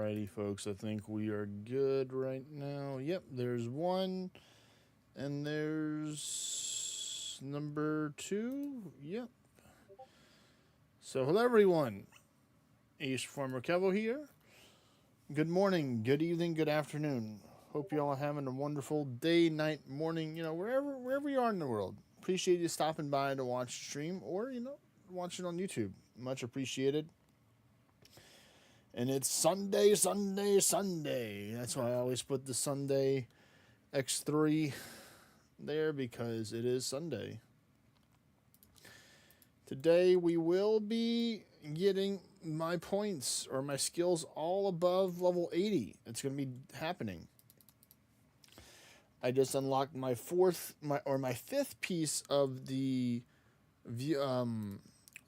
Alrighty, folks. I think we are good right now. Yep, there's one. And there's number two. Yep. So, hello, everyone. Ace Farmer Kevo here. Good morning, good evening, good afternoon. Hope you all are having a wonderful day, night, morning, wherever you are in the world. Appreciate you stopping by to watch the stream or, watch it on YouTube. Much appreciated. And it's Sunday, Sunday, Sunday. That's why I always put the Sunday X3 there, because it is Sunday. Today we will be getting my points or my skills all above level 80. It's going to be happening. I just unlocked my fifth piece of the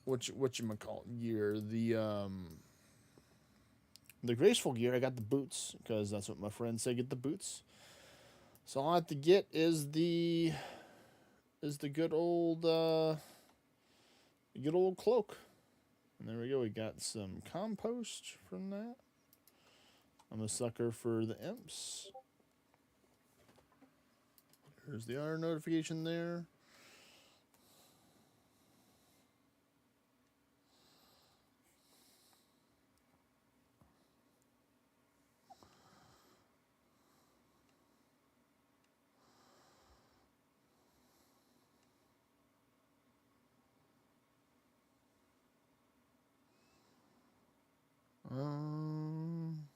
whatchamacallit gear, the graceful gear. I got the boots because that's what my friends say, get the boots. So all I have to get is the good old cloak. And there we go. We got some compost from that. I'm a sucker for the imps. There's the honor notification there. I'm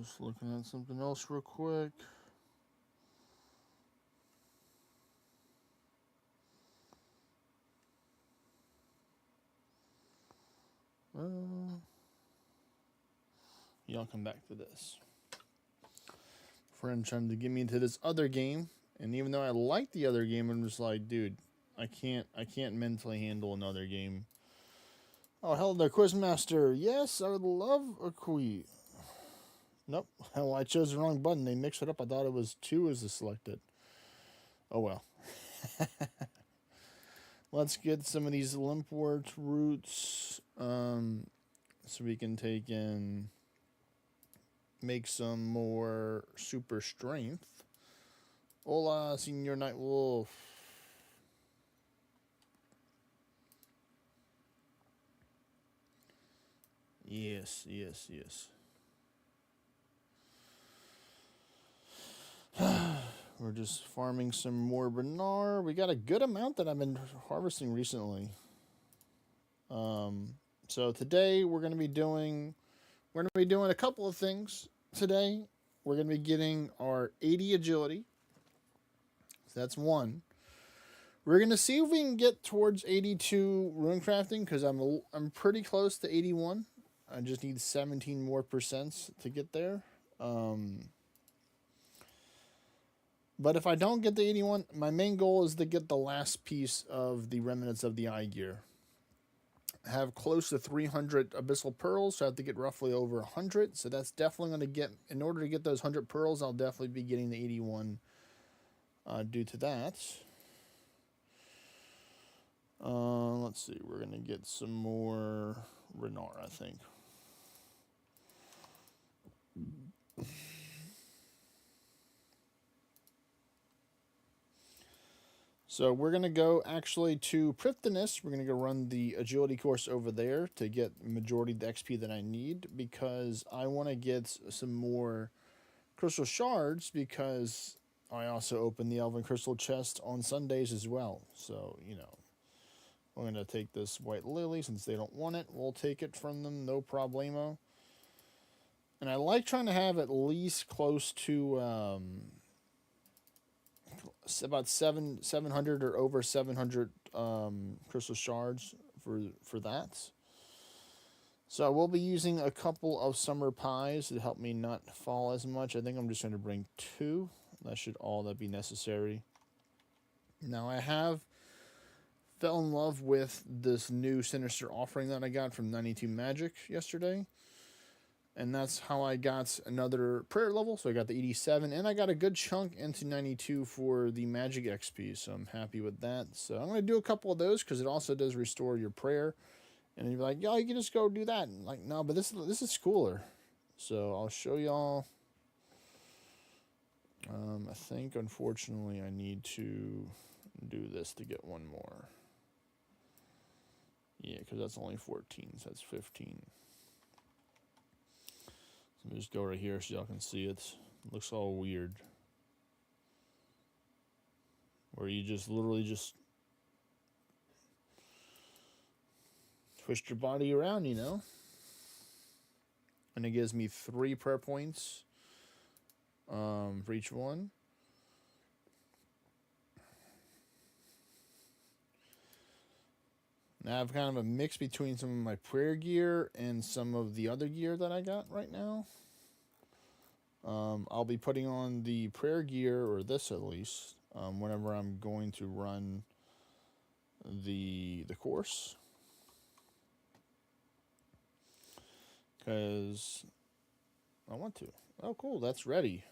just looking at something else real quick. Y'all come back to this. Friend trying to get me into this other game, and even though I like the other game, I'm just like, dude, I can't mentally handle another game. Oh, hello there, Quizmaster. Yes, I would love a quiz. Nope. Well, I chose the wrong button. They mixed it up. I thought it was 2 as the selected. Oh well. Let's get some of these limpwort roots, so we can take in, make some more super strength. Hola, Senor Nightwolf. Yes. We're just farming some more Bernard. We got a good amount that I've been harvesting recently. So today we're going to be doing a couple of things today. We're going to be getting our 80 agility. So that's one. We're going to see if we can get towards 82 rune crafting, because I'm pretty close to 81. I just need 17 more percents to get there. But if I don't get the 81, my main goal is to get the last piece of the remnants of the eye gear. I have close to 300 abyssal pearls, so I have to get roughly over 100. So that's definitely going to get, in order to get those 100 pearls, I'll definitely be getting the 81 due to that. Let's see, we're going to get some more Renar, I think. So we're going to go actually to Prifdinus. We're going to go run the agility course over there to get the majority of the XP that I need, because I want to get some more crystal shards, because I also open the Elven Crystal chest on Sundays as well. So, we're going to take this white lily. Since they don't want it, we'll take it from them, no problemo. And I like trying to have at least close to about 700 or over 700 crystal shards for that. So I will be using a couple of summer pies to help me not fall as much. I think I'm just going to bring 2. That should all that be necessary. Now I have fell in love with this new Sinister offering that I got from 92 Magic yesterday. And that's how I got another prayer level. So I got the 87, and I got a good chunk into 92 for the Magic XP. So I'm happy with that. So I'm going to do a couple of those because it also does restore your prayer. And you're like, yo, you can just go do that. And like, no, but this is cooler. So I'll show y'all. I think, unfortunately, I need to do this to get one more. Yeah, because that's only 14, so that's 15. Let me just go right here so y'all can see it. It looks all weird. Where you just literally just twist your body around, you know? And it gives me 3 prayer points for each one. Now I have kind of a mix between some of my prayer gear and some of the other gear that I got right now. I'll be putting on the prayer gear, or this at least, whenever I'm going to run the course. Because I want to. Oh, cool, that's ready.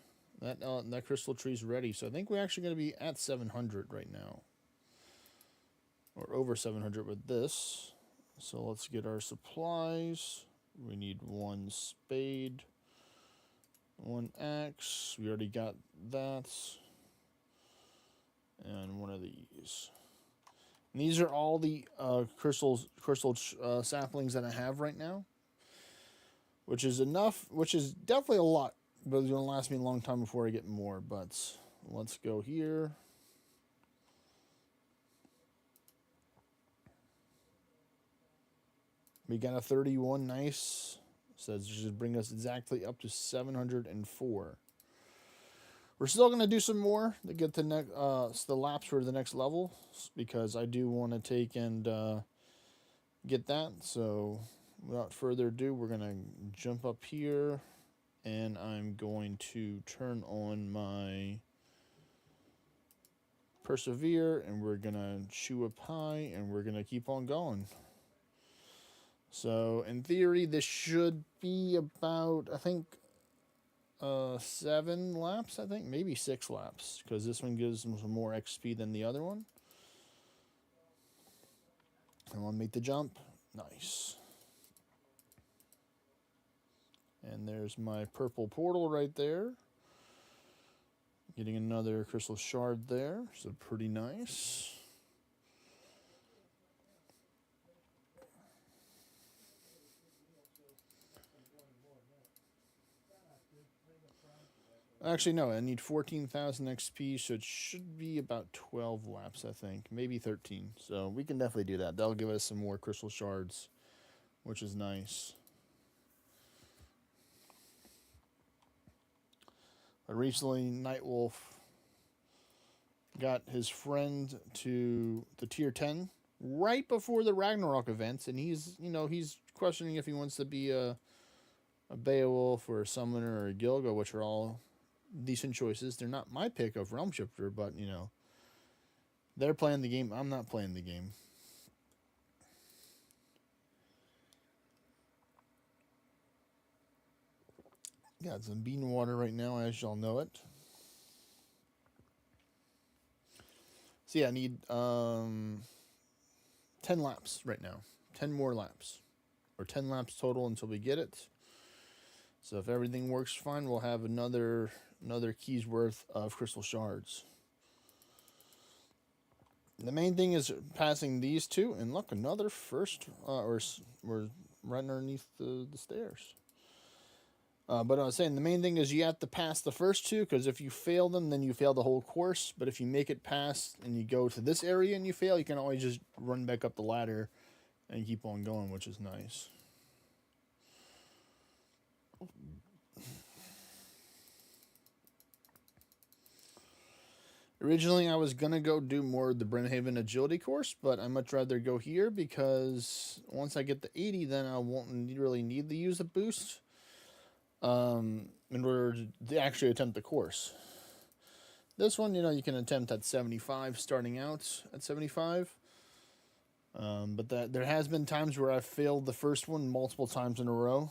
That crystal tree's ready. So I think we're actually going to be at 700 right now. Or over 700 with this. So let's get our supplies. We need 1 spade, 1 axe. We already got that. And 1 of these. And these are all the crystal saplings that I have right now. Which is enough, which is definitely a lot. But it's going to last me a long time before I get more. But let's go here. We got a 31, nice. So that should bring us exactly up to 704. We're still going to do some more to get the laps for the next level. Because I do want to take and get that. So without further ado, we're going to jump up here. And I'm going to turn on my Persevere. And we're going to chew up high. And we're going to keep on going. So, in theory, this should be about, I think, 7 laps, I think. Maybe 6 laps, because this one gives them some more XP than the other one. I want to make the jump. Nice. And there's my purple portal right there. Getting another crystal shard there, so pretty nice. Actually, no, I need 14,000 XP, so it should be about 12 laps, I think. Maybe 13. So we can definitely do that. That'll give us some more crystal shards, which is nice. But recently, Nightwolf got his friend to the tier 10 right before the Ragnarok events, and he's questioning if he wants to be a Beowulf or a Summoner or a Gilga, which are all decent choices. They're not my pick of Realm Shifter, but, they're playing the game. I'm not playing the game. Got some bean water right now, as y'all know it. So, yeah, I need 10 laps right now. 10 more laps. Or 10 laps total until we get it. So if everything works fine, we'll have another key's worth of crystal shards. The main thing is passing these 2, and look, another first, we're right underneath the stairs. But I was saying, the main thing is you have to pass the first 2, because if you fail them, then you fail the whole course. But if you make it past and you go to this area and you fail, you can always just run back up the ladder and keep on going, which is nice. Originally, I was going to go do more of the Brimhaven agility course, but I'd much rather go here because once I get the 80, then I won't really need to use the boost in order to actually attempt the course. This one, you can attempt at 75, starting out at 75. But there has been times where I've failed the first one multiple times in a row.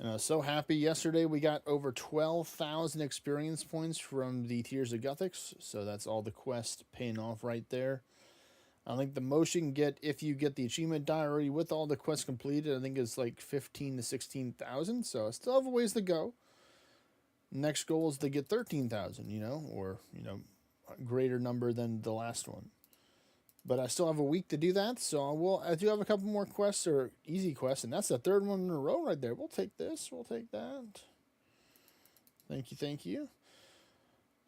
And I was so happy yesterday we got over 12,000 experience points from the Tears of Gothics. So that's all the quest paying off right there. I think the most you can get if you get the achievement diary with all the quests completed, I think is like 15 to 16,000. So I still have a ways to go. Next goal is to get 13,000, or, a greater number than the last one. But I still have a week to do that, so I do have a couple more quests, or easy quests, and that's the third one in a row right there. We'll take this. We'll take that. Thank you, thank you.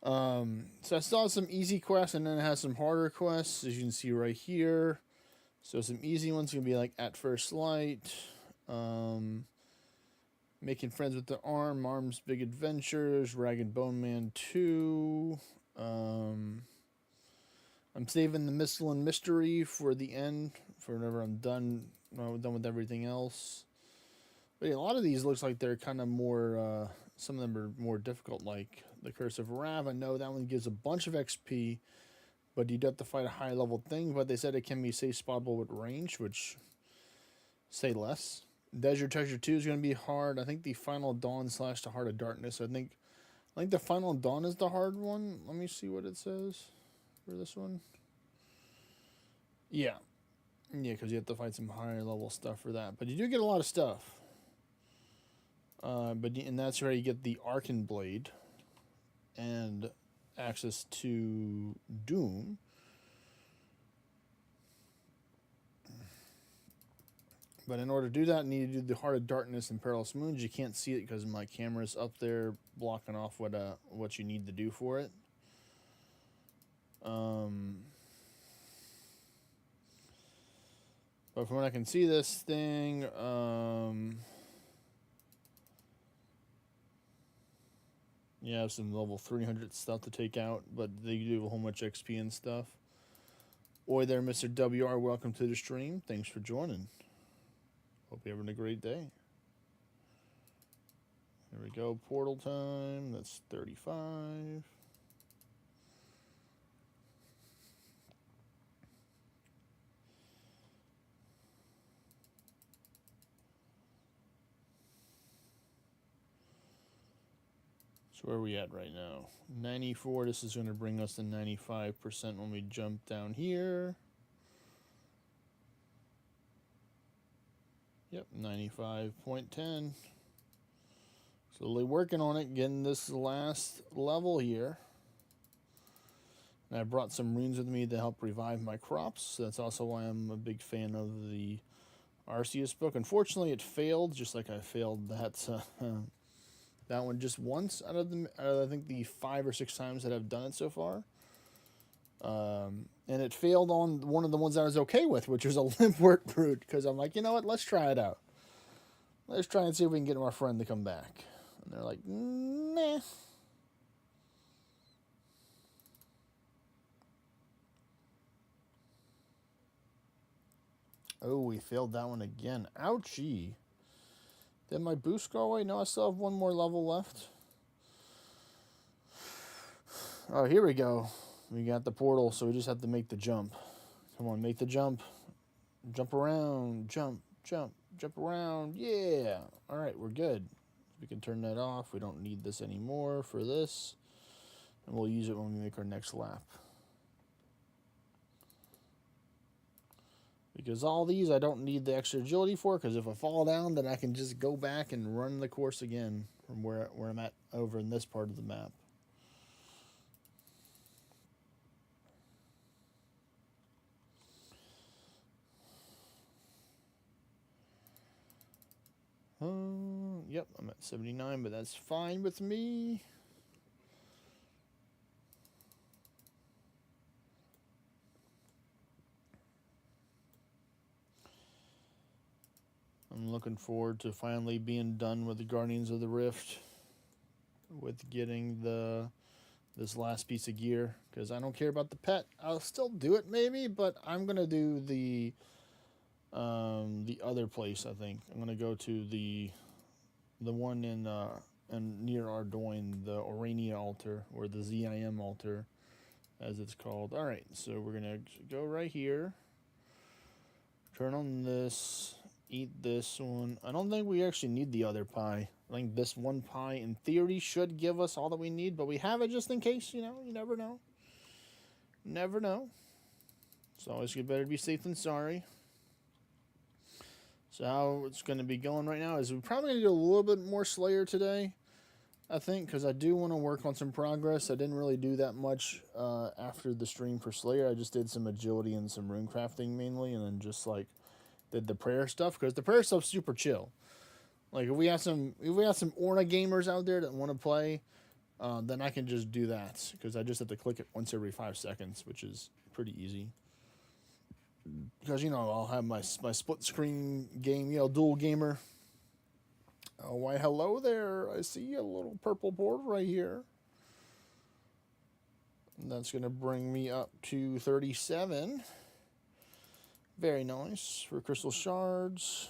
So I still have some easy quests, and then it has some harder quests, as you can see right here. So some easy ones are going to be like At First Light, Making Friends with the Arm's Big Adventures, Rag and Bone Man 2, I'm saving the Missile and Mystery for the end, for whenever I'm done with everything else. But yeah, a lot of these looks like they're kind of more, some of them are more difficult, like the Curse of Rav. I know that one gives a bunch of XP, but you do have to fight a high level thing. But they said it can be safe spottable with range, which say less. Desert Treasure 2 is going to be hard. I think the Final Dawn / the Heart of Darkness. I think the Final Dawn is the hard one. Let me see what it says for this one. Yeah, because you have to fight some higher level stuff for that. But you do get a lot of stuff. And that's where you get the Arcan Blade and access to Doom. But in order to do that, I need to do the Heart of Darkness and Perilous Moons. You can't see it because my camera's up there blocking off what you need to do for it. But from what I can see, this thing, you have some level 300 stuff to take out, but they do a whole bunch of XP and stuff. Oi there, Mr. WR. Welcome to the stream. Thanks for joining. Hope you're having a great day. Here we go. Portal time. That's 35. So where are we at right now? 94. This is going to bring us to 95% when we jump down here. Yep, 95.10. Slowly working on it, getting this last level here. And I brought some runes with me to help revive my crops. That's also why I'm a big fan of the Arceus book. Unfortunately, it failed, just like I failed that one just once out of I think the 5 or 6 times that I've done it so far. And it failed on one of the ones I was okay with, which was a Limpwort Brute, because I'm like, you know what, let's try it out. Let's try and see if we can get my friend to come back. And they're like, nah. Oh, we failed that one again. Ouchie. Did my boost go away? No, I still have one more level left. Oh, here we go. We got the portal, so we just have to make the jump. Come on, make the jump. Jump around. Jump, jump, jump around. Yeah. All right, we're good. We can turn that off. We don't need this anymore for this. And we'll use it when we make our next lap. Because all these I don't need the extra agility for, because if I fall down, then I can just go back and run the course again from where I'm at over in this part of the map. Yep, I'm at 79, but that's fine with me. I'm looking forward to finally being done with the Guardians of the Rift, with getting this last piece of gear, because I don't care about the pet. I'll still do it maybe, but I'm gonna do the other place. I think I'm gonna go to the one in and near Ardoin, the Orania altar, or the ZIM altar, as it's called. All right, so we're gonna go right here, turn on this, eat this one. I don't think we actually need the other pie. I think this one pie, in theory, should give us all that we need, but we have it just in case, you know, you never know. Never know. It's always better to be safe than sorry. So how it's going to be going right now is we're probably going to do a little bit more Slayer today, I think, because I do want to work on some progress. I didn't really do that much after the stream for Slayer. I just did some agility and some rune crafting mainly, and then just like did the prayer stuff, because the prayer stuff's super chill. Like if we have some ORNA gamers out there that want to play, then I can just do that, because I just have to click it once every 5 seconds, which is pretty easy. Because, you know, I'll have my split screen game, you know, dual gamer. Oh, why, hello there. I see a little purple board right here. And that's going to bring me up to 37. Very nice for crystal shards.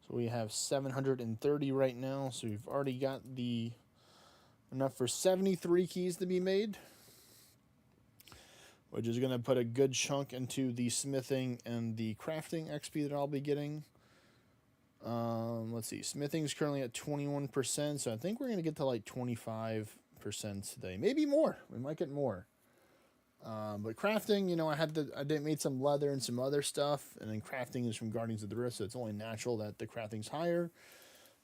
So we have 730 right now. So we've already got enough for 73 keys to be made, which is going to put a good chunk into the smithing and the crafting XP that I'll be getting. Let's see. Smithing's currently at 21%, so I think we're going to get to like 25% today. Maybe more. We might get more. But crafting, you know, I made some leather and some other stuff, and then crafting is from Guardians of the Rift, so it's only natural that the crafting's higher.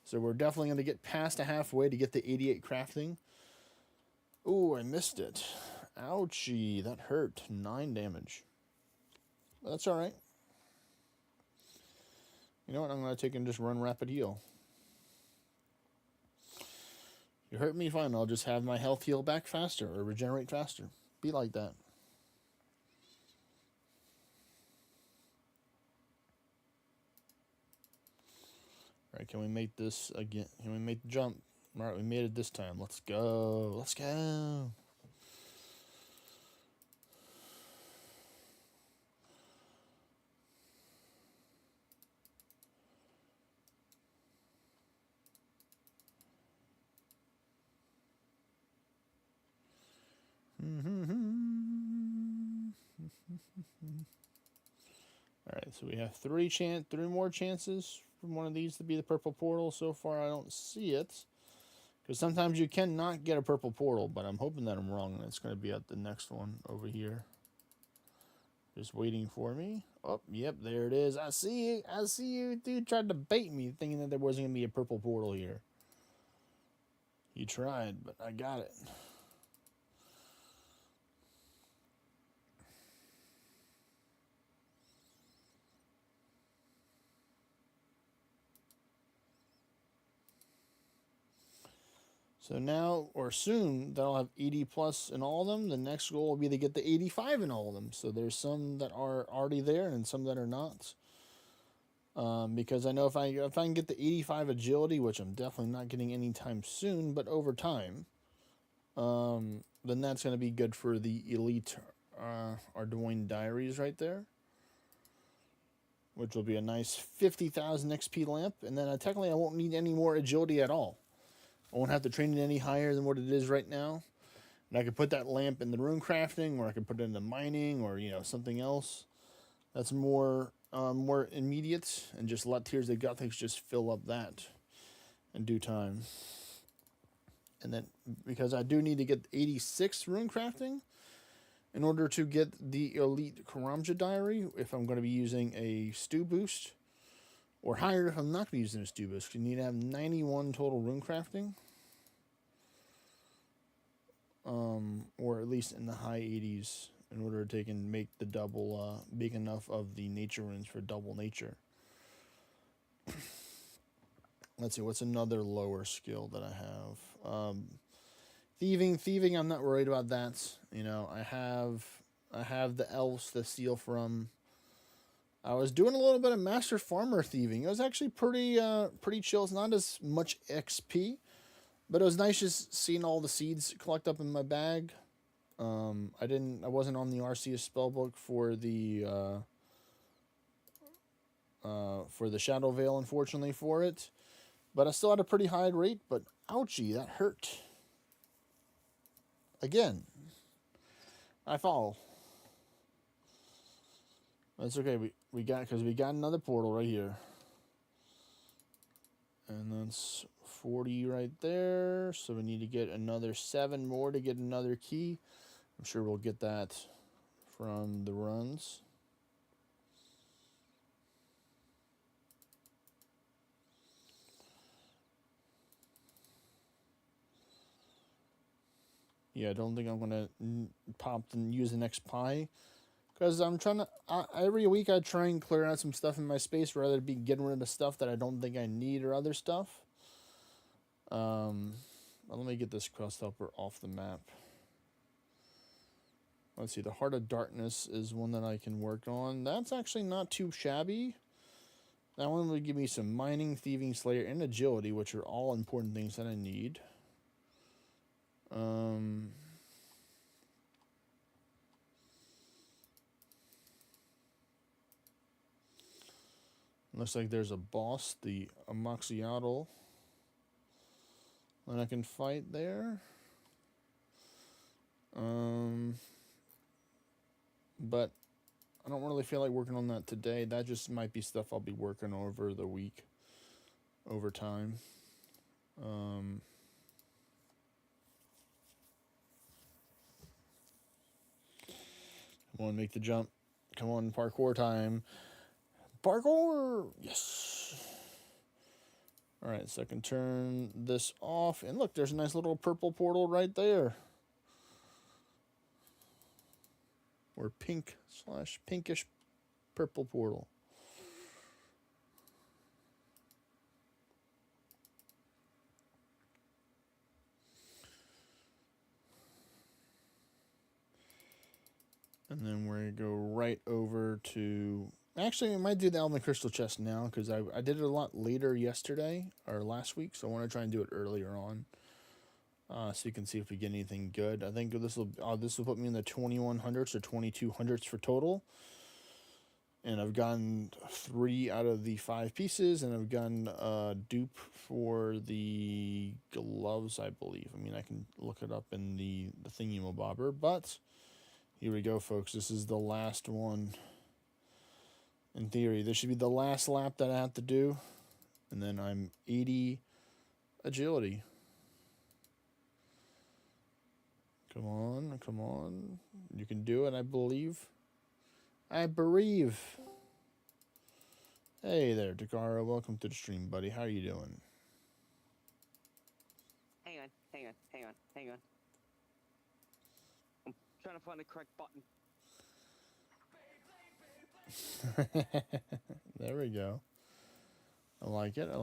So we're definitely going to get past a halfway to get the 88 crafting. Ooh, I missed it. Ouchie, that hurt. 9 damage. But that's alright. You know what? I'm going to take and just run rapid heal. You hurt me, fine. I'll just have my health heal back faster or regenerate faster. Be like that. Alright, can we make this again? Can we make the jump? Alright, we made it this time. Let's go. Let's go. Alright, so we have three more chances from one of these to be the purple portal. So far, I don't see it. Because sometimes you cannot get a purple portal, but I'm hoping that I'm wrong, and it's going to be at the next one over here. Just waiting for me. Oh, yep, there it is. I see you. I see you. Dude tried to bait me, thinking that there wasn't going to be a purple portal here. You tried, but I got it. So now, or soon, that I'll have 80 plus in all of them. The next goal will be to get the 85 in all of them. So there's some that are already there and some that are not. Because I know if I can get the 85 agility, which I'm definitely not getting anytime soon, but over time, then that's going to be good for the elite Ardoin diaries right there. Which will be a nice 50,000 XP lamp. And then technically I won't need any more agility at all. I won't have to train it any higher than what it is right now. And I could put that lamp in the rune crafting, or I could put it in the mining, or, you know, something else that's more immediate, and just let Tears of Gothics just fill up that in due time. And then, because I do need to get 86 rune crafting in order to get the elite Karamja diary, if I'm going to be using a stew boost. Or higher if I'm not going to be using a stew boost. You need to have 91 total rune crafting. Or at least in the high 80s in order to take and make the double big enough of the nature runes for double nature. Let's see, what's another lower skill that I have? Thieving, I'm not worried about that. You know, I have the elves to steal from. I was doing a little bit of Master Farmer thieving. It was actually pretty chill. It's not as much XP, but it was nice just seeing all the seeds collect up in my bag. I wasn't on the RCS spellbook for the Shadow Veil, unfortunately, for it. But I still had a pretty high rate, but ouchie, that hurt. Again, I fall. That's okay. We got, because we got another portal right here. And that's 40 right there. So we need to get another 7 more to get another key. I'm sure we'll get that from the runs. Yeah, I don't think I'm going to pop and use the next pie. Because I'm trying to, every week I try and clear out some stuff in my space rather than be getting rid of stuff that I don't think I need or other stuff. Let me get this crust helper off the map. Let's see, the Heart of Darkness is one that I can work on. That's actually not too shabby. That one would give me some Mining, Thieving, Slayer, and Agility, which are all important things that I need. Looks like there's a boss, the Amoxyotl, that I can fight there. But I don't really feel like working on that today. That just might be stuff I'll be working over the week, over time. Come on, make the jump. Come on, parkour time. Parkour! Yes. Alright, so I can turn this off. And look, there's a nice little purple portal right there. Or pink / pinkish purple portal. And then we're going to go right over to... Actually, I might do the Elven Crystal Chest now, because I did it a lot later yesterday, or last week, so I want to try and do it earlier on. So you can see if we get anything good. I think this will put me in the 2100s or 2200s for total. And I've gotten 3 out of the 5 pieces, and I've gotten a dupe for the gloves, I believe. I mean, I can look it up in the thingy-mabobber, but here we go, folks. This is the last one. In theory, this should be the last lap that I have to do, and then I'm 80 agility. Come on, come on. You can do it, I believe. I bereave. Hey there, Takara. Welcome to the stream, buddy. How are you doing? Hang on. I'm trying to find the correct button. There we go. I like it. I'm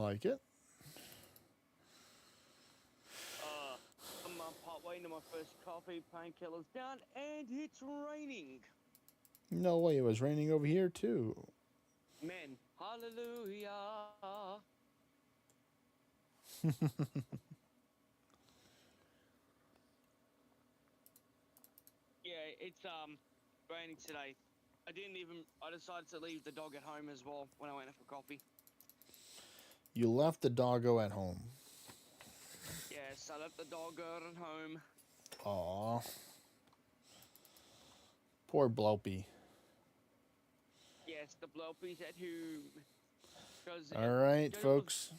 partway into my first coffee, painkillers down, and it's raining. No way, it was raining over here too. Man, hallelujah. Yeah, it's raining today. I decided to leave the dog at home as well when I went out for coffee. You left the doggo at home. Yes, I left the dog out at home. Aw. Poor Blopey. Yes, the Blopey's at home. Alright, folks.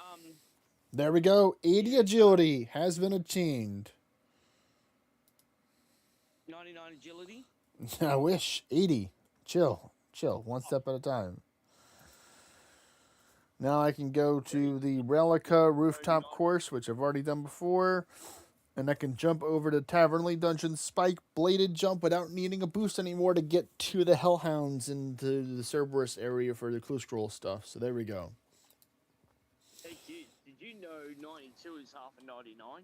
There we go. 80 agility has been achieved. 99 agility? I wish. 80. Chill. One step at a time. Now I can go to the Relica rooftop course, which I've already done before. And I can jump over to Tavernly Dungeon Spike Bladed Jump without needing a boost anymore to get to the Hellhounds into the Cerberus area for the Clue Scroll stuff. So there we go. Hey kid, did you know 92 is half of 99?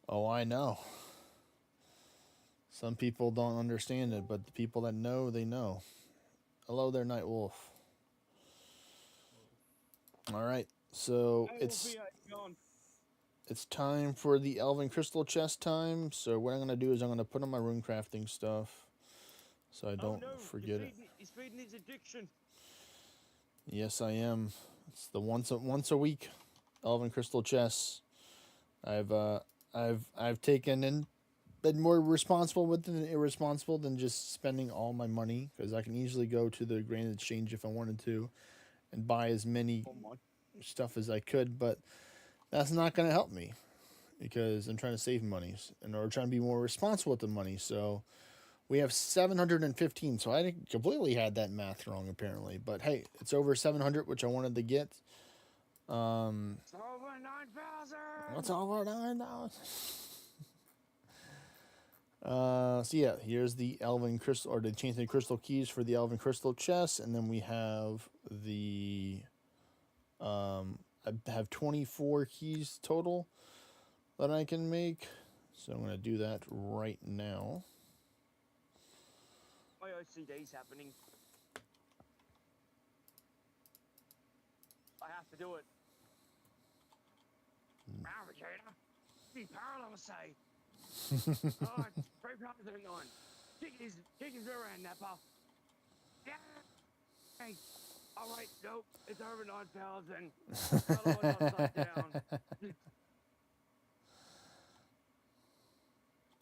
Oh, I know. Some people don't understand it, but the people that know, they know. Hello there, Night Wolf. Alright, so it's time for the Elven Crystal Chest time. So what I'm going to do is I'm going to put on my rune crafting stuff so I don't forget it. He's feeding his addiction. Yes, I am. It's the once a week Elven crystal chests. I've taken and been more responsible with than irresponsible than just spending all my money, because I can easily go to the Grand Exchange if I wanted to and buy as many Oh my. stuff as I could, but that's not going to help me because I'm trying to save money and or trying to be more responsible with the money. So we have 715. So I completely had that math wrong apparently, but hey, it's over 700, which I wanted to get. It's over 9,000. What's over 9,000? So yeah, here's the Elven Crystal, or the Enchanted Crystal keys for the Elven Crystal chest, and then we have the I have 24 keys total that I can make, so I'm going to do that right now. My OCD's happening. I have to do it. Navigator, the parallel say. Oh, 3,009. Chickens around Napa. Yeah. Hey. Oh wait, nope. It's over 9,000. Upside down.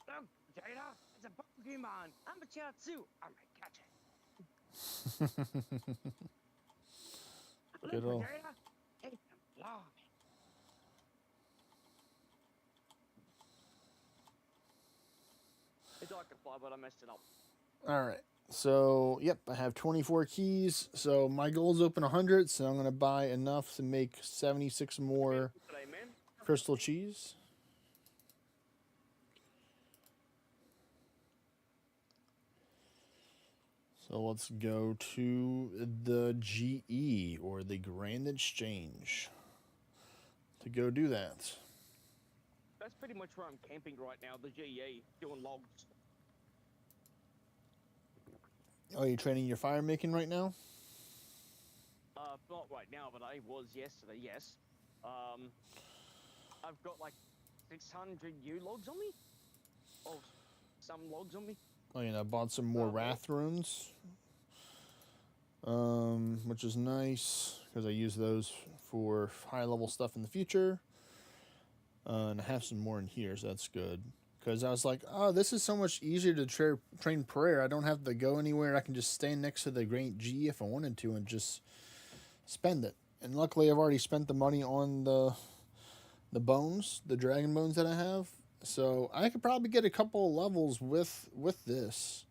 Look, Jada, it's a Pokemon. I'm a chow too. I'm gonna catch it. Good Look, old. Jada. Take them long. It's like a fly, but I messed it up. All right. So, yep, I have 24 keys. So, my goal is open 100. So, I'm going to buy enough to make 76 more Today, man. crystal cheese. So, let's go to the GE, or the Grand Exchange, to go do that. That's pretty much where I'm camping right now, the GE, doing logs. Oh, you're training your fire making right now? Not right now, but I was yesterday, yes. I've got like 600 U logs on me. Oh, some logs on me. Oh, yeah, I bought some more Wrath runes, which is nice because I use those for high level stuff in the future. And I have some more in here, so that's good. Because I was like, oh, this is so much easier to train prayer. I don't have to go anywhere. I can just stand next to the Great G if I wanted to and just spend it. And luckily, I've already spent the money on the bones, the dragon bones that I have. So I could probably get a couple of levels with this.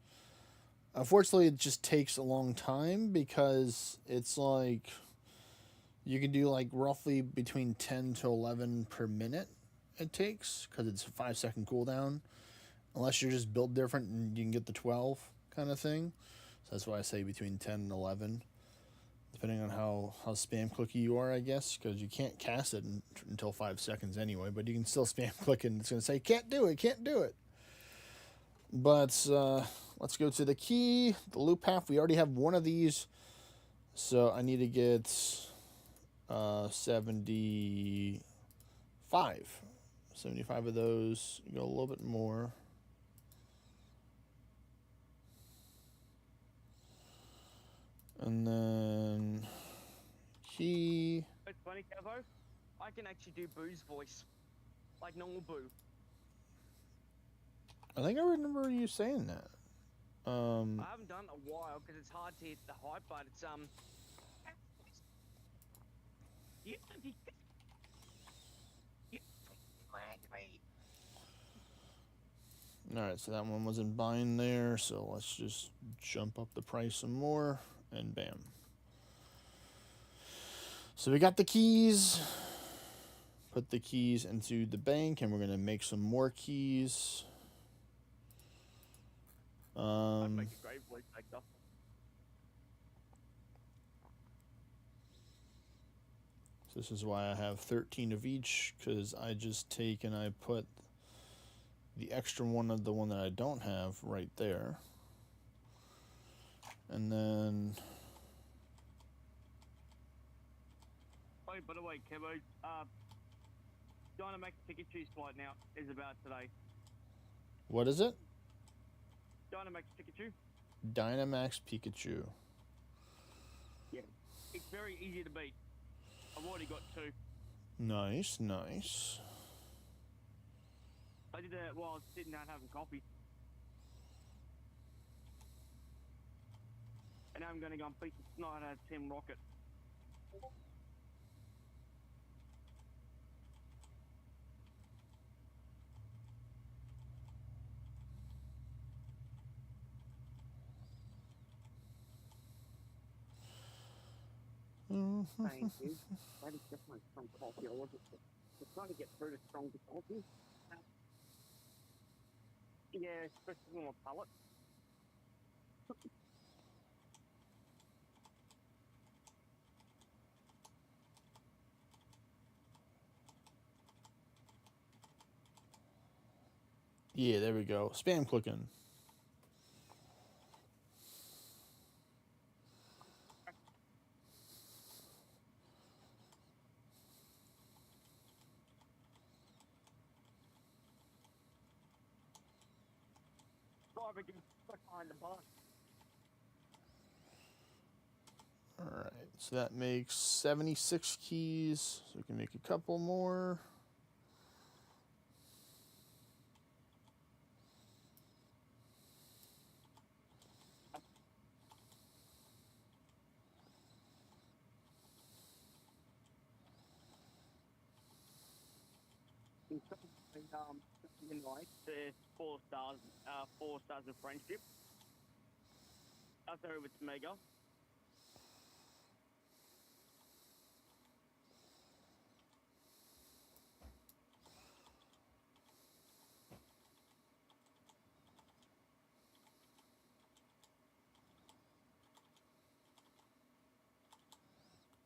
Unfortunately, it just takes a long time because it's like you can do like roughly between 10 to 11 per minute. It takes, because it's a 5-second cooldown, unless you're just built different and you can get the 12 kind of thing. So that's why I say between 10 and 11, depending on how spam clicky you are, I guess, because you can't cast it until 5 seconds anyway, but you can still spam click and it's going to say can't do it. But let's go to the key, the loop path. We already have one of these, so I need to get 75 of those. Go a little bit more. And then key. It's funny, Cavo. I can actually do Boo's voice. Like normal Boo. I think I remember you saying that. I haven't done it a while because it's hard to hit the hype, but it's Alright, so that one wasn't buying there, so let's just jump up the price some more, and bam. So we got the keys. Put the keys into the bank, and we're going to make some more keys. I'd make a great voice actor. So this is why I have 13 of each, because I just take and I put the extra one of the one that I don't have right there. And then... Oh, by the way, Kevo, Dynamax Pikachu's flight now is about today. What is it? Dynamax Pikachu. Dynamax Pikachu. Yeah. It's very easy to beat. I've already got 2. Nice, nice. I did that while I was sitting down having coffee. And now I'm going to go and beat the snot out of Team Rocket. Thank you. That is definitely strong coffee. I wasn't trying to get through the strong coffee. Yeah, especially on my palate. Yeah, there we go. Spam clicking. Driver gets stuck behind the bus. Alright, so that makes 76 keys. So we can make a couple more. In life, there's 4 stars of friendship. I'll throw with Mega.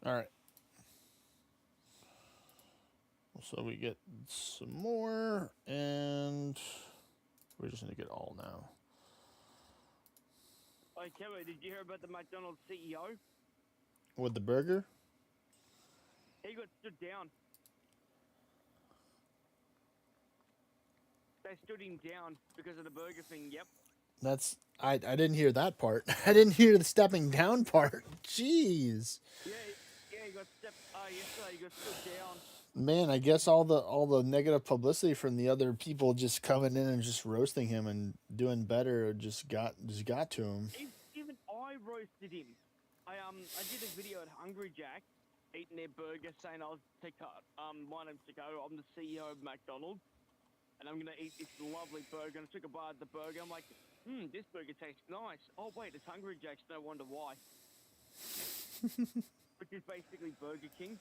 Alright. So we get some more, and we're just going to get all now. Hey, Kevin, did you hear about the McDonald's CEO? With the burger? He got stood down. They stood him down because of the burger thing, yep. I didn't hear that part. I didn't hear the stepping down part. Jeez. Yeah, he got yesterday he got stood down. Man, I guess all the negative publicity from the other people just coming in and just roasting him and doing better just got to him. Even I roasted him. I did a video at Hungry Jack eating their burger, saying I was my name's Tico, I'm the CEO of McDonald's, and I'm gonna eat this lovely burger. And I took a bite of the burger. I'm like, this burger tastes nice. Oh wait, it's Hungry Jack's. No wonder why. Which is basically Burger King.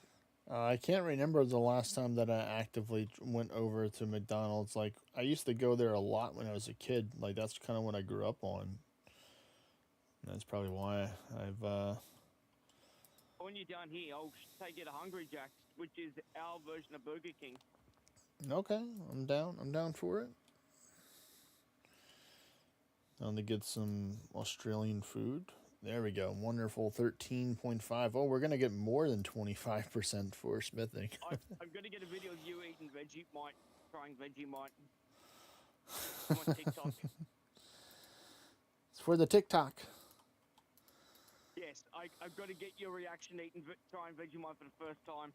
I can't remember the last time that I actively went over to McDonald's. Like, I used to go there a lot when I was a kid. Like, that's kind of what I grew up on. And that's probably why I've... When you're down here, I'll take you to Hungry Jack's, which is our version of Burger King. Okay, I'm down. I'm down for it. Down to get some Australian food. There we go. Wonderful. 13.5. Oh, we're going to get more than 25% for smithing. I'm going to get a video of you eating Vegemite, trying Vegemite on TikTok. It's for the TikTok. Yes, I've got to get your reaction trying Vegemite for the first time.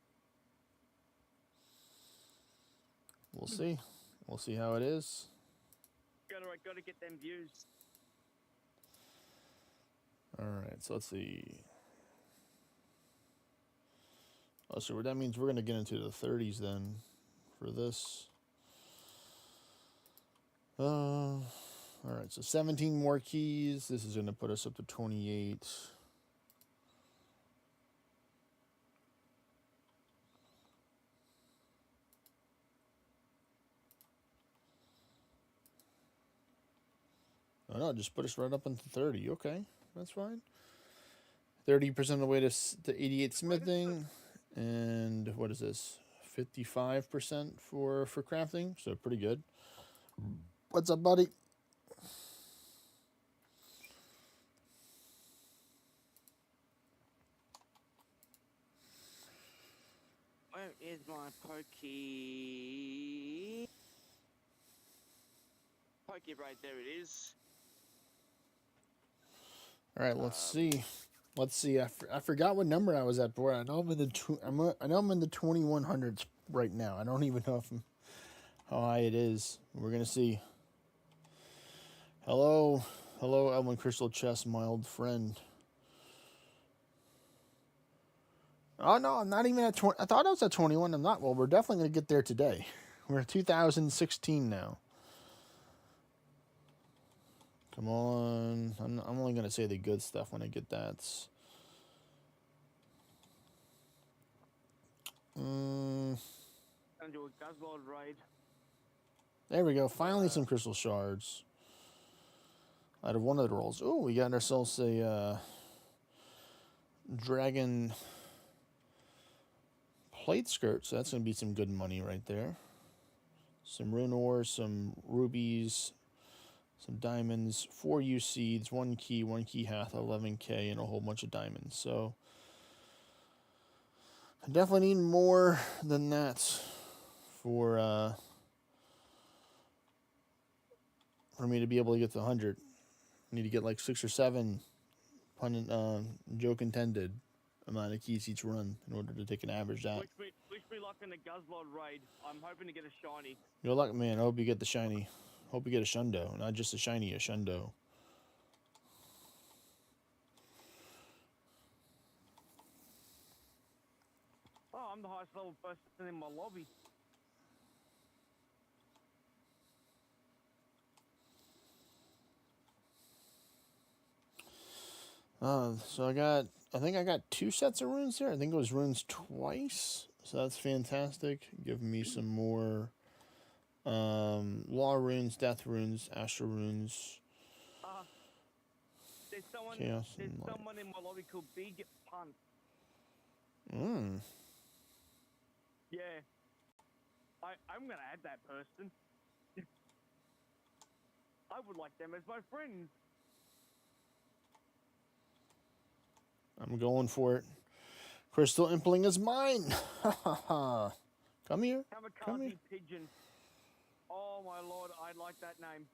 We'll see. We'll see how it is. Got to get them views. All right, so let's see. Oh, so that means we're going to get into the 30s then for this. All right, so 17 more keys. This is going to put us up to 28. Oh, no, just put us right up into 30. Okay, that's fine. 30% of the way to 88 smithing. And what is this? 55% for crafting. So pretty good. What's up, buddy? Where is my pokey? Pokey right there it is. All right, let's see. Let's see. I forgot what number I was at before. I know I'm in the I know I'm in the 2100s right now. I don't even know if how high it is. We're gonna see. Hello, hello, Elvin Crystal Chess, my old friend. Oh no, I'm not even at 20. I thought I was at 21. I'm not. Well, we're definitely gonna get there today. We're at 2016 now. Come on. I'm only gonna say the good stuff when I get that. Gonna do a Guzzlord raid. There we go. Finally, some crystal shards out of one of the rolls. Oh, we got ourselves a dragon plate skirt. So that's gonna be some good money right there. Some rune ore, some rubies, some diamonds, 4 U seeds, 1 key hath, 11k, and a whole bunch of diamonds. So I definitely need more than that for me to be able to get to 100. I need to get like 6 or 7, pun joke intended, amount of keys each run in order to take an average out. Wish me luck in the Guzzlord raid. I'm hoping to get a shiny. Good luck, man. I hope you get the shiny. Hope you get a shundo, not just a shiny, a shundo. Oh, I'm the highest level person in my lobby. So I think I got 2 sets of runes here. I think it was runes twice. So that's fantastic. Give me some more law runes, death runes, astral runes. There's someone in my lobby called Big Punt. Yeah. I'm gonna add that person. I would like them as my friends. I'm going for it. Crystal Impling is mine. Come here. Kamikaze Pigeon. Oh my lord, I like that name.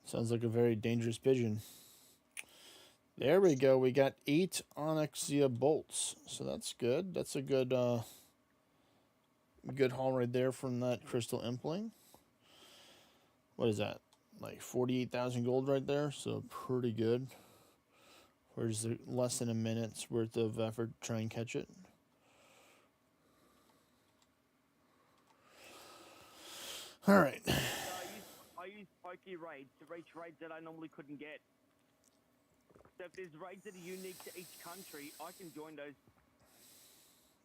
Sounds like a very dangerous pigeon. There we go. We got 8 Onyxia bolts. So that's good. That's a good good haul right there from that Crystal Impling. What is that? Like 48,000 gold right there. So pretty good. Where's less than a minute's worth of effort to try and catch it. All right. I use Pokey raids to reach raids that I normally couldn't get. So if there's raids that are unique to each country, I can join those.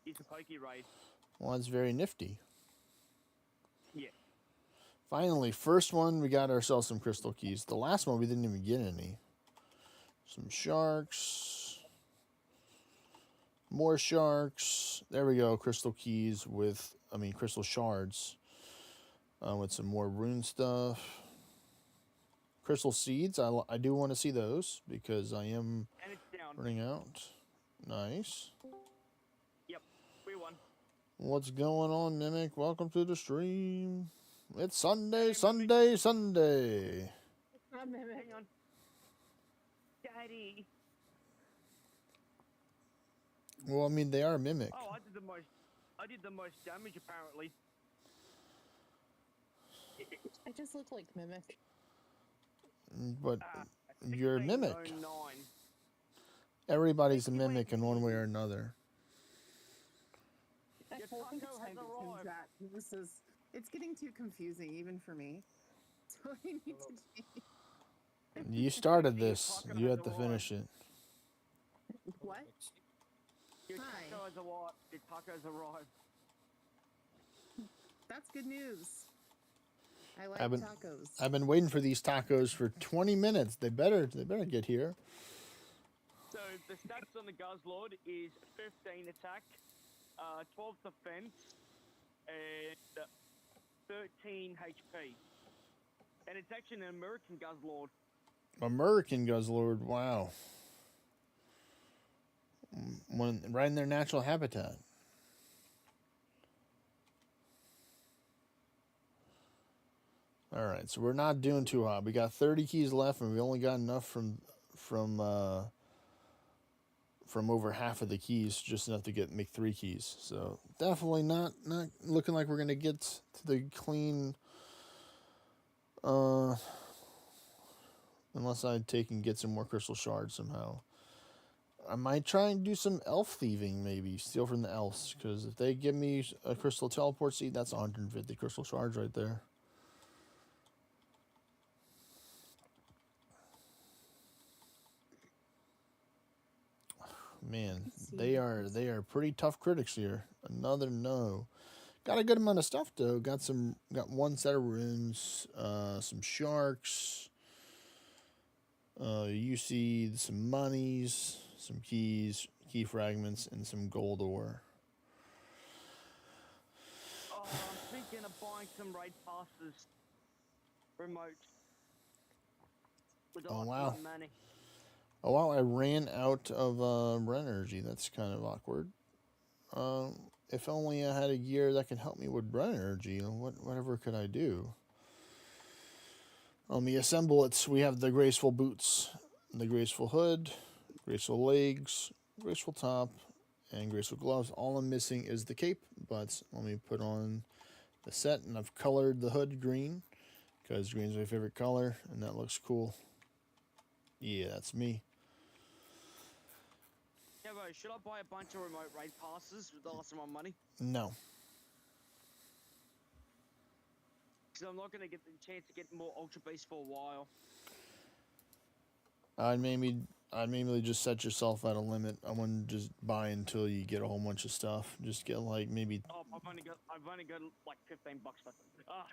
Use a Pokey raid. Well, that's very nifty. Yeah. Finally, first one, we got ourselves some crystal keys. The last one, we didn't even get any. Some sharks. More sharks. There we go. Crystal keys with, crystal shards. With some more rune stuff. Crystal seeds. I do want to see those because I am running out. Nice. Yep. We won. What's going on, Mimic? Welcome to the stream. It's Sunday, Sunday, Sunday. Hang on. Daddy. Well, they are Mimic. Oh, I did the most damage apparently. I just look like Mimic. But you're a Mimic. 1609. Everybody's a Mimic in one way or another. Your taco has arrived. It's getting too confusing even for me. So I need to change. You started this. You have to finish it. What? Your taco has arrived. Your taco's arrived. That's good news. I like tacos. I've been waiting for these tacos for 20 minutes. They better get here. So the stats on the Guzzlord is 15 attack, 12 defense, and 13 HP. And it's actually an American Guzzlord. American Guzzlord, wow. Right in their natural habitat. All right, so we're not doing too hot. We got 30 keys left, and we only got enough from from over half of the keys, just enough to make 3 keys. So definitely not looking like we're gonna get to the clean, unless I take and get some more crystal shards somehow. I might try and do some elf thieving, maybe steal from the elves, because if they give me a crystal teleport seed, that's 150 crystal shards right there. Man, they are pretty tough critics here. Another no. Got a good amount of stuff though. Got 1 set of runes, some sharks. You see some monies, some keys, key fragments, and some gold ore. Oh, I'm thinking of buying some raid passes. Remote. With Oh, lots wow. of money. Oh wow, I ran out of run energy. That's kind of awkward. If only I had a gear that could help me with run energy. Whatever could I do? On the assemblets, we have the graceful boots, the graceful hood, graceful legs, graceful top, and graceful gloves. All I'm missing is the cape, but let me put on the set, and I've colored the hood green, because green's my favorite color, and that looks cool. Yeah, that's me. Yeah, bro, should I buy a bunch of remote raid passes with the loss of my money? No. Because I'm not going to get the chance to get more Ultra Beast for a while. I'd maybe just set yourself at a limit. I wouldn't just buy until you get a whole bunch of stuff. Just get like maybe. Oh, I've only got like $15 left. Ah.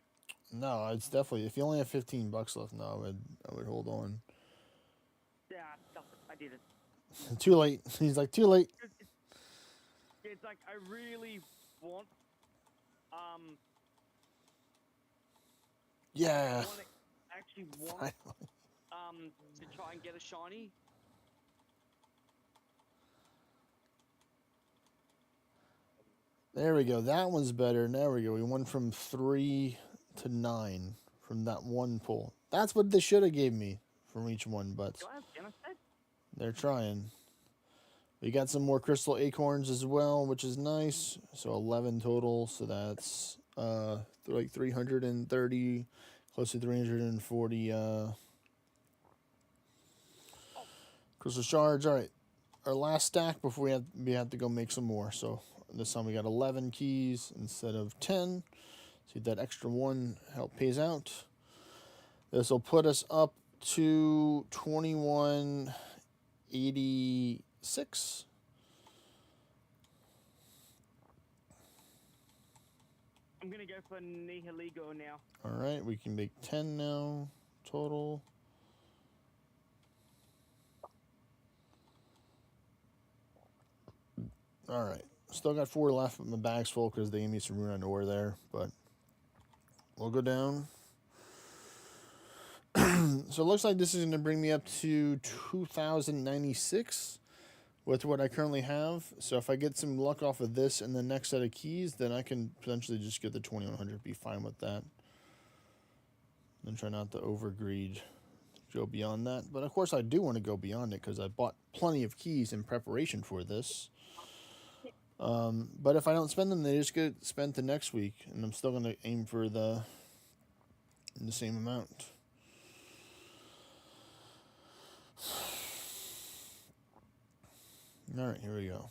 No, it's definitely, if you only have $15 left now, I would hold on. Yeah, stop it. I did it. Too late. He's like, too late. It's like I really want Yeah. I actually want to try and get a shiny. There we go. That one's better. There we go. We went from 3 to 9 from that one pull. That's what they should have gave me from each one, but Do I have genocide? they're trying. We got some more crystal acorns as well, which is nice. So 11 total. So that's like 330, close to 340 crystal shards. All right, our last stack before we have to go make some more. So this time we got 11 keys instead of 10. See, that extra 1 pays out. This will put us up to 2186. I'm gonna go for Nihiligo now. All right, we can make 10 now total. All right, still got 4 left, but my bag's full because they gave me some rune ore there. But we'll go down. So it looks like this is going to bring me up to 2096 with what I currently have. So if I get some luck off of this and the next set of keys, then I can potentially just get the 2100. Be fine with that. And try not to overgreed, go beyond that. But of course I do want to go beyond it because I bought plenty of keys in preparation for this. But if I don't spend them, they just get spent the next week, and I'm still going to aim for the same amount. All right, here we go.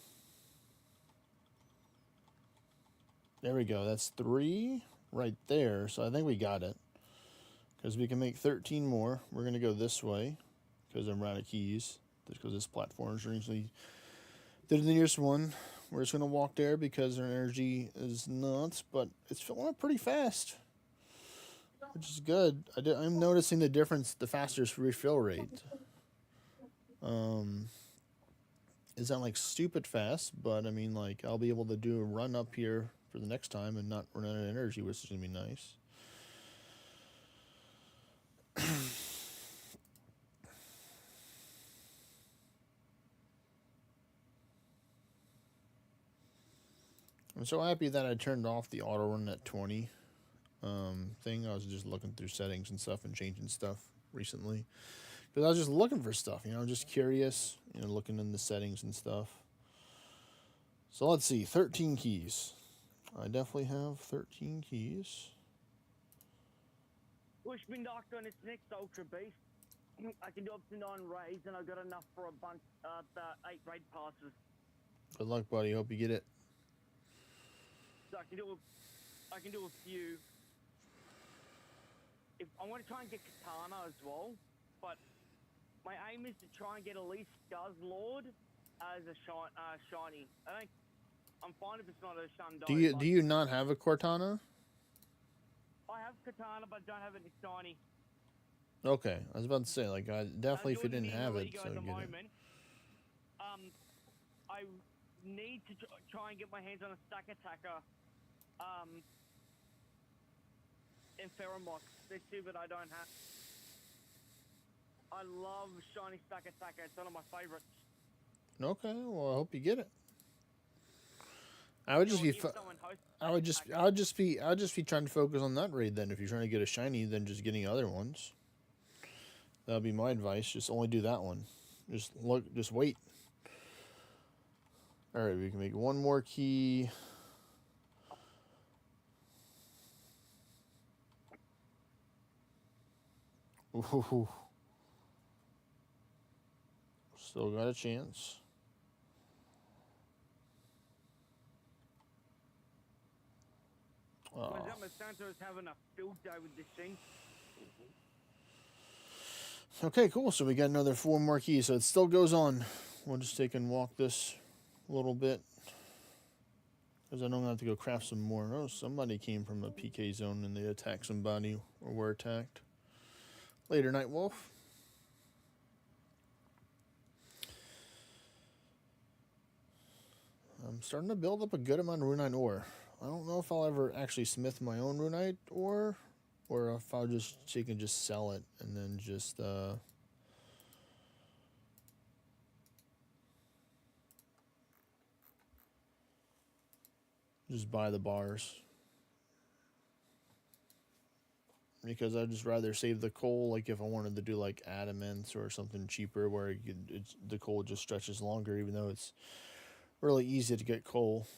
There we go. That's 3 right there. So I think we got it. Because we can make 13 more. We're going to go this way because I'm out of keys. Just because this platform is usually the nearest one. We're just going to walk there because our energy is nuts, but it's filling up pretty fast, which is good. I'm noticing the difference, the faster refill rate. It's not like stupid fast, but I mean, like, I'll be able to do a run up here for the next time and not run out of energy, which is going to be nice. I'm so happy that I turned off the auto run at 20 thing. I was just looking through settings and stuff and changing stuff recently Because I was just looking for stuff, you know, just curious, you know, looking in the settings and stuff. So let's see, 13 keys. I definitely have 13 keys. Bushman Doctor on its next Ultra Beast. I can do up to 9 raids, and I've got enough for a bunch, 8 raid passes. Good luck, buddy. Hope you get it. So I can do a few. If I want to try and get Katana as well, but my aim is to try and get at least Skillz Lord as a shiny. I'm fine if it's not a Shundai. Do you not have a Cortana? I have Katana, but don't have it in shiny. Okay, I was about to say, like, I definitely if you didn't have it, so at the get moment, it. I need to try and get my hands on a Stack Attacker, and Pheromox. They're two that I don't have. I love shiny Stack Attacker. It's one of my favorites. Okay, well, I hope you get it. I would just be, I would just be trying to focus on that raid then. If you're trying to get a shiny, then just getting other ones. That'd be my advice. Just only do that one. Just look, just wait. All right, we can make one more key. Ooh. Still got a chance. Oh. Santos having a field day with this thing. Okay, cool. So we got another 4 more keys. So it still goes on. We'll just take and walk this a little bit. Because I know I'm going to have to go craft some more. Oh, somebody came from a PK zone and they attacked somebody or were attacked. Later, Night Wolf. I'm starting to build up a good amount of runite ore. I don't know if I'll ever actually smith my own runite ore, or if I'll just sell it and then just buy the bars. Because I'd just rather save the coal, like if I wanted to do like adamants or something cheaper where the coal just stretches longer, even though it's really easy to get coal.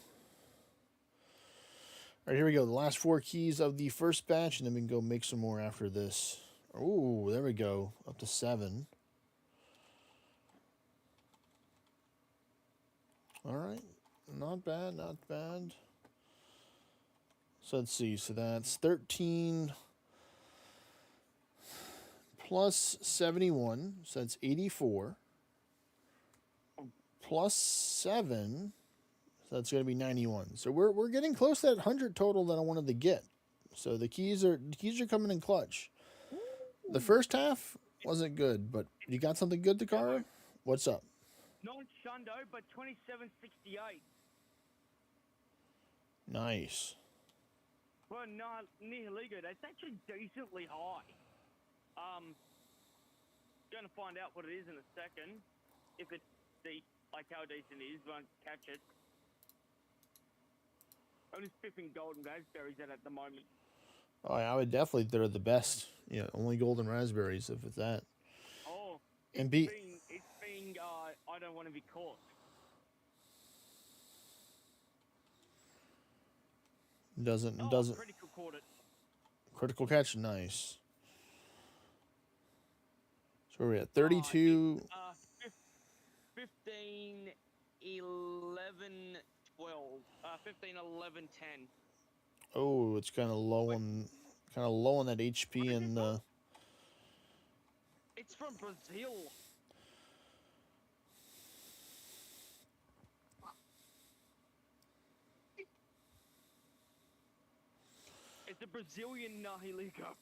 All right, here we go. The last 4 keys of the first batch, and then we can go make some more after this. Oh, there we go. Up to 7. All right. Not bad, not bad. So let's see. So that's 13 plus 71. So that's 84. Plus 7. So that's going to be 91. So we're getting close to that 100 total that I wanted to get. So the keys are coming in clutch. The first half wasn't good, but you got something good, Takara? What's up? Not Shundo, but 2768. Nice. Well, not near Ligo. That's actually decently high. Going to find out what it is in a second. If it's deep, like how decent it is, won't catch it. I'm just spiffing golden raspberries at the moment. Oh, yeah, I would definitely. They're the best. Yeah, only golden raspberries if it's that. Oh, and it's being I don't want to be caught. Doesn't. Critical caught it. Critical catch, nice. So we're at 32. 15, 11, 12. 15, 11, 10. Oh, it's kind of low on that HP and It's from Brazil. It's a Brazilian Nahilico.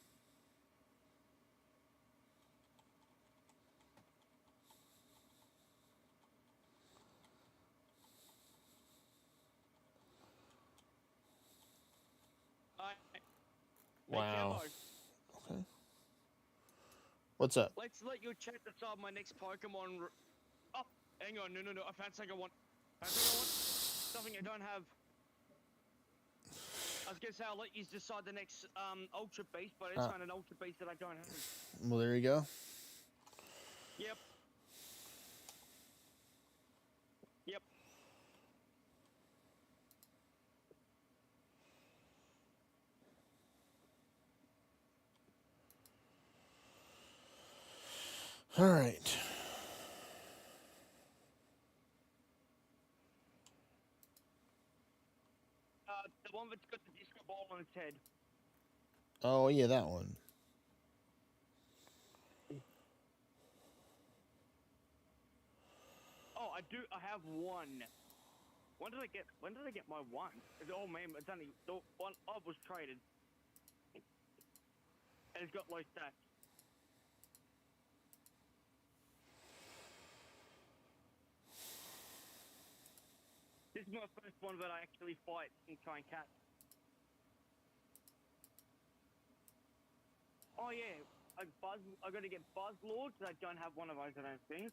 Wow. Okay. What's up? Let's let your chat decide my next Pokemon. Oh, hang on. No. I found something I want. Something I don't have. I was going to say I'll let you decide the next Ultra Beast, but I just found an Ultra Beast that I don't have. Well, there you go. Yep. Yep. All right. The one that's got the disco ball on its head. Oh, yeah, that one. Oh, I have one. When did I get my one? Oh man, it's only the one I was traded. And it's got low stats. This is my first one that I actually fight and try and catch. Oh yeah, I got to get Buzzlords. I don't have one of those, I don't think.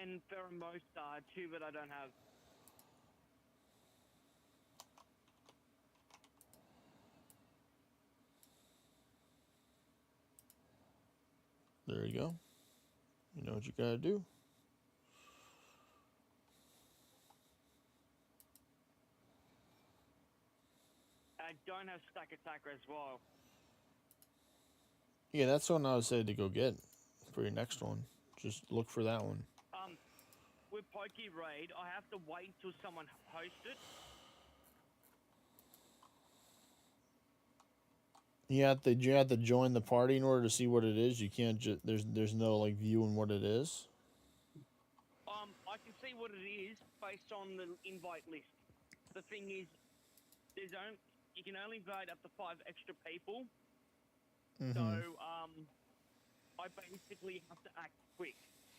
And Pheromosa, two that I don't have. There you go. You know what you gotta do. I don't have Stack Attacker as well. Yeah, that's one I would say to go get for your next one. Just look for that one. With Poke Raid, I have to wait until someone hosts it. You have to join the party in order to see what it is. You can't just there's no like viewing what it is. I can see what it is based on the invite list. The thing is, you can only invite up to 5 extra people. Mm-hmm. So I basically have to act quick.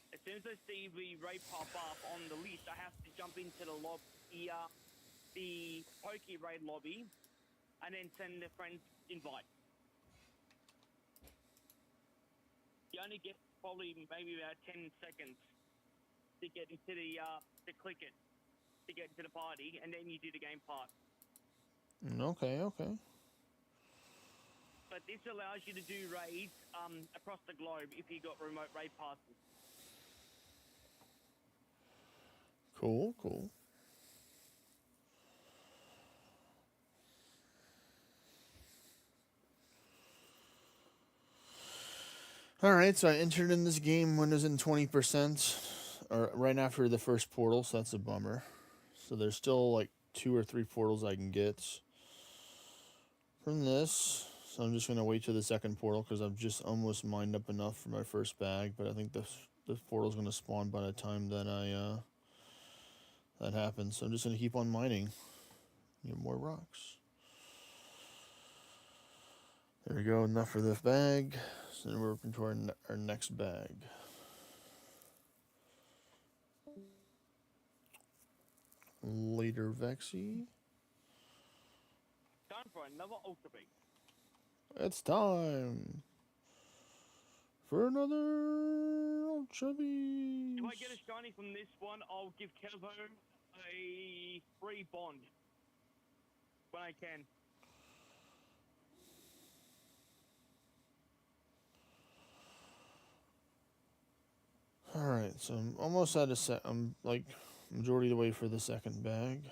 As soon as I see the raid pop up on the list, I have to jump into the Poke Raid lobby, and then send a friend invite. You only get probably maybe about 10 seconds to get into to click it, to get into the party, and then you do the game part. Okay, okay. But this allows you to do raids across the globe if you got remote raid passes. Cool, cool. All right, so I entered in this game when it was in 20%, or right after the first portal, so that's a bummer. So there's still like 2 or 3 portals I can get from this. So I'm just gonna wait till the second portal because I've just almost mined up enough for my first bag. But I think the portal's gonna spawn by the time that that happens. So I'm just gonna keep on mining. Get more rocks. There we go. Enough for this bag. So then we're open to our next bag. Later, Vexy. Time for another Ultra Beat. It's time for another Ultra Beast. If I get a shiny from this one, I'll give Kevo a free bond when I can. All right, so I'm almost at I'm like majority of the way for the second bag.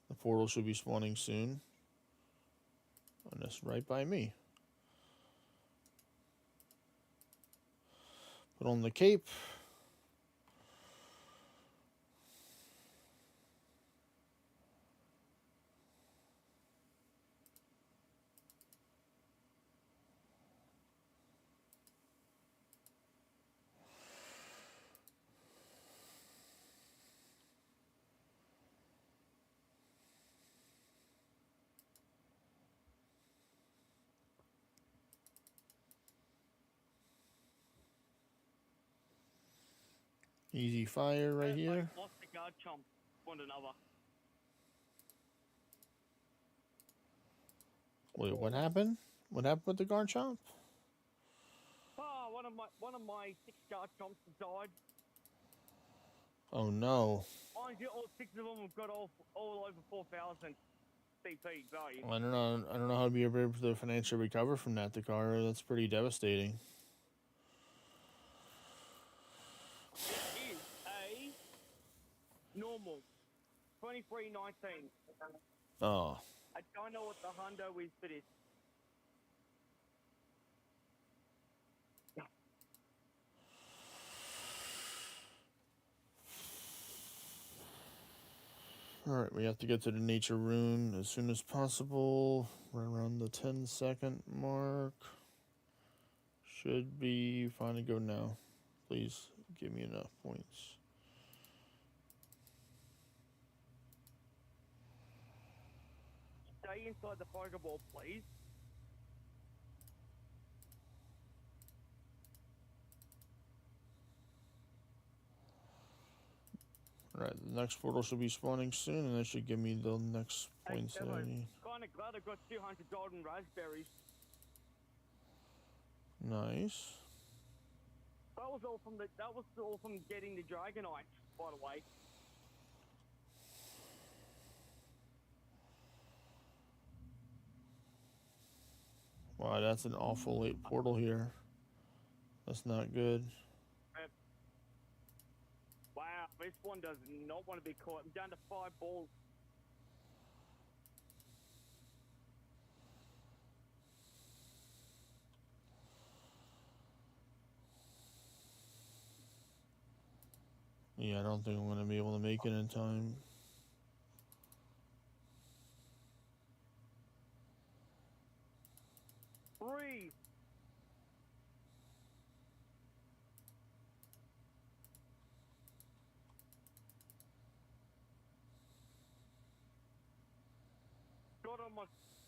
The portal should be spawning soon. And it's right by me. Put on the cape. Easy fire right here. I lost the guard chomp. Want another. Wait, what happened? What happened with the Garchomp? Oh, one of my 6 guard chomps died. Oh no. Mind you, all 6 of them have got all over 4,000. CP value. I don't know. I don't know how to be able to financially recover from that, Dakar. That's pretty devastating. It is a normal 2319. Oh, I don't know what the hundo is for this. all right. We have to get to the nature rune as soon as possible. Right around the 10-second mark. Should be fine to go now. Please give me enough points. Stay inside the Pokeball, please. All right, the next portal should be spawning soon, and that should give me the next points that I need. Kind of glad I got 200 golden raspberries. Nice. That was all from getting the Dragonite, by the way. Wow, that's an awful late portal here. That's not good. Wow, this one does not want to be caught. I'm down to 5 balls. Yeah, I don't think I'm going to be able to make it in time. Breathe.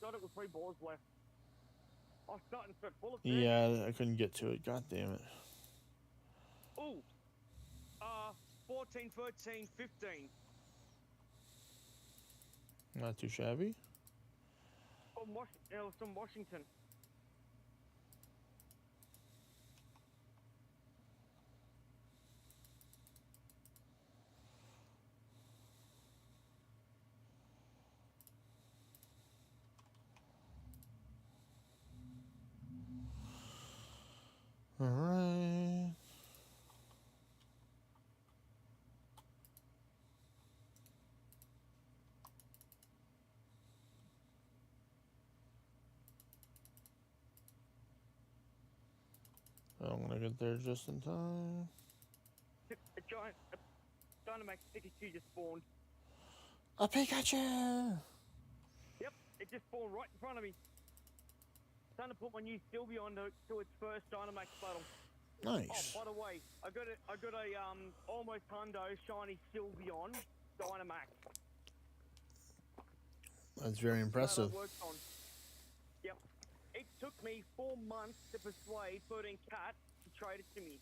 Got it with 3 balls left. I was starting to full of fish. Yeah, I couldn't get to it. God damn it. Ooh. 14, 13, 15. Not too shabby. From Washington. All right. I'm gonna get there just in time. A Dynamax Pikachu just spawned. A Pikachu! Yep, it just spawned right in front of me. Time to put my new Sylveon to its first Dynamax battle. Nice. Oh, by the way, I got a almost hundo shiny Sylveon Dynamax. That's very impressive. That I worked on. Yep. It took me 4 months to persuade 13 Cat to trade it to me.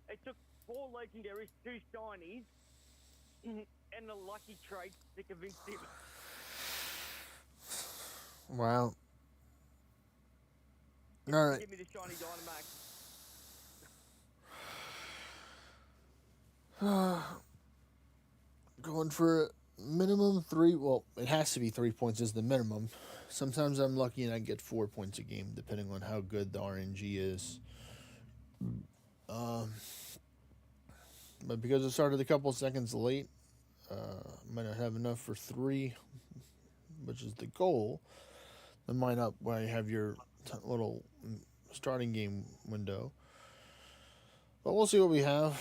It took 4 legendaries, 2 shinies, and a lucky trade to convince him. Wow. All right. Give me the shiny Dynamax. Going for minimum 3. Well, it has to be 3 points is the minimum. Sometimes I'm lucky and I get 4 points a game, depending on how good the RNG is. But because it started a couple seconds late, might not have enough for 3, which is the goal. That might not why you have your little starting game window. But we'll see what we have.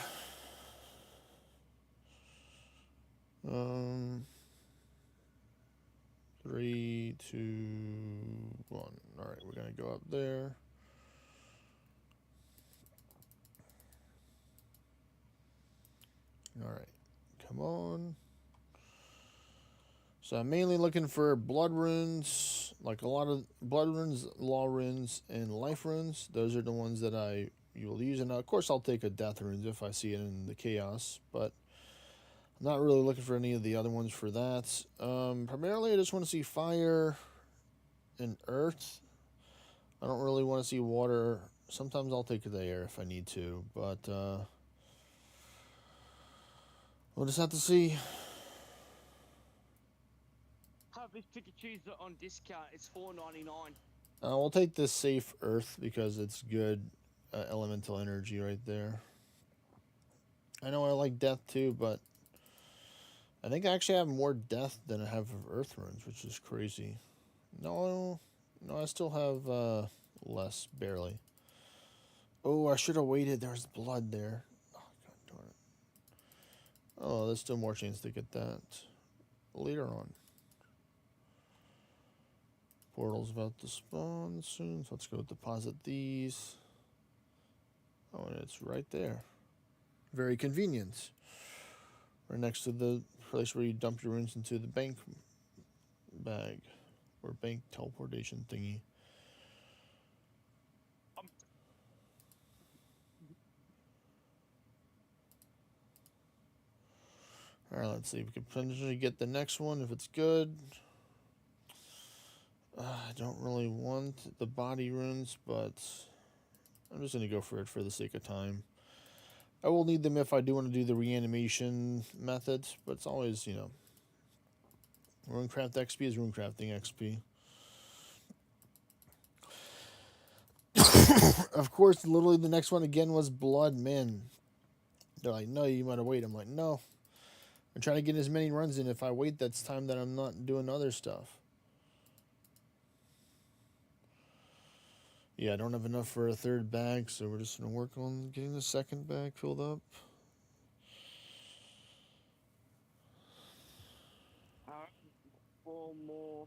3, 2, 1. All right, we're gonna go up there. All right, come on. So I'm mainly looking for blood runes, like a lot of blood runes, law runes, and life runes. Those are the ones that you'll use. And of course, I'll take a death runes if I see it in the chaos, but I'm not really looking for any of the other ones for that. Primarily, I just want to see fire and earth. I don't really want to see water. Sometimes I'll take the air if I need to, but we'll just have to see. Have up if Pikachu's on discount. It's $4.99. We'll take this safe Earth because it's good elemental energy right there. I know I like Death too, but I think I actually have more Death than I have of Earth runes, which is crazy. No, I still have less, barely. Oh, I should have waited. There's blood there. Oh, God darn it. Oh, there's still more chance to get that later on. Portal's about to spawn soon, so let's go deposit these. Oh, and it's right there. Very convenient. Right next to the place where you dump your runes into the bank bag or bank teleportation thingy. Alright, let's see if we can potentially get the next one if it's good. I don't really want the body runes, but I'm just going to go for it for the sake of time. I will need them if I do want to do the reanimation methods, but it's always, you know, Runecraft XP is Runecrafting XP. Of course, literally the next one again was blood, man. They're like, no, you might wait. I'm like, no. I'm trying to get as many runs in. If I wait, that's time that I'm not doing other stuff. Yeah, I don't have enough for a third bag, so we're just going to work on getting the second bag filled up. Four more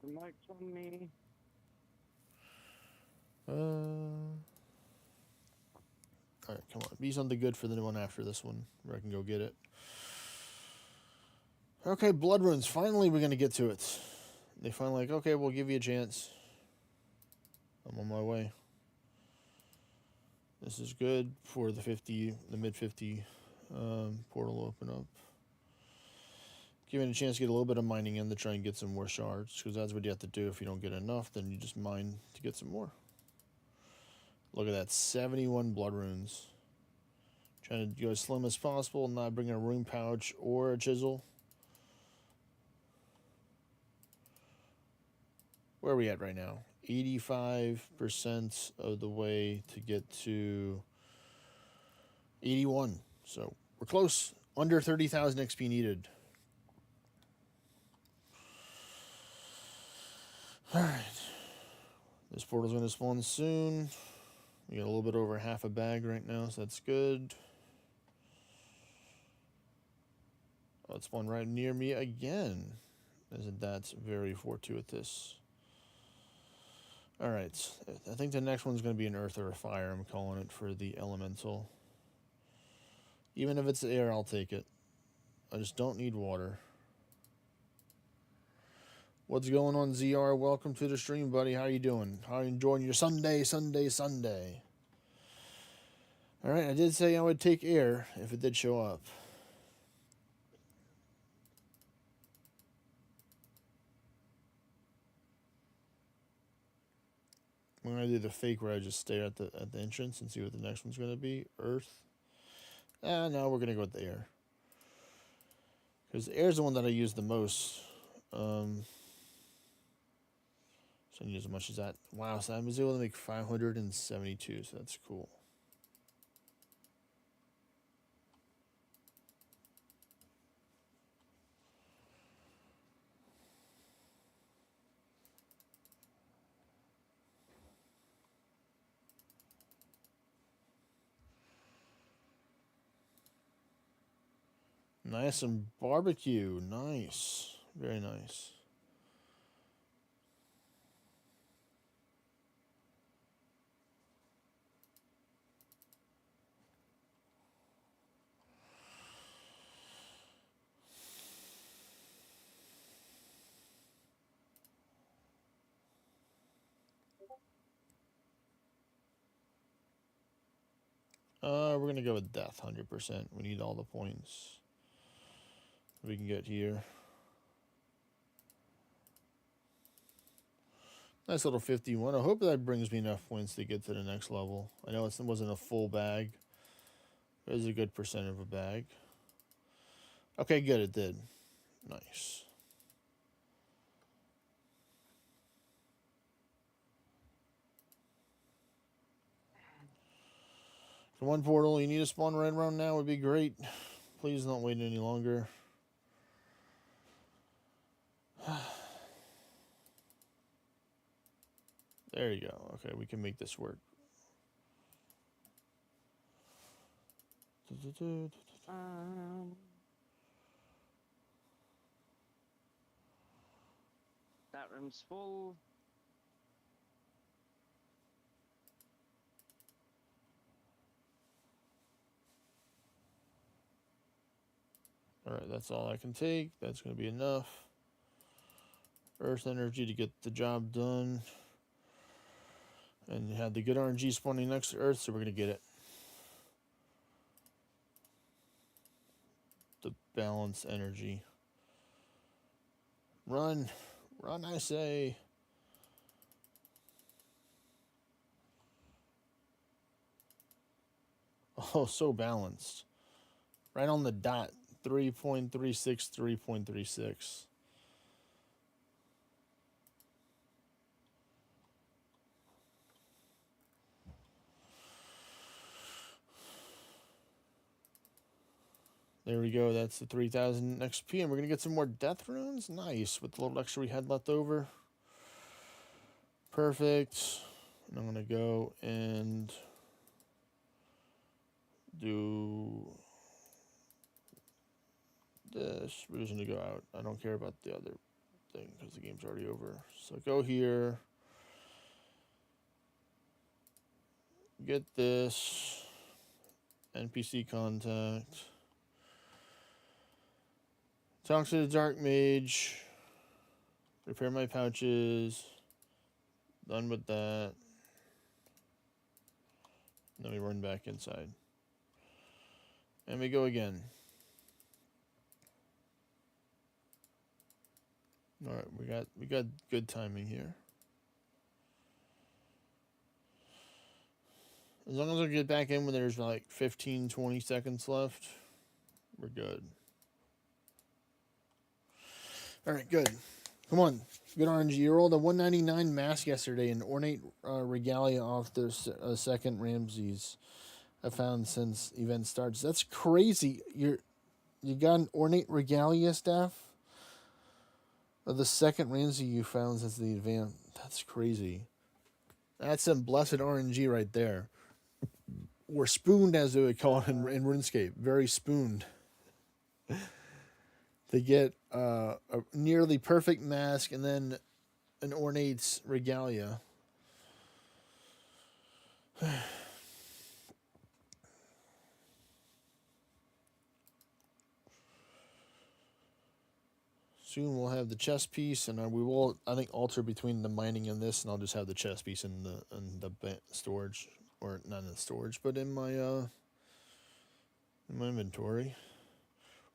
remotes on me. Alright, come on. Be something good for the one after this one, where I can go get it. Okay, blood runes. Finally, we're going to get to it. They finally like, okay, we'll give you a chance. I'm on my way. This is good for the mid 50 portal open up. Giving it a chance to get a little bit of mining in to try and get some more shards, because that's what you have to do. If you don't get enough, then you just mine to get some more. Look at that, 71 blood runes. Trying to go as slim as possible, not bring a rune pouch or a chisel. Where are we at right now? 85% of the way to get to 81. So we're close. Under 30,000 XP needed. Alright. This portal's going to spawn soon. We got a little bit over half a bag right now, so that's good. Oh, it spawned right near me again. Isn't that very fortuitous? Alright. I think the next one's going to be an earth or a fire. I'm calling it for the elemental. Even if it's air, I'll take it. I just don't need water. What's going on, ZR? Welcome to the stream, buddy. How you doing? How you enjoying your Sunday? Alright, I did say I would take air if it did show up. I'm going to do the fake where I just stare at the entrance and see what the next one's going to be. Earth. No, we're going to go with the air. Because the air is the one that I use the most. So I need as much as that. Wow, so I was able to make 572, so that's cool. Nice, and barbecue. Nice. Very nice. We're going to go with death, 100%. We need all the points we can get here. Nice little 51. I hope that brings me enough points to get to the next level. I know it wasn't a full bag. It was a good percent of a bag. Okay, good, it did. Nice. So one portal, you need to spawn right around now would be great. Please don't wait any longer. There you go. Okay, we can make this work. That room's full. Alright, that's all I can take. That's going to be enough. Earth energy to get the job done. And you had the good RNG spawning next to Earth, so we're going to get it. The balance energy. Run. Run, I say. Oh, so balanced. Right on the dot. 3.36, 3.36. There we go. That's the 3,000 XP, and we're gonna get some more death runes. Nice, with the little extra we had left over. Perfect. And I'm gonna go and do this. We're just gonna go out. I don't care about the other thing because the game's already over. So go here. Get this. NPC contact. Talk to the Dark Mage. Repair my pouches. Done with that. Then we run back inside. And we go again. Alright, we got good timing here. As long as I get back in when there's like 15, 20 seconds left, we're good. Alright, good. Come on. Good RNG. You rolled a 199 mask yesterday and ornate regalia off the second Ramses I found since event starts. That's crazy. You got an ornate regalia staff of the second Ramsey you found since the event. That's crazy. That's some blessed RNG right there. We're spooned, as they would call it in RuneScape. Very spooned. To get a nearly perfect mask and then an ornate regalia. Soon we'll have the chest piece, and we will, I think, alter between the mining and this, and I'll just have the chest piece in the storage, or not in the storage, but in my inventory.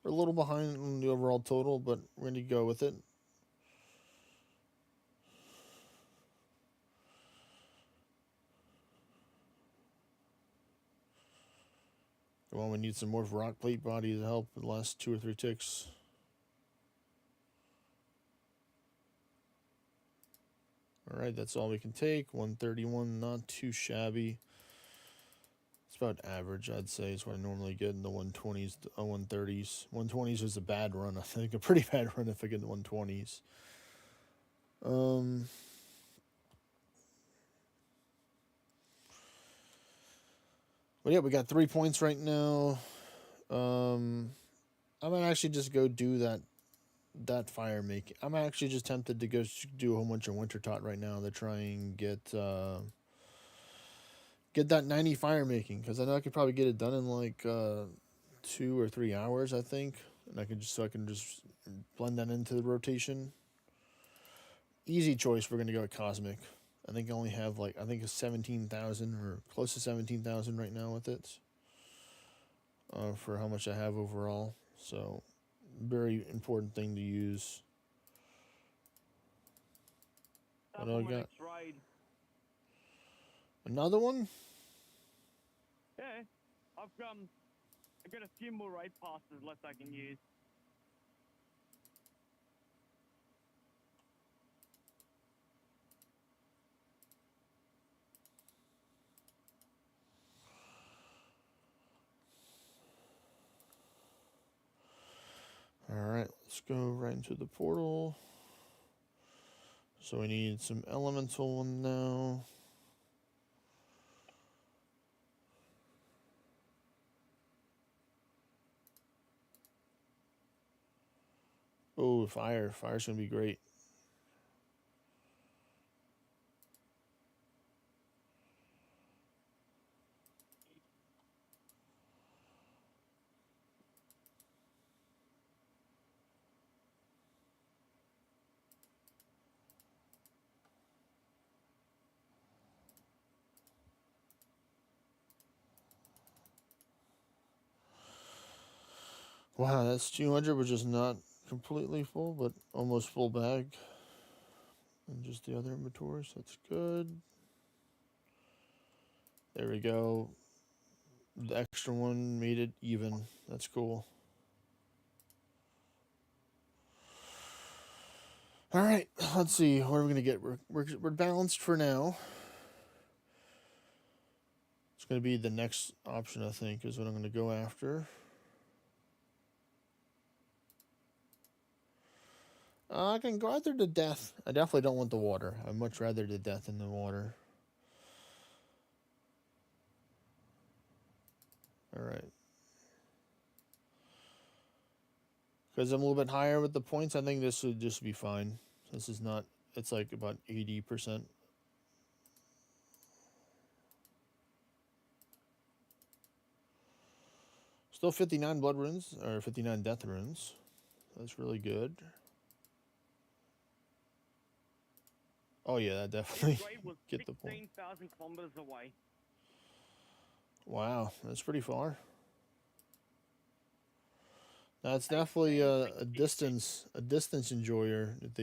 We're a little behind on the overall total, but we're going to go with it. Come on, we need some more rock plate body to help the last 2 or 3 ticks. Alright, that's all we can take. 131, not too shabby. It's about average, I'd say. It's what I normally get in the 120s, 130s. 120s is a bad run, I think. A pretty bad run if I get the 120s. But yeah, we got 3 points right now. I'm gonna actually just go do that fire making. I'm actually just tempted to go do a whole bunch of winter tot right now to try and get that 90 fire making, because I know I could probably get it done in like 2 or 3 hours, I think, and I can just blend that into the rotation. Easy choice. We're gonna go with cosmic. I think I only have it's 17,000 or close to 17,000 right now with it. For how much I have overall, so very important thing to use. What do I got? Another one? Yeah, I've got a few more raid passes left I can use. Let's go right into the portal. So we need some elemental one now. Oh, fire. Fire's going to be great. Wow, that's 200, which is not completely full, but almost full bag. And just the other inventories, that's good. There we go. The extra one made it even. That's cool. All right, let's see. What are we gonna get? We're balanced for now. It's gonna be the next option, I think, is what I'm gonna go after. I can go either to death. I definitely don't want the water. I'd much rather the death than the water. All right. Because I'm a little bit higher with the points, I think this would just be fine. This is not, it's like about 80%. Still 59 blood runes, or 59 death runes. That's really good. Oh yeah, that definitely get the point. 16,000 kilometers away. Wow, that's pretty far. That's definitely a distance enjoyer. If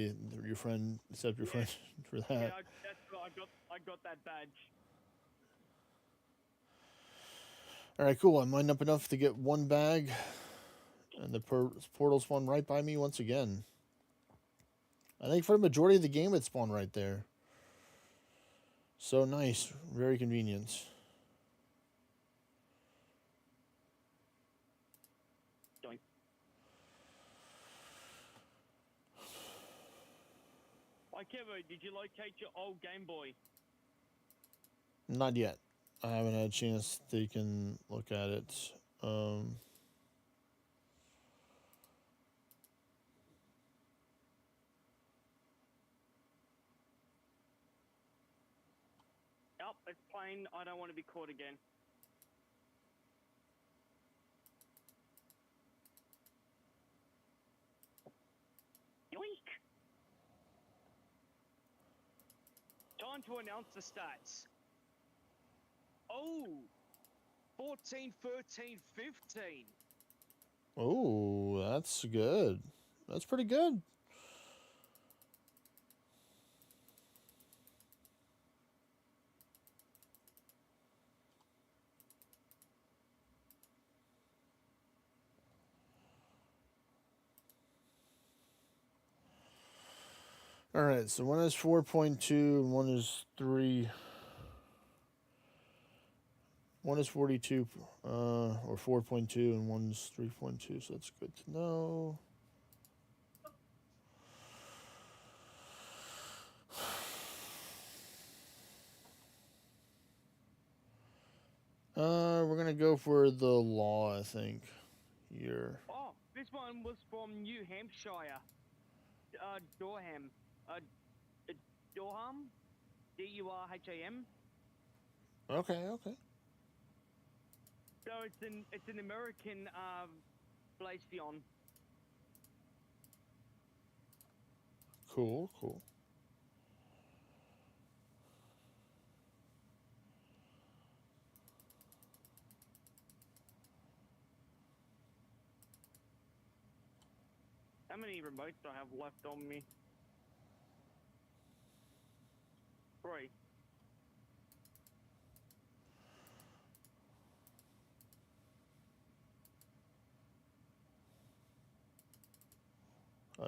your friend, except your friend for that. Yeah, that's what I got that badge. All right, cool. I mined up enough to get one bag, and the portal spawned right by me once again. I think for the majority of the game, it spawned right there. So nice, very convenient. Doink. Hi, Kevo, did you locate your old Game Boy? Not yet. I haven't had a chance to take a look at it. Yep, it's plain. I don't want to be caught again. Yoink! Time to announce the stats. Oh! 14, 13, 15. Oh, that's good. That's pretty good. All right, so one is 4.2 and one is 3. One is 42 or 4.2 and one's 3.2, so that's good to know. We're gonna go for the law, I think. Here. Oh, this one was from New Hampshire. Durham. Durham? Durham? Okay, okay. So it's an American place beyond. Cool, cool. How many remotes do I have left on me? 3.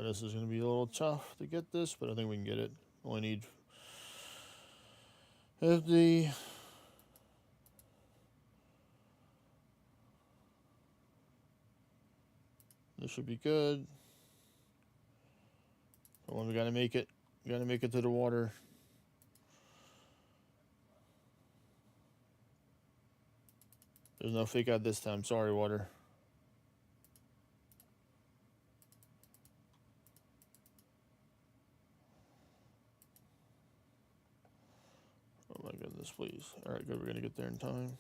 This is gonna be a little tough to get this, but I think we can get it. Only need 50. This should be good. Come on, we gotta make it. We gotta make it to the water. There's no fake out this time. Sorry, water. Oh my goodness, please. All right, good. We're gonna get there in time.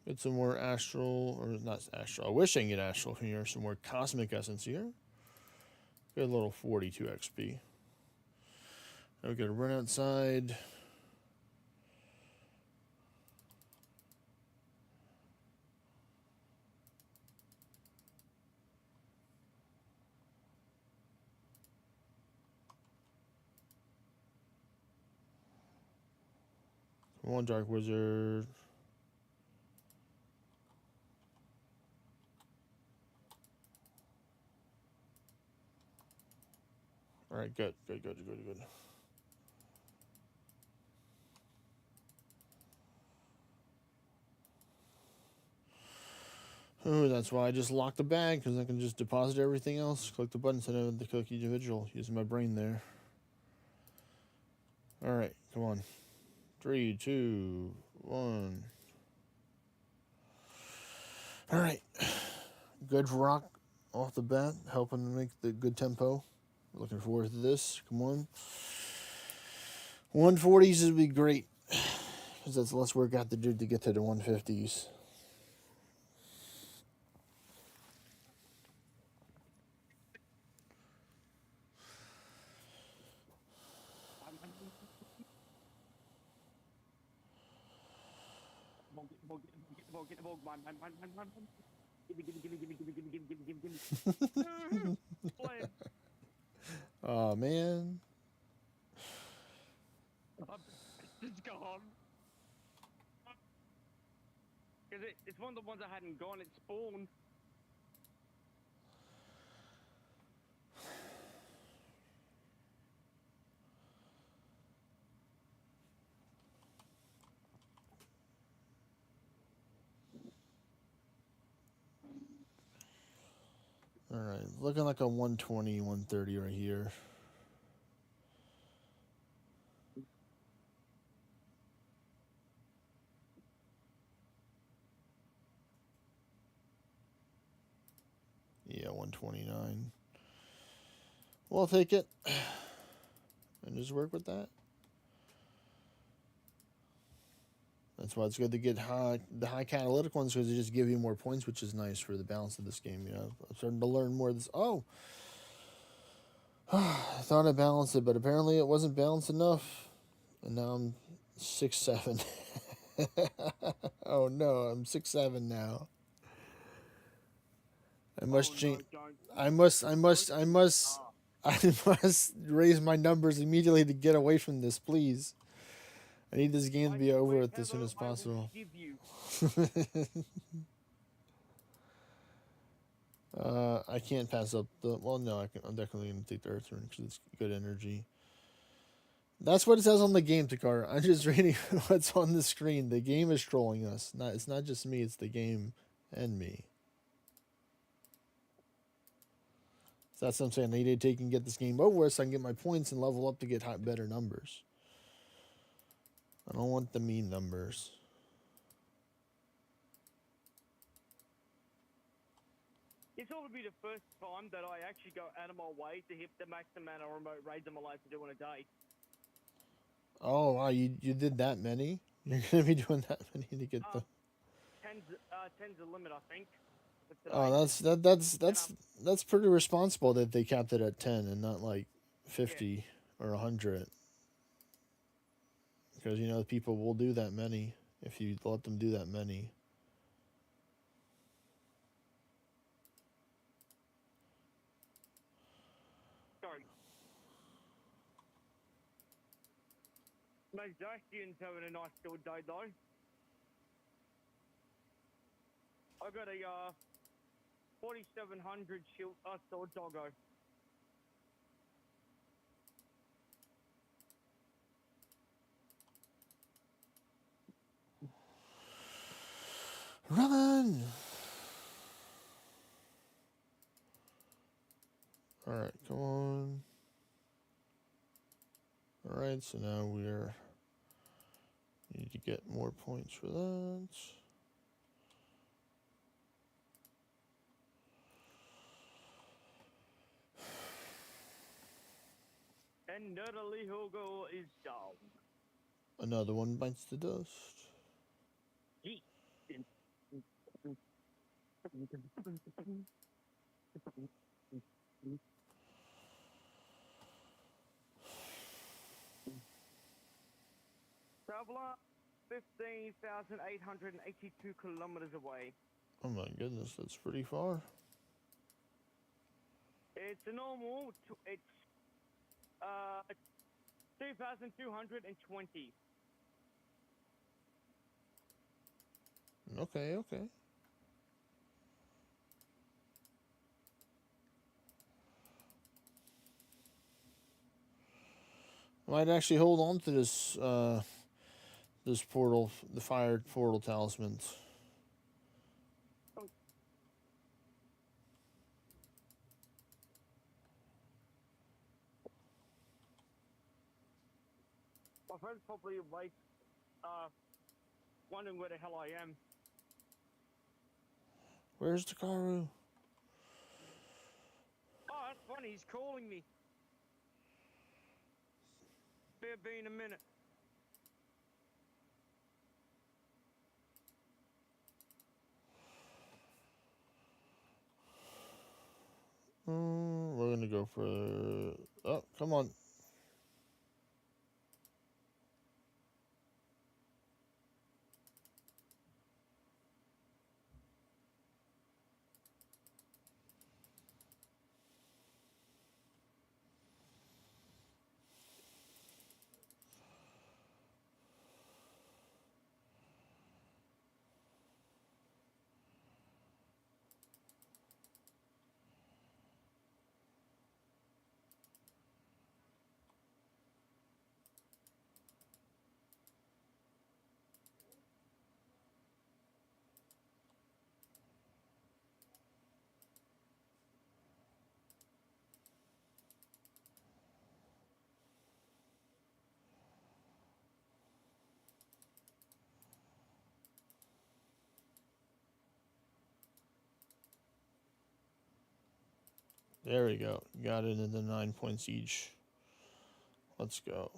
Get some more astral, or not astral. I wish I can get astral from here. Some more cosmic essence here. Get a little 42 XP. Now we gotta run outside. Come on, Dark Wizard. All right, good. Oh, that's why I just locked the bag, because I can just deposit everything else. Click the button instead of the click individual. Using my brain there. All right, come on. 3, 2, 1. All right. Good rock off the bat, helping to make the good tempo. Looking forward to this. Come on. 140s would be great, because that's less work I have to do to get to the 150s. Get the ball, man. Give me. Oh, man. It's gone. Because it's one of the ones I hadn't gone. It spawned. All right, looking like a 120, 130 right here. Yeah, 129. We'll take it and just work with that. That's why it's good to get the high catalytic ones, because they just give you more points, which is nice for the balance of this game. You know, I'm starting to learn more of this. Oh, I thought I balanced it, but apparently it wasn't balanced enough, and now I'm 6-7. Oh no, I'm 6-7 now. I must change. I must raise my numbers immediately to get away from this, please. I need this game to be over with as soon as possible. I can't pass up the. Well, no, I'm definitely gonna take the Earth Rune because it's good energy. That's what it says on the game, Takara. I'm just reading what's on the screen. The game is trolling us. It's not just me. It's the game and me. So that's what I'm saying. I need to take and get this game over so I can get my points and level up to get better numbers. I don't want the mean numbers. This will be the first time that I actually go out of my way to hit the max amount of remote raids I'm allowed to do in a day. Oh wow, you did that many? You're gonna be doing that many to get the. 10's the limit, I think. Oh, that's pretty responsible that they capped it at 10 and not like 50 or 100. Because you know people will do that many if you let them do that many. Sorry. No, Jack, Ian's having a nice good day though. I got a 4700 shield sword doggo. Run! Alright, come on. Alright, so now we're need to get more points for that. And Nerdly Hugo is down. Another one bites the dust. Yeet. Traveler, 15,882 kilometers away. Oh my goodness, that's pretty far. It's a normal. It's 2,220. Okay, okay. I might actually hold on to this this portal, the fire portal talismans. My friend's probably awake, wondering where the hell I am. Where's Takaru? Oh, that's funny. He's calling me. Be in a minute. We're gonna go for. Oh, come on. There we go. Got it in the 9 points each. Let's go.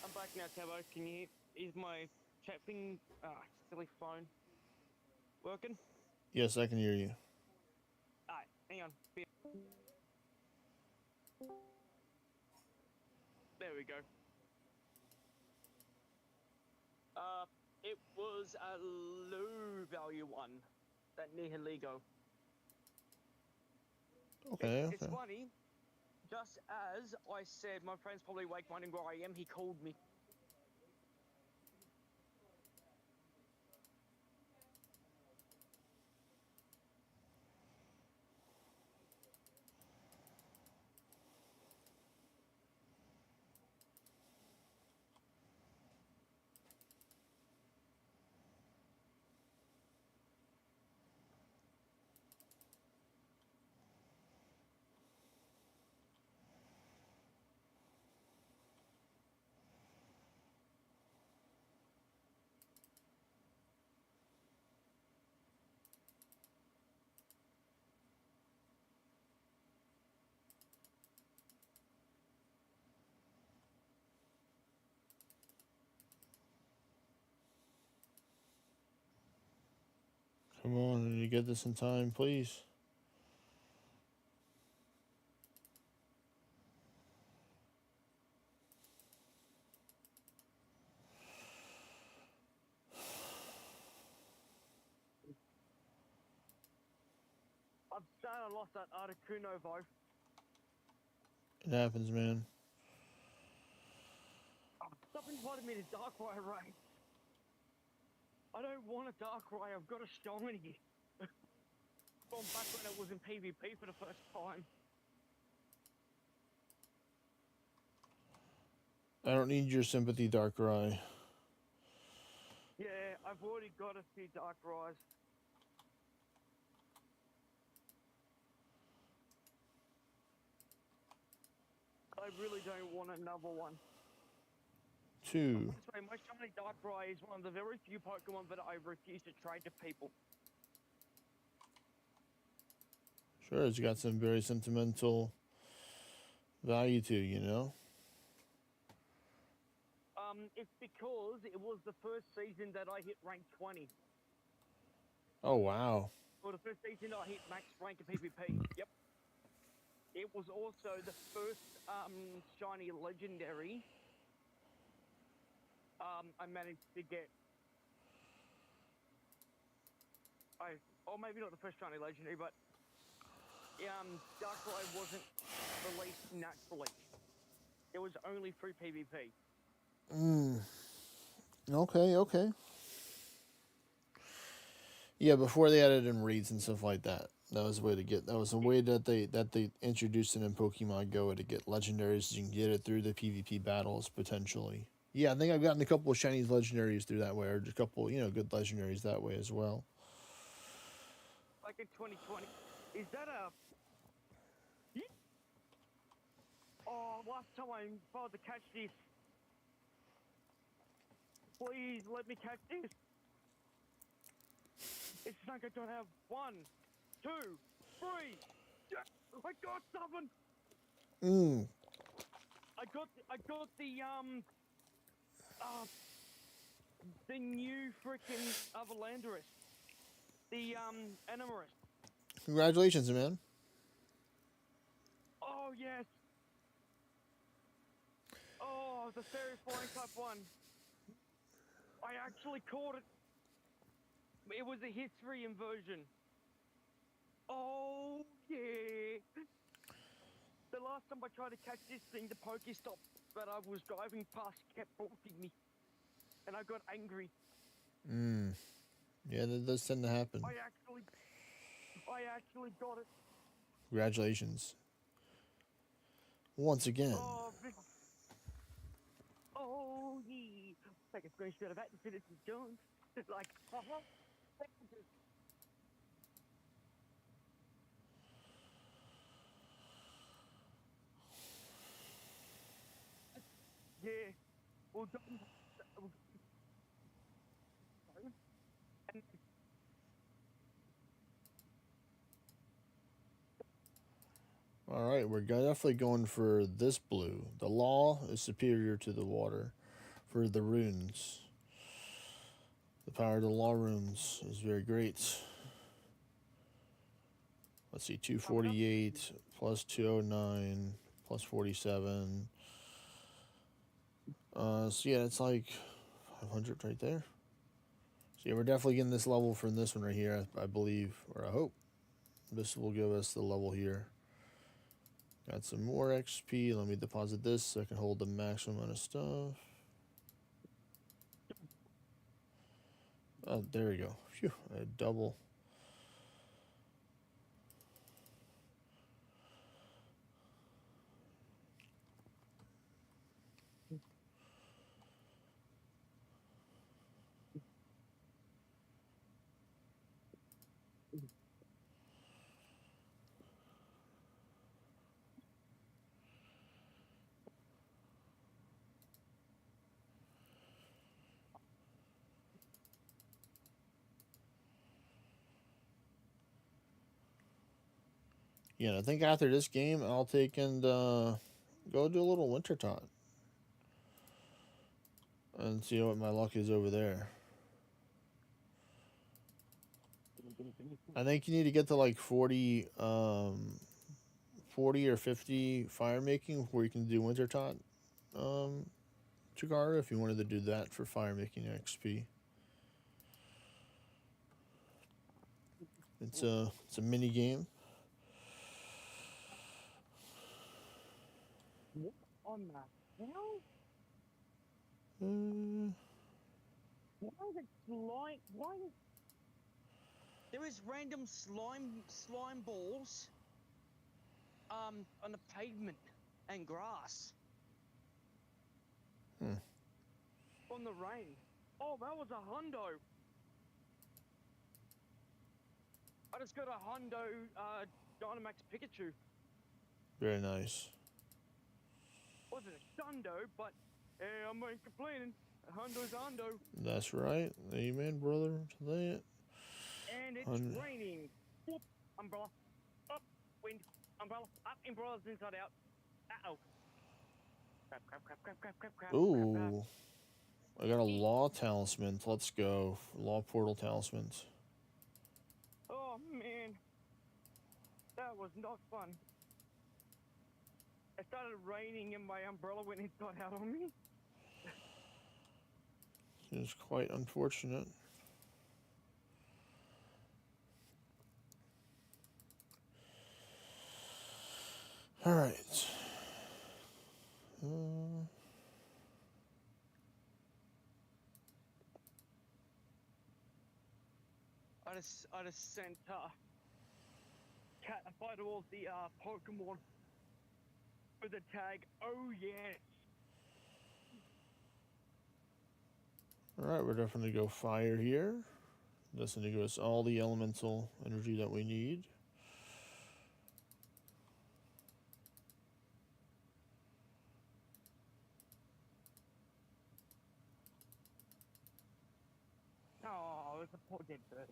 I'm back now, Tabo. Can you? Is my chat thing, silly phone, working? Yes, I can hear you. Alright, hang on. There we go. It was a low value one, that Nihiligo. Okay, It's okay. funny. Just as I said, my friend's probably awake wondering where I am. He called me. Come on, did you get this in time, please? I'm saying I lost that Articuno vote. It happens, man. Stop inviting me to Darkrai, Ray. I don't want a Darkrai. I've got a shiny. Gone back when it was in PvP for the first time. I don't need your sympathy, Darkrai. Yeah, I've already got a few Darkrai's. I really don't want another one. 2. Honestly, my shiny Darkrai is one of the very few Pokemon that I refuse to trade to people. Sure, it's got some very sentimental value to, you know? It's because it was the first season that I hit rank 20. Oh, wow. Well, the first season I hit max rank in PvP. Yep. It was also the first shiny legendary I managed to get. Or maybe not the first shiny legendary, but Darkrai wasn't released naturally. It was only through PvP. Okay. Yeah, before they added in raids and stuff like that. That was a way to get. That was a way that they introduced it in Pokemon Go to get legendaries. You can get it through the PvP battles potentially. Yeah, I think I've gotten a couple of shiny legendaries through that way, or a couple, good legendaries that way as well. Like in 2020, is that a? Oh, last time I tried to catch this. Please let me catch this. It's not going to have 1, 2, 3. Yes, I got something. I got the new freaking Avalanderous, the Animorous. Congratulations, man. Oh yes. Oh, the Fairy Flying type 1. I actually caught it. It was a history inversion. Oh yeah. The last time I tried to catch this thing, the Pokestop that I was driving past kept blocking me, and I got angry. Yeah, that does tend to happen. I actually got it. Congratulations. Once again. Oh yeah. Take a screenshot of that and send it to John. Like, yeah. Well, All right, we're definitely going for this blue. The law is superior to the water for the runes. The power of the law runes is very great. Let's see, 248 plus 209 plus 47. So yeah, it's like 500 right there. So yeah, we're definitely getting this level from this one right here, I believe, or I hope. This will give us the level here. Got some more XP. Let me deposit this so I can hold the maximum amount of stuff. Oh, there we go. Phew, a double. Yeah, I think after this game, I'll take and go do a little winter taunt and see what my luck is over there. I think you need to get to like 40 or 50 fire making before you can do winter taunt, Chikara, if you wanted to do that for fire making XP. It's a mini game. What on the hell? Why is it slime? Why is there is random slime balls on the pavement and grass. On the rain. Oh, that was a hundo. I just got a hundo Dynamax Pikachu. Very nice. Wasn't a shundo, but I'm not complaining. A hundo's a hundo. That's right. Amen, brother, to that. And it's raining. Whoop, umbrella. Up, wind, umbrella. Up, umbrella's inside out. Uh-oh. Crap. Ooh. I got a law talisman. Let's go. Law portal talismans. Oh, man. That was not fun. It started raining and my umbrella went inside out on me. It's quite unfortunate. All right. I just sent Cat a fight all the Pokemon with the tag. Oh yes. All right, we're definitely go fire here. That's going to give us all the elemental energy that we need. Oh, it's a poor dead bird.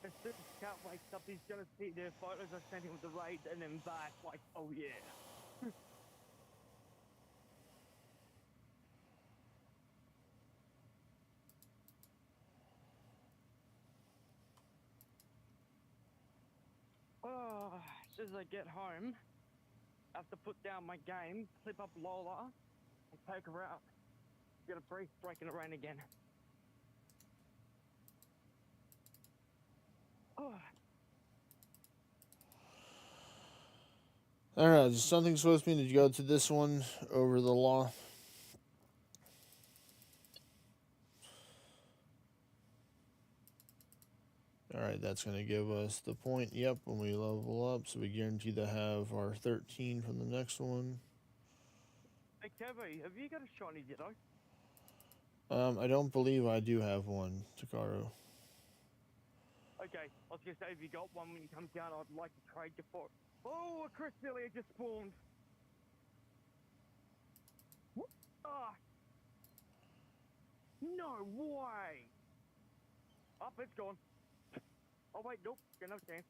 As soon as Cat wakes up, he's gonna see the photos I sent him with the raid and then back like, oh yeah. Oh, as soon as I get home, I have to put down my game, clip up Lola, and take her out. Get a brief break in the rain again. Oh. All right, something supposed to me to go to this one over the law. All right, that's going to give us the point, yep, when we level up. So we guarantee to have our 13 from the next one. Hey, Kevy, have you got a shiny Ditto? I don't believe I do have one, Takaru. Okay, I was gonna say if you got one when you come down, I'd like to trade you for it. Oh, a Cresselia just spawned. What? Ah! No way! Up, it's gone. Oh wait, nope, got no chance.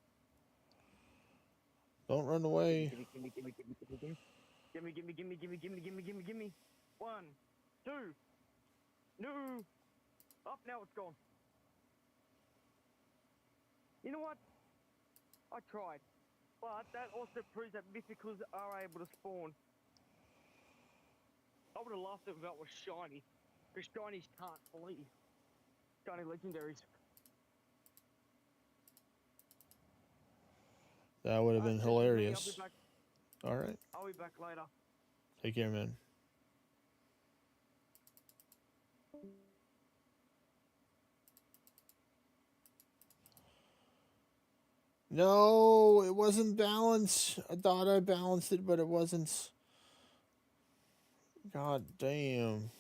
Don't run away. Gimme. 1, 2. No! Up, now it's gone. You know what? I tried. But that also proves that mythicals are able to spawn. I would have laughed if that was shiny. Because shinies can't believe. Shiny legendaries. That would have been hilarious. All right. I'll be back later. Take care, man. No, it wasn't balanced. I thought I balanced it, but it wasn't. God damn.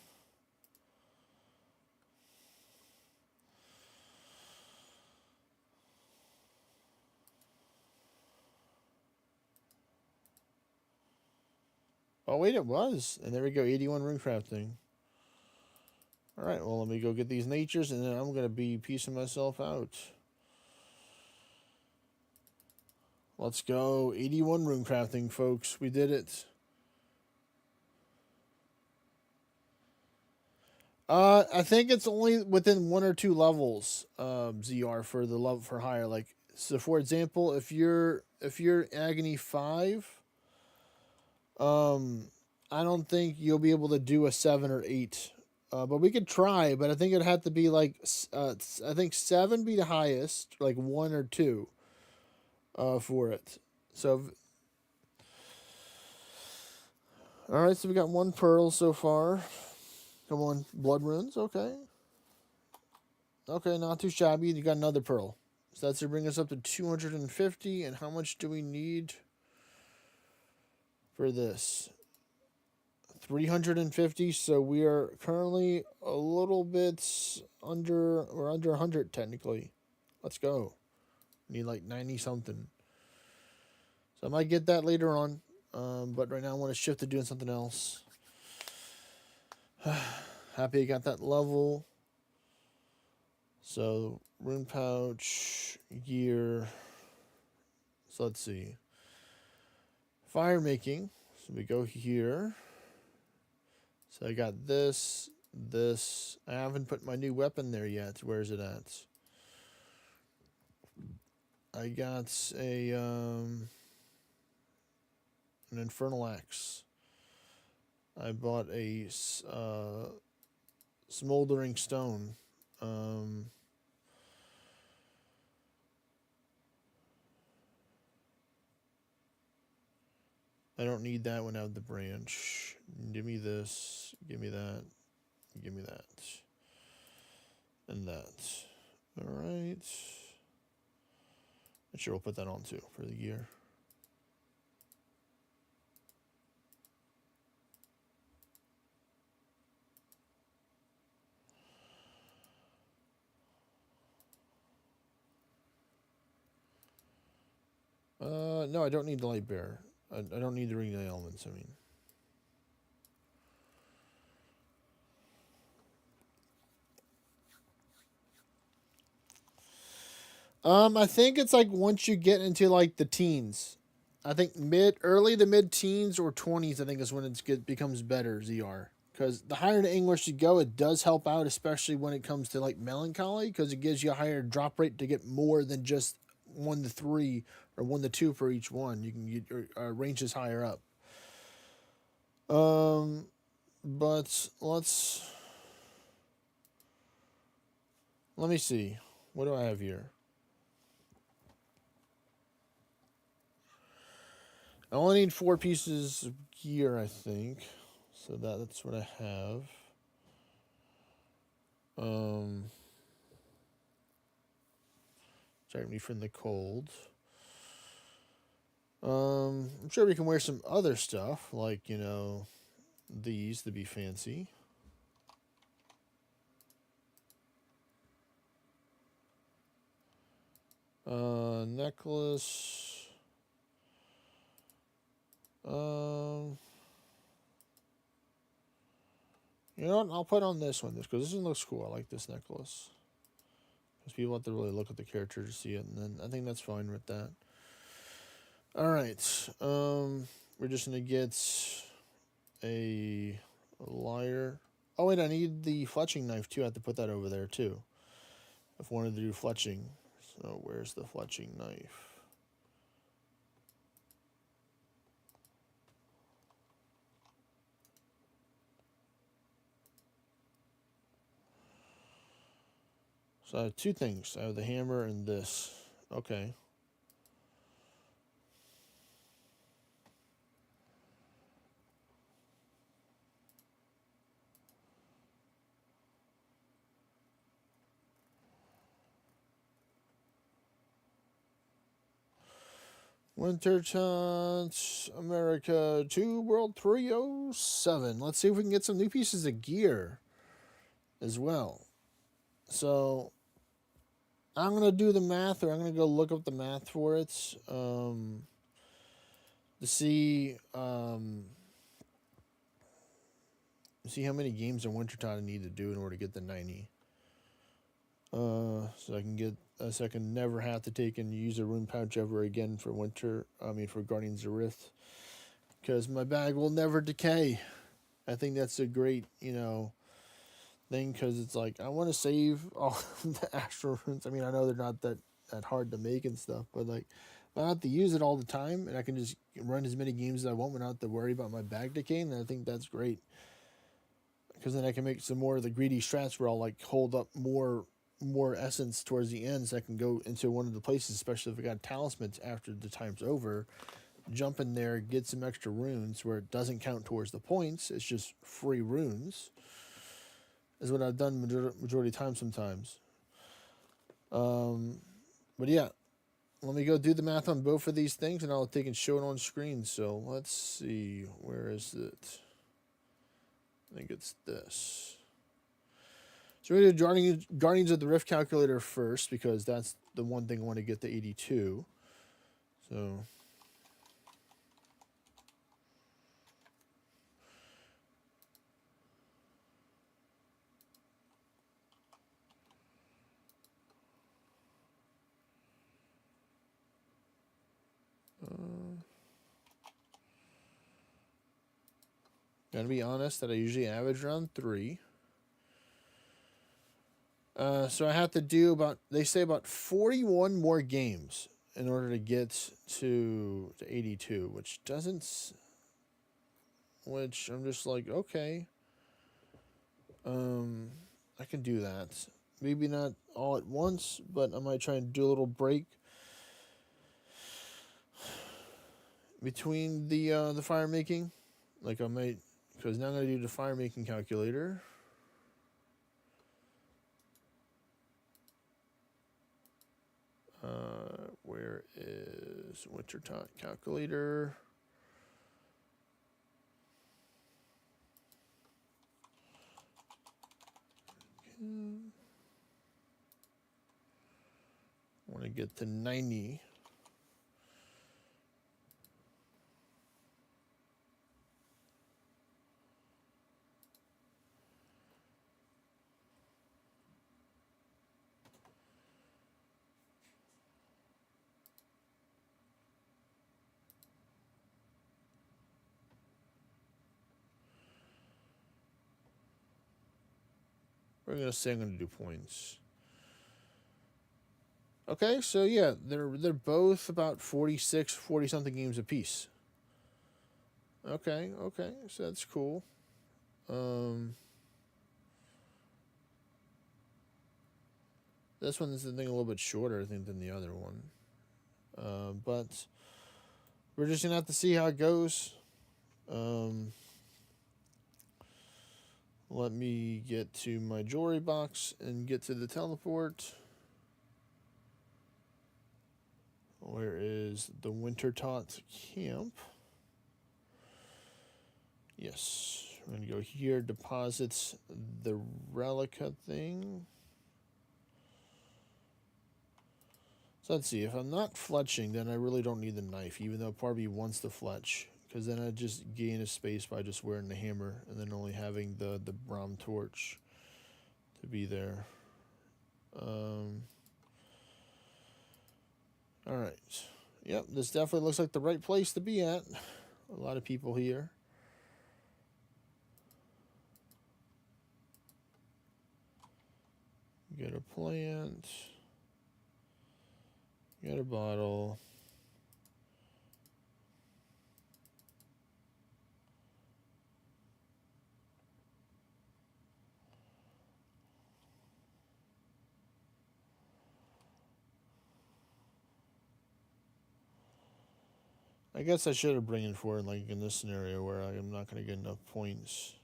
Oh, wait, it was. And there we go, 81 rune crafting. All right, well, let me go get these natures, and then I'm going to be piecing myself out. Let's go. 81 rune crafting, folks. We did it. I think it's only within 1 or 2 levels, ZR, for the level for higher. Like, So for example, if you're Agony 5, I don't think you'll be able to do a 7 or 8. But we could try, but I think it'd have to be like I think 7 be the highest, like 1 or 2 for it. So all right, so we got 1 pearl so far. Come on, blood runes, okay. Okay, not too shabby. You got another pearl. So that's to bring us up to 250. And how much do we need for this? 350. So we are currently a little bit under, or under 100 technically. Let's go. Need like 90 something. So I might get that later on. But right now I want to shift to doing something else. Happy I got that level. So, rune pouch, gear. So, let's see. Fire making. So, we go here. So, I got this. I haven't put my new weapon there yet. Where is it at? I got an infernal axe. I bought a smoldering stone. I don't need that one out of the branch. Give me this. Give me that. Give me that. And that. Alright. I'm sure we'll put that on too for the gear. No, I don't need the light bearer. I don't need the ring of the elements, I mean. I think it's like once you get into like the teens. I think early to mid teens or 20s, I think is when it becomes better, ZR. Because the higher the English you go, it does help out, especially when it comes to like melancholy, because it gives you a higher drop rate to get more than just 1 to 3 or 1 to 2 for each one. You can get your ranges higher up. But let me see. What do I have here? I only need 4 pieces of gear, I think. So that's what I have. Protect me from the cold. I'm sure we can wear some other stuff, like, these to be fancy. Necklace. You know what? I'll put on this one, because this one looks cool. I like this necklace. Because people have to really look at the character to see it, and then I think that's fine with that. Alright. We're just going to get a lyre. Oh, wait, I need the fletching knife, too. I have to put that over there, too. If I wanted to do fletching. So, where's the fletching knife? So I have 2 things. I have the hammer and this. Okay. Winter Chance, America 2, World 307. Let's see if we can get some new pieces of gear as well. So, I'm going to do the math, or I'm going to go look up the math for it to see how many games in Wintertime I need to do in order to get the 90. So I can never have to take and use a rune pouch ever again for for Guardians of Rift. Because my bag will never decay. I think that's a great, thing, because it's like, I want to save all the astral runes. I mean, I know they're not that that hard to make and stuff. But like, if I don't have to use it all the time, and I can just run as many games as I want without to worry about my bag decaying, then I think that's great. Because then I can make some more of the greedy strats where I'll like hold up more essence towards the end, so I can go into one of the places, especially if I got talismans after the time's over. Jump in there, get some extra runes where it doesn't count towards the points. It's just free runes. Is what I've done majority of time sometimes. But yeah, let me go do the math on both of these things, and I'll take and show it on screen. So let's see, where is it? I think it's this. So we're going to do Guardians of the Rift calculator first, because that's the one thing I want to get to 82. So gotta be honest that I usually average around 3. So I have to do about, they say about 41 more games in order to get to 82, which I'm just like, okay. I can do that. Maybe not all at once, but I might try and do a little break between the fire making. Like I might, because now I'm gonna do the fire making calculator. Where is Wintertot calculator? I want to get to 90. We're gonna say I'm gonna do points. Okay, so yeah, they're both about 46, 40 something games apiece. Okay, so that's cool. This one is the thing a little bit shorter, I think, than the other one. But we're just gonna have to see how it goes. Let me get to my jewelry box and get to the teleport. Where is the Wintertot camp? Yes, we're gonna go here, deposits the relica thing. So let's see, if I'm not fletching, then I really don't need the knife, even though part of me wants to fletch, because then I just gain a space by just wearing the hammer and then only having the Brahm torch to be there. Alright. Yep, this definitely looks like the right place to be at. A lot of people here. Get a plant. Get a bottle. I guess I should have bring it for like in this scenario where I'm not going to get enough points.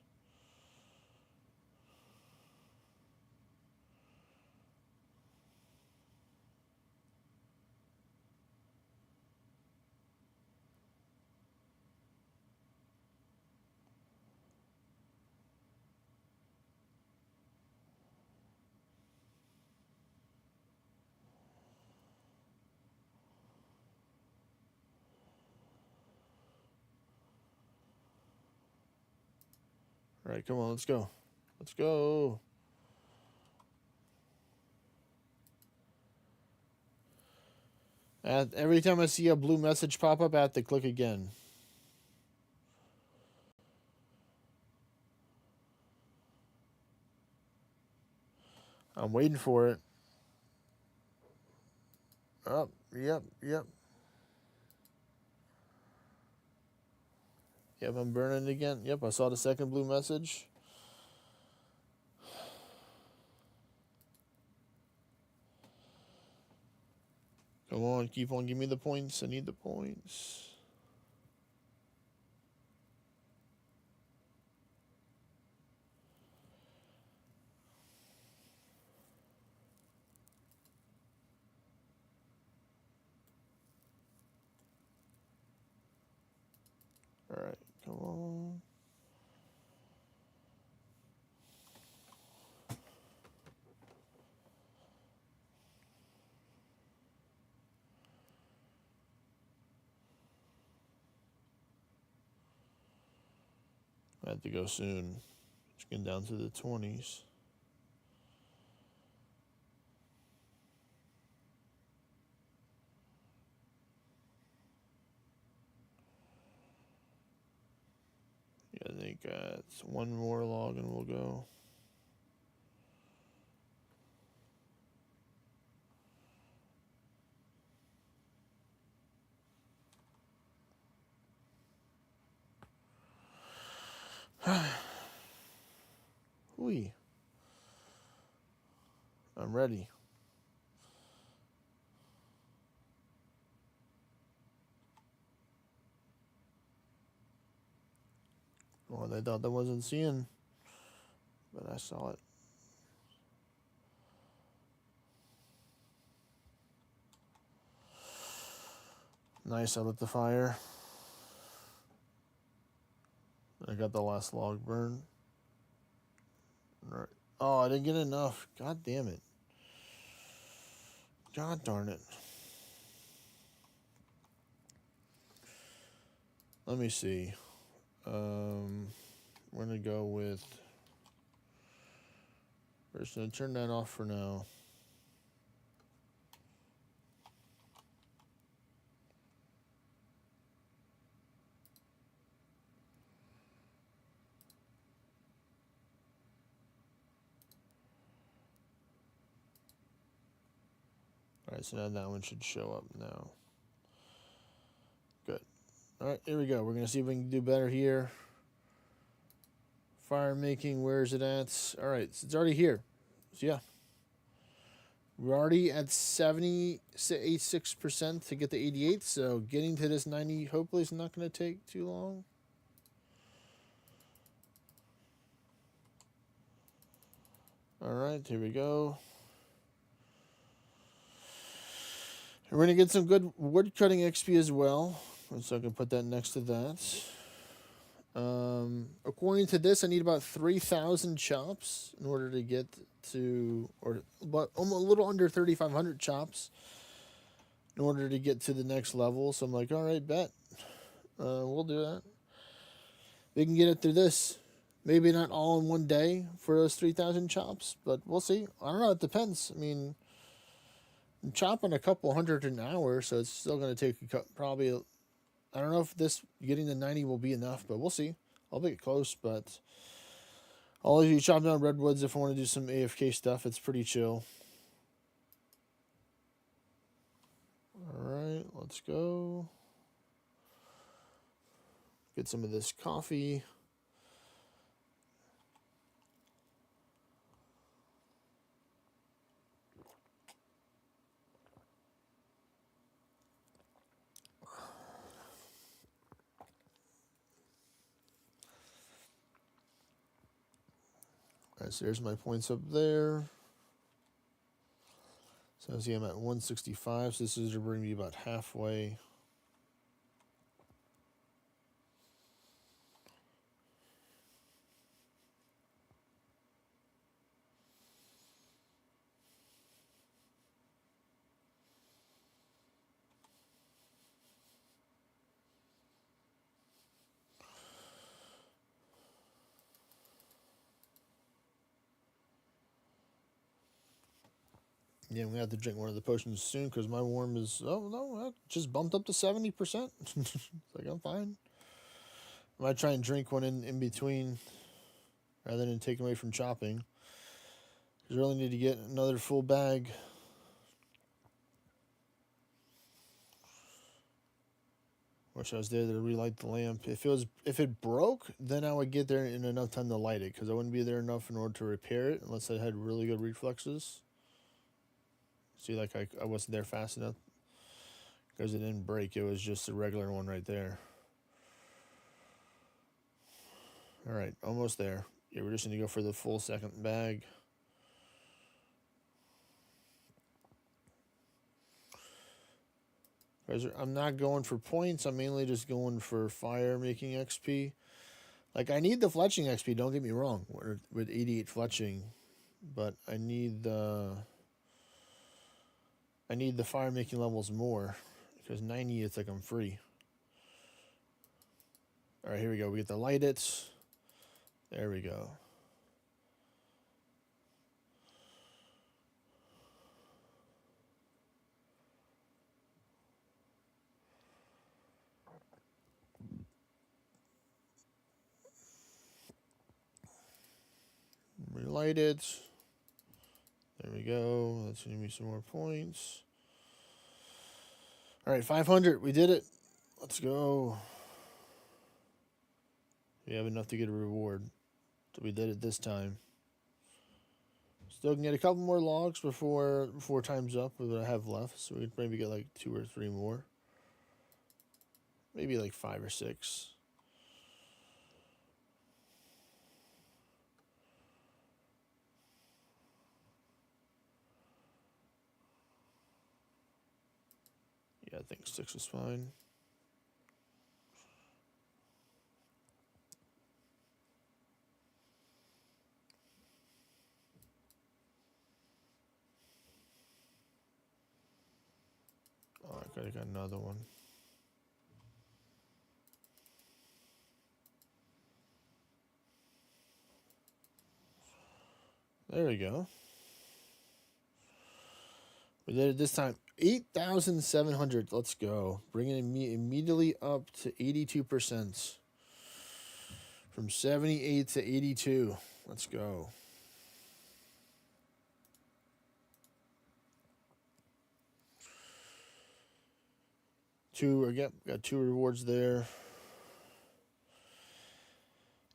All right, come on, let's go. Let's go. Every time I see a blue message pop up, I have to click again. I'm waiting for it. Up. Yep. Yep. Yep, I'm burning again. Yep, I saw the second blue message. Come on, keep on, give me the points. I need the points. All right, come on. I have to go soon. It's getting down to the 20s. Yeah, I think it's one more log and we'll go. Whee. I'm ready. Well, I thought I wasn't seeing, but I saw it. Nice, I lit the fire. I got the last log burned. All right. Oh, I didn't get enough. God damn it. God darn it. Let me see. We're going to go with... We're just going to turn that off for now. All right, so now that one should show up now. Good. All right, here we go. We're going to see if we can do better here. Fire making, where is it at? All right, so it's already here. So, yeah. We're already at 76% to get to 88, so getting to this 90 hopefully is not going to take too long. All right, here we go. We're going to get some good wood cutting XP as well, so I can put that next to that. According to this, I need about 3,000 chops in order to get to, or about a little under 3,500 chops in order to get to the next level. So I'm like, all right, bet. We'll do that. We can get it through this. Maybe not all in one day for those 3,000 chops, but we'll see. I don't know. It depends. I mean, I'm chopping a couple hundred an hour, so it's still going to take probably, I don't know if this getting to 90 will be enough, but we'll see. I'll be close, but I'll usually chop down redwoods if I want to do some AFK stuff. It's pretty chill. All right, let's go. Get some of this coffee. All right, so there's my points up there. So I see I'm at 165, so this is going to bring me about halfway. Yeah, I'm going to have to drink one of the potions soon because my warm is... Oh, no, that just bumped up to 70%. It's like, I'm fine. I might try and drink one in between rather than take away from chopping. Because I really need to get another full bag. Wish I was there to relight the lamp. If it broke, then I would get there in enough time to light it, because I wouldn't be there enough in order to repair it unless I had really good reflexes. See, like I wasn't there fast enough because it didn't break. It was just a regular one right there. All right, almost there. Yeah, we're just going to go for the full second bag. I'm not going for points. I'm mainly just going for fire making XP. Like, I need the fletching XP, don't get me wrong, with 88 fletching. But I need the fire making levels more. Because 90, it's like I'm free. Alright, here we go. We get to light it. There we go. Relight it. There we go. That's going to be some more points. Alright, 500. We did it. Let's go. We have enough to get a reward. So we did it this time. Still can get a couple more logs before time's up with what I have left. So we could maybe get like 2 or 3 more. Maybe like 5 or 6. Yeah, I think 6 is fine. Oh, I could have got another one. There we go. We did it this time. 8,700. Let's go. Bringing it immediately up to 82%. From 78 to 82. Let's go. Got 2 rewards there.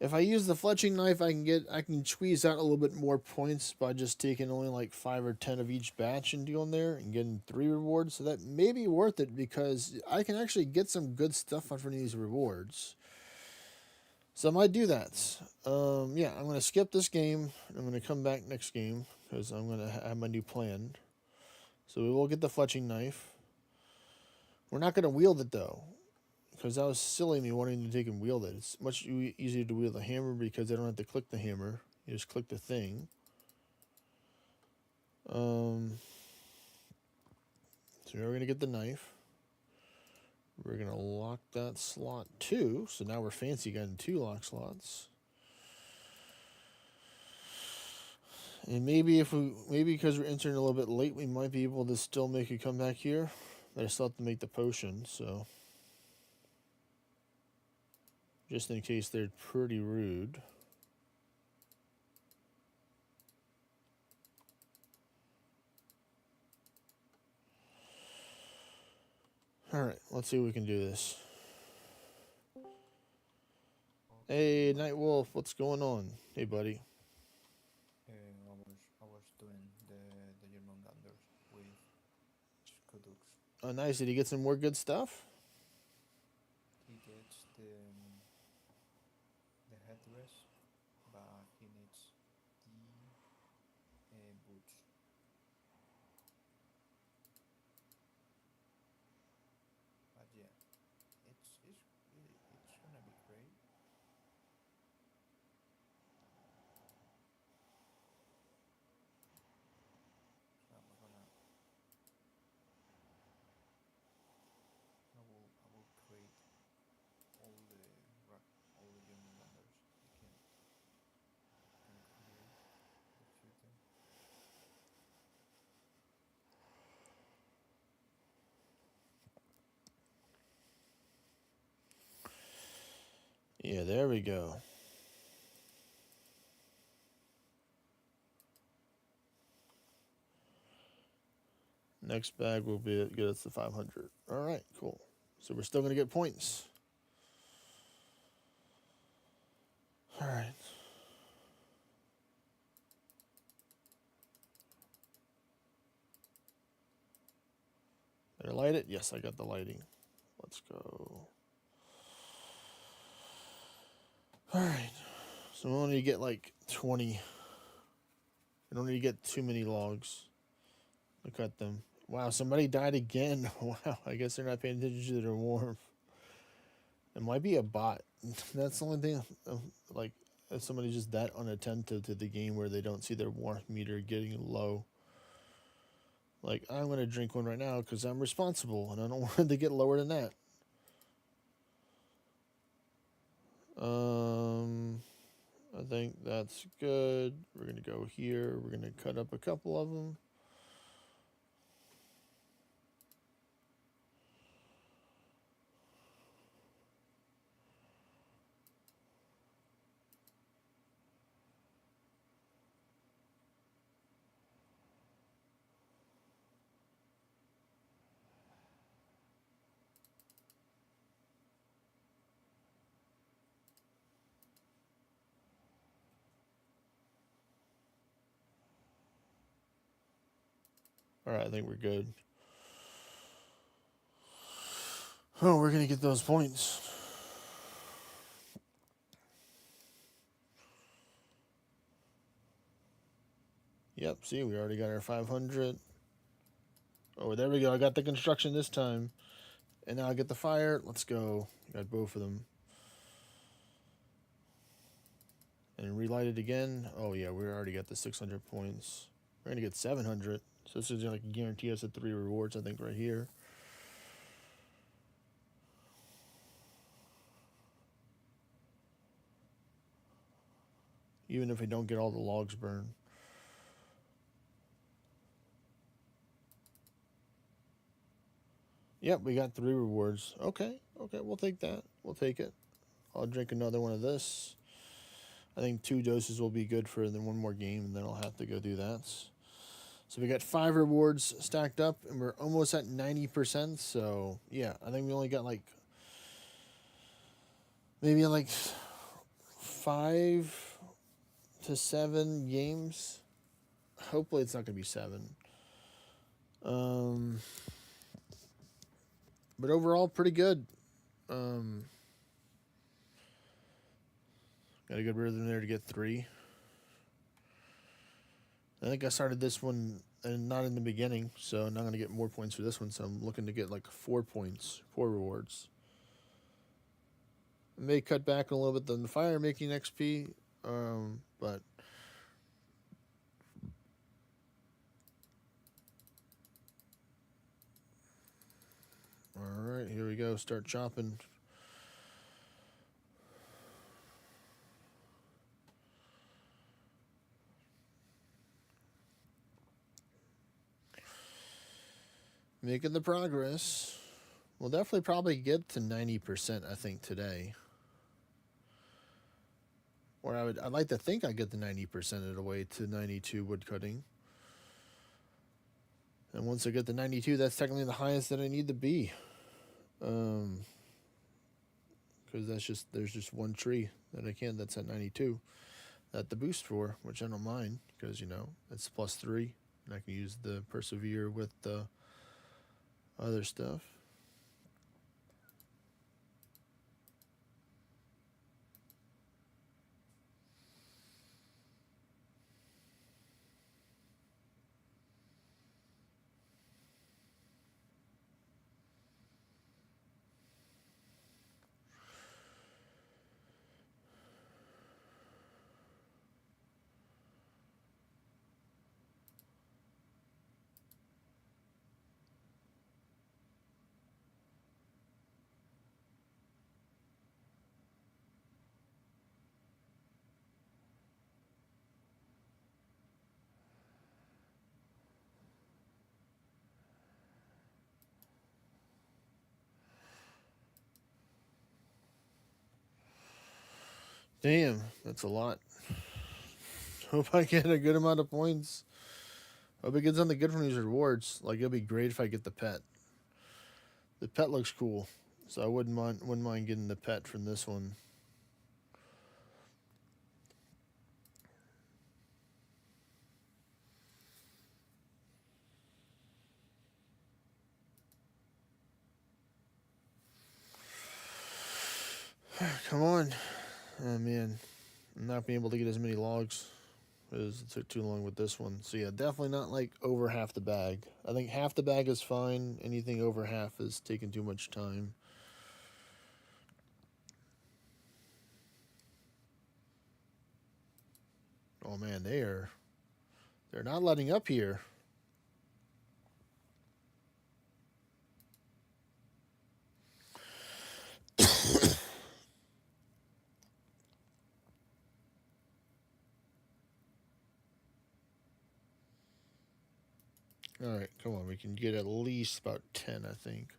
If I use the fletching knife, I can squeeze out a little bit more points by just taking only like 5 or 10 of each batch and doing there and getting 3 rewards. So that may be worth it because I can actually get some good stuff out from these rewards. So I might do that. Yeah, I'm going to skip this game. I'm going to come back next game because I'm going to have my new plan. So we will get the fletching knife. We're not going to wield it though, because that was silly me wanting to take and wield it. It's much easier to wield a hammer because I don't have to click the hammer. You just click the thing. So we're going to get the knife. We're going to lock that slot too. So now we're fancy getting 2 lock slots. And maybe because we're entering a little bit late, we might be able to still make a comeback here. But I still have to make the potion, so just in case they're pretty rude. Alright, let's see if we can do this. Hey, Night Wolf, what's going on? Hey, buddy. I was doing the German Ganders with Skillz. Oh, nice. Did he get some more good stuff? He gets the headdress, but he needs the boots. But yeah, it's gonna be great. So I will create all the German Ganders I can create the shooting. Yeah, there we go. Next bag will get us to 500. All right, cool. So we're still going to get points. All right. Did I light it? Yes, I got the lighting. Let's go. All right. So we only get like 20. We don't need to get too many logs. Look at them. Wow, somebody died again. Wow, I guess they're not paying attention to their warmth. It might be a bot. That's the only thing. Like, if somebody's just that unattentive to the game where they don't see their warmth meter getting low. Like, I'm going to drink one right now because I'm responsible and I don't want it to get lower than that. I think that's good. We're going to go here. We're going to cut up a couple of them. All right, I think we're good. Oh, we're going to get those points. Yep, see, we already got our 500. Oh, there we go. I got the construction this time. And now I get the fire. Let's go. Got both of them. And relight it again. Oh, yeah, we already got the 600 points. We're going to get 700. So this is like guarantee us the 3 rewards, I think, right here. Even if we don't get all the logs burned. Yep, we got 3 rewards. Okay, we'll take that. We'll take it. I'll drink another one of this. I think 2 doses will be good for then one more game, and then I'll have to go do that. So we got 5 rewards stacked up, and we're almost at 90%. So, yeah, I think we only got like maybe like 5 to 7 games. Hopefully it's not going to be 7. But overall, pretty good. Got a good rhythm there to get 3. I think I started this one and not in the beginning, so I'm not going to get more points for this one. So I'm looking to get like 4 points, 4 rewards. I may cut back a little bit on the fire making XP, but all right, here we go. Start chopping. Making the progress. We'll definitely probably get to 90%, I think, today. Or I'd like to think I get the 90% of the way to 92 wood cutting. And once I get to 92, that's technically the highest that I need to be. Because there's just one tree that I can that's at 92 that the boost for, which I don't mind because, you know, it's +3 and I can use the persevere with the other stuff. Damn, that's a lot. Hope I get a good amount of points. Hope it gets something good from these rewards. Like, it'll be great if I get the pet. The pet looks cool. So I wouldn't mind getting the pet from this one. Come on. Oh man, I'm not being able to get as many logs because it took too long with this one. So yeah, definitely not like over half the bag. I think half the bag is fine. Anything over half is taking too much time. Oh man, they're not letting up here. All right, come on. We can get at least about 10, I think.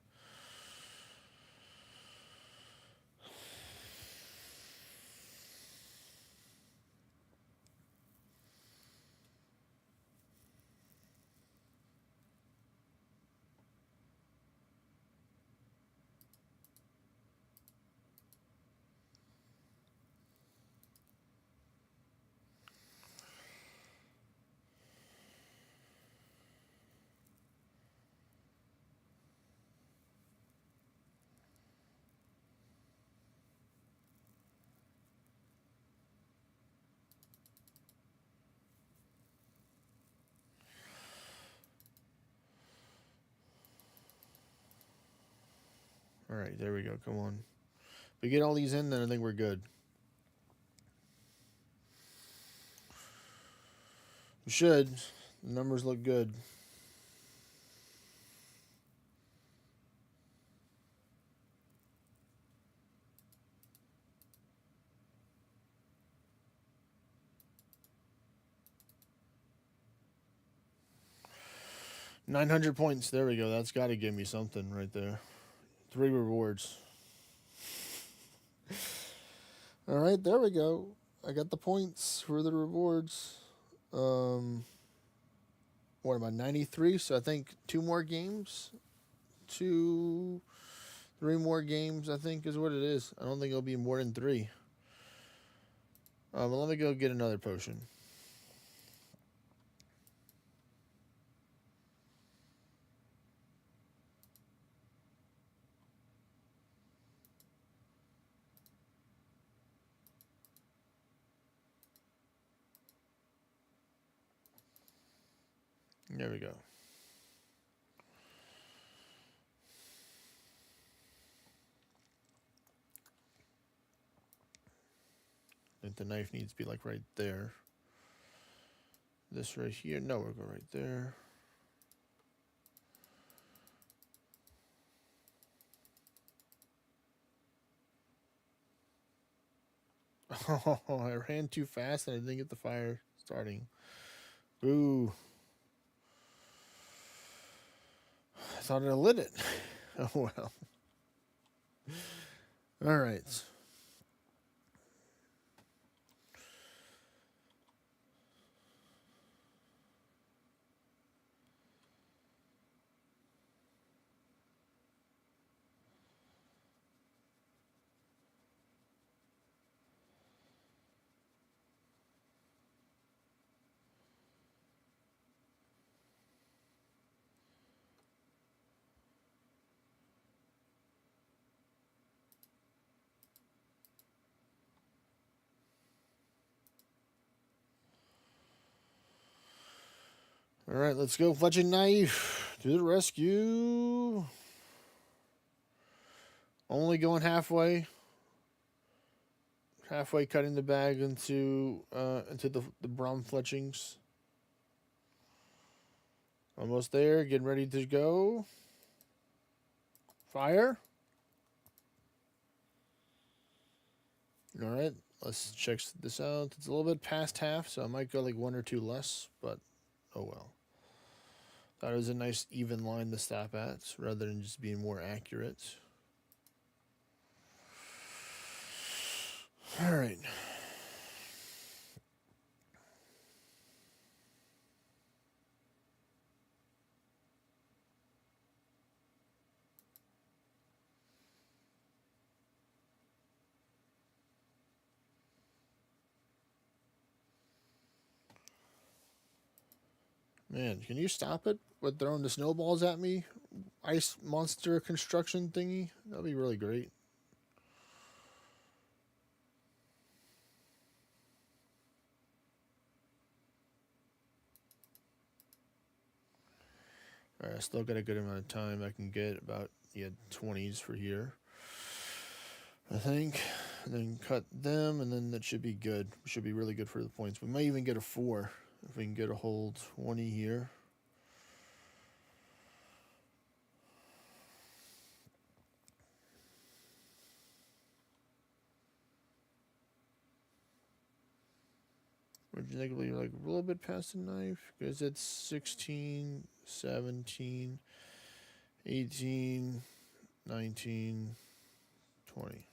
All right, there we go. Come on. If we get all these in, then I think we're good. We should. The numbers look good. $900 points. There we go. That's got to give me something right there. 3 rewards. All right, there we go. I got the points for the rewards. What am I, 93? So I think 2 more games. 3 more games, I think, is what it is. I don't think it'll be more than 3. But let me go get another potion. There we go. I think the knife needs to be like right there. This right here. No, we'll go right there. Oh, I ran too fast and I didn't get the fire starting. Ooh. I thought I lit it. Oh, well. All right. All right, let's go. Fletching knife to the rescue. Only going halfway. Halfway cutting the bag into the brown fletchings. Almost there. Getting ready to go. Fire. All right, let's check this out. It's a little bit past half, so I might go like 1 or 2 less, but oh well. Thought it was a nice even line to stop at, rather than just being more accurate. All right. Man, can you stop it with throwing the snowballs at me? Ice monster construction thingy? That'd be really great. Alright, I still got a good amount of time. I can get about 20s for here, I think. And then cut them, and then that should be good. Should be really good for the points. We might even get a 4 if we can get a whole 20 here. Originally, like a little bit past the knife because it's 16, 17, 18, 19, 20.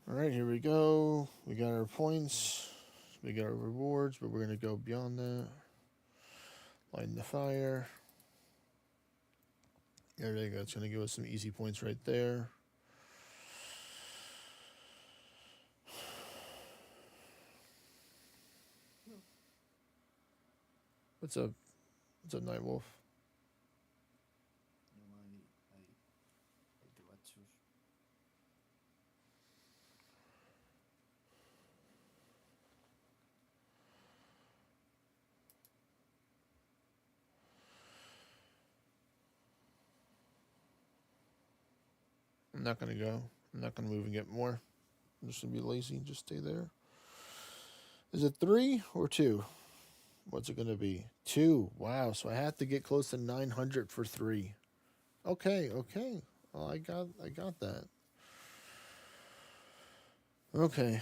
All right, here we go. We got our points. We got our rewards, but we're going to go beyond that. Lighten the fire. There we go. It's going to give us some easy points right there. What's up? What's up, Nightwolf? No, I do a choose. I'm not going to go. I'm not going to move and get more. I'm just going to be lazy. Just stay there. Is it 3 or 2? What's it going to be? 2. Wow. So I have to get close to 900 for 3. Okay. Okay. Well, I got that. Okay.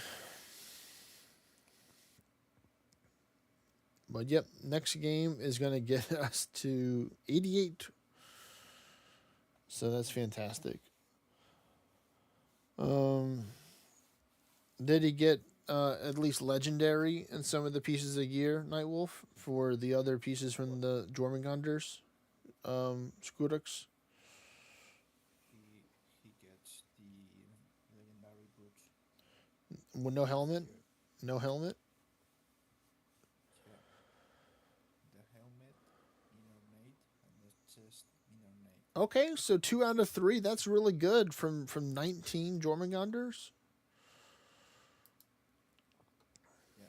But yep, next game is going to get us to 88. So that's fantastic. Did he get at least legendary in some of the pieces of gear, Nightwolf, for the other pieces from the Jormungandrs, Skurux? He gets the legendary boots. With no helmet? No helmet? Yeah. The helmet, inner nade, and the chest, inner nade. Okay, so 2 out of 3. That's really good from 19 Jormungandrs. Yeah.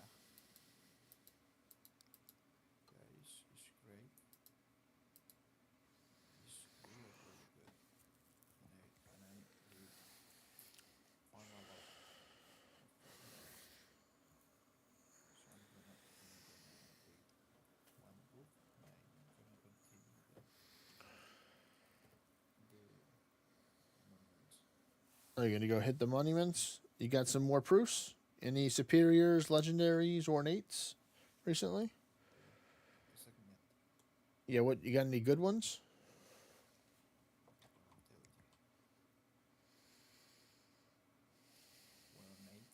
Yeah, he's great. He's really, really good. And I really found a lot of legendaries. So I'm gonna wait one book and I'm gonna continue the monuments. Are you going to go hit the monuments? You got some more proofs? Any superiors, legendaries, ornates recently? Segment. Yeah, what you got any good ones? Well, made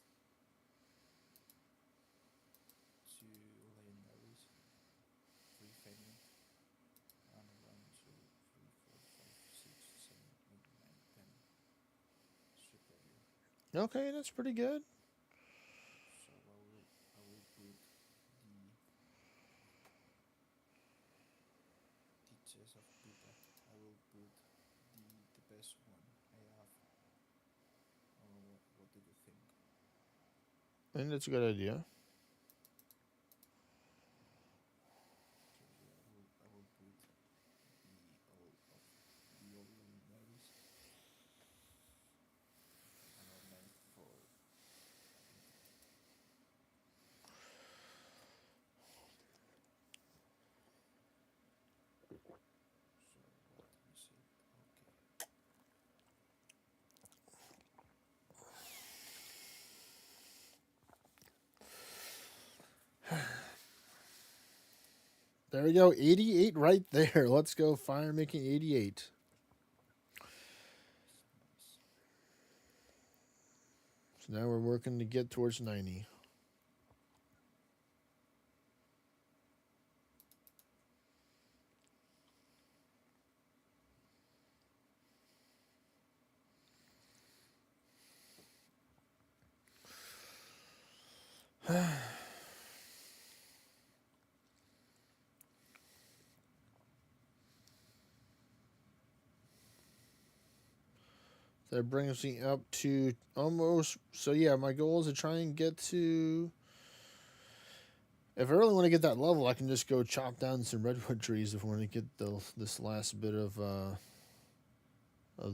2 legendaries, 3 failing, and 1, 2, 3, 4, 5, 6, 7, 8, 9, 10 superior. Okay, that's pretty good. So I will put the chest of Buddha. I will put the best one I have. What do you think? I think that's a good idea. So yeah, I will put all of the old legendaries and I'll make for entity. So what is it? Okay. There we go. 88 right there. Let's go. Fire making 88. So now we're working to get towards 90. That brings me up to almost. So yeah, my goal is to try and get to. If I really want to get that level, I can just go chop down some redwood trees if I want to get this last bit of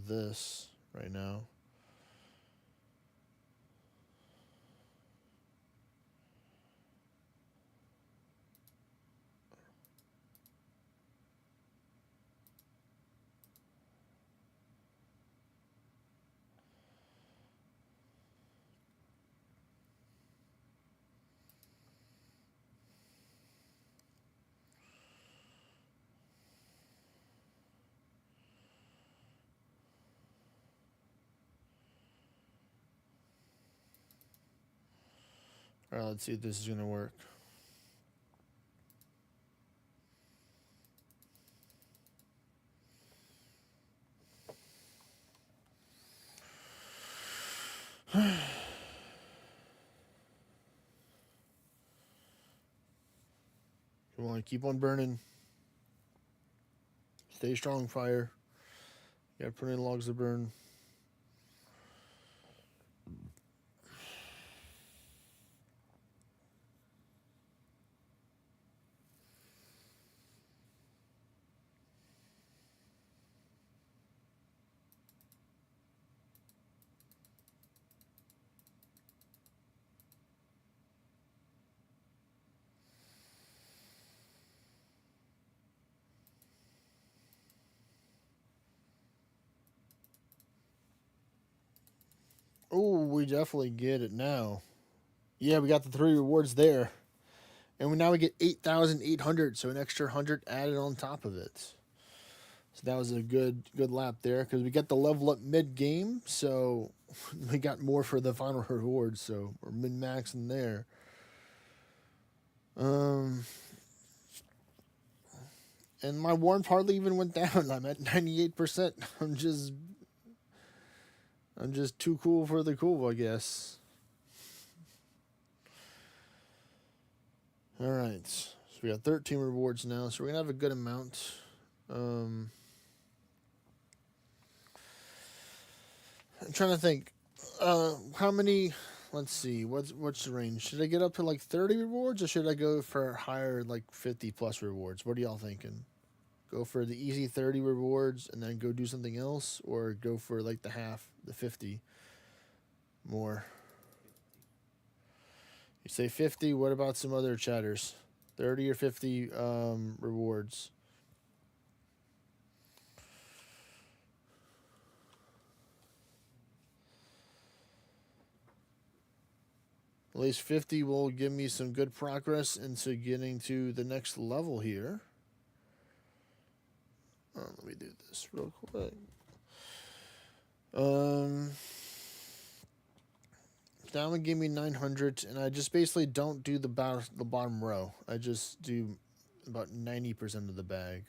this right now. All right, let's see if this is gonna work. Come on, keep on burning. Stay strong, fire. You gotta put in logs to burn. Oh, we definitely get it now. Yeah, we got the 3 rewards there. And now we get 8,800, so an extra 100 added on top of it. So that was a good lap there because we got the level up mid-game, so we got more for the final rewards, so we're min-maxing there. And my warmth hardly even went down. I'm at 98%. I'm just too cool for the cool, I guess. All right. So we got 13 rewards now, so we're going to have a good amount. I'm trying to think. How many... Let's see. What's the range? Should I get up to like 30 rewards, or should I go for higher, like 50-plus rewards? What are y'all thinking? Go for the easy 30 rewards and then go do something else, or go for like the half, the 50 more? You say 50. What about some other chatters? 30 or 50 rewards. At least 50 will give me some good progress into getting to the next level here. Let me do this real quick. That would give me 900, and I just basically don't do the bottom row. I just do about 90% of the bag.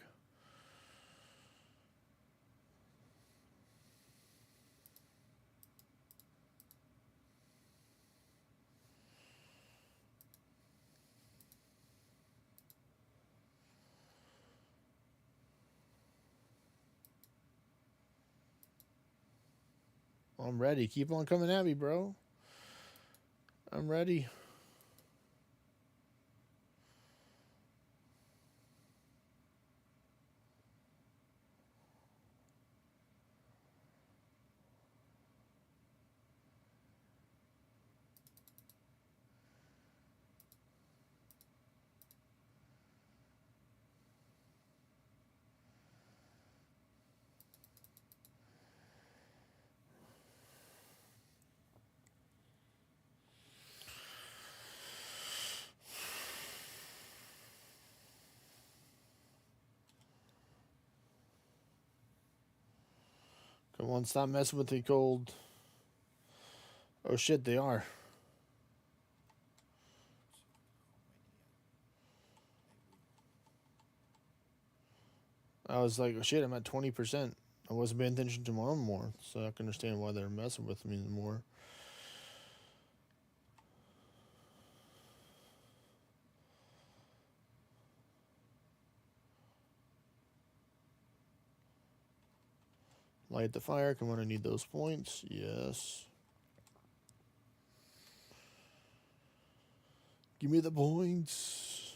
I'm ready. Keep on coming at me, bro. I'm ready. Come on, stop messing with the cold. Oh shit, they are. I was like, oh shit, I'm at 20%. I wasn't paying attention to my own more, so I can understand why they're messing with me more. Light the fire. Come on, I need those points. Yes. Give me the points.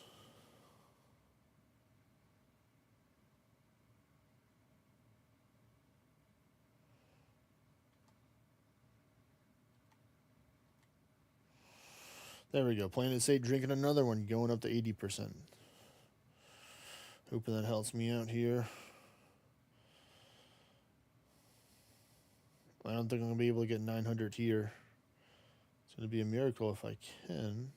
There we go. Playing it safe, drinking another one, going up to 80%. Hoping that helps me out here. I don't think I'm going to be able to get 900 here. It's going to be a miracle if I can.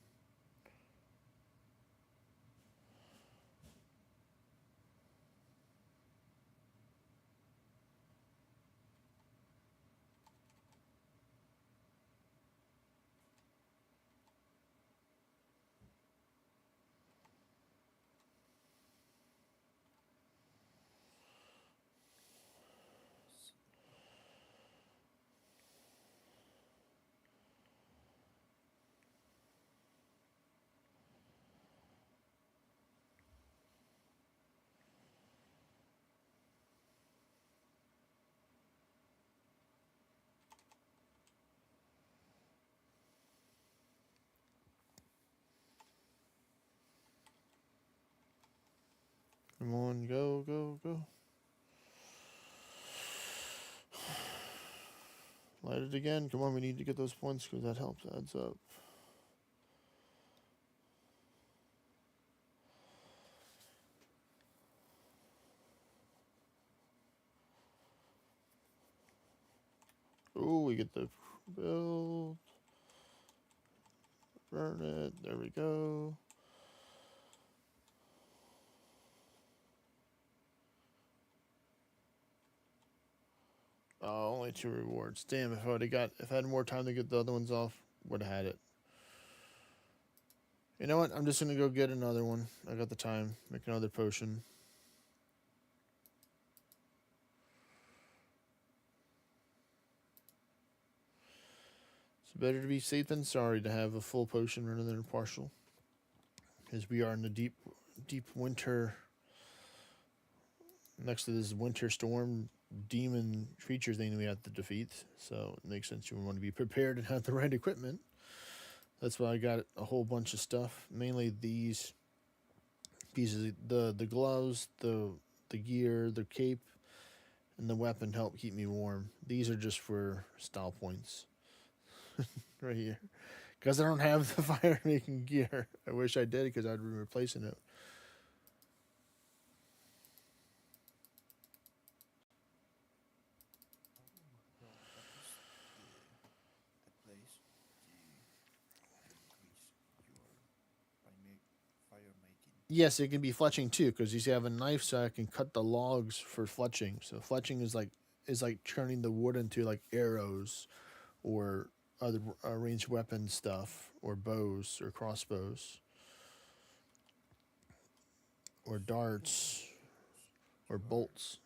Come on, go, go, go. Light it again. Come on, we need to get those points because that helps. Adds up. Oh, we get the build. Burn it. There we go. Oh, only 2 rewards. Damn, if I had more time to get the other ones off, would have had it. You know what? I'm just gonna go get another one. I got the time. Make another potion. It's better to be safe than sorry to have a full potion rather than a partial. Because we are in the deep winter. Next to this winter storm demon creature thing that we have to defeat. So it makes sense you want to be prepared and have the right equipment. That's why I got a whole bunch of stuff. Mainly these pieces, the gloves, the gear, the cape, and the weapon help keep me warm. These are just for style points. Right here. Because I don't have the fire making gear. I wish I did because I'd be replacing it. Well, what is the place you increase your fire making? Yes, it can be fletching too, because you see I have a knife so I can cut the logs for fletching. So fletching is like turning the wood into like arrows or other ranged weapon stuff, or bows or crossbows or darts or bolts.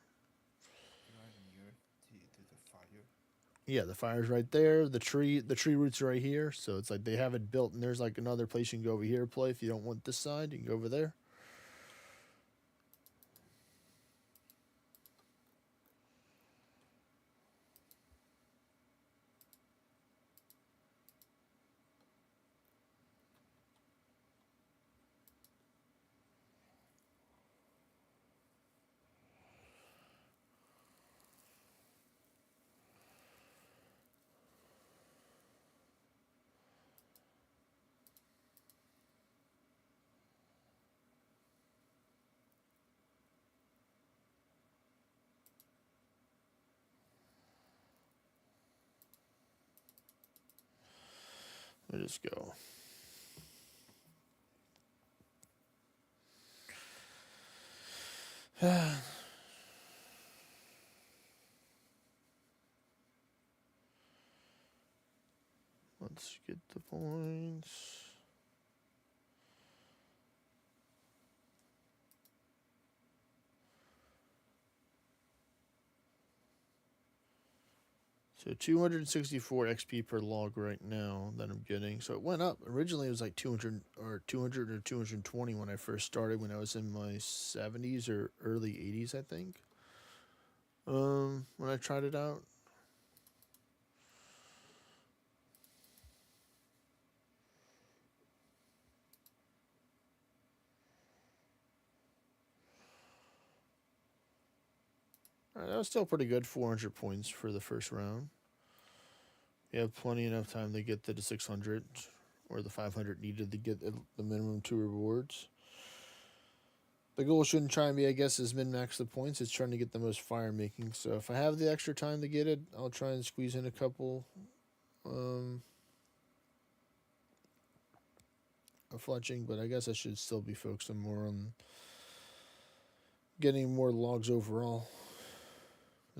You are near to the fire. Yeah, the fire's right there. The tree roots are right here. So it's like they have it built, and there's like another place you can go over here to play. If you don't want this side, you can go over there. Let me just go. Let's get the points. So 264 XP per log right now that I'm getting. So it went up. Originally it was like 200 or 220 when I first started, when I was in my 70s or early 80s, I think. When I tried it out. Alright, that was still pretty good. 400 points for the first round. You have plenty enough time to get to the 600 or the 500 needed to get the minimum 2 rewards. The goal shouldn't try and be, I guess, is min-max the points. It's trying to get the most fire making. So if I have the extra time to get it, I'll try and squeeze in a couple of fletching. But I guess I should still be focusing more on getting more logs overall.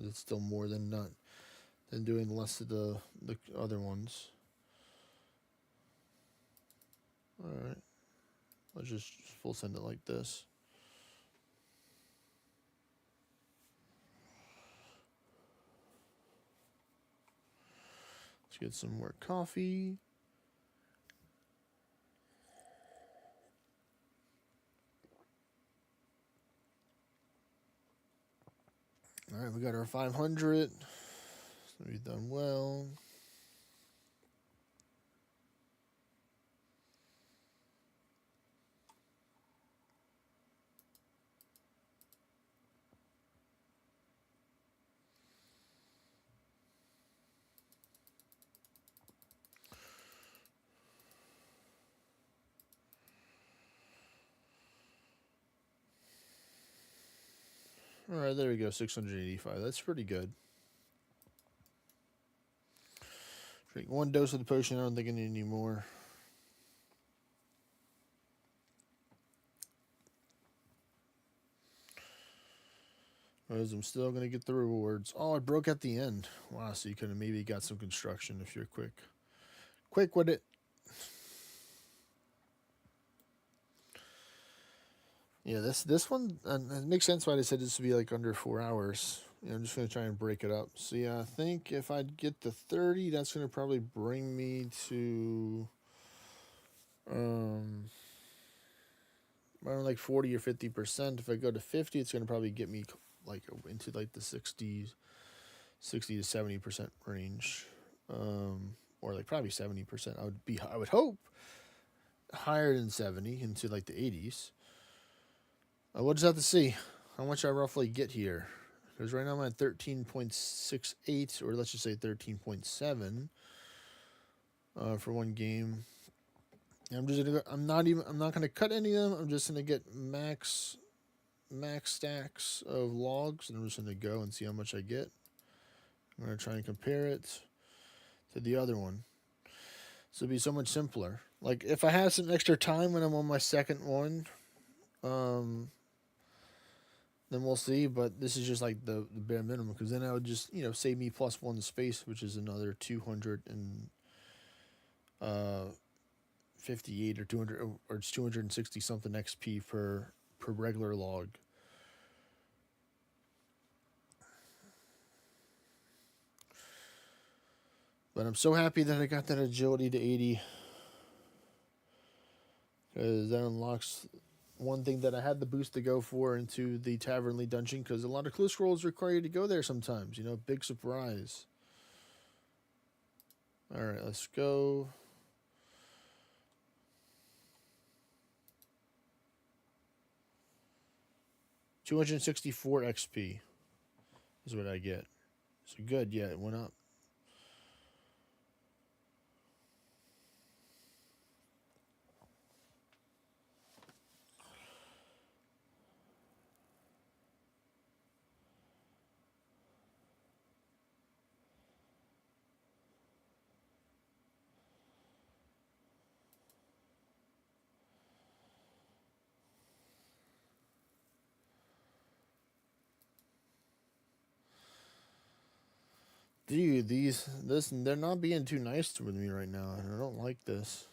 It's still more than not than doing less of the other ones. Alright. Let's just full send it like this. Let's get some more coffee. Alright, we got our 500. So we've done well. Alright, there we go, 685. That's pretty good. Drink 1 dose of the potion. I don't think I need any more. Because I'm still going to get the rewards. Oh, it broke at the end. Wow, so you could have maybe got some construction if you're quick. Quick with it. Yeah, this one, and it makes sense why they said this would be like under 4 hours. I'm just going to try and break it up. So yeah, I think if I get the 30, that's going to probably bring me to around like 40 or 50%. If I go to 50, it's going to probably get me like into like the 60 to 70% range, or like probably 70%. I would hope higher than 70 into like the 80s. We'll just have to see how much I roughly get here. Because right now I'm at 13.68, or let's just say 13.7 for one game. And I'm not gonna cut any of them. I'm just gonna get max stacks of logs, and I'm just gonna go and see how much I get. I'm gonna try and compare it to the other one. So it'll be so much simpler. Like if I have some extra time when I'm on my second one, then we'll see. But this is just like the bare minimum, because then I would just save me +1 space, which is another 258 or 200, or it's 260 something XP per regular log. But I'm so happy that I got that agility to 80, because that unlocks one thing that I had the boost to go for into the Tavernly dungeon, because a lot of clue scrolls require you to go there sometimes. Big surprise. All right, let's go. $264 XP is what I get. So good, yeah, it went up. Dude, they're not being too nice with me right now, and I don't like this.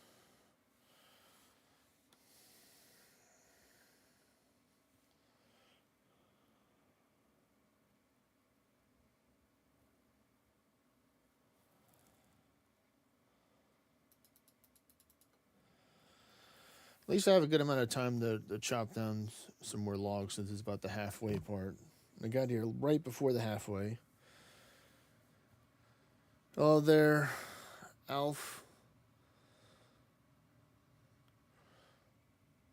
At least I have a good amount of time to chop down some more logs since it's about the halfway part. I got here right before the halfway. Oh, there, Alf.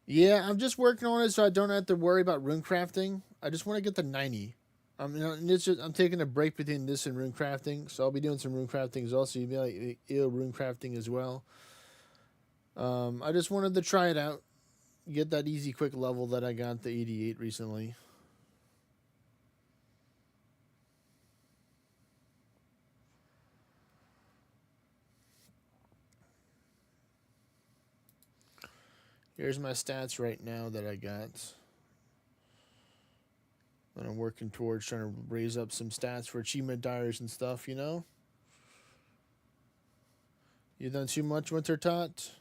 Yeah, I'm just working on it so I don't have to worry about rune crafting. I just want to get to 90. I'm taking a break between this and rune crafting, so I'll be doing some rune crafting as well. So you'll be like, ew, rune crafting as well. I just wanted to try it out, get that easy, quick level that I got to 88 recently. Here's my stats right now that I got. That I'm working towards trying to raise up some stats for achievement diaries and stuff, you know? You done too much, Winter Tot?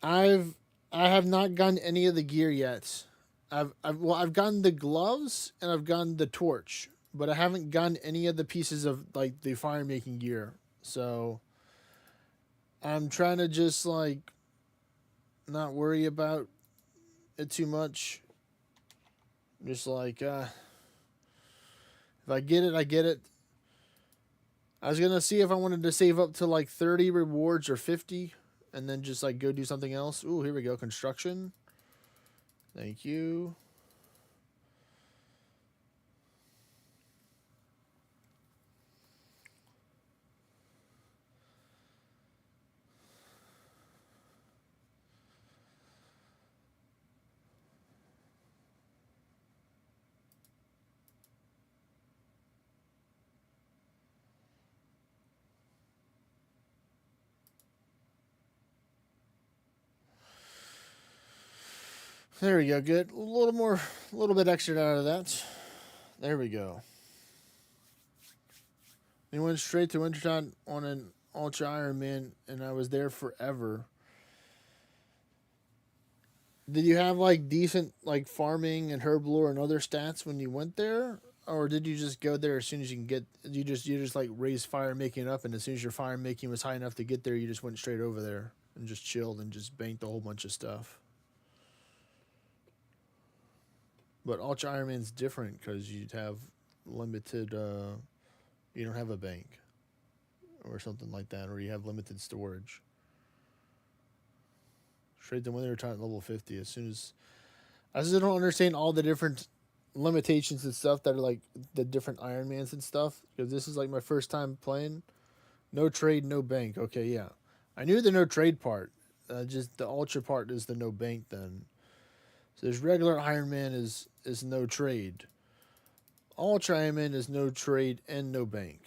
I have not gotten any of the gear yet. I've gotten the gloves and I've gotten the torch, but I haven't gotten any of the pieces of like the fire making gear. So I'm trying to just like not worry about it too much. Just like if I get it, I get it. I was gonna see if I wanted to save up to like 30 rewards or 50 and then just like go do something else. Ooh, here we go. Construction. Thank you. There we go. Good. A little bit extra out of that. There we go. We went straight to Wintertime on an Ultra Iron Man, and I was there forever. Did you have like decent like farming and herb lore and other stats when you went there, or did you just go there as soon as you can get? You just like raise fire making up, and as soon as your fire making was high enough to get there, you just went straight over there and just chilled and just banked a whole bunch of stuff. But Ultra Iron Man's different because you'd have limited. You don't have a bank or something like that, or you have limited storage. Straight to Winter Time level 50. As soon as I just don't understand all the different limitations and stuff that are like the different Iron Mans and stuff. Because this is like my first time playing. No trade, no bank. Okay, yeah, I knew the no trade part. Just the Ultra part is the no bank then. So there's regular Iron Man is no trade. Ultra Iron Man is no trade and no bank.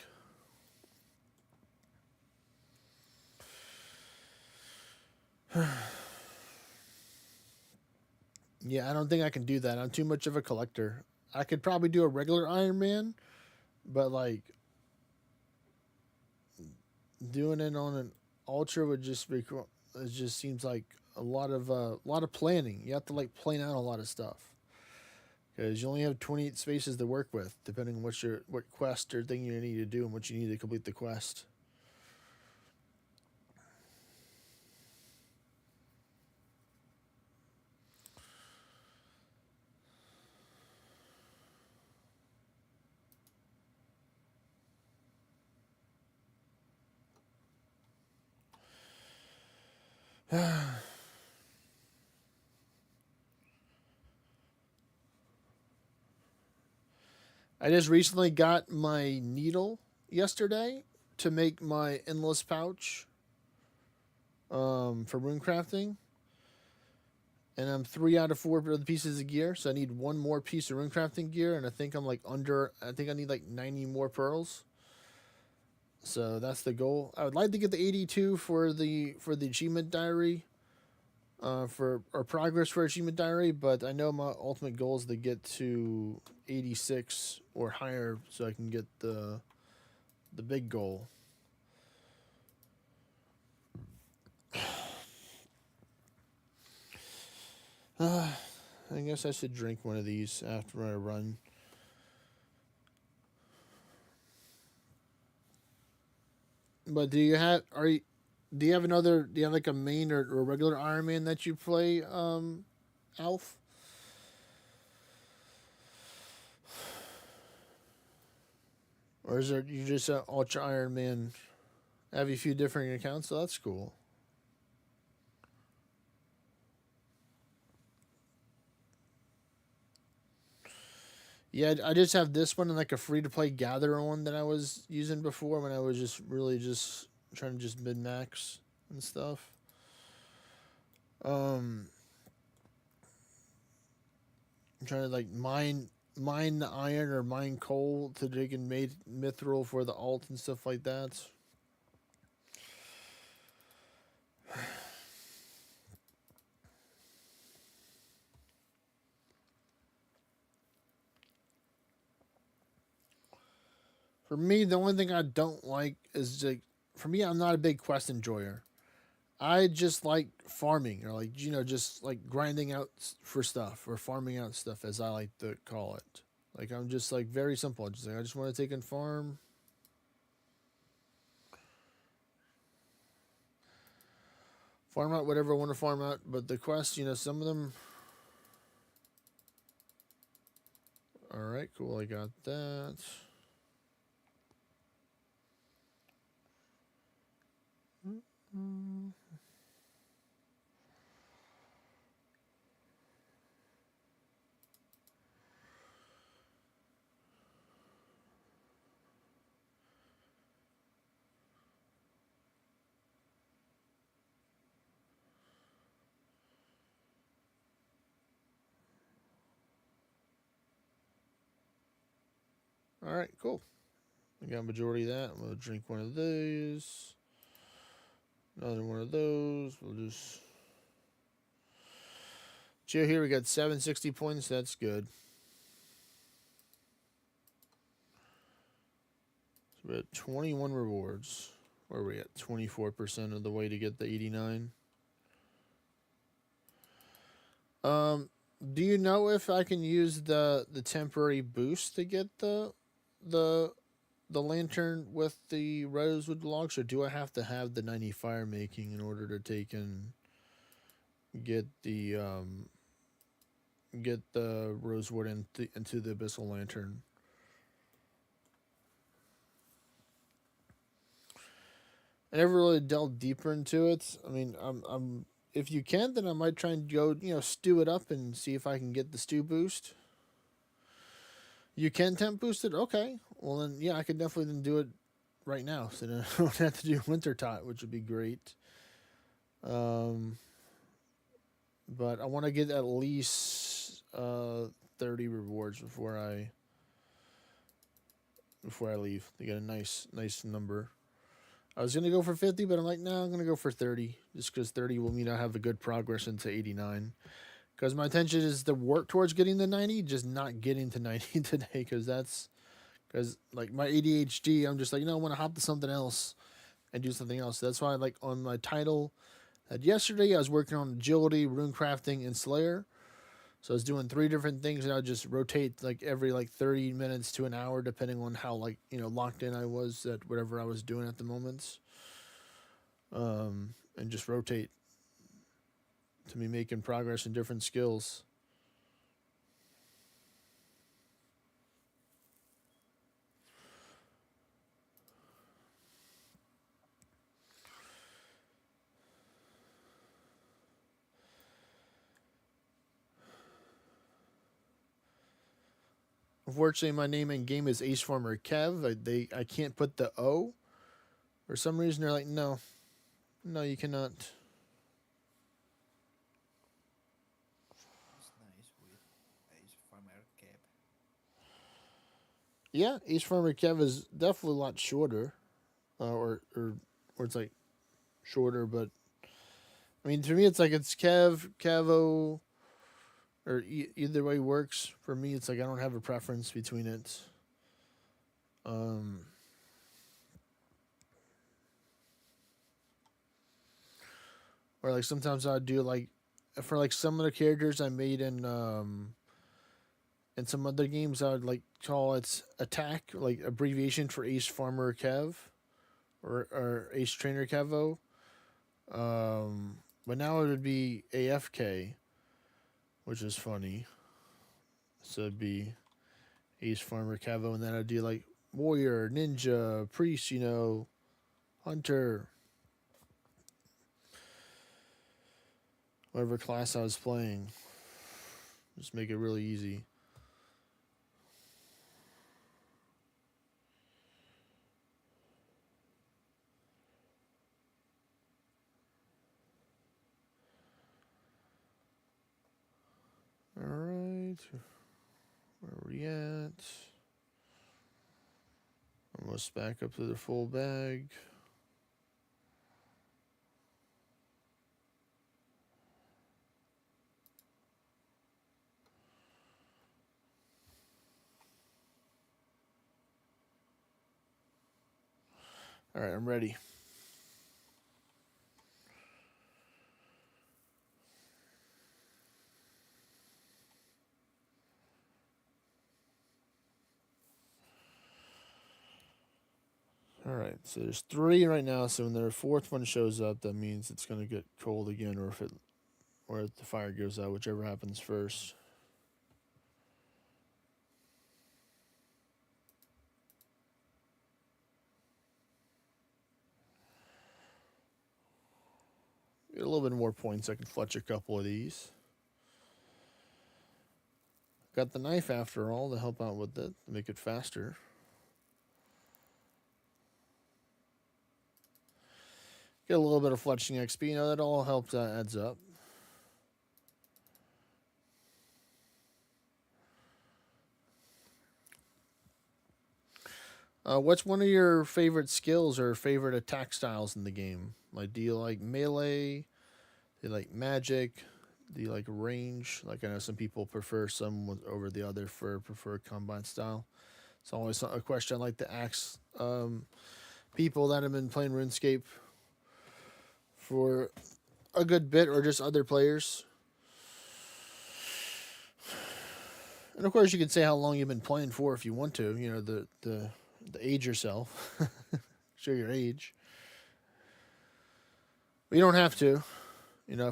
Yeah, I don't think I can do that. I'm too much of a collector. I could probably do a regular Iron Man, but like doing it on an Ultra would just be. It just seems like a lot of planning. You have to like plan out a lot of stuff because you only have 28 spaces to work with, depending on what quest or thing you need to do and what you need to complete the quest. I just recently got my needle yesterday to make my endless pouch for rune crafting. And I'm 3 out of 4 of the pieces of gear, so I need one more piece of rune crafting gear, and I think I think I need like 90 more pearls. So that's the goal. I would like to get the 82 for the achievement diary. for our progress for achievement diary, but I know my ultimate goal is to get to 86 or higher so I can get the big goal. I guess I should drink one of these after I run. But do you have do you have another, do you have like a main or regular Iron Man that you play, Alf? Or is it you just Ultra Iron Man? Have a few different accounts, so that's cool. Yeah, I just have this one and like a free to play Gatherer one that I was using before when I was just really just trying to just mid max and stuff. I'm trying to like mine the iron or mine coal to dig and made mithril for the alt and stuff like that. For me, the only thing I don't like is like, for me, I'm not a big quest enjoyer. I just like farming or like just like grinding out for stuff or farming out stuff as I like to call it. Like I'm just like very simple. Just like I just want to take and farm out whatever I want to farm out. But the quests, some of them. All right, cool. I got that. Mm-hmm. All right, cool. I got a majority of that. I'm going to drink one of those. Another one of those. We'll just... Chill here. We got 760 points. That's good. So we're at 21 rewards. Where are we at? 24% of the way to get the 89. Do you know if I can use the temporary boost to get the lantern with the rosewood logs, or do I have to have the 90 fire making in order to take and get the rosewood into the abyssal lantern? I never really delved deeper into it. I mean, I'm if you can, then I might try and go, stew it up and see if I can get the stew boost. You can temp boost it? Okay. Well, then, yeah, I could definitely then do it right now. So then I don't have to do winter tot, which would be great. But I want to get at least 30 rewards before I leave to get a nice number. I was going to go for 50, but I'm like, no, I'm going to go for 30. Just because 30 will mean I have a good progress into 89. Because my intention is to work towards getting the 90, just not getting to 90 today. Because like my ADHD, I'm just like, I want to hop to something else and do something else. That's why, like, on my title, yesterday I was working on agility, rune crafting, and Slayer. So I was doing 3 different things, and I would just rotate like every 30 minutes to an hour, depending on how locked in I was at whatever I was doing at the moments. And just rotate to be making progress in different skills. Unfortunately, my name in game is Ace Farmer Kev. I can't put the O. For some reason, they're like, no, you cannot. It's nice with Ace Farmer Cap. Yeah, Ace Farmer Kev is definitely a lot shorter, or it's like shorter, but I mean, to me, it's like it's Cavo, or either way works. For me, it's like I don't have a preference between it. Um, or like sometimes I'd do like for like some of the characters I made in some other games, I would like call it attack, like abbreviation for Ace Farmer Kev, or Ace Trainer Kevo. But now it would be AFK, which is funny. So it'd be Ace Farmer Kevo, and then I'd do like Warrior, Ninja, Priest, Hunter, whatever class I was playing. Just make it really easy. All right, where are we at? Almost back up to the full bag. All right, I'm ready. All right, so there's 3 right now. So when the 4th one shows up, that means it's gonna get cold again, or if the fire goes out, whichever happens first. Get a little bit more points. I can fletch a couple of these. Got the knife after all to help out with it, to make it faster. Get a little bit of fletching XP. That all helps. Adds up. What's one of your favorite skills or favorite attack styles in the game? Like, do you like melee? Do you like magic? Do you like range? Like, I know some people prefer some over the other for preferred combat style. It's always a question I like to ask people that have been playing RuneScape for a good bit, or just other players. And of course, you can say how long you've been playing for if you want to. The age yourself. Show your age. But you don't have to.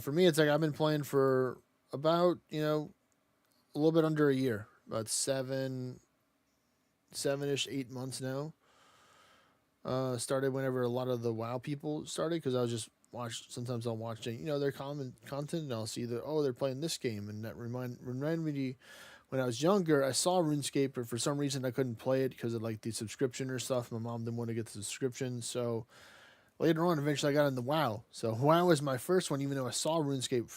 For me, it's like I've been playing for about, a little bit under a year. About 7-ish, 8 months now. Started whenever a lot of the WoW people started, because I was just sometimes I'll watch, their common content, and I'll see that, they're playing this game, and that remind me when I was younger, I saw RuneScape, but for some reason I couldn't play it because of like the subscription or stuff. My mom didn't want to get the subscription, so later on, eventually I got into WoW. So WoW was my first one, even though I saw RuneScape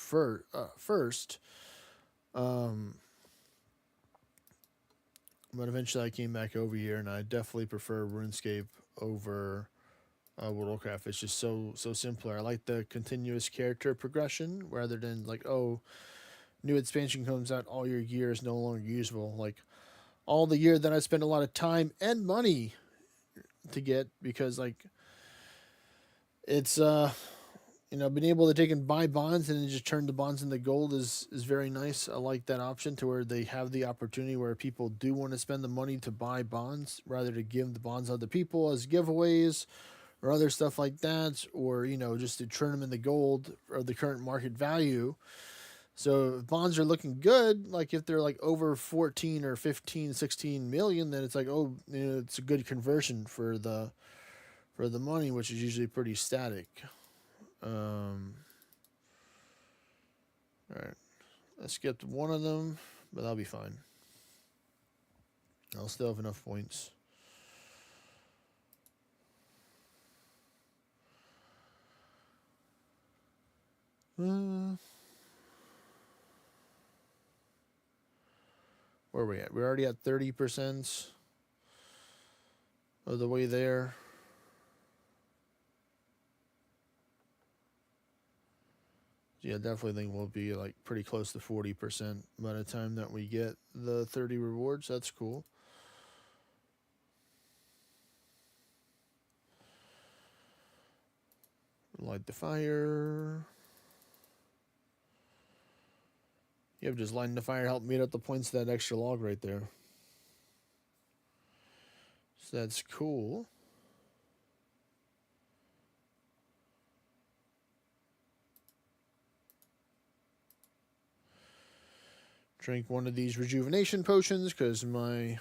first. But eventually I came back over here, and I definitely prefer RuneScape over World of Warcraft. It's just so simpler. I like the continuous character progression rather than like, new expansion comes out, all your gear is no longer usable. Like, all the gear that I spent a lot of time and money to get, because like it's being able to take and buy bonds and then just turn the bonds into gold is very nice. I like that option, to where they have the opportunity where people do want to spend the money to buy bonds rather to give the bonds to other people as giveaways or other stuff like that, or just to turn them into gold or the current market value. So if bonds are looking good, like if they're like over 14 or 15, 16 million, then it's like, it's a good conversion for the money, which is usually pretty static. All right, I skipped one of them, but I'll be fine. I'll still have enough points. Where are we at? We're already at 30% of the way there. Yeah, definitely think we'll be like pretty close to 40% by the time that we get the 30 rewards. That's cool. Light the fire. Yep, just lighting the fire helped meet up the points of that extra log right there. So that's cool. Drink one of these rejuvenation potions because my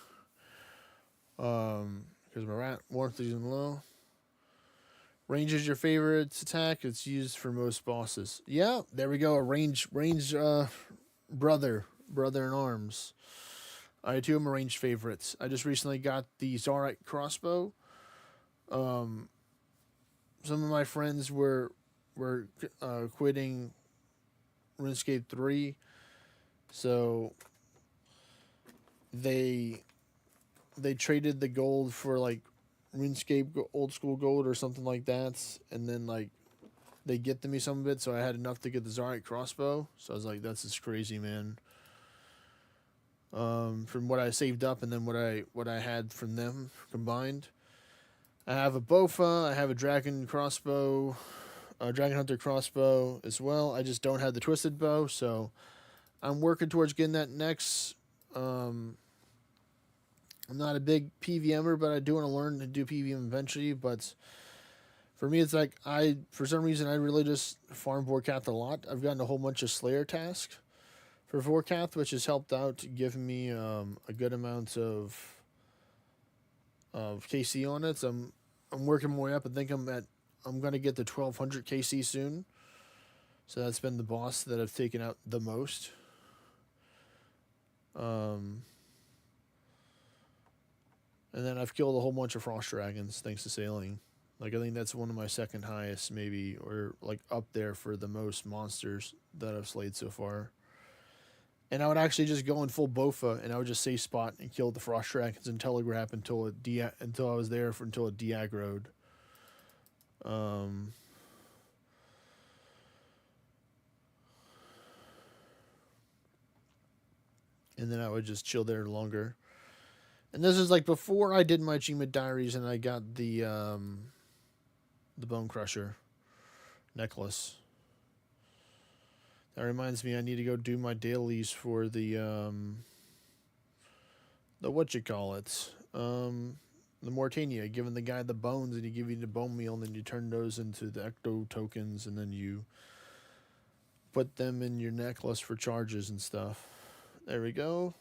warmth is low. Range is your favorite attack. It's used for most bosses. Yeah, there we go. A range brother in arms. I too am a ranged favorites. I just recently got the Zarite crossbow. Some of my friends were quitting RuneScape 3, so they traded the gold for like RuneScape old school gold or something like that, and then like they gifted me some of it, so I had enough to get the Zarite crossbow. So I was like, "That's just crazy, man." From what I saved up and then what I had from them combined, I have a Bofa, I have a Dragon crossbow, a Dragon Hunter crossbow as well. I just don't have the Twisted Bow, so I'm working towards getting that next. I'm not a big PVMer, but I do want to learn to do PVM eventually. But for me, it's like for some reason, I really just farm Vorkath a lot. I've gotten a whole bunch of Slayer tasks for Vorkath, which has helped out to give me a good amount of KC on it. So I'm working my way up. I think I'm going to get the 1200 KC soon. So that's been the boss that I've taken out the most. And then I've killed a whole bunch of frost dragons thanks to sailing. Like I think that's one of my second highest, maybe, or like up there for the most monsters that I've slayed so far. And I would actually just go in full Bofa, and I would just safe spot and kill the frost dragons and telegraph until I was there until it de-aggroed. And then I would just chill there longer. And this is like before I did my achievement diaries and I got the Bone Crusher necklace. That reminds me I need to go do my dailies for the Mortania, giving the guy the bones and he give you the bone meal and then you turn those into the ecto tokens and then you put them in your necklace for charges and stuff. There we go.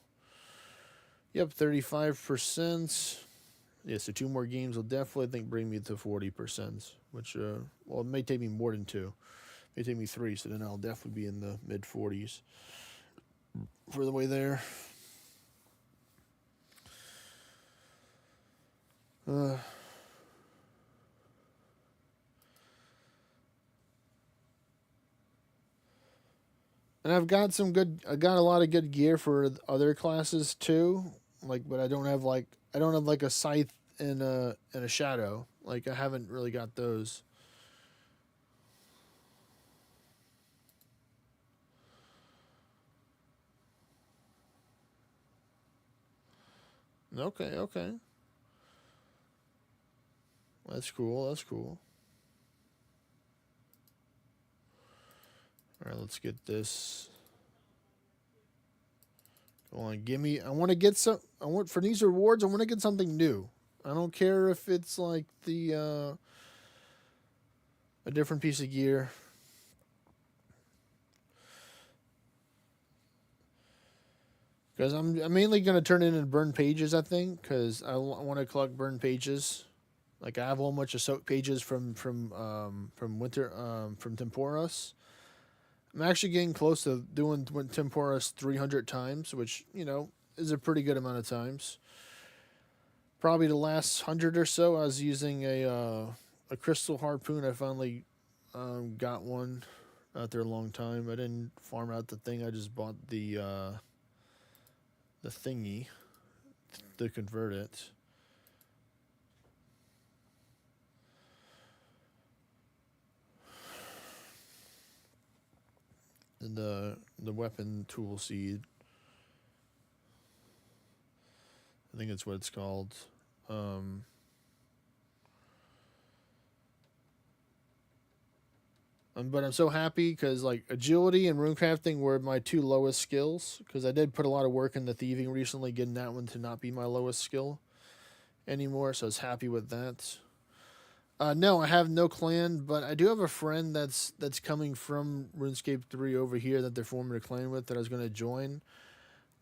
Yep, 35%. Yeah, so 2 more games will definitely, I think, bring me to 40%, which, well, it may take me more than 2. It may take me 3, so then I'll definitely be in the mid-40s for the way there. And I got a lot of good gear for other classes too. Like, but I don't have like a scythe and a shadow. Like I haven't really got those. Okay. That's cool. All right, let's get this. Go on, give me. I want to get some. I want for these rewards. I want to get something new. I don't care if it's like a different piece of gear. Because I'm mainly gonna turn it into burned pages. I think because I want to collect burned pages. Like I have a whole bunch of soak pages from Temporis. I'm actually getting close to doing Temporis 300 times, which, you know, is a pretty good amount of times. Probably the last 100 or so, I was using a crystal harpoon. I finally got one out there a long time. I didn't farm out the thing. I just bought the thingy to convert it. the weapon tool seed. I think it's what it's called. But I'm so happy because like agility and rune crafting were my two lowest skills, because I did put a lot of work into thieving recently, getting that one to not be my lowest skill anymore. So I was happy with that. No, I have no clan, but I do have a friend that's coming from RuneScape 3 over here that they're forming a clan with that I was going to join.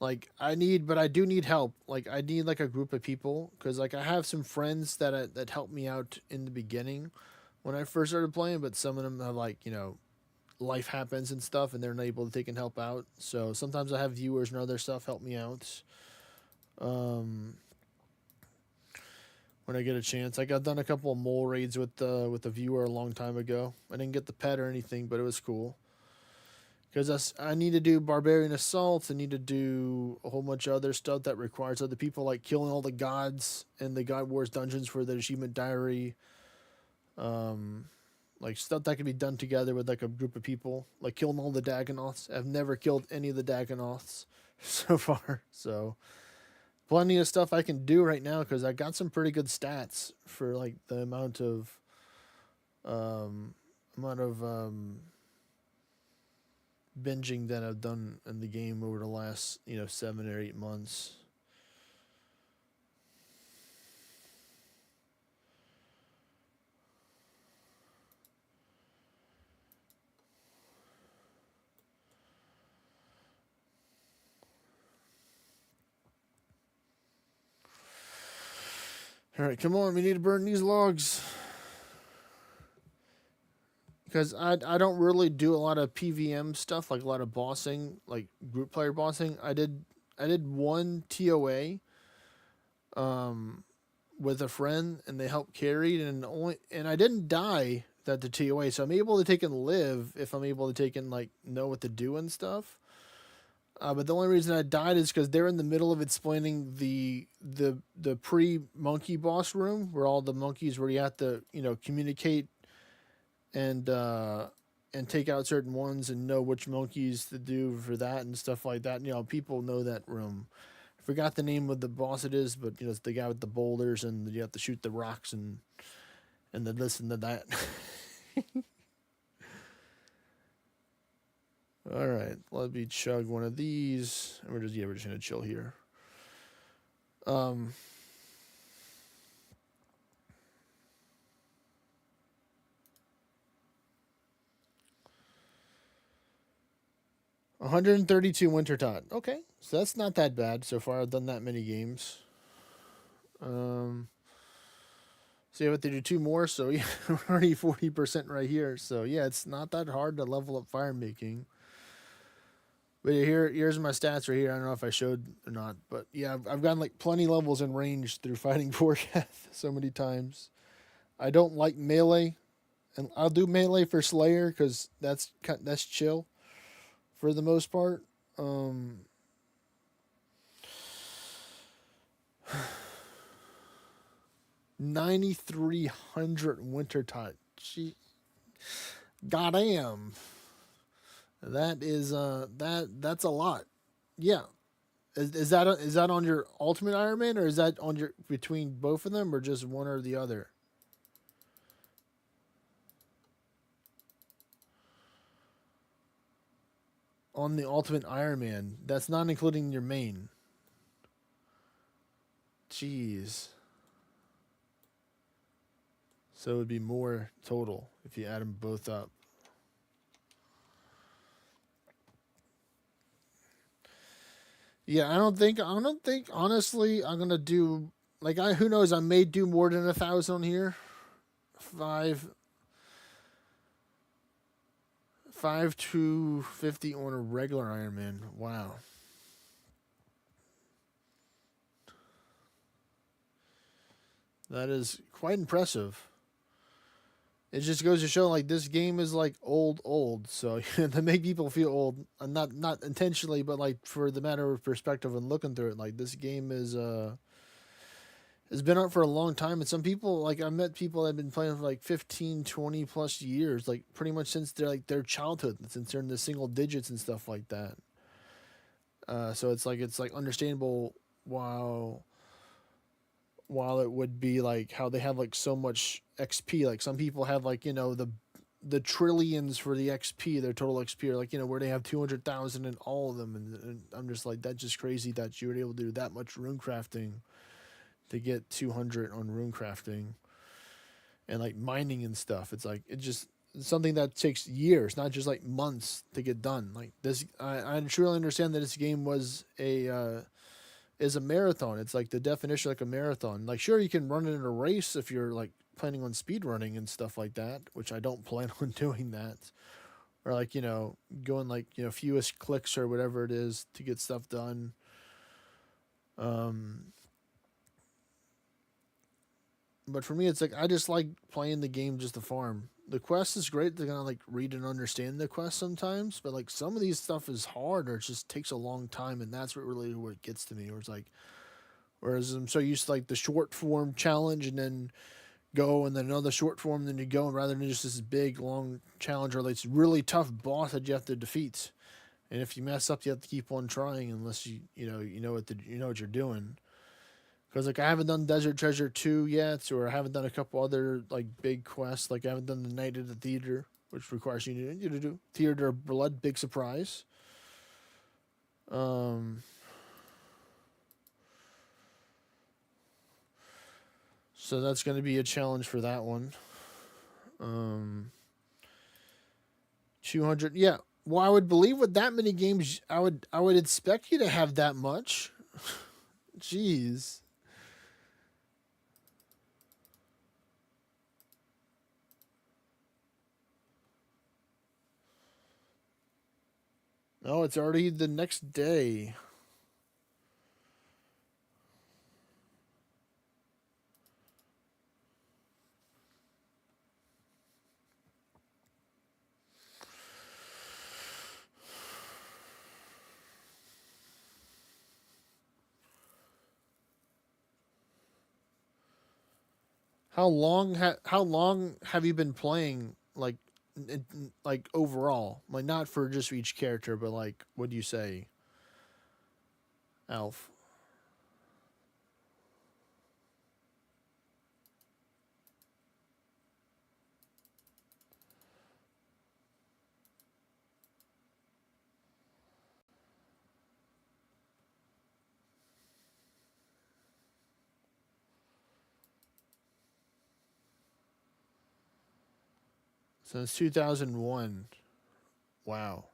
Like I do need help. Like I need like a group of people, because like I have some friends that helped me out in the beginning when I first started playing, but some of them have like, you know, life happens and stuff and they're not able to take and help out. So sometimes I have viewers and other stuff help me out. When I get a chance, I got done a couple of mole raids with a viewer a long time ago. I didn't get the pet or anything, but it was cool. Because I need to do barbarian assaults. I need to do a whole bunch of other stuff that requires other people, like killing all the gods in the God Wars dungeons for the achievement diary. Like stuff that can be done together with like a group of people, like killing all the Dagonoths. I've never killed any of the Dagonoths so far, so plenty of stuff I can do right now because I got some pretty good stats for like the amount of binging that I've done in the game over the last 7 or 8 months. All right, come on, we need to burn these logs. Because I don't really do a lot of PVM stuff, like a lot of bossing, like group player bossing. I did one TOA with a friend, and they helped carry it, and I didn't die that the TOA, so I'm able to take and live if I'm able to take and like know what to do and stuff. But the only reason I died is because they're in the middle of explaining the pre-monkey boss room where all the monkeys, where you have to communicate and take out certain ones and know which monkeys to do for that and stuff like that. People know that room. I forgot the name of the boss it is, but it's the guy with the boulders and you have to shoot the rocks and then listen to that. All right, let me chug one of these. And we're just gonna chill here. 132 Wintertot. Okay, so that's not that bad so far. I've done that many games. So you have to do 2 more. So yeah, we're already 40% right here. So yeah, it's not that hard to level up fire making. But here's my stats right here. I don't know if I showed or not, but yeah, I've gotten like plenty levels in range through fighting Vorkath so many times. I don't like melee, and I'll do melee for Slayer because that's chill for the most part. 9,300 Wintertot. Goddamn. That is that's a lot. Yeah. Is that on your Ultimate Iron Man, or is that on your between both of them, or just one or the other? On the Ultimate Iron Man, that's not including your main. Jeez. So it would be more total if you add them both up. Yeah, I don't think honestly I'm gonna do like who knows, I may do more than 1,000 on here. 5 to 50 on a regular Iron Man. Wow. That is quite impressive. It just goes to show like this game is like old. So to make people feel old, not intentionally, but like for the matter of perspective and looking through it, like this game is has been out for a long time, and some people, like, I met people that have been playing for like 15, 20 plus years, like pretty much since their childhood, since they're in the single digits and stuff like that. So it's like understandable while it would be like how they have like so much XP. Like some people have like, you know, the trillions for the XP, their total XP, or like, you know, where they have 200,000 in all of them, and I'm just like, that's just crazy that you were able to do that much rune crafting to get 200 on rune crafting and like mining and stuff. It's like it's something that takes years, not just like months to get done. Like this, I truly understand that this game was is a marathon. It's like the definition like a marathon. Like sure, you can run it in a race if you're like planning on speed running and stuff like that, which I don't plan on doing that. Or like, you know, going like, you know, fewest clicks or whatever it is to get stuff done. But for me, it's like I just like playing the game just to farm. The quest is great to kind of like read and understand the quest sometimes, but like some of these stuff is hard or it just takes a long time, and that's what it gets to me. Where it's like, whereas I'm so used to like the short form challenge and then go and then another short form, then you go, and rather than just this big long challenge or like this really tough boss that you have to defeat, and if you mess up, you have to keep on trying unless you know what you're doing. Because like I haven't done Desert Treasure 2 yet, or I haven't done a couple other like big quests. Like I haven't done the Night at the Theater, which requires you to do Theater of Blood, big surprise. So that's going to be a challenge for that one. 200, yeah. Well, I would believe with that many games, I would expect you to have that much. Jeez. Oh, it's already the next day. How long have you been playing like overall? Like not for just each character, but like what do you say, Alf? Since 2001. Wow.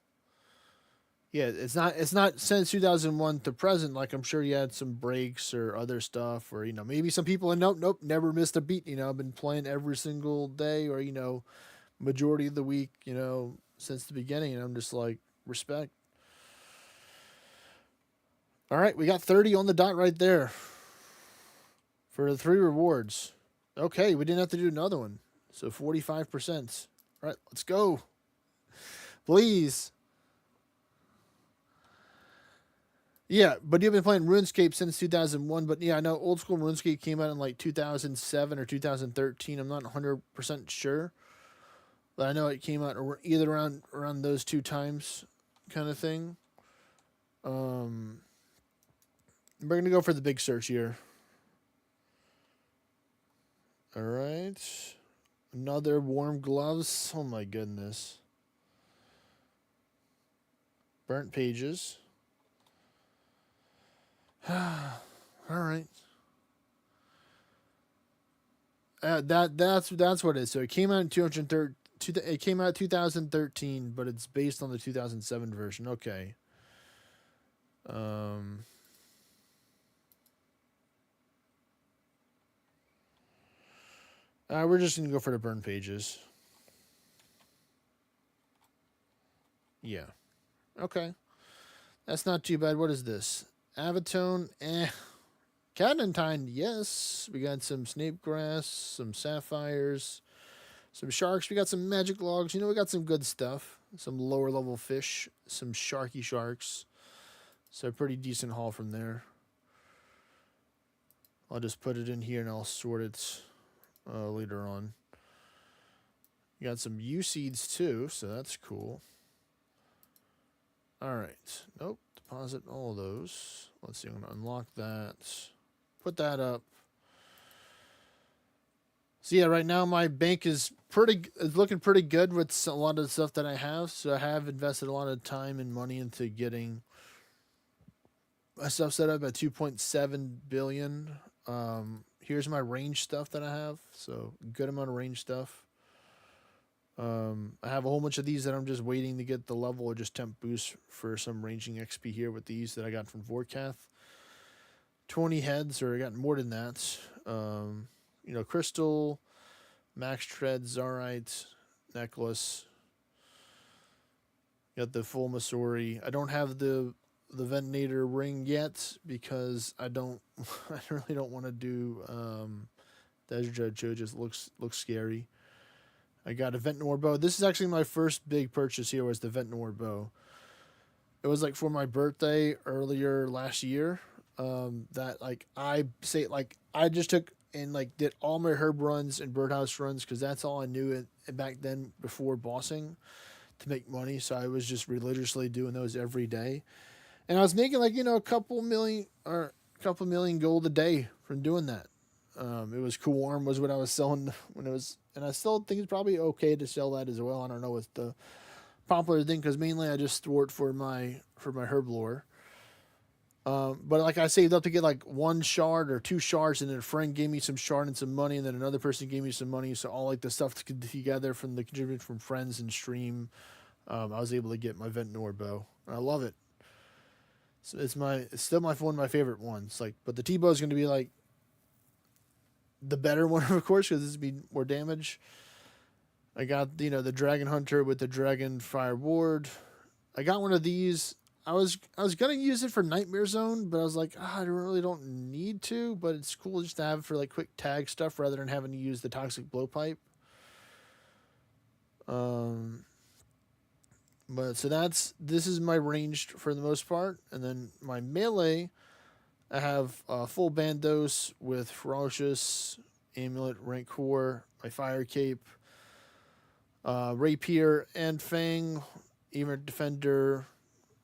Yeah, it's not since 2001 to present. Like I'm sure you had some breaks or other stuff, or maybe some people and nope, never missed a beat. I've been playing every single day, or majority of the week. Since the beginning, and I'm just like respect. All right, we got 30 on the dot right there for the 3 rewards. Okay, we didn't have to do another one, so 45%. All right, let's go. Please. Yeah, but you've been playing RuneScape since 2001. But yeah, I know old school RuneScape came out in like 2007 or 2013. I'm not 100% sure, but I know it came out either around those 2 times, kind of thing. We're gonna go for the big search here. All right, another warm gloves. Oh my goodness. Burnt pages. All right. That's what it is. So it came out in 213. It came out 2013, but it's based on the 2007 version. Okay. We're just gonna go for the burn pages. Yeah. Okay. That's not too bad. What is this? Avatone, Cadentine, yes. We got some snapegrass, some sapphires, some sharks. We got some magic logs. We got some good stuff. Some lower level fish, some sharky sharks. So pretty decent haul from there. I'll just put it in here and I'll sort it later on. You got some U seeds too, so that's cool. All right. Nope. Deposit all of those. Let's see. I'm going to unlock that. Put that up. So yeah, right now my bank is looking pretty good with a lot of the stuff that I have. So I have invested a lot of time and money into getting my stuff set up at 2.7 billion. Here's my range stuff that I have. So good amount of range stuff. I have a whole bunch of these that I'm just waiting to get the level or just temp boost for some ranging XP here with these that I got from Vorkath. 20 heads, or I got more than that. You know, Crystal, Max Tread, Zarite, Necklace. Got the full Masori. I don't have the Ventinator ring yet because I really don't want to do Desert Judge. It just looks scary. I got a Ventnor bow. This is actually my first big purchase here was the Ventnor bow. It was like for my birthday earlier last year. That like I just took and like did all my herb runs and birdhouse runs because that's all I knew back then before bossing to make money. So I was just religiously doing those every day, and I was making like a couple million gold a day from doing that. It was cool. Arm was what I was selling when it was. And I still think it's probably okay to sell that as well. I don't know what's the popular thing because mainly I just store it for my herb lore. But like I saved up to get like 1 shard or 2 shards, and then a friend gave me some shard and some money, and then another person gave me some money. So all like the stuff together from the contribution from friends and stream, I was able to get my Ventnor bow. I love it. So it's still one of my favorite ones. Like, but the TBOW is going to be like the better one, of course, because this would be more damage. I got the Dragon Hunter with the Dragon Fire Ward. I got one of these. I was gonna use it for Nightmare Zone, but I was like, I really don't need to. But it's cool just to have for like quick tag stuff rather than having to use the Toxic Blowpipe. But so this is my ranged for the most part, and then my melee. I have full Bandos with Ferocious, Amulet, Rancor, my Fire Cape, Rapier, and Fang, even Defender,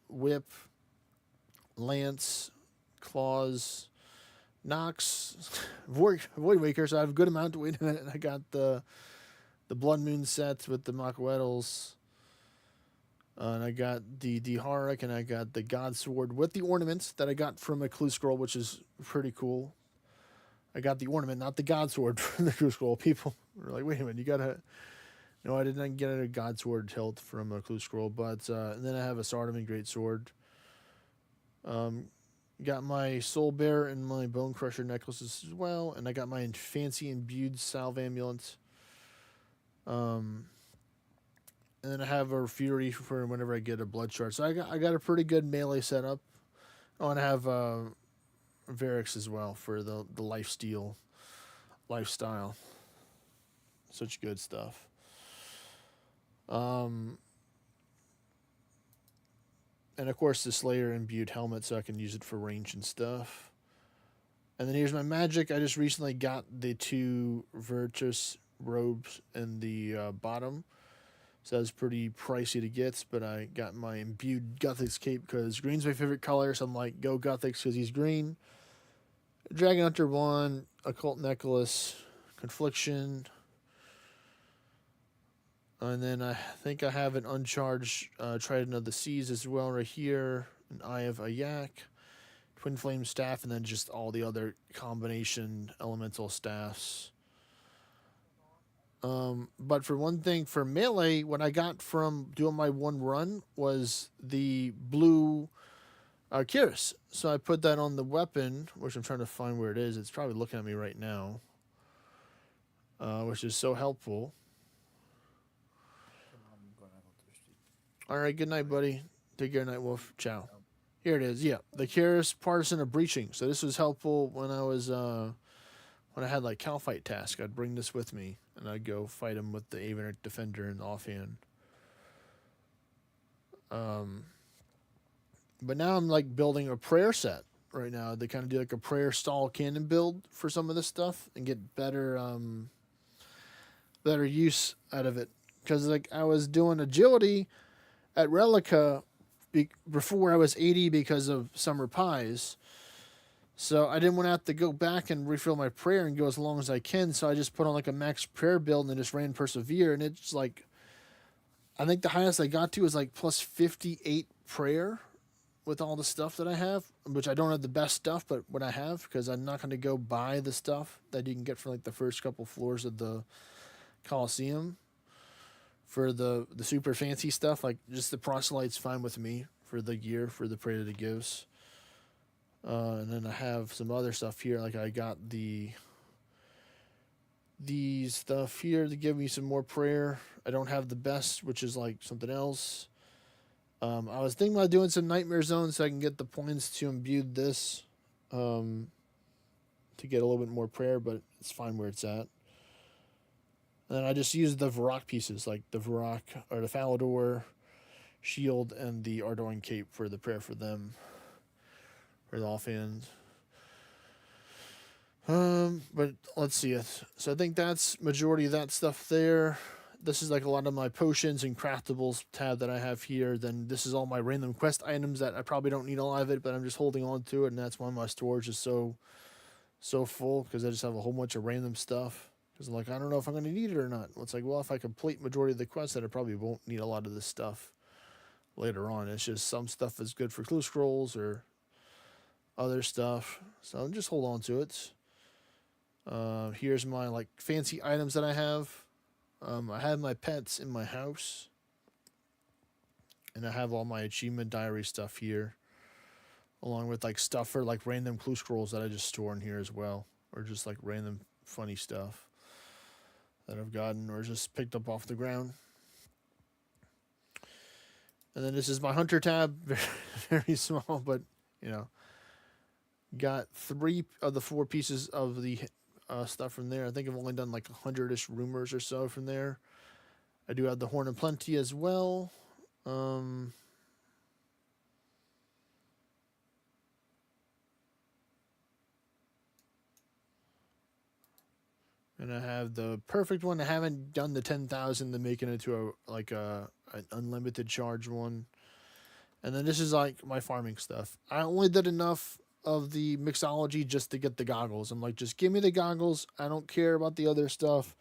Whip, Lance, Claws, Nox, Void Waker. So I have a good amount. Wait a minute. I got the Blood Moon sets with the Makweddles. And I got the Harik, and I got the God Sword with the ornaments that I got from a Clue Scroll, which is pretty cool. I got the ornament, not the God Sword from the Clue Scroll. People were like, wait a minute, you got to... No, I did not get a God Sword hilt from a Clue Scroll, but and then I have a Sardaman Great Sword. Got my Soul Bear and my Bone Crusher necklaces as well, and I got my fancy imbued Salve Amulet. And then I have a Fury for whenever I get a Blood Shard. So I got a pretty good melee setup. Oh, and I have Varix as well for the lifestyle. Such good stuff. And of course the Slayer imbued helmet, so I can use it for range and stuff. And then here's my magic. I just recently got the 2 Virtus robes in the bottom. So that's pretty pricey to get, but I got my imbued Guthix cape because green's my favorite color, so I'm like, go Guthix because he's green. Dragon Hunter 1, Occult Necklace, Confliction. And then I think I have an uncharged Trident of the Seas as well right here. An Eye of Ayak, Twin Flame Staff, and then just all the other combination elemental staffs. But for one thing, for melee, what I got from doing my 1 run was the blue Kyrus. So I put that on the weapon, which I'm trying to find where it is. It's probably looking at me right now, which is so helpful. All right, good night, buddy. Take care, Nightwolf. Ciao. Here it is. Yeah, the Kyrus Partisan of Breaching. So this was helpful when I was when I had like Cal Fight task. I'd bring this with me, and I'd go fight him with the Avenir Defender in the offhand. But now I'm like building a prayer set. right now. They kind of do like a prayer stall cannon build for some of this stuff and get better better use out of it. Because like I was doing agility at Relica before I was 80 because of summer pies. So I didn't want to have to go back and refill my prayer and go as long as I can. So I just put on like a max prayer build and then just ran persevere. And it's like, I think the highest I got to is like plus 58 prayer with all the stuff that I have, which I don't have the best stuff, but what I have, because I'm not going to go buy the stuff that you can get for like the first couple floors of the Coliseum for the super fancy stuff. Like just the proselyte's fine with me for the gear for the prayer that it gives. And then I have some other stuff here. Like I got these stuff here to give me some more prayer. I don't have the best, which is like something else. I was thinking about doing some Nightmare Zones so I can get the points to imbue this to get a little bit more prayer, but it's fine where it's at. And then I just used the Varrock pieces, like the Varrock or the Falador shield and the Ardoin cape for the prayer for them. For the offhand. But let's see it. So I think that's majority of that stuff there. This is like a lot of my potions and craftables tab that I have here. Then this is all my random quest items that I probably don't need a lot of it, but I'm just holding on to it, and that's why my storage is so full, because I just have a whole bunch of random stuff. Because I'm like, I don't know if I'm going to need it or not. Well, it's like, well, if I complete majority of the quests, then I probably won't need a lot of this stuff later on. It's just some stuff is good for clue scrolls or other stuff, so just hold on to it. Here's my like fancy items that I have. I have my pets in my house, and I have all my achievement diary stuff here, along with like stuff for like random clue scrolls that I just store in here as well, or just like random funny stuff that I've gotten or just picked up off the ground. And then this is my hunter tab, very small, but you know. Got 3 of the 4 pieces of the stuff from there. I think I've only done like 100-ish rumors or so from there. I do have the Horn of Plenty as well. And I have the perfect one. I haven't done the 10,000 to make it into an unlimited charge one. And then this is like my farming stuff. I only did enough of the mixology just to get the goggles. I'm like, just give me the goggles. I don't care about the other stuff.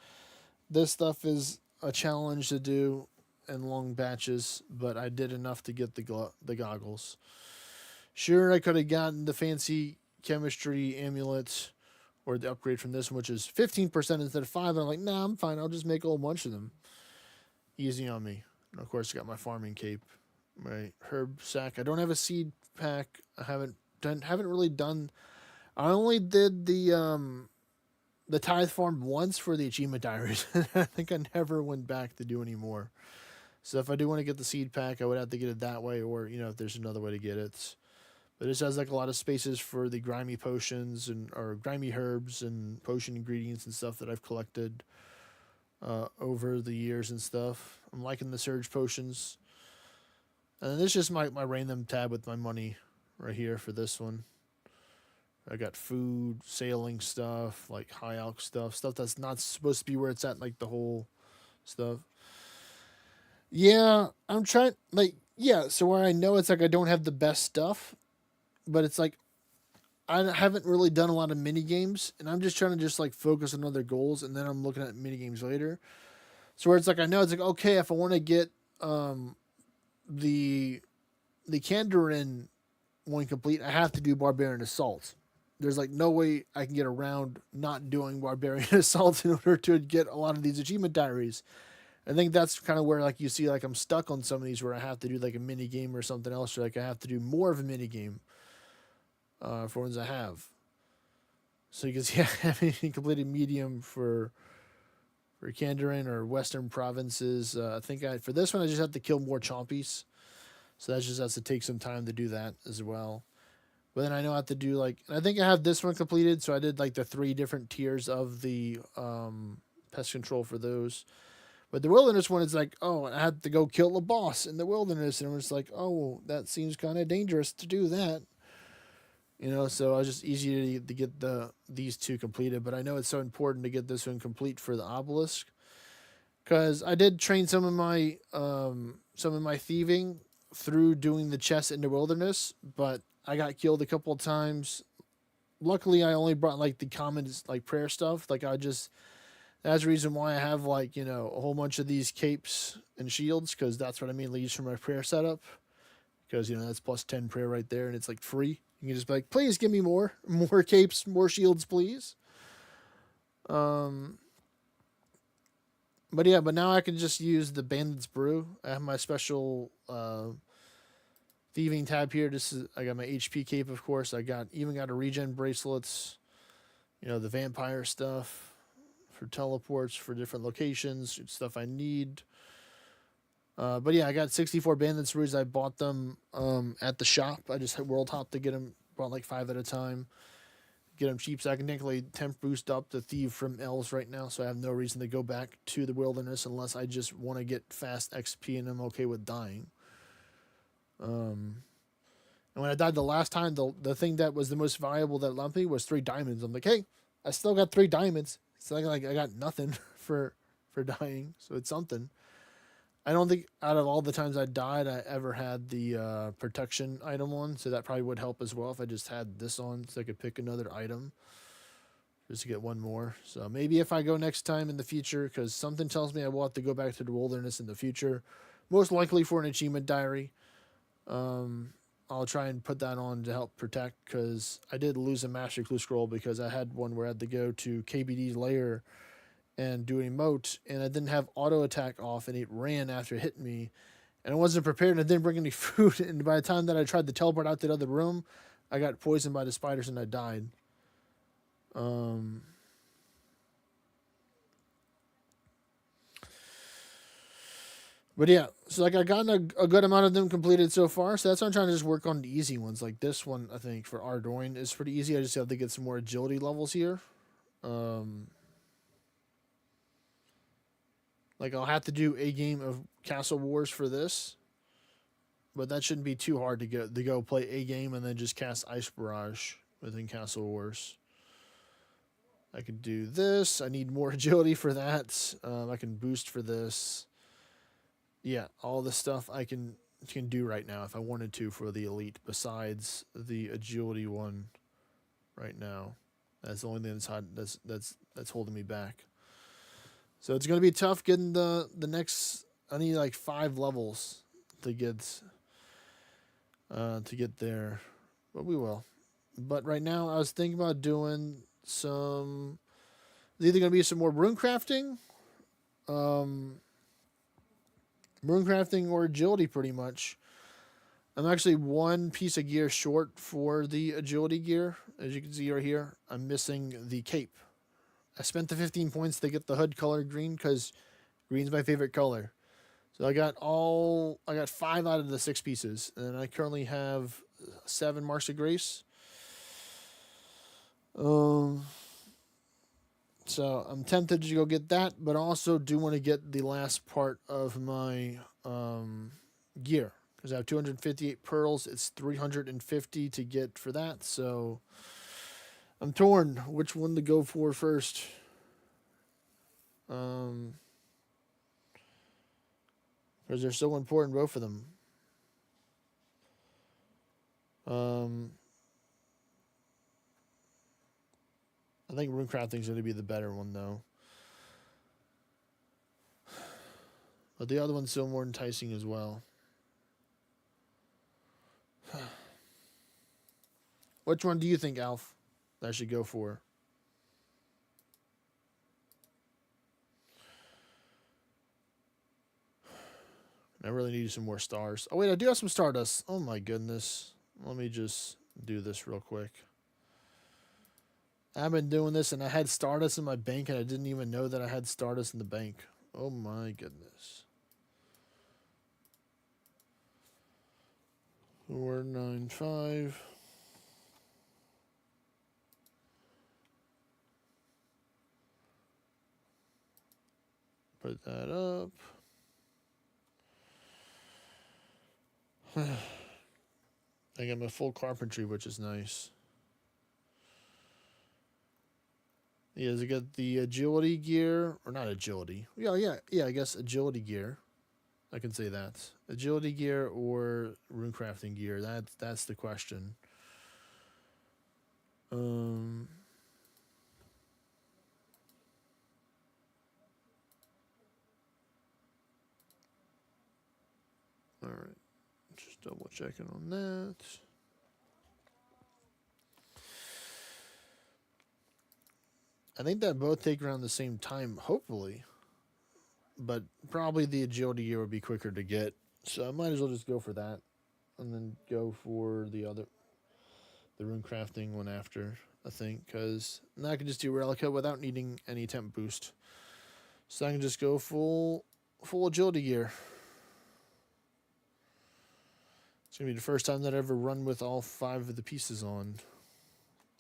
This stuff is a challenge to do in long batches, but I did enough to get the goggles. Sure, I could have gotten the fancy chemistry amulet or the upgrade from this one, which is 15% instead of 5. And I'm like, nah, I'm fine. I'll just make a whole bunch of them. Easy on me. And of course, I got my farming cape, my herb sack. I don't have a seed pack. I haven't really done. I only did the tithe farm once for the achievement diaries. I think I never went back to do any more. So if I do want to get the seed pack, I would have to get it that way, or if there's another way to get it. But this has like a lot of spaces for the grimy potions or grimy herbs and potion ingredients and stuff that I've collected over the years and stuff. I'm liking the surge potions. And then this is just my random tab with my money right here for this one. I got food, sailing stuff, like high alch stuff that's not supposed to be where it's at, like the whole stuff. Yeah, I'm trying, so where I know it's like I don't have the best stuff, but it's like I haven't really done a lot of mini games, and I'm just trying to like focus on other goals, and then I'm looking at mini games later. So where it's like I know it's like, okay, if I want to get the Kandarin one complete, I have to do Barbarian Assault. There's like no way I can get around not doing Barbarian Assault in order to get a lot of these achievement diaries. I think that's kind of where like you see like I'm stuck on some of these where I have to do like a mini game or something else, or like I have to do more of a mini game for ones I have. So you can see I haven't completed medium for Kandarin or Western provinces. I think for this one I just have to kill more chompies. So that just has to take some time to do that as well. But then I know I have to do and I think I have this one completed. So I did like the 3 different tiers of the pest control for those. But the wilderness one is like, oh, I had to go kill the boss in the wilderness. And it was like, oh, that seems kind of dangerous to do that. You know, so I was just easy to get these two completed. But I know it's so important to get this one complete for the obelisk, because I did train some of my thieving through doing the chest in the wilderness, but I got killed a couple of times. Luckily, I only brought like the common like prayer stuff. Like I just that's the reason why I have like a whole bunch of these capes and shields, because that's what I mainly use for my prayer setup. Because that's plus 10 prayer right there, and it's like free. You can just be like, please give me more capes, more shields, please. But yeah, but now I can just use the Bandit's Brew. I have my special thieving tab here. I got my HP cape, of course. I even got a regen bracelets. The vampire stuff for teleports for different locations, stuff I need. But yeah, I got 64 Bandit's Brews. I bought them at the shop. I just had world hop to get them. Bought like 5 at a time. Get them cheap, so I can technically temp boost up the thief from elves right now. So I have no reason to go back to the wilderness unless I just want to get fast XP and I'm okay with dying. And when I died the last time, the thing that was the most valuable that lumpy was 3 diamonds. I'm like, hey, I still got 3 diamonds. It's like I got nothing for dying, so it's something. I don't think out of all the times I died, I ever had the protection item on, so that probably would help as well if I just had this on, so I could pick another item just to get one more. So maybe if I go next time in the future, because something tells me I will have to go back to the wilderness in the future, most likely for an achievement diary. I'll try and put that on to help protect, because I did lose a master clue scroll because I had one where I had to go to KBD's lair and do an emote, and I didn't have auto attack off, and it ran after it hit me, and I wasn't prepared, and I didn't bring any food, and by the time that I tried to teleport out to the other room, I got poisoned by the spiders and I died. But yeah, so like I gotten a good amount of them completed so far, so that's why I'm trying to just work on the easy ones. Like this one, I think for Ardoin is pretty easy. I just have to get some more agility levels here. Like I'll have to do a game of Castle Wars for this, but that shouldn't be too hard to go play a game and then just cast Ice Barrage within Castle Wars. I could do this. I need more agility for that. I can boost for this. Yeah, all the stuff I can do right now if I wanted to for the elite, besides the agility one right now. That's the only thing that's holding me back. So it's gonna be tough getting the next. I need like 5 levels to get there, but we will. But right now, I was thinking about doing some. It's either gonna be some more rune crafting, or agility, pretty much. I'm actually 1 piece of gear short for the agility gear, as you can see right here. I'm missing the cape. I spent the 15 points to get the hood color green because green's my favorite color. So I got 5 out of the 6 pieces, and I currently have 7 marks of grace. So I'm tempted to go get that, but I also do want to get the last part of my gear, because I have 258 pearls. It's 350 to get for that, so I'm torn which one to go for first. Because they're so important, both of them. I think rune crafting is going to be the better one, though. But the other one's still more enticing as well. Which one do you think, Alf, I should go for? I really need some more stars. Oh, wait, I do have some stardust. Oh, my goodness. Let me just do this real quick. I've been doing this, and I had stardust in my bank, and I didn't even know that I had stardust in the bank. Oh, my goodness. 495. Put that up. I got my full carpentry, which is nice. Yeah, does it get the agility gear or not agility? Yeah. I guess agility gear. I can say that agility gear or rune crafting gear. That's the question. All right, just double checking on that. I think that both take around the same time, hopefully. But probably the agility gear would be quicker to get. So I might as well just go for that. And then go for the rune crafting one after, I think. Because now I can just do Relica without needing any temp boost. So I can just go full agility gear. It's going to be the first time that I ever run with all 5 of the pieces on.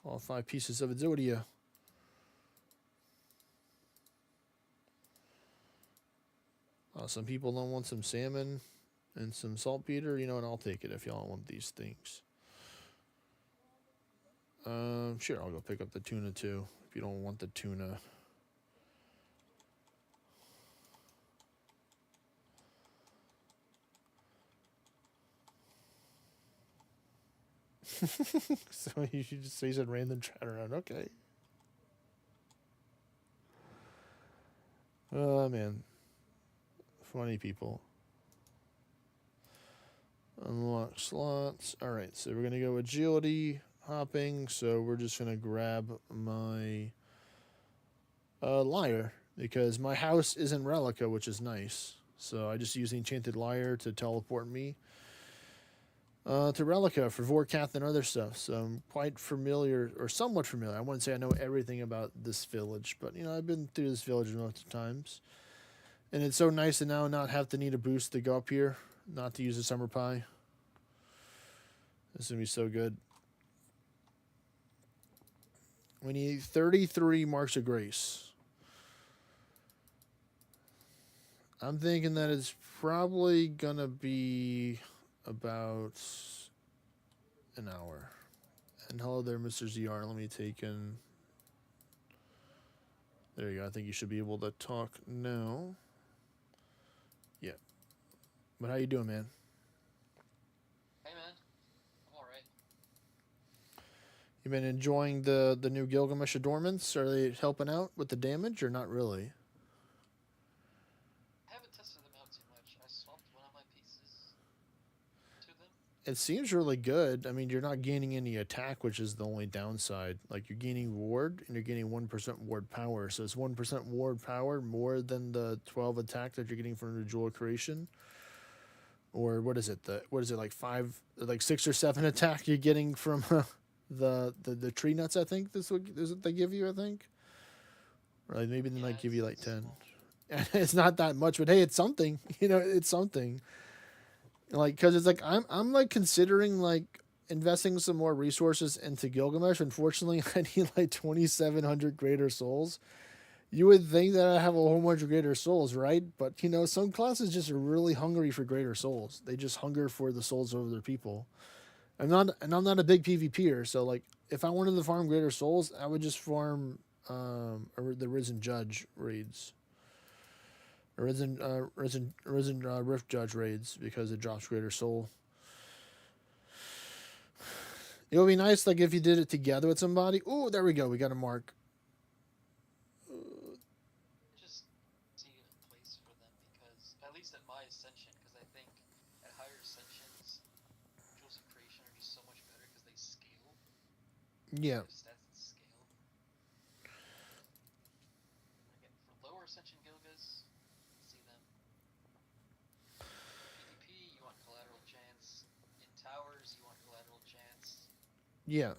All 5 pieces of agility. Some people don't want some salmon and some saltpeter. You know what? I'll take it if y'all want these things. Sure, I'll go pick up the tuna too. If you don't want the tuna. So you should just say some random chat around. Okay. Oh, man. Funny people. Unlock slots. All right, so we're going to go agility hopping. So we're just going to grab my lyre because my house is in Relica, which is nice. So I just use the enchanted lyre to teleport me to Relica for Vorkath and other stuff. So I'm quite familiar, or somewhat familiar. I wouldn't say I know everything about this village, but, you know, I've been through this village multiple times. And it's so nice to now not have to need a boost to go up here, not to use a summer pie. This is going to be so good. We need 33 marks of grace. I'm thinking that it's probably going to be about an hour. And hello there, Mr. ZR. Let me take in. There you go. I think you should be able to talk now. Yeah. But how you doing, man? Hey, man. I'm alright. You been enjoying the new Gilgamesh adornments? Are they helping out with the damage or not really? I haven't tested them out too much. I swapped one of my pieces to them. It seems really good. I mean, you're not gaining any attack, which is the only downside. Like, you're gaining ward, and you're gaining 1% ward power. So it's 1% ward power more than the 12 attack that you're getting from the Jewel Creation. Or what is it? Like 6 or 7 attack you're getting from the tree nuts, I think. This is what they give you, I think. Or like maybe they might give you like 10. It's not that much, but hey, it's something. You know, it's something. Like, because it's like I'm like considering like investing some more resources into Gilgamesh. Unfortunately, I need like 2,700 greater souls. You would think that I have a whole bunch of greater souls, right? But you know, some classes just are really hungry for greater souls. They just hunger for the souls of other people. I'm not a big PvPer, so like if I wanted to farm greater souls, I would just farm the Risen Judge raids. Risen Rift Judge raids because it drops greater soul. It would be nice like if you did it together with somebody. Oh, there we go. We got a mark. Just see a place for them because, at least at my ascension, because I think at higher ascensions, Jewels of Creation are just so much better because they scale. Yeah. Their stats that scale. Again, for lower ascension Gilgas, see them. PvP, you want collateral chance. In towers, you want collateral chance. Yeah.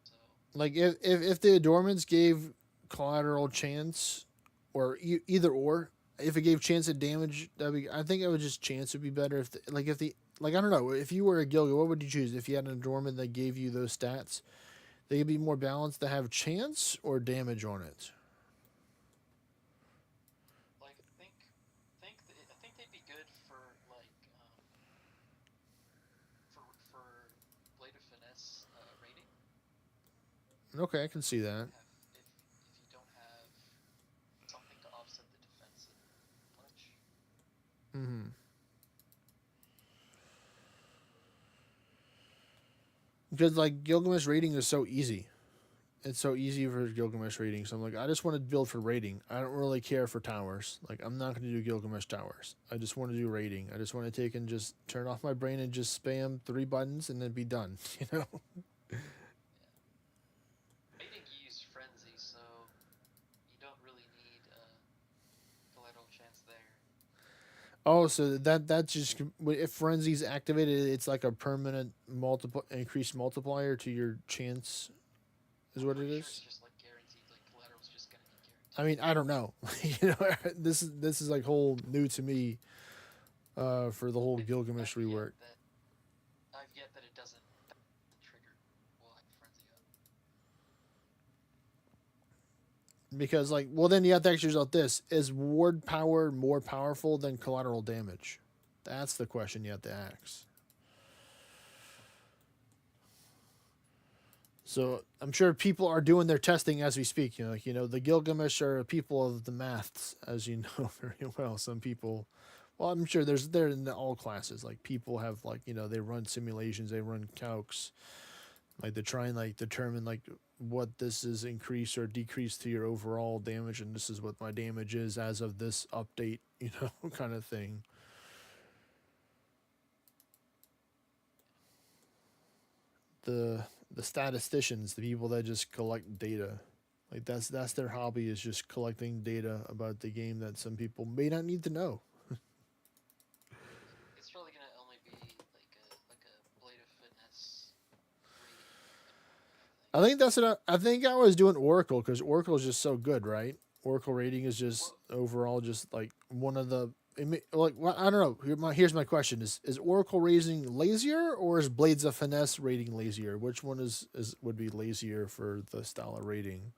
So, Like if the adornments gave collateral chance, or either or, if it gave chance at damage, I think it would just chance would be better. If I don't know, if you were a Gilga, what would you choose? If you had an adornment that gave you those stats, they could be more balanced to have chance or damage on it. like, I think they'd be good for like for Blade of Finesse rating. Okay, I can see that. Mm-hmm. Because like Gilgamesh rating is so easy. It's so easy for Gilgamesh rating. So I'm like, I just want to build for rating. I don't really care for towers. Like, I'm not going to do Gilgamesh towers. I just want to do rating. I just want to take and just turn off my brain and just spam 3 buttons and then be done. You know? Rating you use frenzy, so you don't really need collateral chance there. Oh, so that's just if frenzy's activated, it's like a permanent increased multiplier to your chance, is I'm what it pretty sure is. it's just like guaranteed. Like collateral's just gonna be guaranteed. I mean, I don't know. You know, this is like whole new to me for the whole Gilgamesh rework. I've yet that it doesn't trigger while I frenzy up. Because like, well, then you have to ask yourself this: is ward power more powerful than collateral damage? That's the question you have to ask. So I'm sure people are doing their testing as we speak. The Gilgamesh are people of the maths, as you know very well. Some people, well, I'm sure they're in all classes. Like people have they run simulations, they run calcs, like they try and like determine like what this is increase or decrease to your overall damage, and this is what my damage is as of this update, kind of thing. The statisticians, the people that just collect data, like that's their hobby, is just collecting data about the game that some people may not need to know. It's probably gonna only be like a blade of finesse rating. I think that's what I think I was doing Oracle, because Oracle is just so good, right? Oracle rating is just overall just like one of the like, well, I don't know. Here's my question: is Oracle rating lazier, or is Blades of Finesse rating lazier? Which one would be lazier for the style of rating?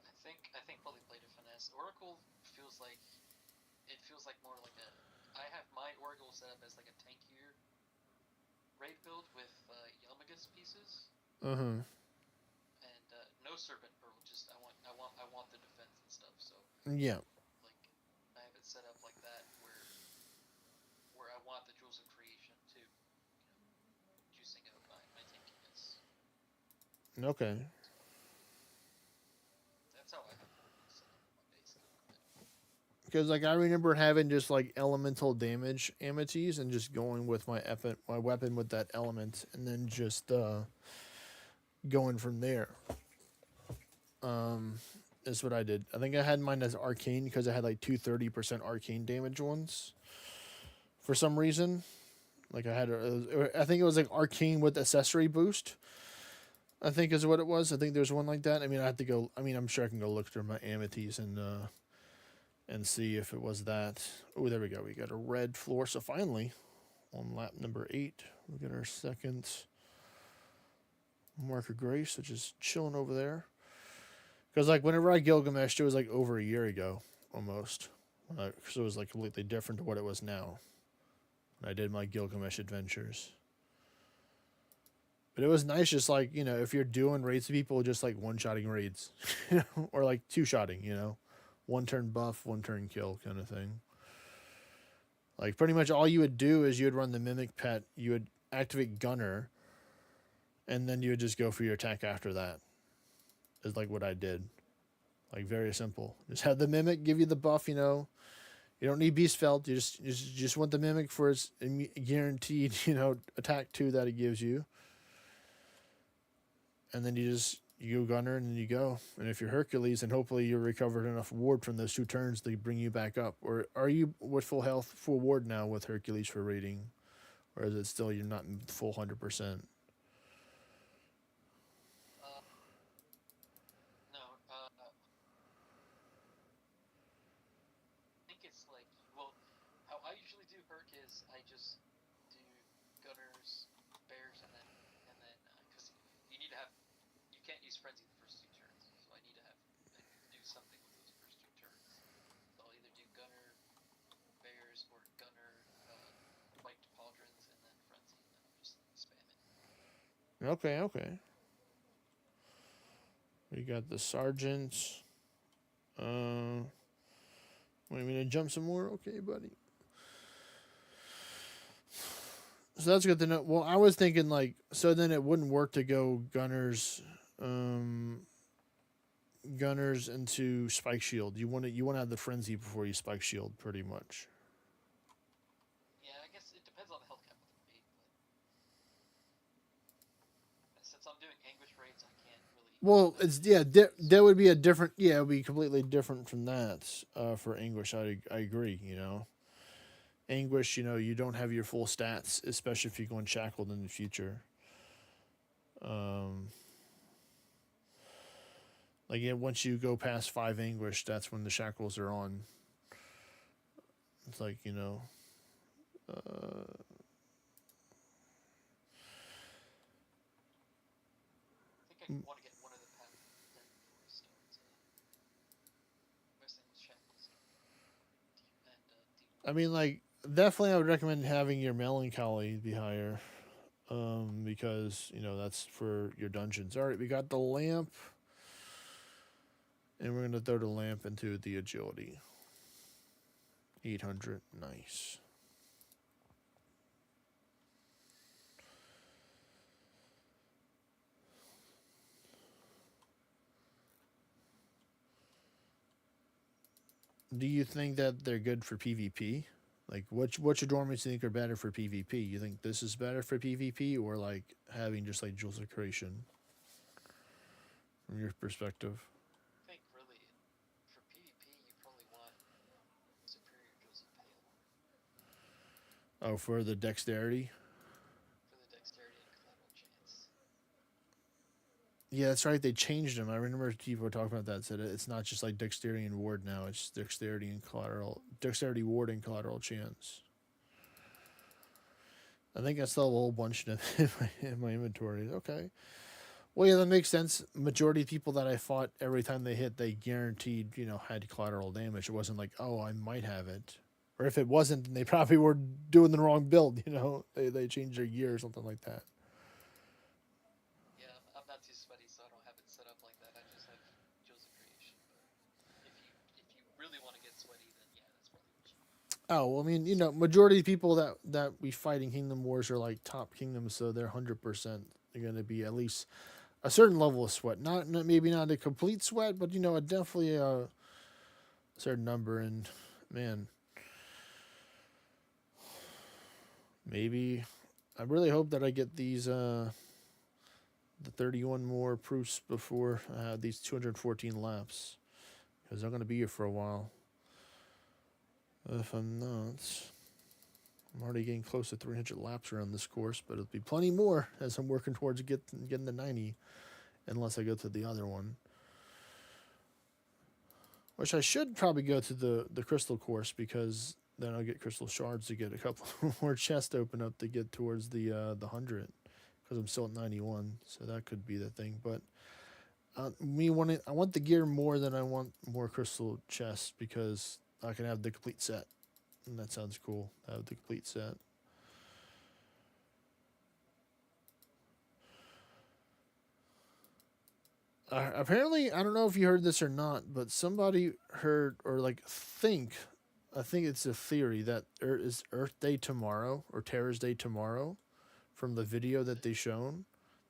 I think probably blade of finesse. Oracle feels like more like a. I have my Oracle set up as like a tankier raid build with Yelmagus pieces. Uh huh. And no Serpent Pearl. Just I want the defense and stuff. So Yeah. like I have it set up like that where I want the Jewels of Creation too. Juicing out my tankiness. Okay. That's how I have Oracle set up on my base build. Because like I remember having just like elemental damage amities and just going with my weapon with that element, and then just going from there. Is what I did. I think I had mine as arcane because I had like 230% arcane damage ones. For some reason, like I think it was like arcane with accessory boost. I think is what it was. I think there's one like that. I mean, I have to go. I mean, I'm sure I can go look through my amities and see if it was that. Oh, there we go. We got a red floor. So finally, on lap number 8, we get our second Mark of Grace, which is chilling over there. Because like whenever I Gilgamesh, it was like over a year ago, almost. So it was like completely different to what it was now. When I did my Gilgamesh adventures. But it was nice, just like, if you're doing raids to people, just like one-shotting raids. Or like two-shotting, 1 turn buff, 1 turn kill kind of thing. Like pretty much all you would do is you would run the Mimic Pet, you would activate Gunner, and then you would just go for your attack after that. Is like what I did. Like very simple. Just have the Mimic give you the buff, You don't need Beast Felt. You just want the Mimic for its guaranteed, attack 2 that it gives you. And then you go Gunner and then you go. And if you're Hercules, then hopefully you're recovered enough ward from those 2 turns to bring you back up. Or are you with full health, full ward now with Hercules for raiding? Or is it still you're not full 100%? How I usually do Herc is I just do Gunners, Bears, and then because you can't use Frenzy the first 2 turns, so I need to do something with those first 2 turns. So I'll either do Gunner, Bears, or Gunner, Spiked Pauldrons, and then Frenzy, and then I'll just spam it. Okay. We got the Sergeant. Want me to jump some more? Okay, buddy. So that's good to know. Well, I was thinking like, so then it wouldn't work to go gunners into spike shield. You want to have the frenzy before you spike shield, pretty much. Yeah, I guess it depends on the health cap with the raid, but since I'm doing anguish raids, I can't really. Well, it's there would be a different, it would be completely different from that. For anguish, I agree. Anguish, you don't have your full stats, especially if you're going shackled in the future. Like, yeah, once you go past 5 anguish, that's when the shackles are on. It's like, I think I want to get one of the path then before I start messing with shackles and I mean, like, definitely I would recommend having your melancholy be higher. Because, that's for your dungeons. All right, we got the lamp. And we're going to throw the lamp into the agility. 800, nice. Do you think that they're good for PvP? Like, what's your dormants think are better for PvP? You think this is better for PvP, or like having just like Jewels of Creation? From your perspective. I think really for PvP you probably want superior Jewels of Pale Oh, for the dexterity. for the dexterity and collateral chance. Yeah, that's right. They changed them. I remember people were talking about that. Said it's not just like dexterity and ward now. It's dexterity and dexterity ward and collateral chance. I think I still have a whole bunch in my inventory. Okay. Well, yeah, that makes sense. Majority of people that I fought, every time they hit, they guaranteed, had collateral damage. It wasn't like, oh, I might have it. Or if it wasn't, then they probably were doing the wrong build, They changed their gear or something like that. Yeah, I'm not too sweaty, so I don't have it set up like that. I just have Jewels of Creation. But if you really want to get sweaty, then yeah, that's probably what you do. Oh, well, I mean, majority of people that we fight in Kingdom Wars are like top kingdoms, so they're 100% going to be at least a certain level of sweat. Not maybe not a complete sweat, but definitely a certain number. And man, maybe I really hope that I get these the 31 more proofs before I have these 214 laps, because I'm going to be here for a while. If I'm not, I'm already getting close to 300 laps around this course, but it'll be plenty more as I'm working towards getting the 90, unless I go to the other one. Which I should probably go to the crystal course, because then I'll get crystal shards to get a couple more chests open up to get towards the 100, because I'm still at 91, so that could be the thing. But I want the gear more than I want more crystal chests, because I can have the complete set, and that sounds cool. I have the complete set. Apparently, I don't know if you heard this or not, but somebody heard or I think it's a theory that is Earth Day tomorrow or Terror's Day tomorrow, from the video that they shown.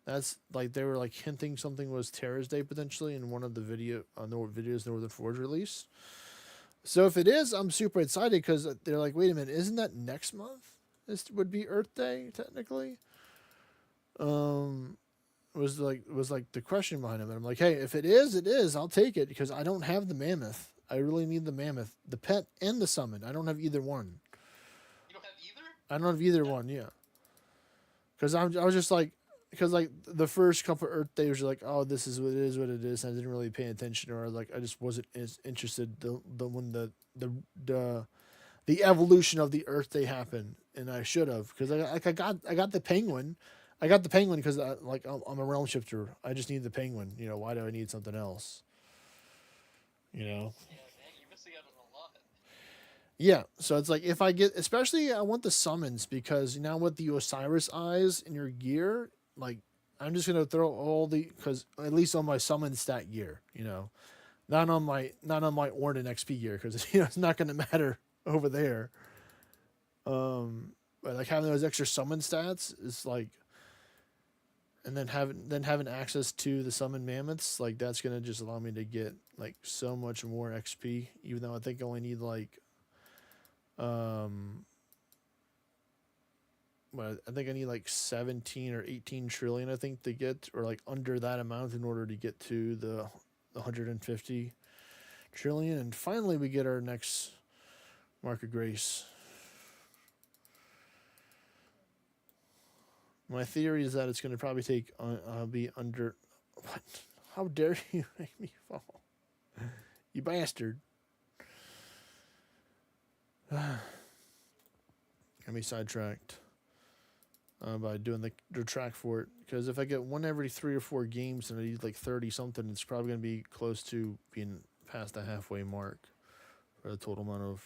That's like they were like hinting something was Terror's Day potentially in one of the videos Northern Forge released. So if it is, I'm super excited, because they're like, wait a minute, isn't that next month? This would be Earth Day technically. Was like the question behind it. And I'm like, hey, if it is, it is. I'll take it, because I don't have the mammoth. I really need the mammoth, the pet, and the summon. I don't have either one. You don't have either? I don't have either one. Yeah. Because I was just like, because like the first couple of Earth Days were like, oh, this is what it is. And I didn't really pay attention, or like I just wasn't as interested when the evolution of the Earth Day happened, and I should have, because I got the penguin. I got the penguin because I'm a realm shifter. I just need the penguin. Why do I need something else? Yeah, dang, you're missing out on a lot. Yeah, so it's like if I get, especially I want the summons, because now with the Osiris eyes in your gear, like I'm just gonna throw because at least on my summon stat gear, not on my ORNA XP gear, because it's not gonna matter over there. But like having those extra summon stats is like, and then having access to the summon mammoths, like that's gonna just allow me to get like so much more XP. Even though I think I only need like, but I think I need like 17 or 18 trillion, I think, to get, or like under that amount in order to get to the 150 trillion. And finally, we get our next Mark of Grace. My theory is that it's going to probably take, be under, what? How dare you make me fall? You bastard. Got me sidetracked by doing the track for it. Because if I get one every 3 or 4 games and I need like 30 something, it's probably going to be close to being past the halfway mark for the total amount of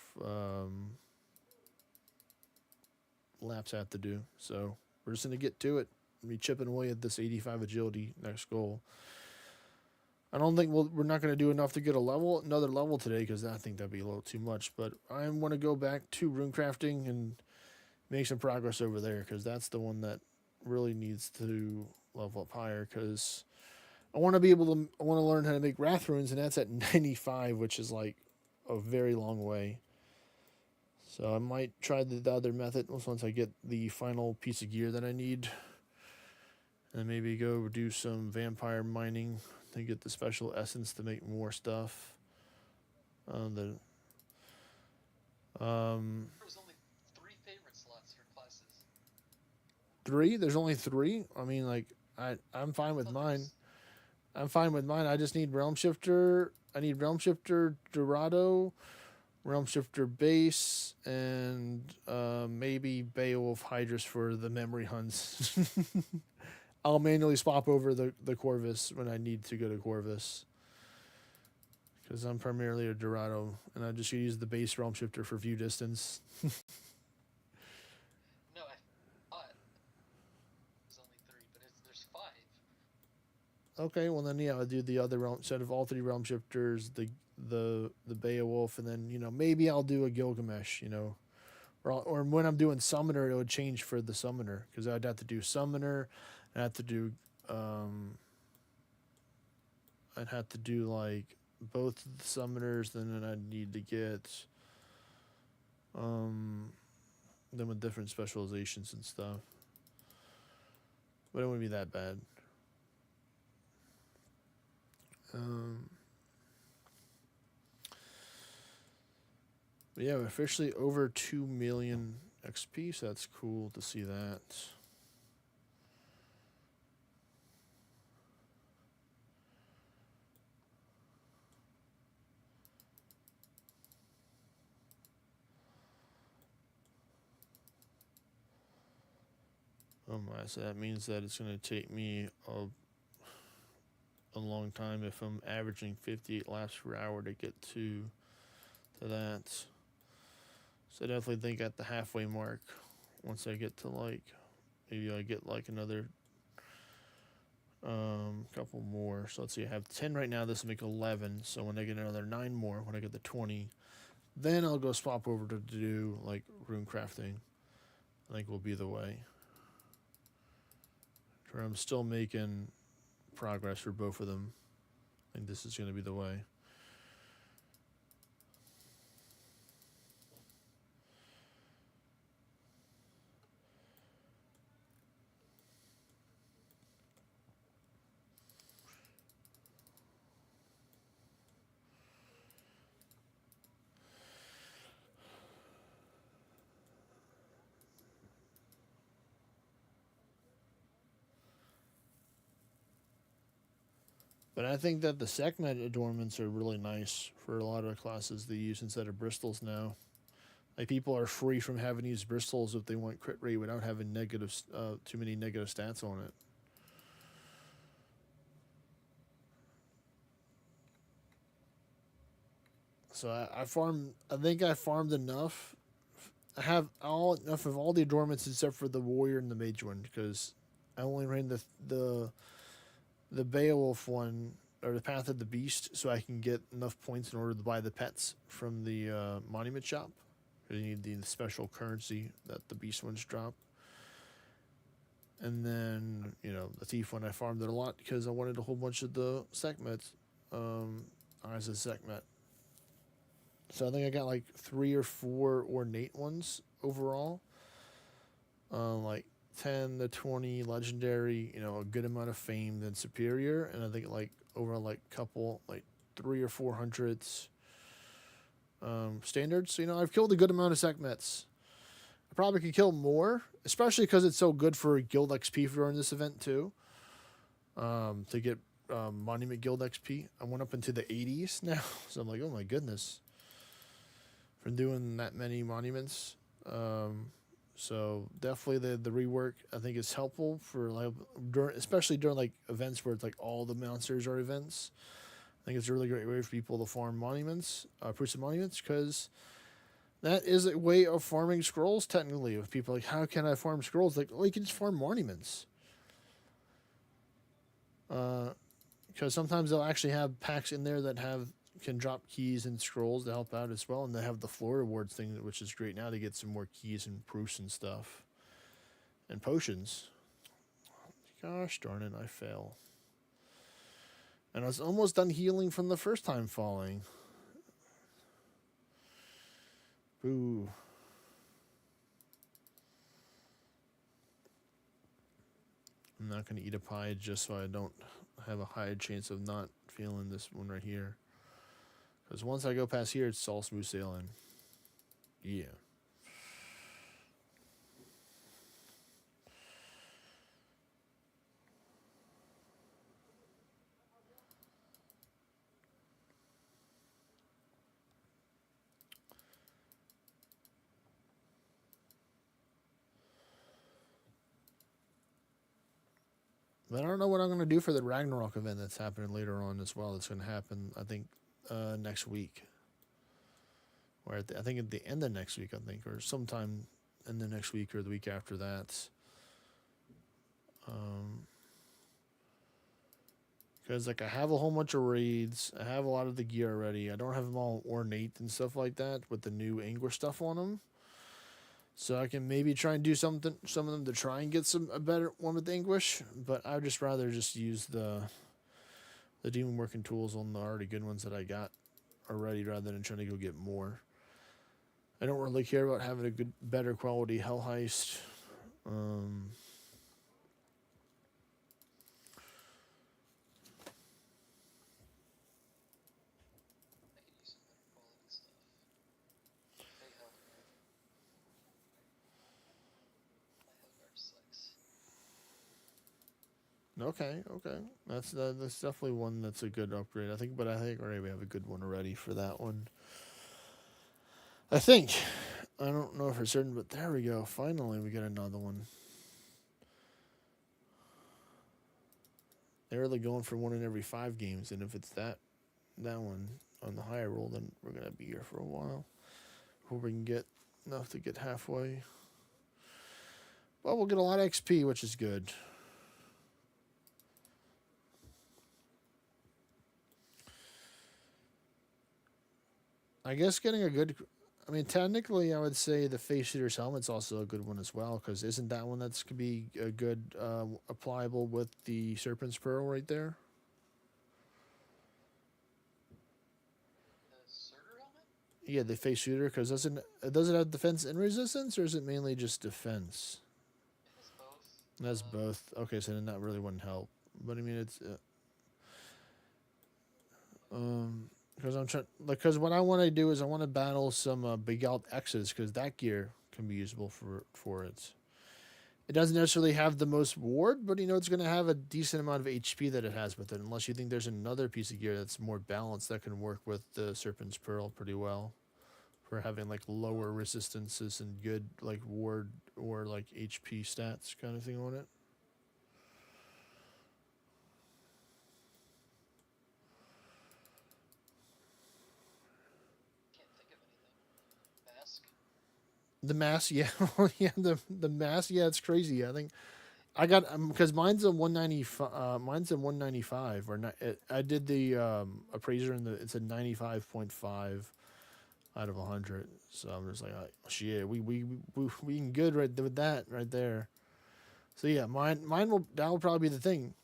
laps I have to do. So we're just going to get to it. Be chipping away at this 85 agility next goal. I don't think we're not going to do enough to get another level today, because I think that'd be a little too much. But I want to go back to rune crafting and make some progress over there, because that's the one that really needs to level up higher. Because I want to learn how to make wrath runes, and that's at 95, which is like a very long way. So I might try the other method once I get the final piece of gear that I need. And maybe go do some vampire mining to get the special essence to make more stuff. There was only 3 favorite slots for classes. 3? There's only 3? I mean, like, I'm fine with mine. I'm fine with mine. I just need Realm Shifter. I need Realm Shifter Dorado, Realm Shifter Base, and maybe Beowulf Hydrus for the memory hunts. I'll manually swap over the Corvus when I need to go to Corvus, because I'm primarily a Dorado, and I just use the base Realm Shifter for view distance. No, I thought it was only 3, but there's 5. Okay, well then, yeah, I'll do the other realm set of all 3 Realm Shifters, the Beowulf, and then, you know, maybe I'll do a Gilgamesh, you know, or when I'm doing Summoner, it would change for the Summoner, because I'd have to do Summoner. I'd have to do like both the summoners, then I'd need to get them with different specializations and stuff. But it wouldn't be that bad. But yeah, we're officially over 2 million XP, so that's cool to see that. Oh my, so that means that it's going to take me a long time if I'm averaging 58 laps per hour to get to that. So I definitely think at the halfway mark, once I get to like, maybe I get like another couple more. So let's see, I have 10 right now, this will make 11. So when I get another 9 more, when I get the 20, then I'll go swap over to do like rune crafting. I think will be the way. Where I'm still making progress for both of them. I think this is going to be the way. But I think that the segment adornments are really nice for a lot of classes they use instead of Bristols now. Like, people are free from having to use Bristols if they want crit rate without having too many negative stats on it. So I think I farmed enough. I have enough of all the adornments except for the warrior and the mage one, because I only ran the Beowulf one, or the Path of the Beast, so I can get enough points in order to buy the pets from the monument shop. You need the special currency that the beast ones drop. And then, you know, the thief one, I farmed it a lot because I wanted a whole bunch of the segments. As a segment. So I think I got like 3 or 4 ornate ones overall. Like 10 to 20 legendary, you know, a good amount of fame, then superior. And I think like overall like couple, like 300 or 400s standards. You know, I've killed a good amount of segments. I probably could kill more, especially because it's so good for guild XP for in this event too. To get monument guild XP. I went up into the 80s now, so I'm like, oh my goodness, for doing that many monuments. So definitely the rework I think is helpful for like especially during like events where it's like all the monsters are events. I think it's a really great way for people to farm monuments, proofs of monuments, because that is a way of farming scrolls technically. If people are like, how can I farm scrolls? Like, well, you can just farm monuments. Because sometimes they'll actually have packs in there that can drop keys and scrolls to help out as well, and they have the floor rewards thing, which is great now to get some more keys and proofs and stuff, and potions. Gosh darn it, I fail. And I was almost done healing from the first time falling. Boo. I'm not going to eat a pie just so I don't have a high chance of not feeling this one right here. Because once I go past here, it's all smooth sailing. Yeah. But I don't know what I'm going to do for the Ragnarok event that's happening later on as well. It's going to happen, I think, next week. Or I think at the end of next week, I think, or sometime in the next week or the week after that. Because, like, I have a whole bunch of raids. I have a lot of the gear already. I don't have them all ornate and stuff like that with the new Anguish stuff on them. So I can maybe try and do some of them to try and get a better one with Anguish, but I would just rather just use the demon working tools on the already good ones that I got already, rather than trying to go get more. I don't really care about having a better quality Hell Heist. Okay. That's definitely one that's a good upgrade. I think already we have a good one already for that one. I think. I don't know for certain, but there we go. Finally, we get another one. They're really going for one in every 5 games, and if it's that one on the higher roll, then we're gonna be here for a while before we can get enough to get halfway. Well, we'll get a lot of XP, which is good. I guess getting a good... I mean, technically, I would say the face shooter's helmet's also a good one as well, because isn't that one that's could be a good applicable with the Serpent's Pearl right there? The Surtur helmet? Yeah, the face shooter, because does it have defense and resistance, or is it mainly just defense? It has both. It has both. Okay, so then that really wouldn't help. But I mean, it's... Because what I want to do is I want to battle some Big Alt X's, because that gear can be usable for it. It doesn't necessarily have the most ward, but it's going to have a decent amount of HP that it has with it, unless you think there's another piece of gear that's more balanced that can work with the Serpent's Pearl pretty well for having like lower resistances and good like ward or like HP stats kind of thing on it. The mask, yeah, yeah, the mask, yeah, it's crazy. I think I got because mine's a 195. Mine's a 195, or not. I did the appraiser and it's a 95.5 out of 100. So I'm just like, shit, we can good right with that right there. So yeah, that will probably be the thing.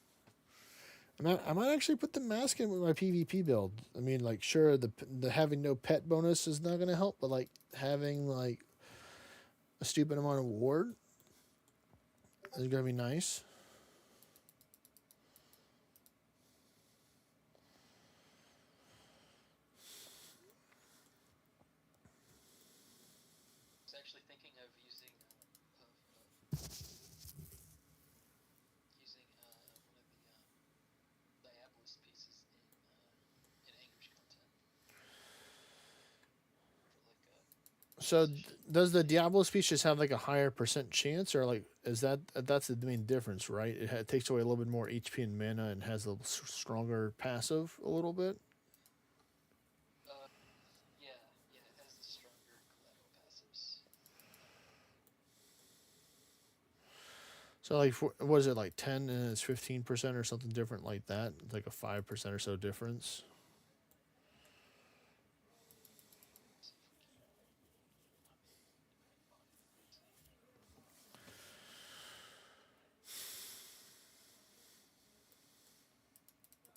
I might actually put the mask in with my PvP build. I mean, like, sure, the having no pet bonus is not gonna help, but like having like a stupid amount of ward is gonna be nice. I was actually thinking of using one of the Diabolist pieces in English content for like a So position. does the Diablo species have like a higher percent chance, or like is that's the main difference, right? It takes away a little bit more HP and mana and has a stronger passive a little bit. Uh, yeah, yeah, it has the stronger collateral passives. So like, was it like 10 and it's 15% or something different like that? Like a 5% or so difference.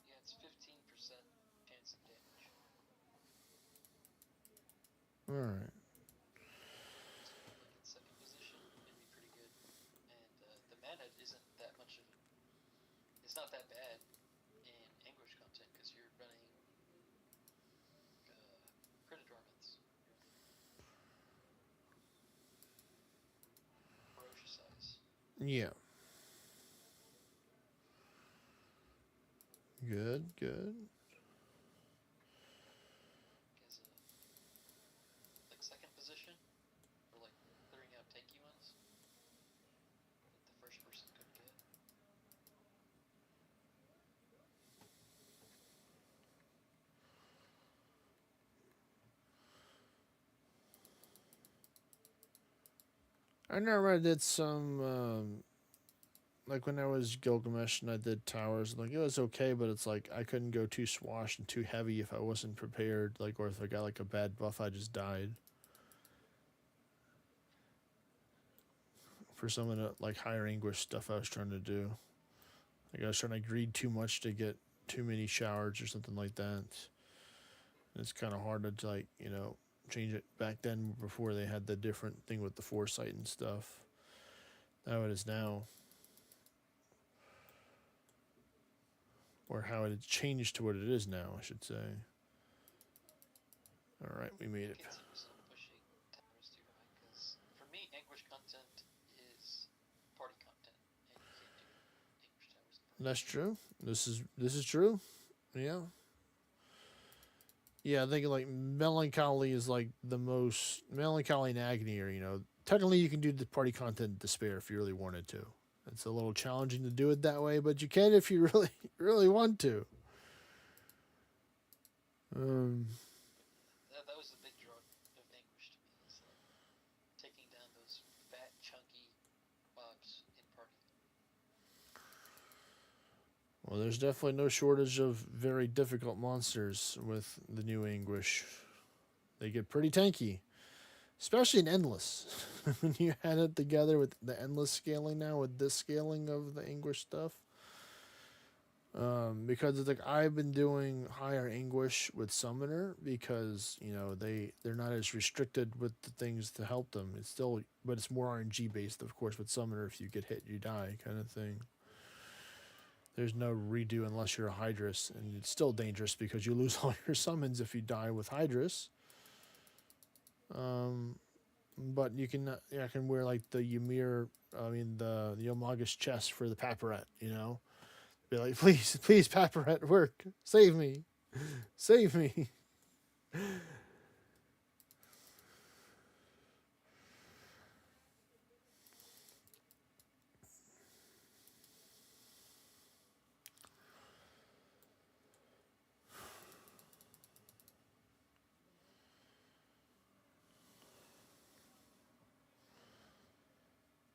Yeah, it's 15% chance of damage. All right. So like in second position, it'd be pretty good. And the mana isn't that much of. It's not that bad in English content because you're running credit dormants, ferocious eyes. Yeah. Good. Good. As a like second position for like clearing out tanky ones that the first person couldn't get. I know I did some like when I was Gilgamesh and I did towers, like it was okay, but it's like I couldn't go too swash and too heavy if I wasn't prepared, like, or if I got like a bad buff, I just died. For some of the like higher English stuff I was trying to do, like I was trying to greed too much to get too many showers or something like that. It's kind of hard to like change it back then before they had the different thing with the foresight and stuff. How it is now. Or how it had changed to what it is now, I should say. All right, we made it. Can't see myself pushing towers too high because for me, English content is party content, and you can't do English towers in party. That's true. This is true. Yeah. Yeah, I think like melancholy is like the most melancholy and agony, or technically you can do the party content in despair if you really wanted to. It's a little challenging to do it that way, but you can if you really really want to. That was the big draw of English to me. Is like taking down those fat, chunky mobs in party. Well, there's definitely no shortage of very difficult monsters with the new English. They get pretty tanky, especially in Endless. When you add it together with the Endless scaling now, with this scaling of the English stuff. Because it's like I've been doing higher English with Summoner because they're not as restricted with the things to help them. It's still, but it's more RNG based, of course. With Summoner, if you get hit, you die, kind of thing. There's no redo unless you're a Hydrus, and it's still dangerous because you lose all your summons if you die with Hydrus. But you can I can wear like the Ymir, the Yomagus chest for the Paparet, Be like, please, please, Paparet, work, save me, save me.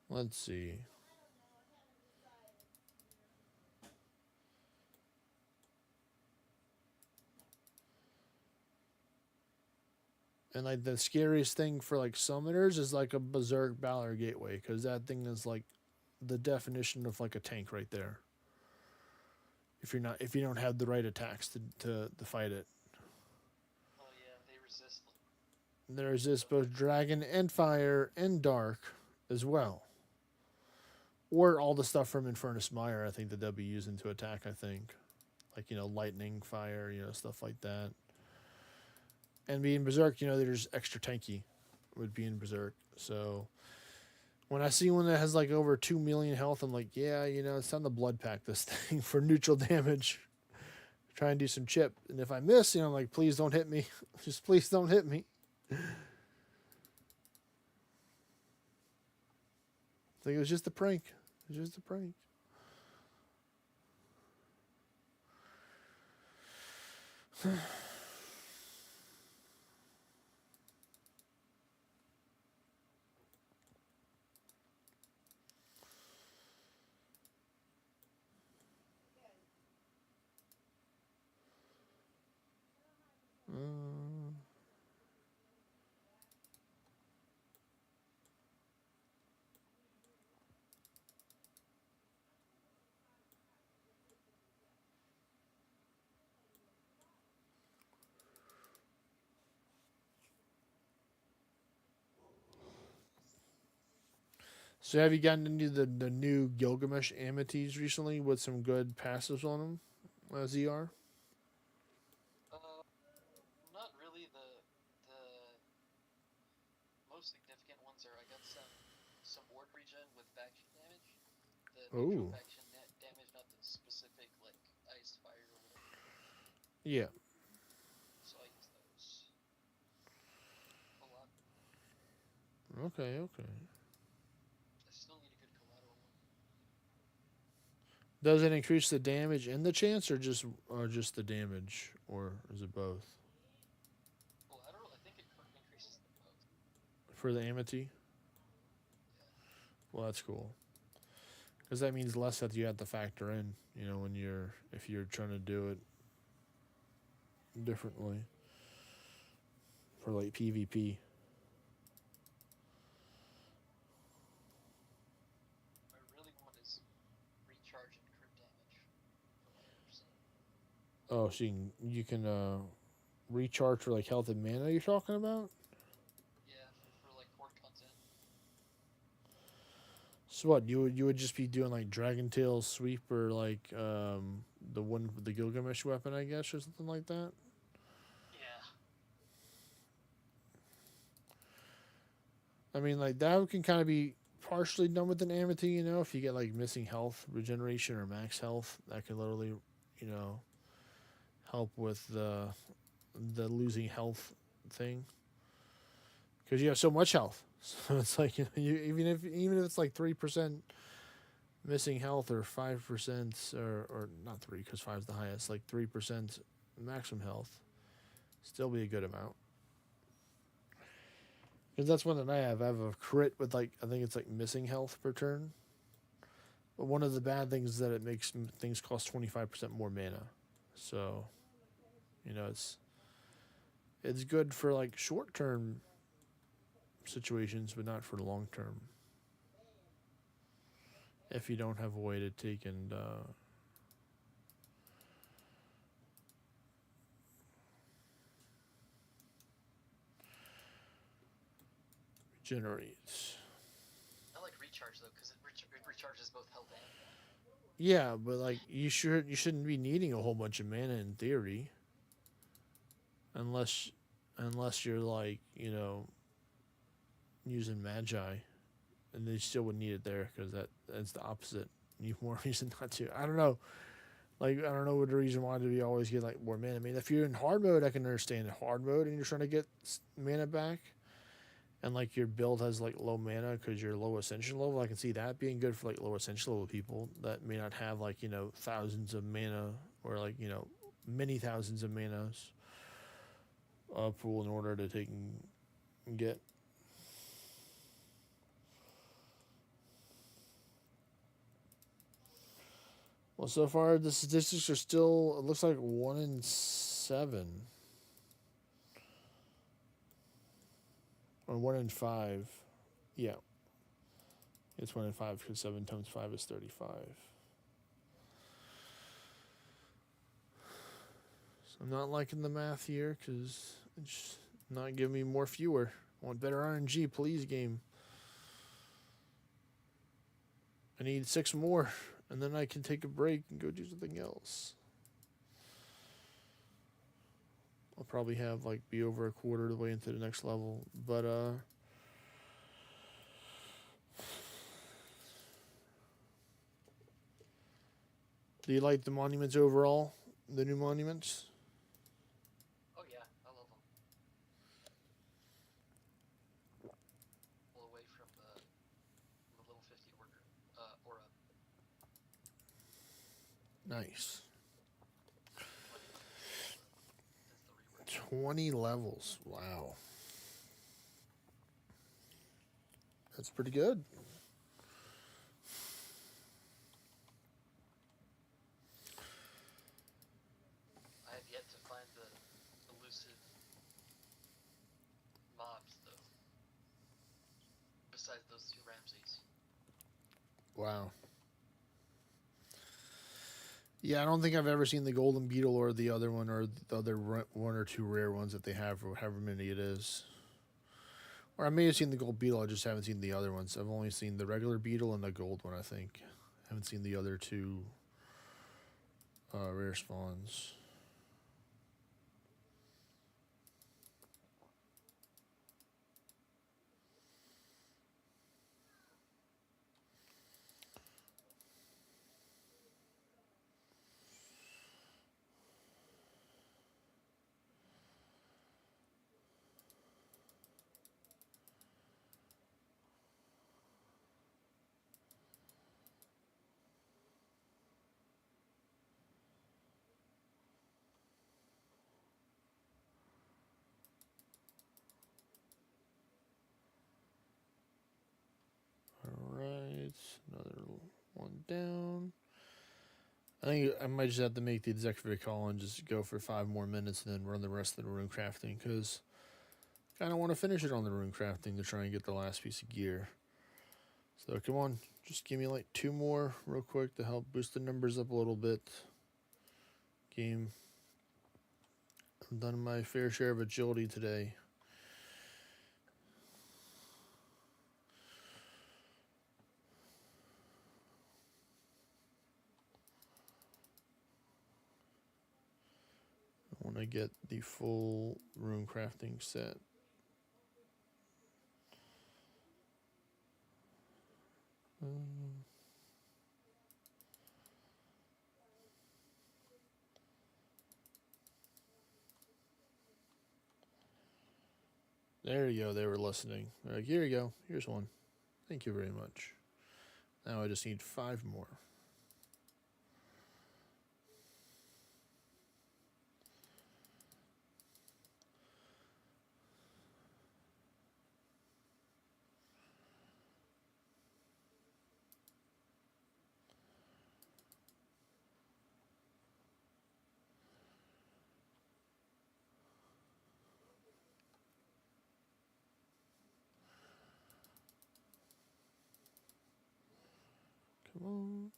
Let's see. And like the scariest thing for like summoners is like a Berserk Balor Gateway, because that thing is like the definition of like a tank right there. If you don't have the right attacks to fight it. Oh yeah, they resist. They resist both dragon and fire and dark as well. Or all the stuff from Infernus Mire, I think that they'll be using to attack, I think. Like, lightning, fire, stuff like that. And being Berserk, they're just extra tanky with being Berserk. So when I see one that has like over 2 million health, I'm like, yeah, it's time to blood pack this thing for neutral damage. Try and do some chip. And if I miss, I'm like, please don't hit me. Just please don't hit me. I think it was just a prank. It was just a prank. So have you gotten into the new Gilgamesh Amities recently with some good passives on them? ZR? Not really. The most significant ones are I got some ward regen with faction damage. The neutral Oh. faction damage, not the specific like ice, fire, or whatever. Yeah. So I use those a lot. Okay, okay. I still need a good collateral one. Does it increase the damage and the chance, or just the damage, or is it both? Collateral, I think it increases them both. For the Amity? Well, that's cool. Because that means less that you have to factor in, if you're trying to do it differently for like PvP. What I really want is recharge and crit damage from what I understand. Oh, so you can recharge for like health and mana you're talking about? Yeah, for like core content. So what, you would just be doing like Dragon Tail sweep, or like the one with the Gilgamesh weapon, I guess, or something like that? Yeah. I mean, like that can kind of be partially done with an Amity, if you get like missing health regeneration or max health, that could literally, help with the losing health thing. Because you have so much health, so it's like even if it's like 3% missing health, or 5%, or not 3, because 5 is the highest, like 3% maximum health, still be a good amount. Because that's one that I have. I have a crit with like, I think it's like missing health per turn. But one of the bad things is that it makes things cost 25% more mana. So, it's good for like short term situations, but not for long term. If you don't have a way to take and generates. I like recharge though, because it recharges both health and mana. Yeah, but like you shouldn't be needing a whole bunch of mana in theory, unless you're like using Magi, and they still would need it there, because that's the opposite. You need more reason not to. I don't know. Like, I don't know what the reason why do we always get like more mana. I mean, if you're in hard mode, I can understand in hard mode and you're trying to get mana back, and like your build has like low mana because you're low ascension level. I can see that being good for like low ascension level people that may not have like thousands of mana, or like many thousands of manas pool in order to take and get. Well, so far the statistics are still, it looks like 1 in 7. Or 1 in 5. Yeah. It's 1 in 5 because 7 times 5 is 35. So I'm not liking the math here because it's not giving me more fewer. I want better RNG, please, game. I need 6 more, and then I can take a break and go do something else. I'll probably have like be over a quarter of the way into the next level, but do you like the monuments overall? The new monuments? Oh yeah, I love them. Pull away from the level 50 aura. Nice. 20 levels since the rework. 20 levels. Wow. That's pretty good. I have yet to find the elusive mobs though. Besides those 2 Ramses. Wow. Yeah, I don't think I've ever seen the golden beetle or the other one or the other 1 or 2 rare ones that they have, or however many it is. Or I may have seen the gold beetle, I just haven't seen the other ones. I've only seen the regular beetle and the gold one, I think. I haven't seen the other 2 rare spawns. Alright, another one down. I think I might just have to make the executive call and just go for 5 more minutes and then run the rest of the rune crafting, because I kind of want to finish it on the rune crafting to try and get the last piece of gear. So come on, just give me like 2 more real quick to help boost the numbers up a little bit. Game. I've done my fair share of agility today. I want to get the full rune crafting set. There you go. They were listening. They're like, here you go. Here's one. Thank you very much. Now I just need 5 more. Come on.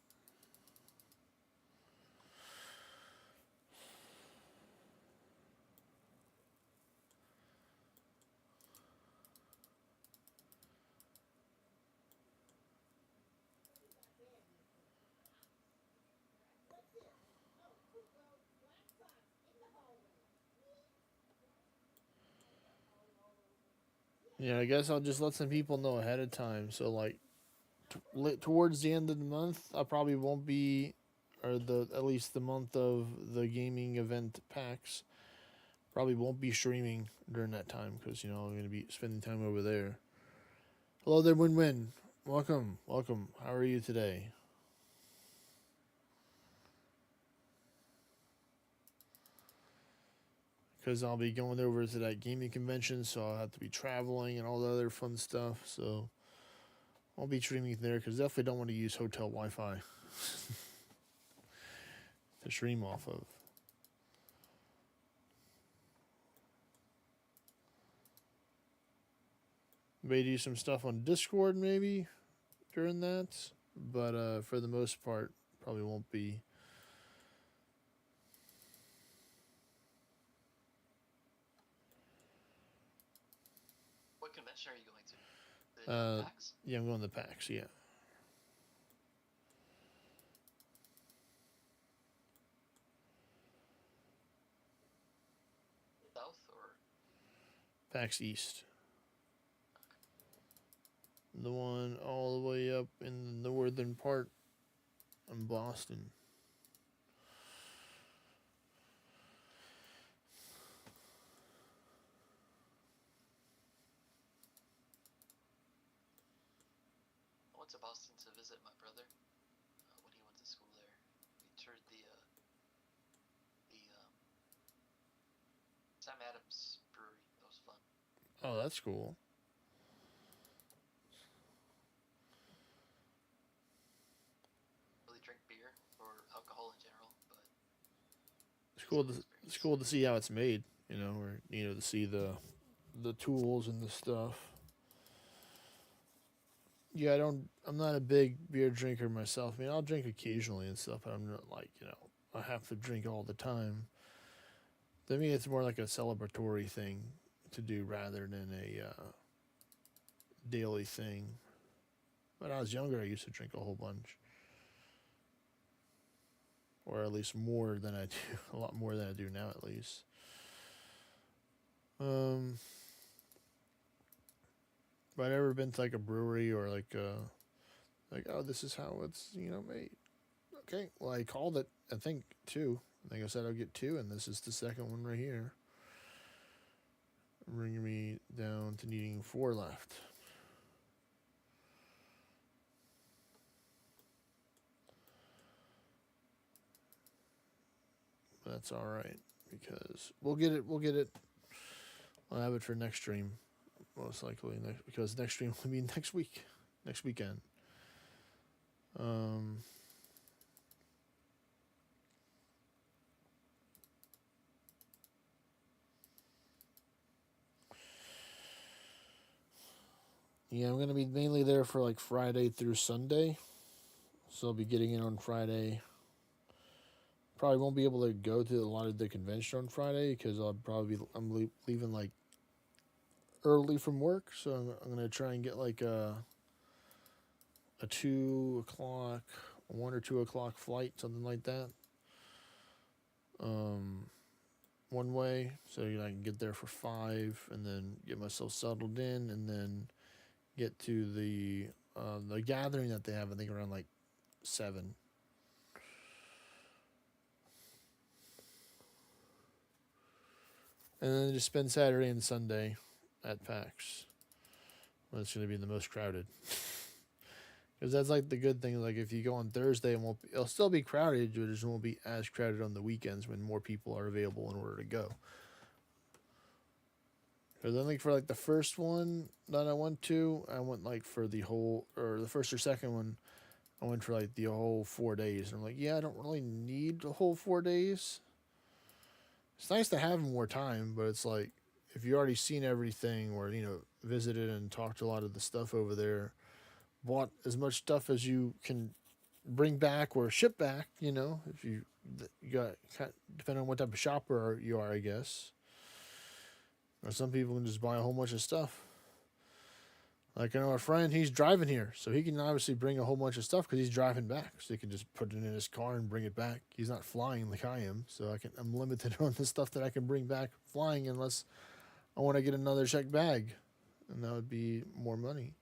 Yeah, I guess I'll just let some people know ahead of time. So, like, towards the end of the month, I probably won't be, or at least the month of the gaming event packs, probably won't be streaming during that time because, I'm going to be spending time over there. Hello there, Win-Win. Welcome. How are you today? Because I'll be going over to that gaming convention, so I'll have to be traveling and all the other fun stuff. So I'll be streaming there because definitely don't want to use hotel Wi-Fi to stream off of. May do some stuff on Discord maybe during that, but for the most part, probably won't be. What convention are you going to? The PAX? Yeah, I'm going to PAX. Yeah. South or? PAX East. The one all the way up in the northern part in Boston. I went to Boston to visit my brother when he went to school there. We toured the Sam Adams Brewery. That was fun. Oh, that's cool. Really drink beer or alcohol in general, but It's cool. cool It's cool to see how it's made. You know, or to see the tools and the stuff. Yeah, I'm not a big beer drinker myself. I mean, I'll drink occasionally and stuff, but I'm not like I have to drink all the time. To me, it's more like a celebratory thing to do rather than a daily thing. When I was younger, I used to drink a whole bunch, or at least more than I do. A lot more than I do now, at least. But I've never been to like a brewery or like oh, this is how it's made. Okay, well I called it. I think 2. I think I said I'll get 2, and this is the second one right here. Bringing me down to needing 4 left. That's all right because we'll get it. We'll get it. I'll have it for next stream, most likely. Because next stream will be next week, next weekend. Yeah, I'm gonna be mainly there for like Friday through Sunday, so I'll be getting in on Friday. Probably won't be able to go to a lot of the convention on Friday because I'm leaving like early from work, so I'm gonna try and get like a 2 o'clock, 1 or 2 o'clock flight, something like that. One way, so I can get there for 5, and then get myself settled in, and then get to the gathering that they have. I think around like 7. And then just spend Saturday and Sunday at PAX. Well, it's going to be the most crowded. Because that's like the good thing. Like if you go on Thursday, it'll still be crowded, but it just won't be as crowded on the weekends when more people are available in order to go. Because I think for like the first one that I went to, I went like for the first or second one, I went for like the whole 4 days. And I'm like, yeah, I don't really need the whole 4 days. It's nice to have more time, but it's like if you already seen everything or visited and talked to a lot of the stuff over there, bought as much stuff as you can bring back or ship back, if you got, depending on what type of shopper you are, I guess. Or some people can just buy a whole bunch of stuff. Like I know a friend, he's driving here, so he can obviously bring a whole bunch of stuff because he's driving back. So he can just put it in his car and bring it back. He's not flying like I am, so I'm limited on the stuff that I can bring back flying unless I want to get another check bag, and that would be more money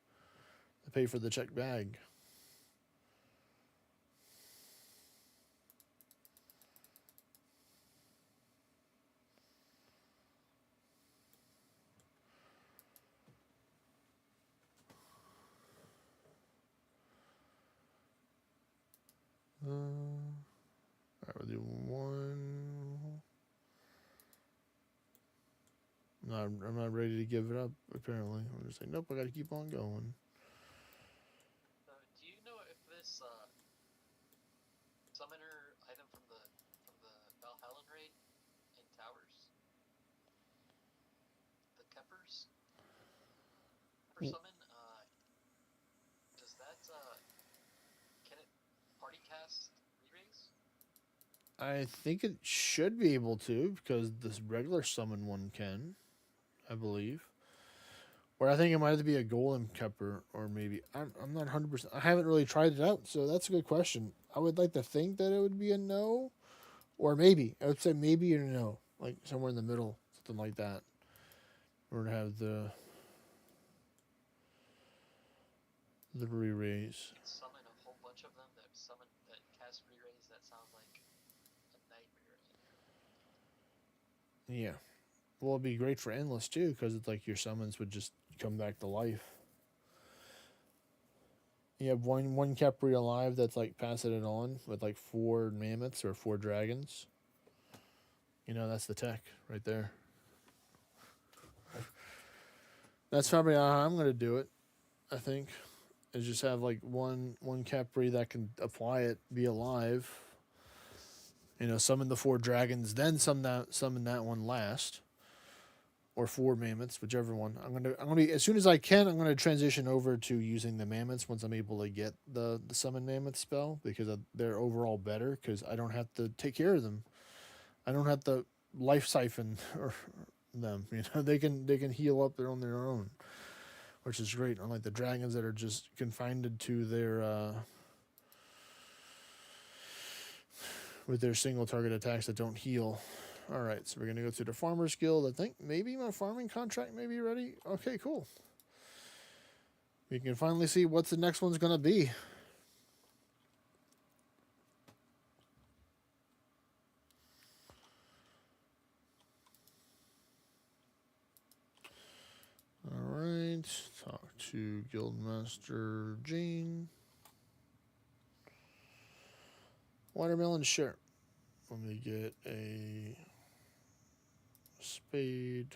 to pay for the check bag. Alright, we'll do 1. I'm not ready to give it up, apparently. I'm just like, nope, I gotta keep on going. Do you know if this summoner item from the Valhallan raid in Towers, the Keppers, or something? already cast re-raise? I think it should be able to because this regular summon one can, I believe. Or I think it might have to be a golem kepper, or maybe I'm not 100%. I haven't really tried it out, so that's a good question. I would like to think that it would be a no, or maybe I would say maybe or no, like somewhere in the middle, something like that. Or to have the re-raise. You can summon a whole bunch of them that cast re-raise. That sounds like a nightmare. Yeah. Well, it'd be great for endless too, because it's like your summons would just come back to life. You have one Capri alive that's like passing it on with like 4 mammoths or 4 dragons. You know, that's the tech right there. That's probably how I'm gonna do it. I think is just have like one Capri that can apply it, be alive. You know, summon the 4 dragons, then summon that one last, or 4 mammoths, whichever one. I'm gonna be, as soon as I can. I'm gonna transition over to using the mammoths once I'm able to get the summon mammoth spell, because they're overall better because I don't have to take care of them. I don't have to life siphon or them. You know, they can heal up on their own, which is great. Unlike the dragons that are just confined to their with their single target attacks that don't heal. All right, so we're gonna go through the Farmer's Guild. I think maybe my farming contract may be ready. Okay, cool. We can finally see what the next one's gonna be. All right, talk to Guildmaster Gene. Watermelon, sure. Let me get a spade.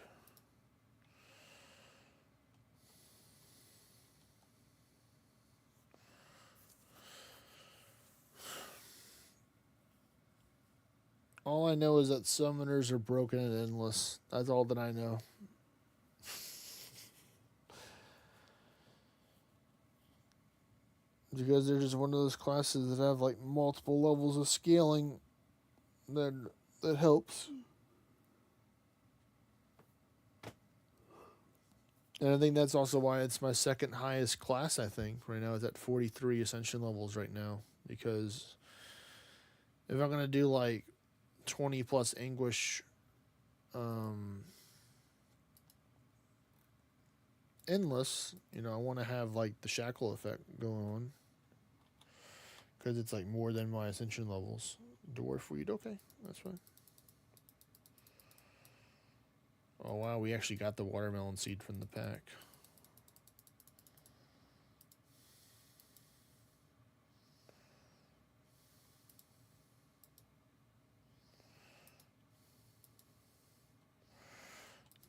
All I know is that summoners are broken and endless. That's all that I know. Because they're just one of those classes that have like multiple levels of scaling that helps. And I think that's also why it's my second highest class, I think. Right now it's at 43 ascension levels right now. Because if I'm going to do like 20 plus anguish endless, you know, I want to have like the shackle effect going on. Because it's like more than my ascension levels. Dwarf weed, okay, that's fine. Oh wow, we actually got the watermelon seed from the pack.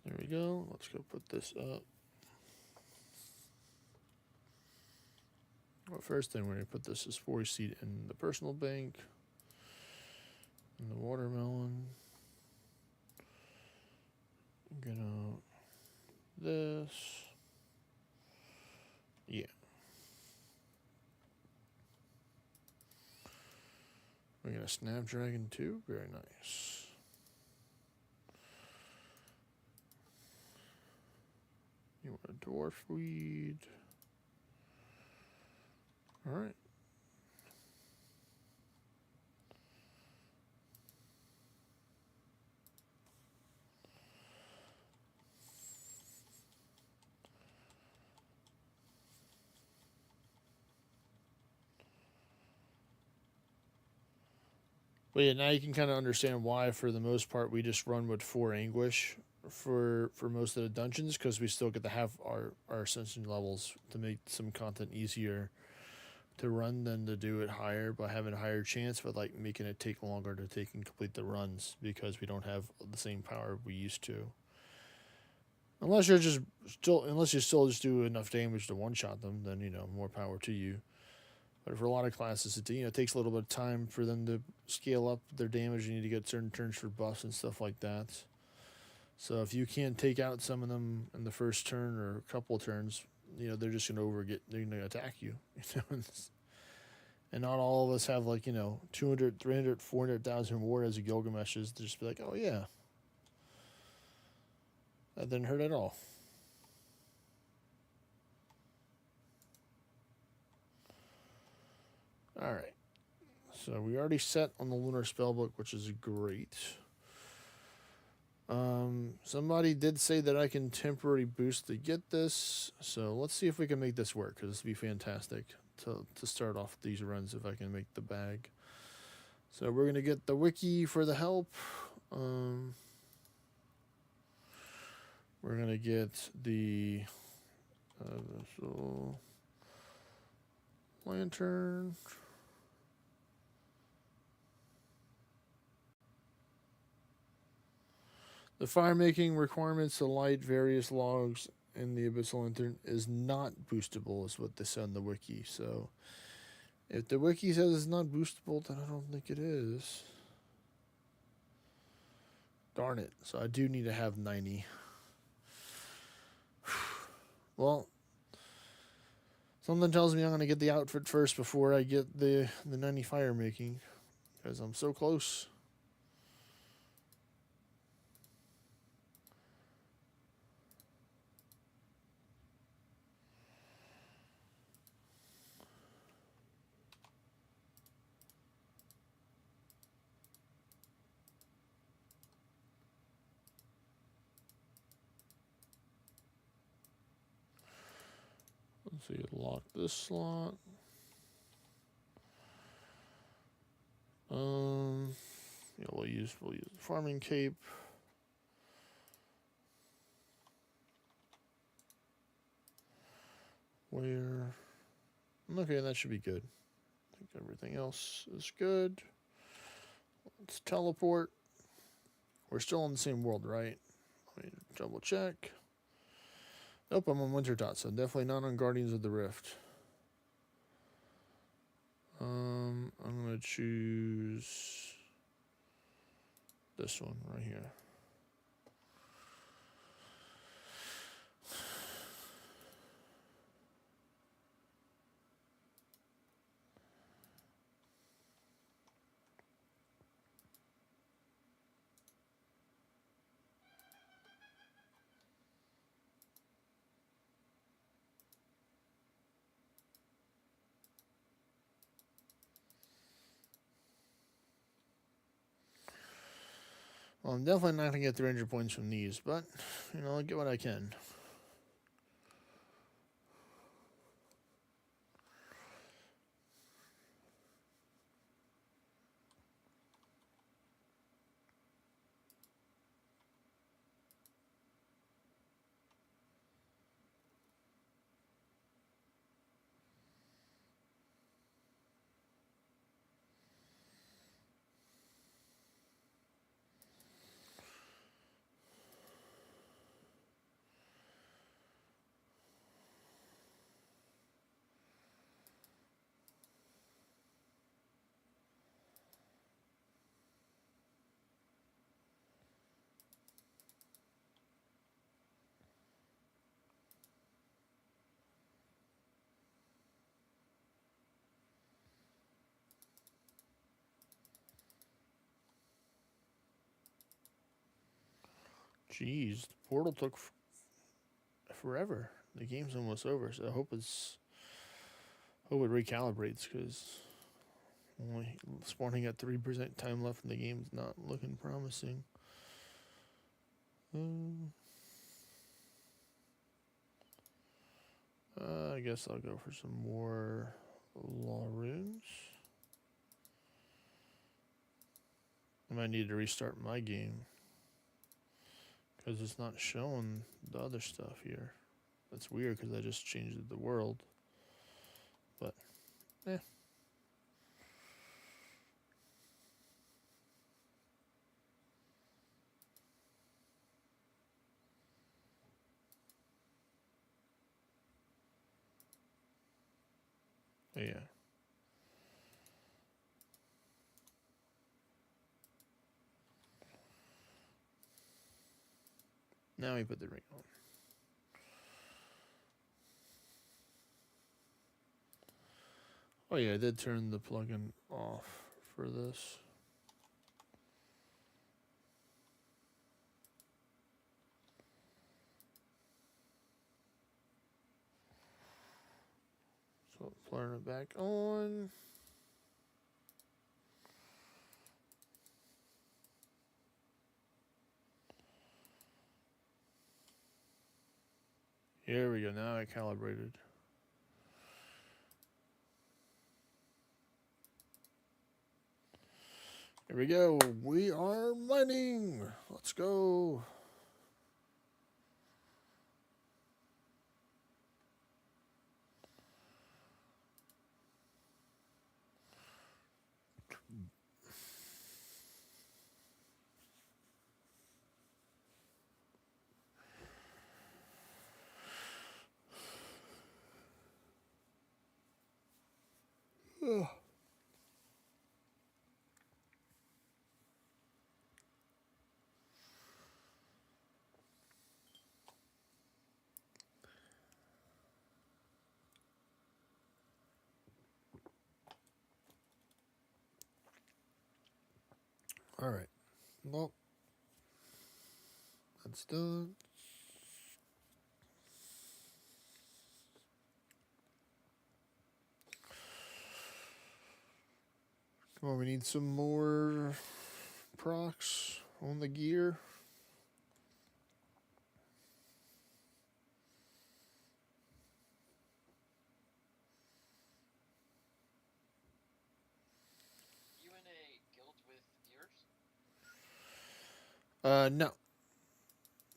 There we go. Let's go put this up. Well, first thing we're going to put this is 40 seed in the personal bank. And the watermelon. Get out this. Yeah. We're going to Snapdragon too. Very nice. You want a dwarf weed. All right. But yeah, now you can kind of understand why, for the most part, we just run with 4 anguish for most of the dungeons, because we still get to have our ascension levels to make some content easier to run than to do it higher, by having a higher chance, but like making it take longer to take and complete the runs because we don't have the same power we used to. Unless you still just do enough damage to one-shot them, then, you know, more power to you. But for a lot of classes, it takes a little bit of time for them to scale up their damage. You need to get certain turns for buffs and stuff like that. So if you can't take out some of them in the first turn or a couple of turns, you know, they're just going to they're going to attack you. You know, And not all of us have like, 200, 300, 400,000 reward as a Gilgamesh's to just be like, oh yeah. That didn't hurt at all. Alright. So we already set on the Lunar Spellbook, which is great. Somebody did say that I can temporary boost to get this. So let's see if we can make this work, because this would be fantastic to start off these runs if I can make the bag. So we're going to get the wiki for the help. We're going to get the lantern. The fire making requirements to light various logs in the abyssal lantern is not boostable, is what they said in the wiki. So if the wiki says it's not boostable, then I don't think it is. Darn it. So I do need to have 90. Well, something tells me I'm going to get the outfit first before I get the 90 fire making, because I'm so close. Let's see, lock this slot. Yeah, we'll use the farming cape. Where? Okay, that should be good. I think everything else is good. Let's teleport. We're still in the same world, right? Let me double check. Nope, I'm on Wintertot, so definitely not on Guardians of the Rift. I'm gonna choose this one right here. Well, I'm definitely not gonna get 300 points from these, but I'll get what I can. Jeez, the portal took forever. The game's almost over, so I hope it recalibrates, because only spawning at 3% time left in the game is not looking promising. I guess I'll go for some more law runes. I might need to restart my game, because it's not showing the other stuff here. That's weird, because I just changed the world. But, eh. Yeah. Now we put the ring on. Oh yeah, I did turn the plugin off for this. So turn it back on. Here we go. Now I calibrated. Here we go. We are mining. Let's go. Ugh. All right. Well, that's done. Come on, we need some more procs on the gear. You in a guild with viewers? No.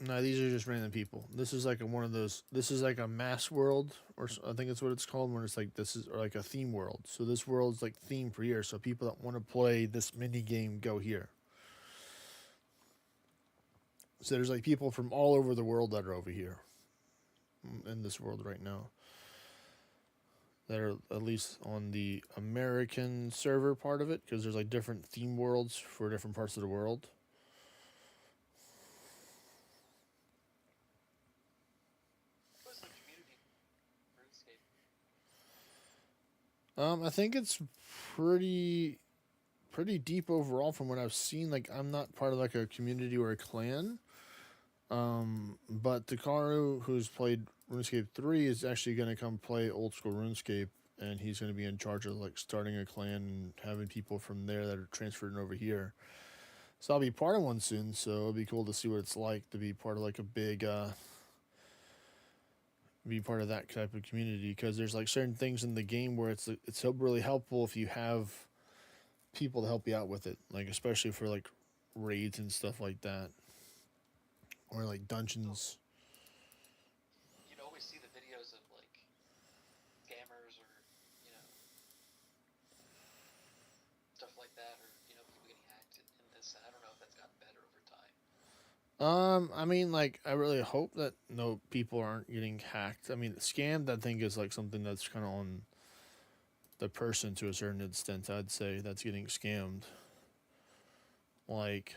No, these are just random people. This is like one of those. This is like a mass world, or I think that's what it's called. When it's like this is or like a theme world. So this world's like theme for year. So people that want to play this mini game go here. So there's like people from all over the world that are over here in this world right now. That are at least on the American server part of it, because there's like different theme worlds for different parts of the world. What was the community RuneScape? I think it's pretty deep overall from what I've seen. Like I'm not part of like a community or a clan. But Takaru, who's played RuneScape 3, is actually going to come play old school RuneScape, and he's going to be in charge of like starting a clan and having people from there that are transferring over here. So I'll be part of one soon. So it'll be cool to see what it's like to be part of like a big, be part of that type of community, because there's like certain things in the game where it's really helpful if you have people to help you out with it, like especially for like raids and stuff like that. Or like dungeons. You'd always see the videos of like scammers or, you know, stuff like that, or, you know, people getting hacked in this. I don't know if that's gotten better over time. I mean, like, I really hope that no people aren't getting hacked. I mean, scammed, I think, is like something that's kind of on the person to a certain extent. I'd say that's getting scammed. Like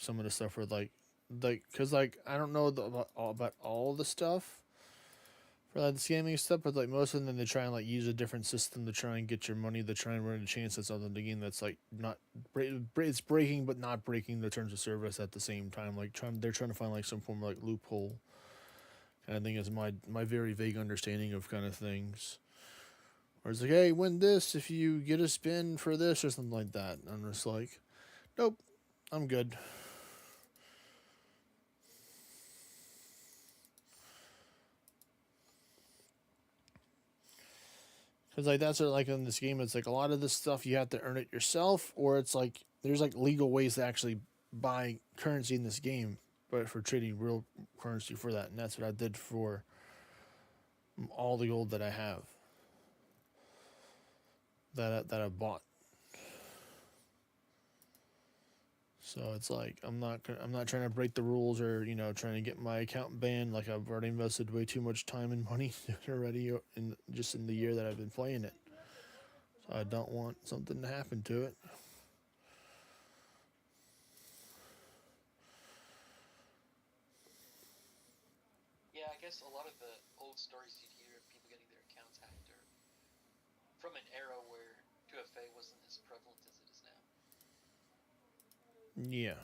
some of the stuff where cause like I don't know about all the stuff for that scamming stuff, but like most of them they try and like use a different system to try and get your money, to try and run a chance at something again that's like not it's breaking but not breaking the terms of service at the same time. Like they're trying to find like some form of like loophole. And I think it's my very vague understanding of kind of things. Or it's like, hey, win this if you get a spin for this or something like that. And I'm just like, nope. I'm good. Because like that's what, like in this game, it's like a lot of this stuff you have to earn it yourself, or it's like there's like legal ways to actually buy currency in this game, but for trading real currency for that, and that's what I did for all the gold that I have, that I bought. So it's like I'm not trying to break the rules or trying to get my account banned. Like I've already invested way too much time and money already in the year that I've been playing it. So I don't want something to happen to it. Yeah, I guess a lot of the old stories you'd hear of people getting their accounts hacked are from an era where 2FA wasn't as prevalent as it is now. Yeah.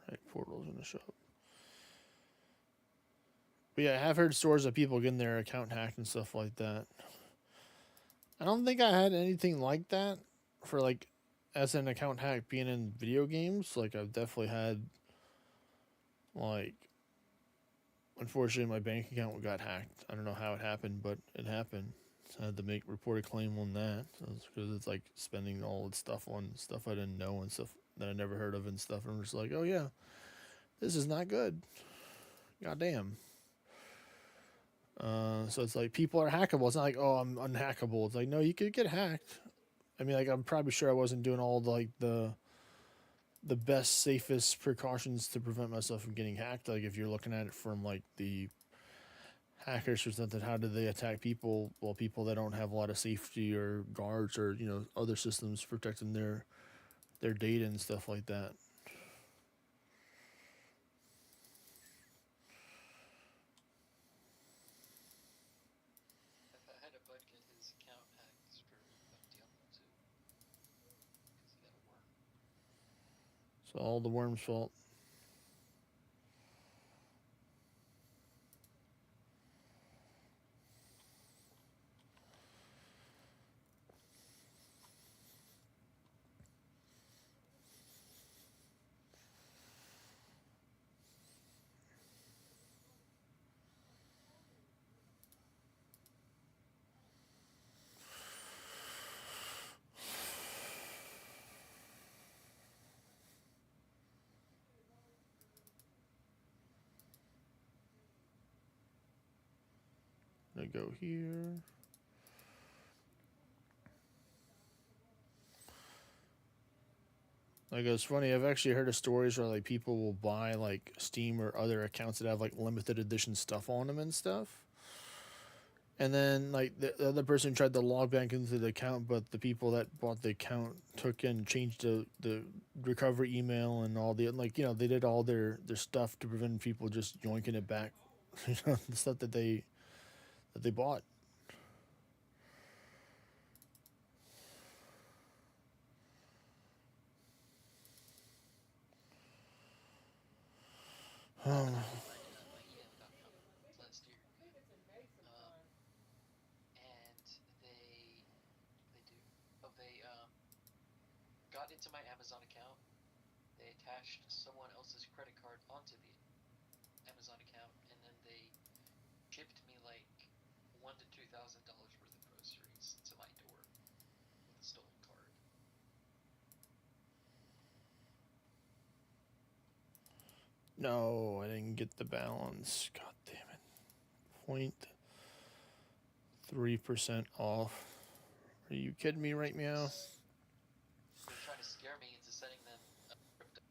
Right, portal's gonna show up. But yeah, I have heard stories of people getting their account hacked and stuff like that. I don't think I had anything like that for like as an account hack being in video games. Like I've definitely had like unfortunately my bank account got hacked. I don't know how it happened, but it happened. So I had to report a claim on that. So it's because it's like spending all its stuff on stuff I didn't know and stuff that I never heard of and stuff. And I'm just like, oh yeah, this is not good. Goddamn. So it's like people are hackable. It's not like, oh, I'm unhackable. It's like, no, you could get hacked. I mean, like I'm probably sure I wasn't doing all the best, safest precautions to prevent myself from getting hacked. Like if you're looking at it from like the hackers or something, how do they attack people? Well, people that don't have a lot of safety or guards or other systems protecting their data and stuff like that. I had a bud get his account hacked for Diablo 2 because he got a worm. It's all the worm's fault. I go here. Like it's funny, I've actually heard of stories where like people will buy like Steam or other accounts that have like limited edition stuff on them and stuff. And then like the other person tried to log back into the account, but the people that bought the account took and changed the recovery email and all the they did all their stuff to prevent people just yoinking it back. The stuff that they bought. My EM.com last year, and they got into my Amazon account. They attached someone else's credit card onto the Amazon account, and then they shipped me like $1,000 to $2,000 worth of groceries to my door with a stolen card. No, I didn't get the balance. God damn it. 0.3% off. Are you kidding me right now? They're trying to scare me into sending them crypto.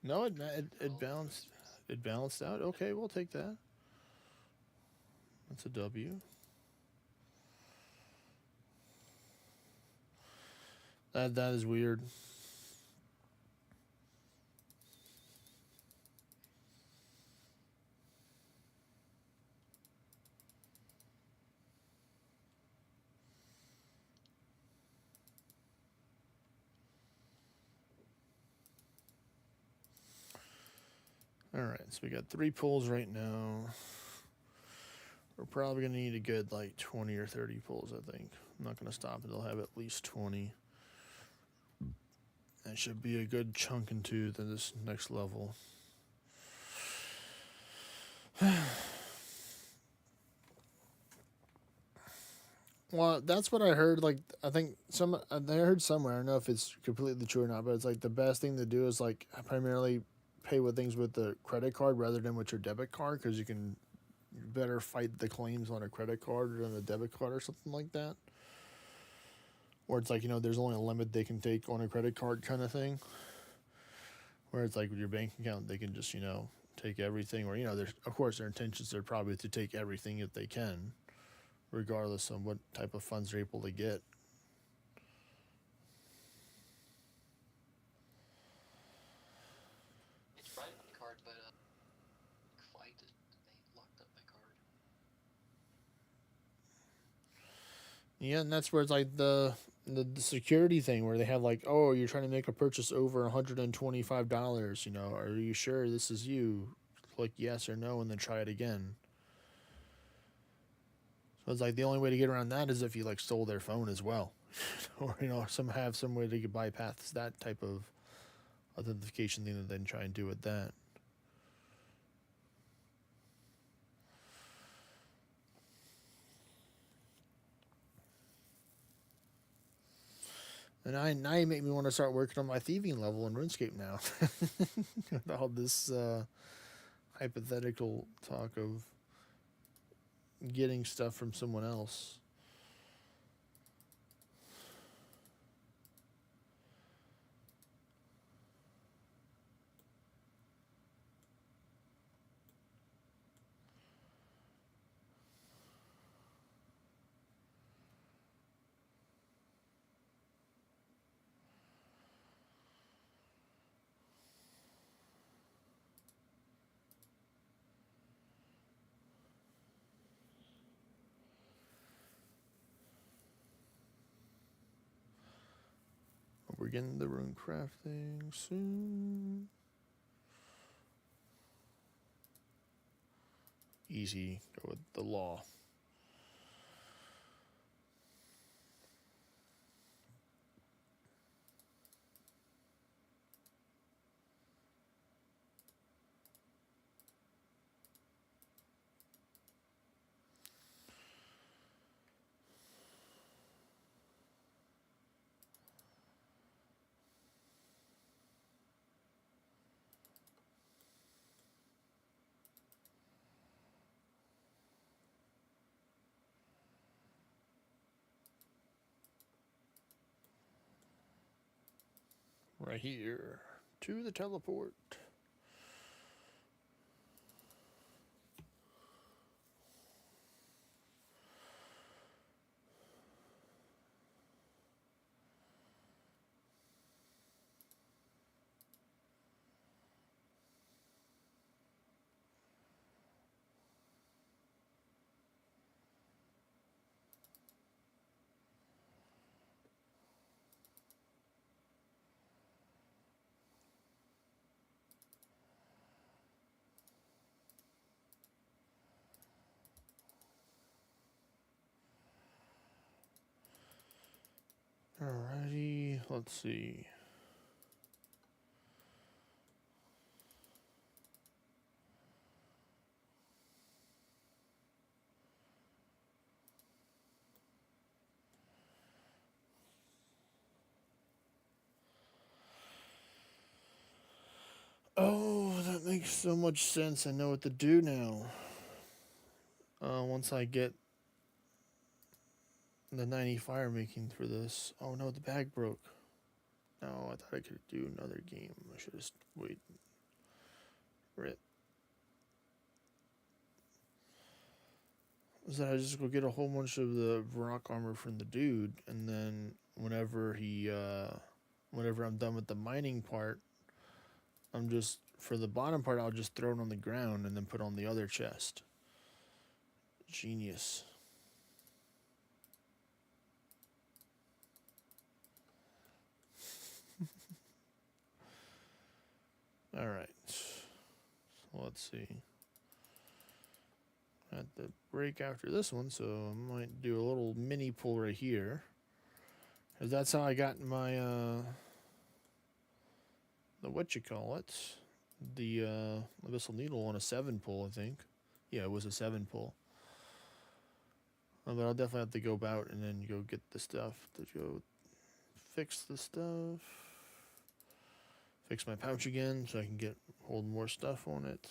No, it balanced. It balanced out. Okay, we'll take that. That's a W. That is weird. All right, so we got 3 pulls right now. We're probably going to need a good like 20 or 30 pulls, I think. I'm not going to stop until I have at least 20. That should be a good chunk into this next level. Well, that's what I heard. Like, I think I heard somewhere. I don't know if it's completely true or not, but it's like the best thing to do is like primarily pay with things with the credit card rather than with your debit card because you can you better fight the claims on a credit card than a debit card or something like that. Or it's like, there's only a limit they can take on a credit card kind of thing. Where it's like with your bank account, they can just, take everything. Or, there's, of course, their intentions are probably to take everything if they can, regardless of what type of funds they're able to get. I tried my card, but flagged it. They locked up my card. Yeah, and that's where it's like the security thing where they have like, oh, you're trying to make a purchase over $125, are you sure this is you? Click yes or no and then try it again. So it's like the only way to get around that is if you like stole their phone as well. Or some way to bypass that type of authentication thing that they try and do with that. And now you make me want to start working on my thieving level in RuneScape now. With all this hypothetical talk of getting stuff from someone else. We're getting the rune crafting soon. Easy, go with the law. Right here to the teleport. Alrighty, let's see. Oh, that makes so much sense. I know what to do now. Once I get the 90 fire making for this. Oh no, the bag broke. No, I thought I could do another game. I should just wait. Rip. So I just go get a whole bunch of the rock armor from the dude, and then whenever I'm done with the mining part, for the bottom part, I'll just throw it on the ground and then put on the other chest. Genius. All right. So let's see. At the break after this one, so I might do a little mini pull right here. Because that's how I got my, the abyssal needle on a 7 pull, I think. Yeah, it was a 7 pull. But I'll definitely have to go about and then go get the stuff to go fix the stuff. Fix my pouch again so I can hold more stuff on it.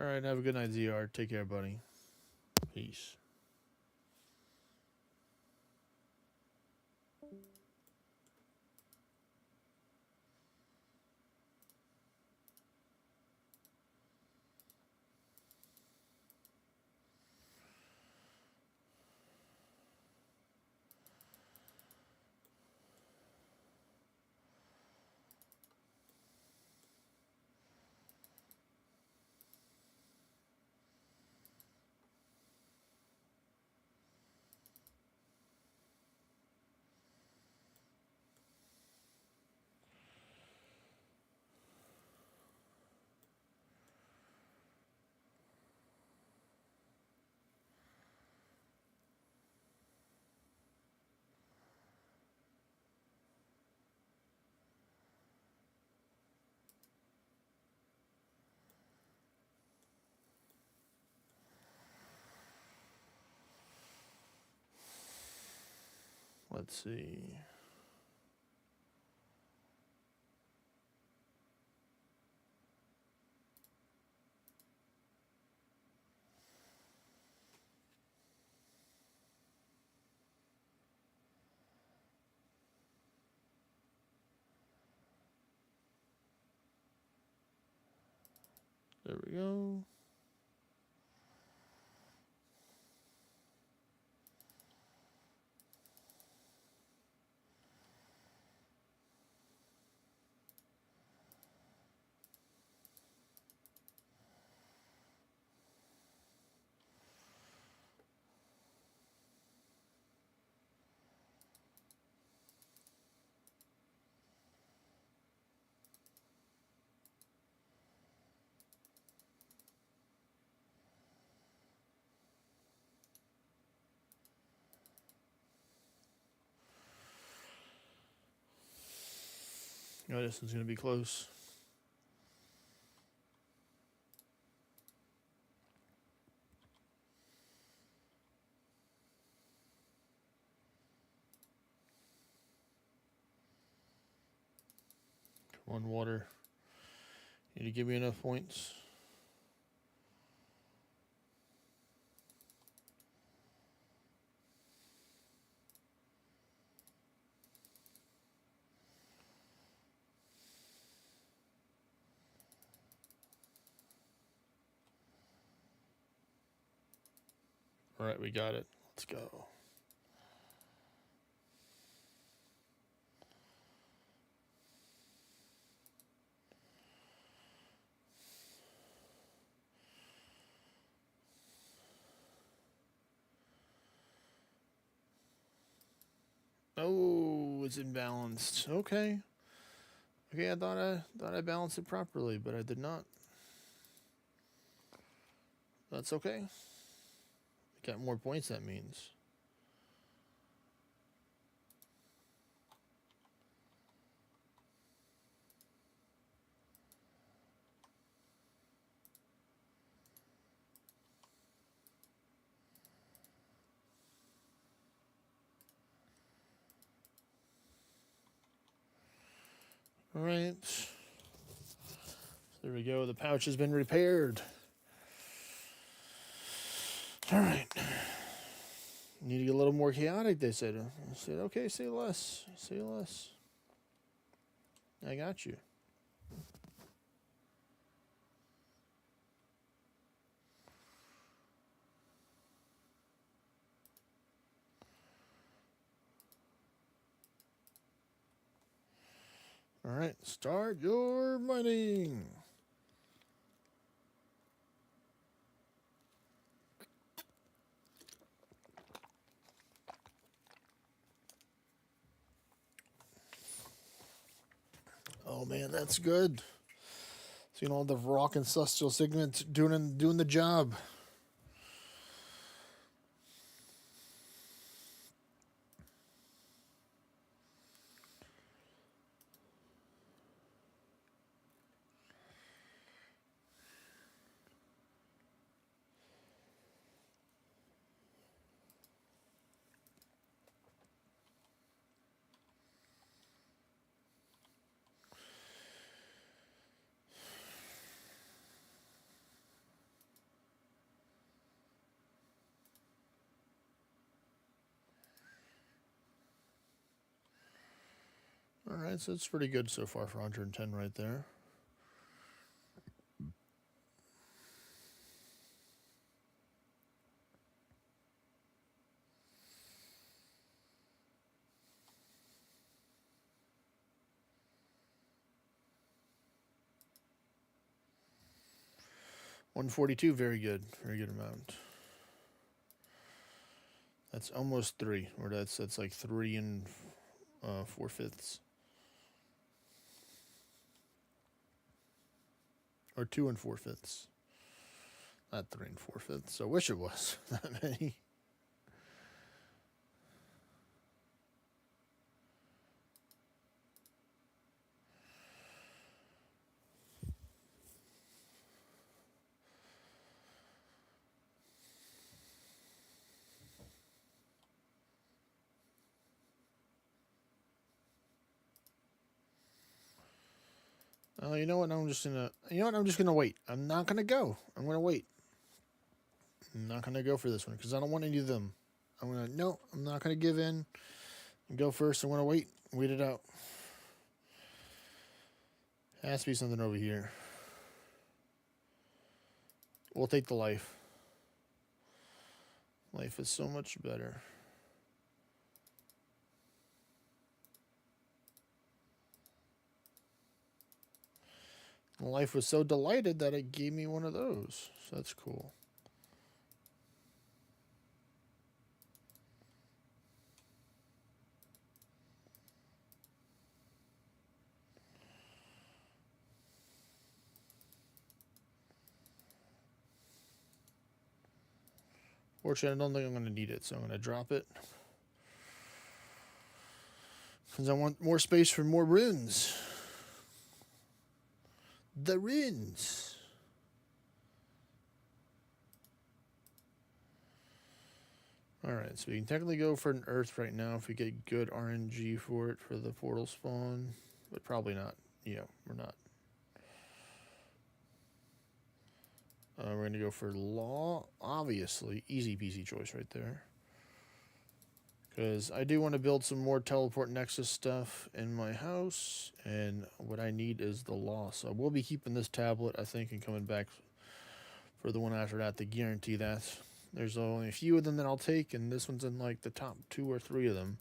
All right, have a good night, ZR. Take care, buddy. Peace. Let's see. There we go. Oh, this one's going to be close. Come on, water. Need to give me enough points. All right, we got it. Let's go. Oh, it's imbalanced. Okay. Okay, I thought I balanced it properly, but I did not. That's okay. Got more points, that means. All right. There we go. The pouch has been repaired. All right. Need to get a little more chaotic, they said. I said, okay, say less. Say less. I got you. All right, start your mining. Oh man, that's good. Seeing all the rock and celestial segments doing the job. right, so it's pretty good so far for 110 right there. $142, very good amount. That's almost 3, or that's like 3 and 4/5, or 2 and 4/5. Not 3 and 4/5. I wish it was that many. Oh, you know what? I'm just gonna wait. I'm not gonna go. I'm gonna wait. I'm not gonna go for this one because I don't want any of them. I'm not gonna give in and go first. I'm gonna wait it out. Has to be something over here. We'll take the life. Life is so much better. Life was so delighted that it gave me one of those. So that's cool. Fortunately, I don't think I'm going to need it, so I'm going to drop it. Because I want more space for more runes. The runes. Alright, so we can technically go for an earth right now if we get good RNG for it for the portal spawn. But probably not. Yeah, we're not. We're going to go for law. Obviously, easy peasy choice right there. Because I do want to build some more teleport nexus stuff in my house. And what I need is the law. So we'll be keeping this tablet, I think, and coming back for the one after that to guarantee that. There's only a few of them that I'll take, and this one's in like the top 2 or 3 of them.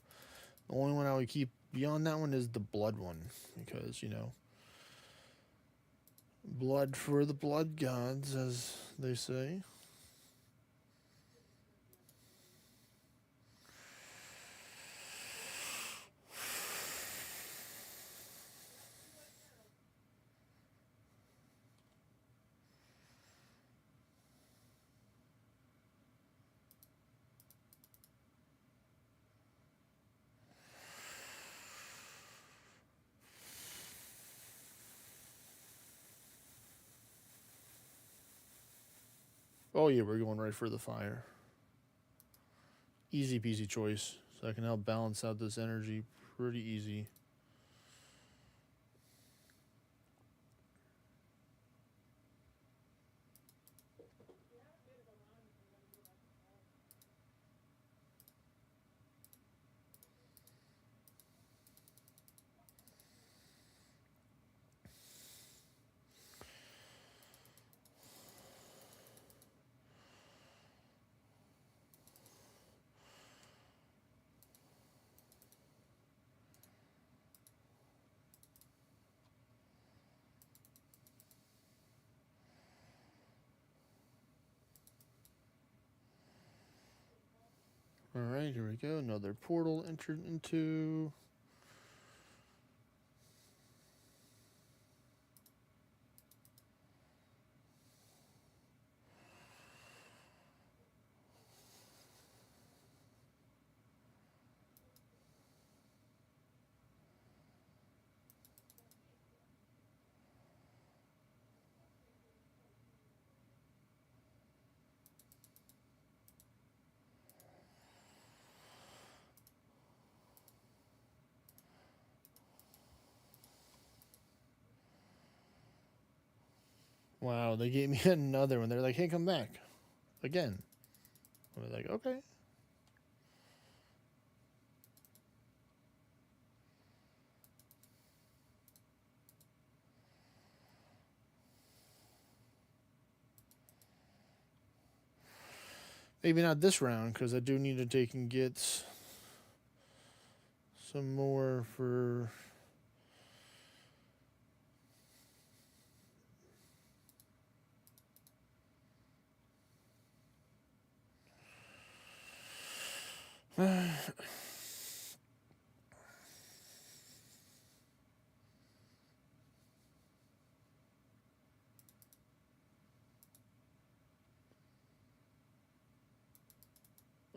The only one I would keep beyond that one is the blood one. Because, you know, blood for the blood gods, as they say. Oh yeah, we're going right for the fire. Easy peasy choice. So I can help balance out this energy pretty easy. Alright, here we go. Another portal entered into. Wow, they gave me another one. They're like, hey, come back. Again. I was like, okay. Maybe not this round, because I do need to take and get some more for...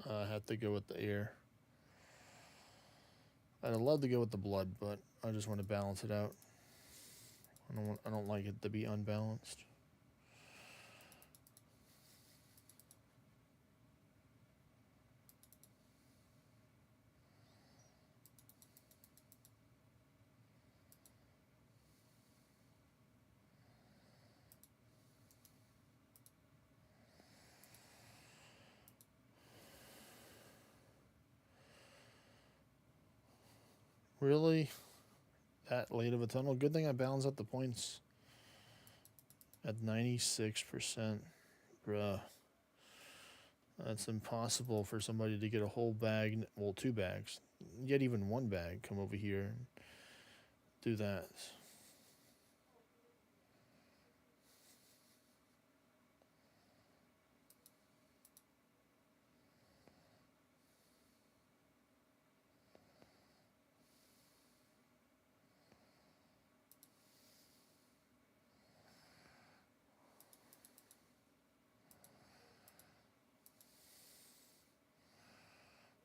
I have to go with the air. I'd love to go with the blood, but I just want to balance it out. I don't like it to be unbalanced. Really? That late of a tunnel? Good thing I balanced out the points at 96%. Bruh. That's impossible for somebody to get a whole bag, well, 2 bags, yet even 1 bag, come over here and do that.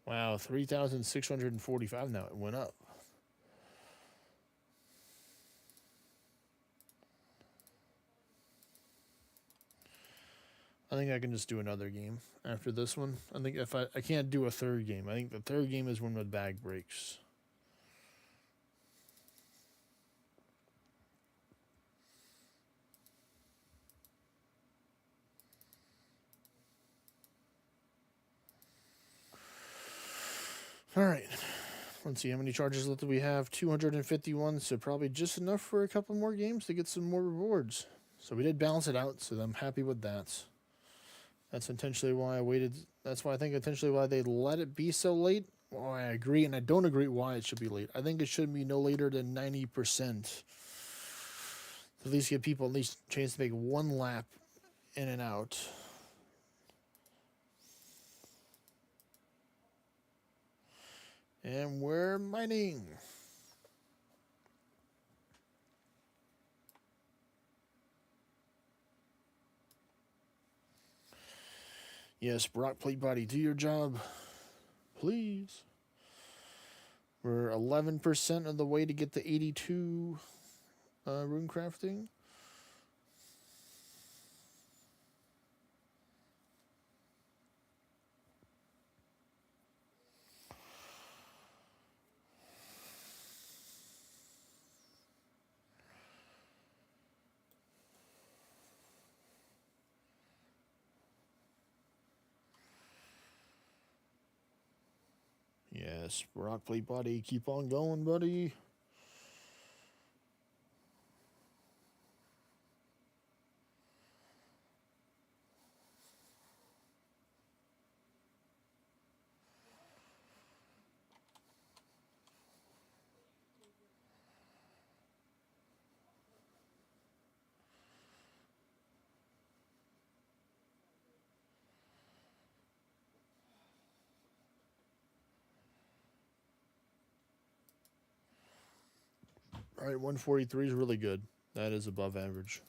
Wow, 3,645 now. It went up. I think I can just do another game after this one. I think if I can't do a third game. I think the third game is when the bag breaks. All right. Let's see, how many charges left do we have? 251, so probably just enough for a couple more games to get some more rewards. So we did balance it out, so I'm happy with that. That's intentionally why I waited. That's why I think intentionally why they let it be so late. Well, I agree, and I don't agree why it should be late. I think it should be no later than 90%. At least give people at least a chance to make 1 lap in and out. And we're mining. Yes, Brock Plate Body, do your job. Please. We're 11% of the way to get the 82 rune crafting. Yes, Rock Plate Body, keep on going, buddy. All right, 143 is really good. That is above average.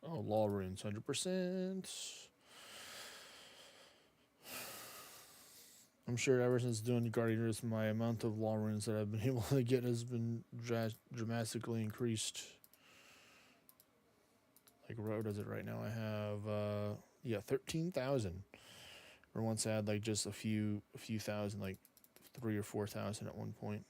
Oh, law runes, 100%. I'm sure ever since doing Guardians, my amount of law runes that I've been able to get has been dramatically increased. Like, what is it right now? I have, yeah, 13,000. Or once I had like just a few thousand, like 3,000 or 4,000 at one point.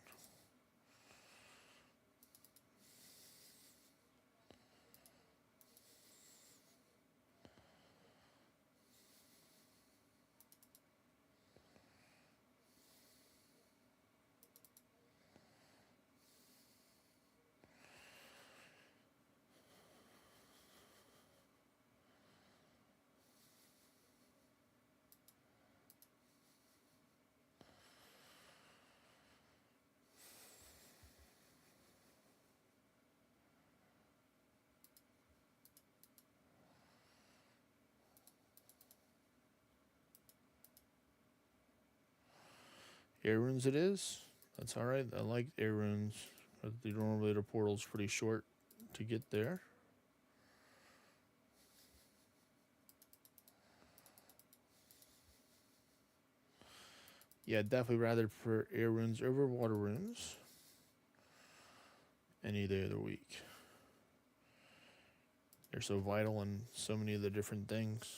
Air runes it is. That's alright. I like air runes. But the normally the portal's pretty short to get there. Yeah, definitely rather prefer air runes over water runes any day of the week. They're so vital in so many of the different things.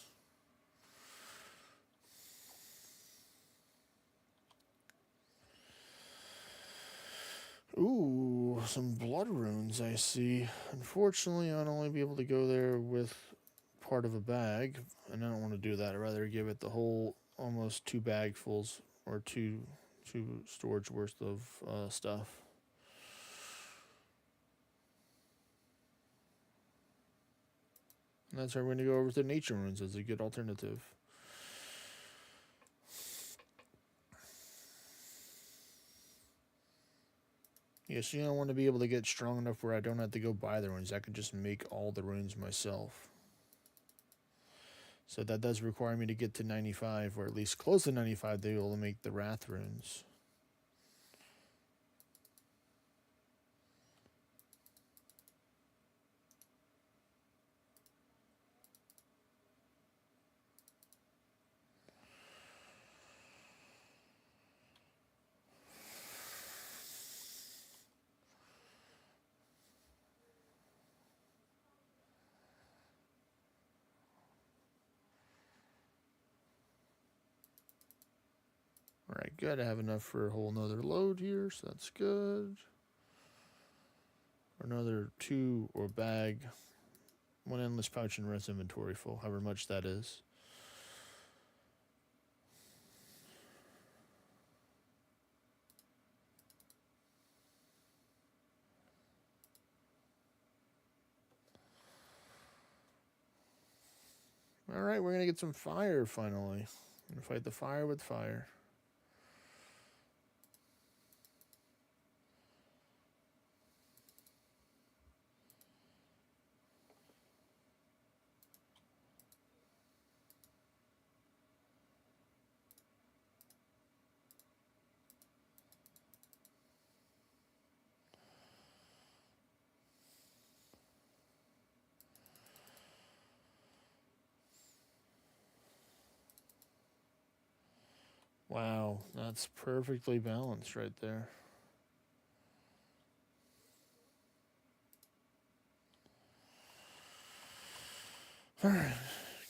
Ooh, some blood runes I see. Unfortunately, I'd only be able to go there with part of a bag, and I don't want to do that. I'd rather give it the whole, almost 2 bagfuls, or two storage worth of stuff. And that's why we're going to go over to nature runes as a good alternative. Yes, you know, I want to be able to get strong enough where I don't have to go buy the runes. I can just make all the runes myself. So that does require me to get to 95, or at least close to 95, to be able to make the Wrath runes. Alright, good. I have enough for a whole nother load here, so that's good. Another 2 or bag. 1 endless pouch and rest inventory full, however much that is. Alright, we're going to get some fire finally. I'm going to fight the fire with fire. Wow, that's perfectly balanced right there. Alright,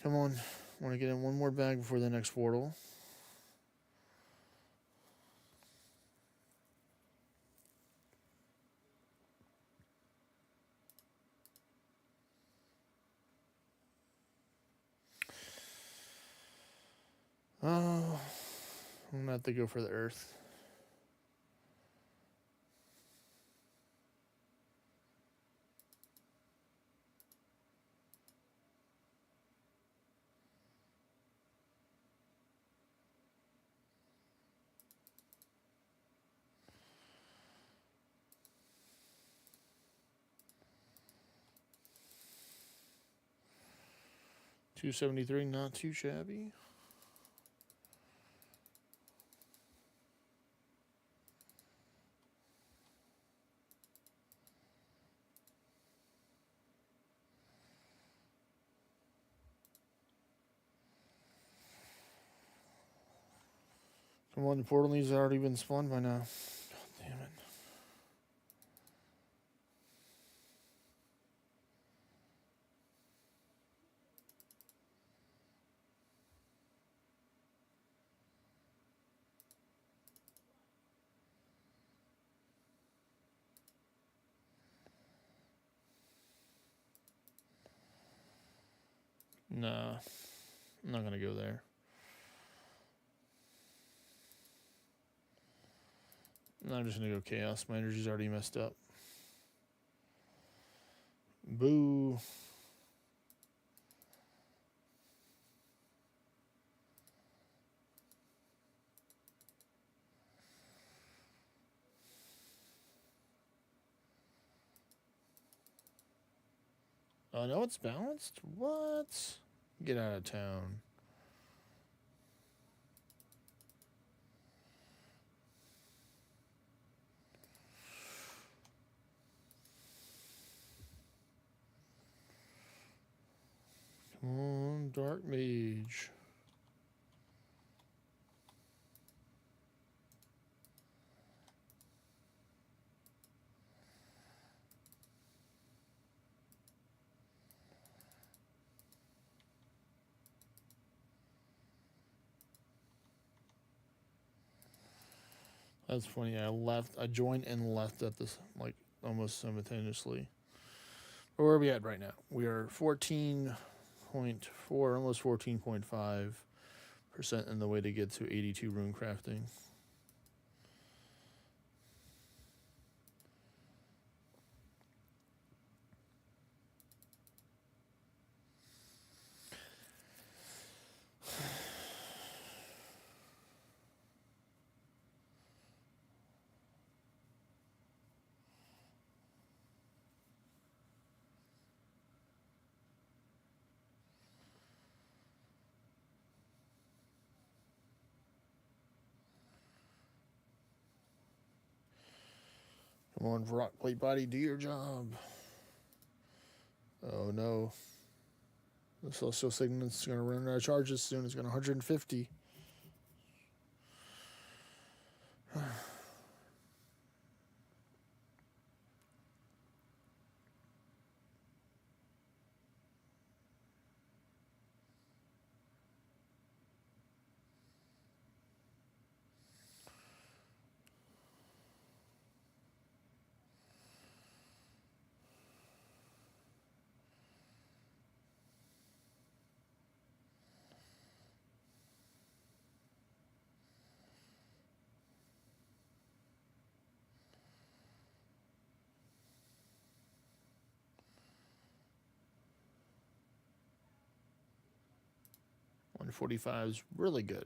come on. I want to get in one more bag before the next portal. Oh, I'm gonna have to go for the earth. $273, not too shabby. Come on, the portal needs already been spawned by now. God damn it. Nah, I'm not gonna go there. I'm just gonna go chaos. My energy's already messed up. Boo. Oh no, it's balanced? What? Get out of town. Come on, Dark Mage. That's funny. I joined and left at this, like, almost simultaneously. But where are we at right now? We are 14.4, almost 14.5% in the way to get to 82 rune crafting. Come on, rock plate body, do your job. Oh no. The celestial signet's gonna run out of charges soon. It's gonna 150. $145 is really good.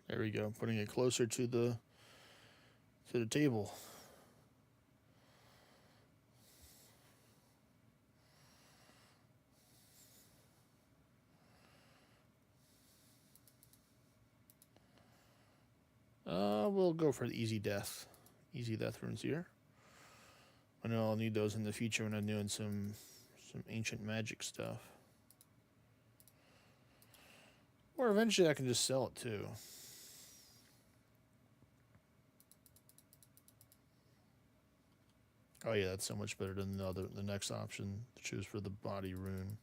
There we go. Putting it closer to the table. We'll go for the easy death. Easy death runes here. I know I'll need those in the future when I'm doing some ancient magic stuff. Or eventually I can just sell it too. Oh yeah, that's so much better than the next option to choose for the body rune.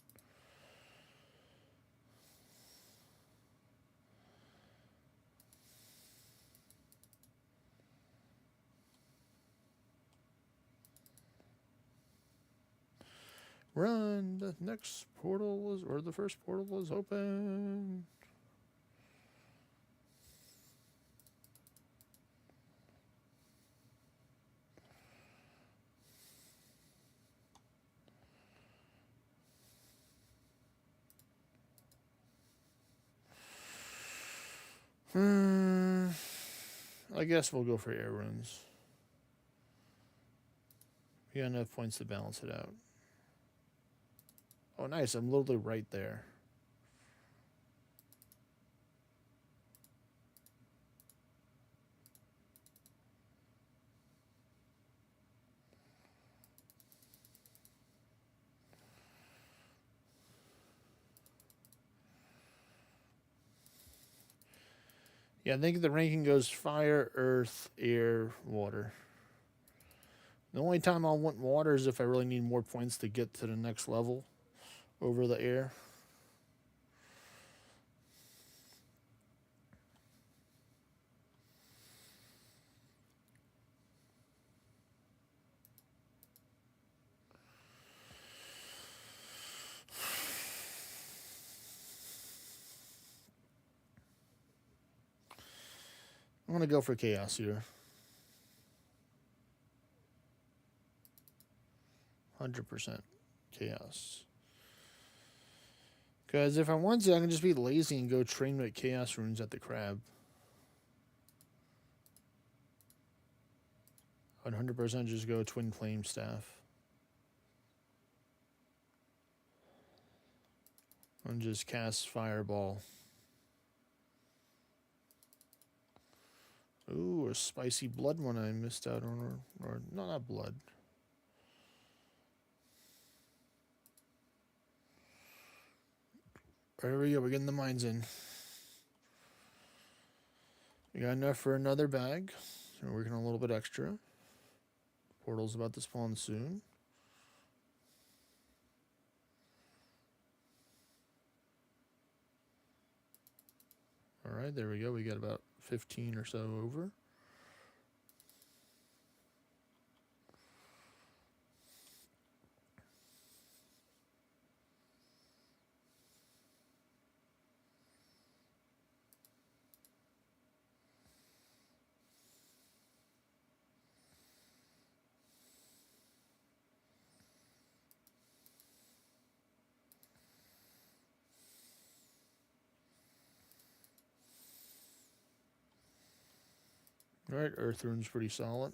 Run! The next portal was, or the first portal was open. I guess we'll go for air runes. We got enough points to balance it out. Oh, nice. I'm literally right there. Yeah, I think the ranking goes fire, earth, air, water. The only time I'll want water is if I really need more points to get to the next level over the air. I'm going to go for chaos here. 100% chaos. Because if I want to, I can just be lazy and go train with chaos runes at the crab. 100% just go twin flame staff. And just cast fireball. Ooh, a spicy blood one I missed out on. Or no, not blood. There we go. We're getting the mines in. We got enough for another bag. So we're working on a little bit extra. Portal's about to spawn soon. All right, there we go. We got about 15 or so over. All right, Earth Rune's pretty solid.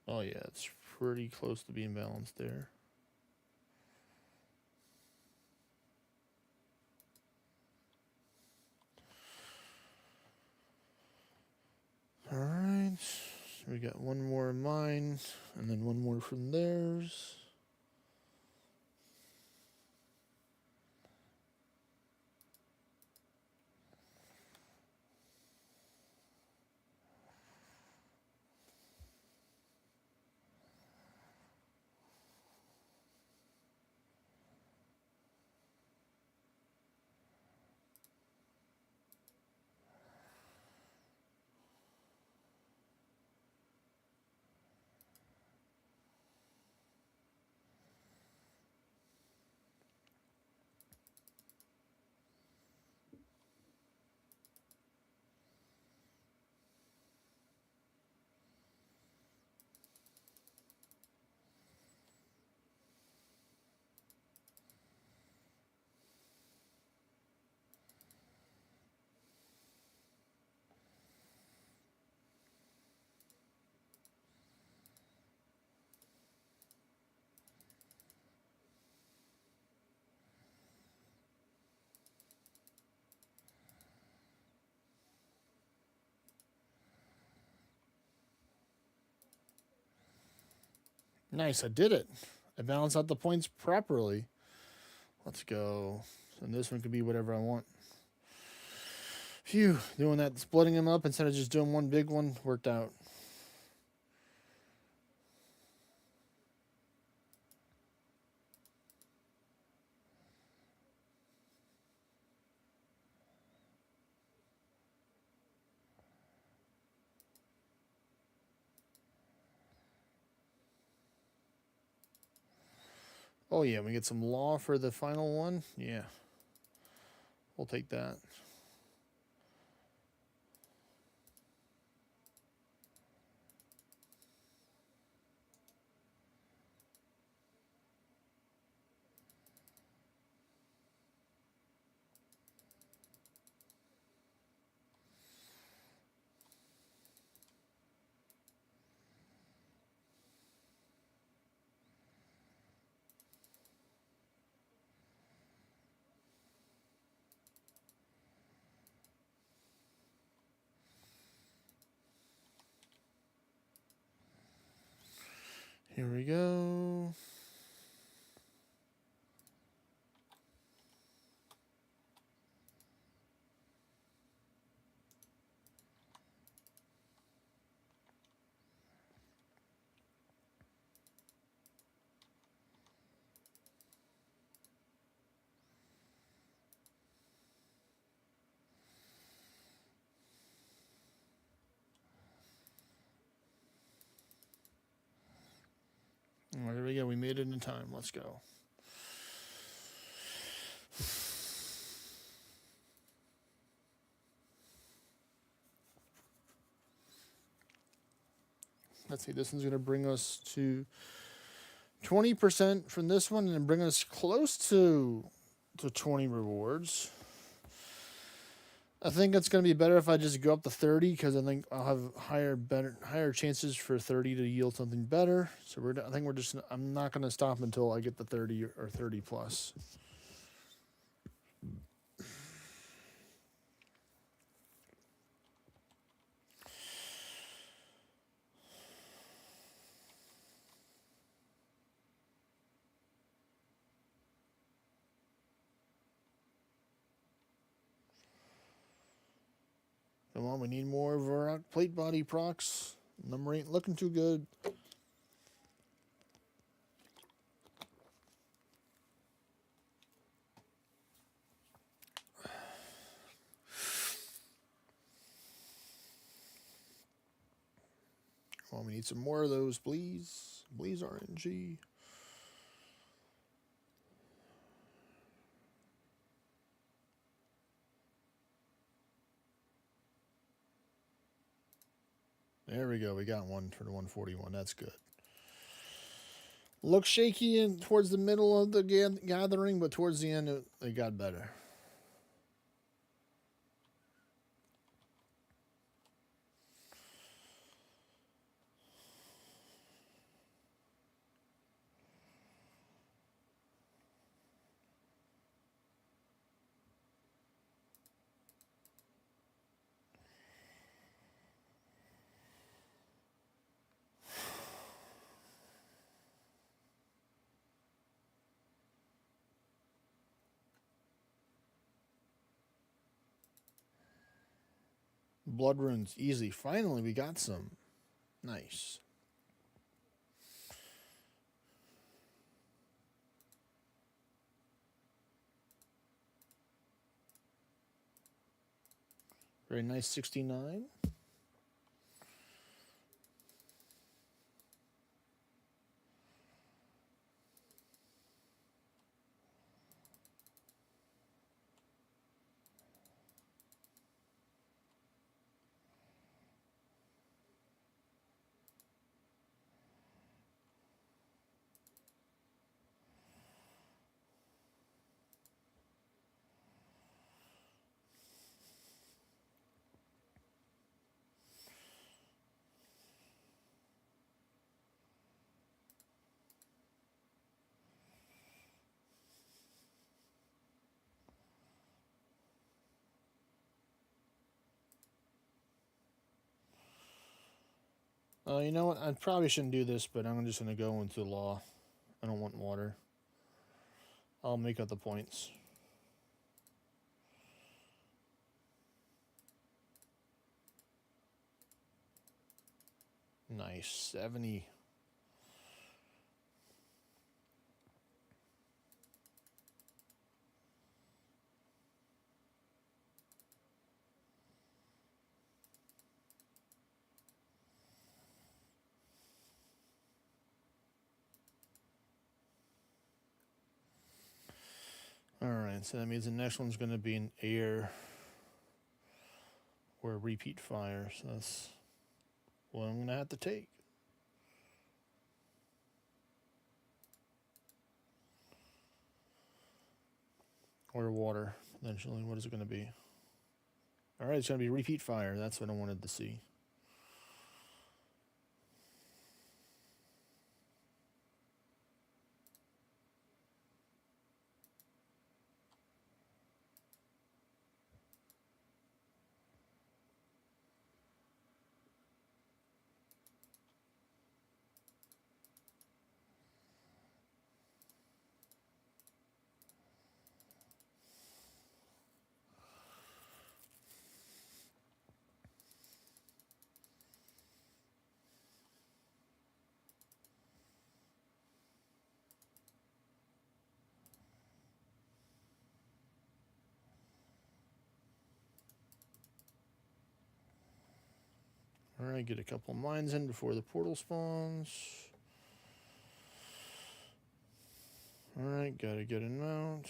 Oh yeah, it's pretty close to being balanced there. All right, so we got one more of mine, and then one more from theirs. Nice, I did it. I balanced out the points properly. Let's go. And this one could be whatever I want. Phew, doing that, splitting them up instead of just doing one big one worked out. Oh yeah, we get some law for the final one. Yeah, we'll take that. Here we go. All right, here we go. We made it in time. Let's go. Let's see. This one's going to bring us to 20% from this one and bring us close to 20 rewards. I think it's going to be better if I just go up to 30 because I think I'll have higher chances for 30 to yield something better. So I'm not going to stop until I get the 30 or 30 plus. Come on, we need more of our plate body procs. Number ain't looking too good. Come on, we need some more of those, please. Please, RNG. There we go. We got one for the 141. That's good. Looks shaky in towards the middle of the gathering, but towards the end, it got better. Blood runes, easy. Finally, we got some. Nice. Very nice 69. You know what? I probably shouldn't do this, but I'm just going to go into law. I don't want water. I'll make up the points. Nice. 70. Alright, so that means the next one's going to be an air or a repeat fire. So that's what I'm going to have to take. Or water, eventually. What is it going to be? Alright, it's going to be repeat fire. That's what I wanted to see. Alright, get a couple mines in before the portal spawns. Alright, got a good amount.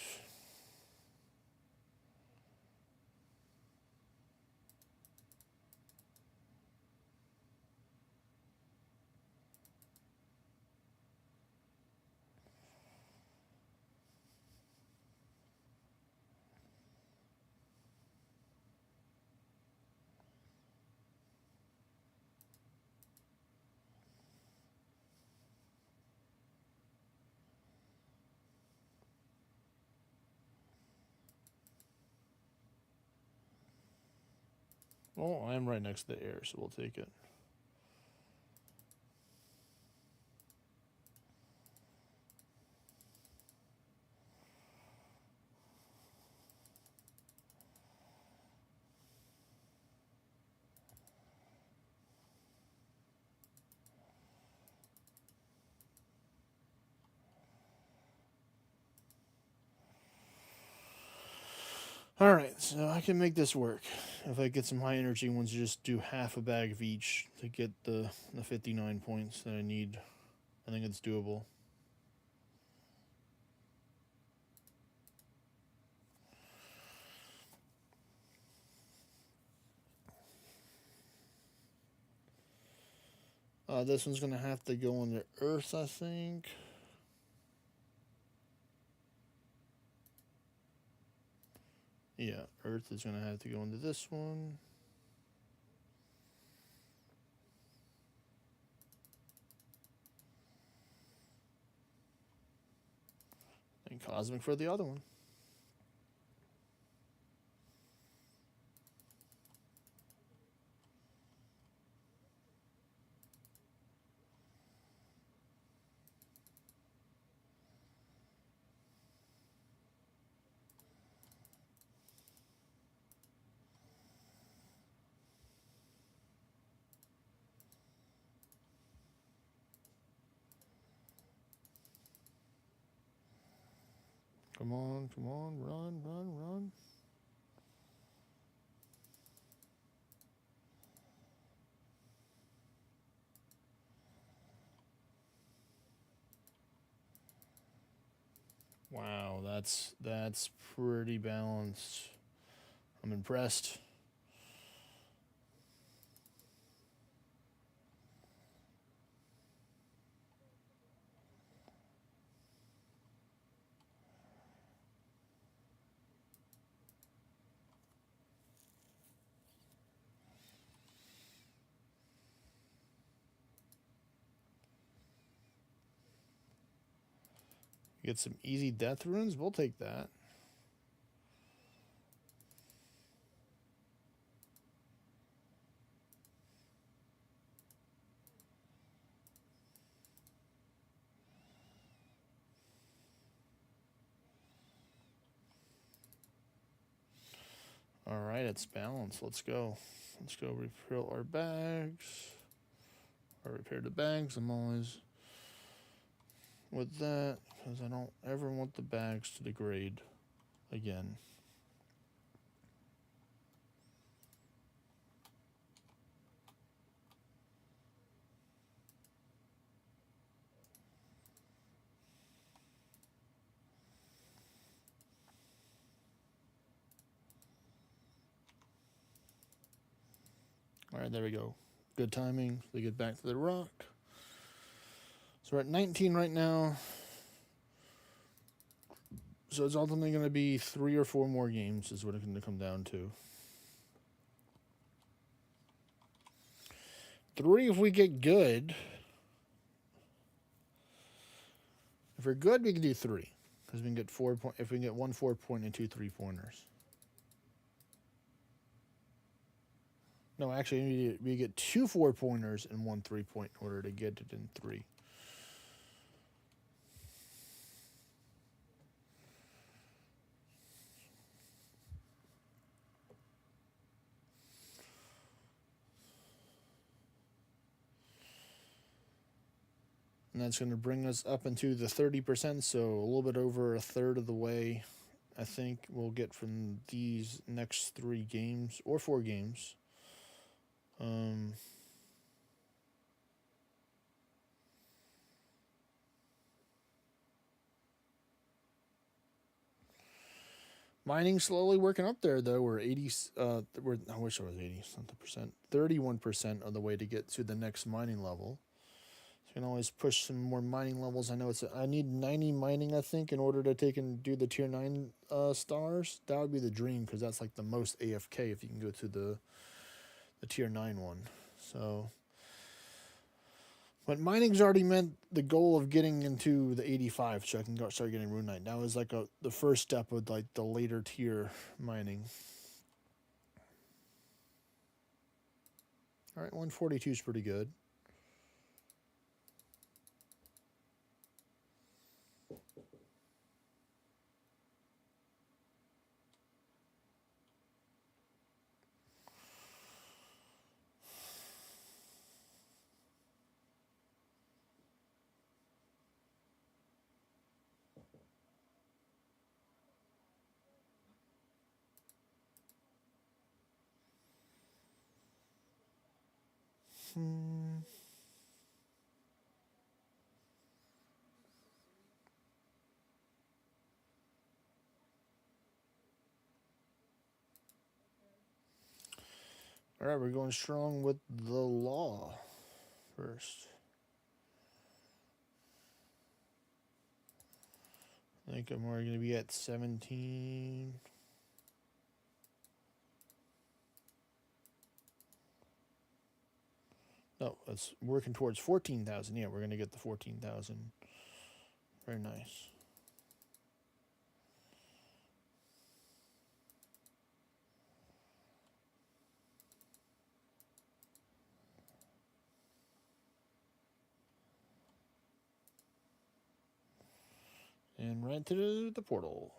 Well, I'm right next to the air, so we'll take it. Alright, so I can make this work. If I get some high energy ones, just do half a bag of each to get the 59 points that I need. I think it's doable. This one's going to have to go under Earth, I think. Yeah, Earth is going to have to go into this one. And Cosmic for the other one. Come on, come on, run, run, run. Wow, that's pretty balanced. I'm impressed. Get some easy death runes. We'll take that. All right, it's balanced. Let's go. Let's go refill our bags. Or repair the bags. I'm always with that because I don't ever want the bags to degrade again. All right, there we go. Good timing to get back to the rock. So we're at 19 right now. So it's ultimately going to be 3 or 4 more games is what it's going to come down to. 3 if we get good. If we're good, we can do 3. Because we can get 4 point. If we can get 1 4-point and 2 3-pointers. No, actually, we get 2 4-pointers and 1 3-point in order to get it in 3. And that's going to bring us up into the 30%, so a little bit over a third of the way, I think, we'll get from these next 3 games, or 4 games. Mining slowly working up there though. We're 80. I wish I was 80 something percent. 31% of the way to get to the next mining level. So you can always push some more mining levels. I know I need 90 mining, I think, in order to take and do the tier 9 stars. That would be the dream because that's like the most AFK if you can go to the tier 9 one. So, but mining's already meant the goal of getting into the 85, so I can start getting Rune Knight. That was like the first step of like the later tier mining. All right, 142 is pretty good. All right, we're going strong with the law first. I think I'm already going to be at 17. No, it's working towards 14,000. Yeah, we're going to get the 14,000. Very nice. And right to the portal.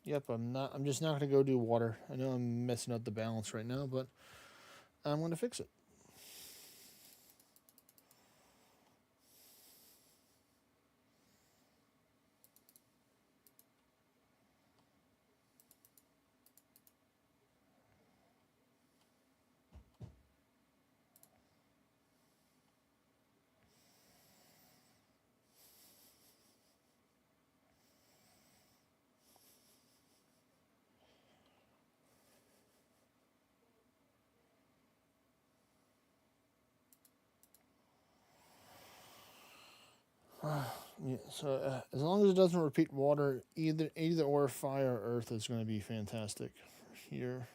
Yep, I'm just not going to go do water. I know I'm messing up the balance right now, but I'm going to fix it. Yeah, so as long as it doesn't repeat water, either or fire or earth is going to be fantastic here.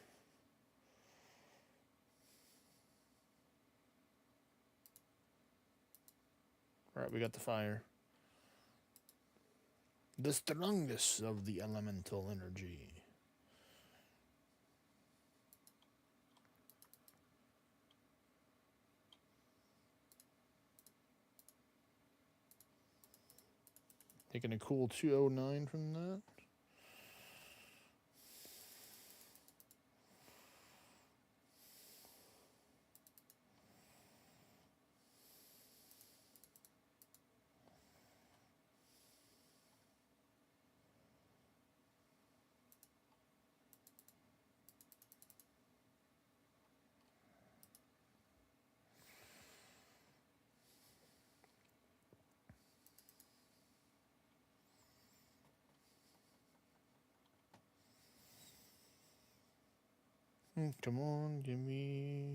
All right, we got the fire. The strongest of the elemental energy. Taking a cool 209 from that. Come on, give me...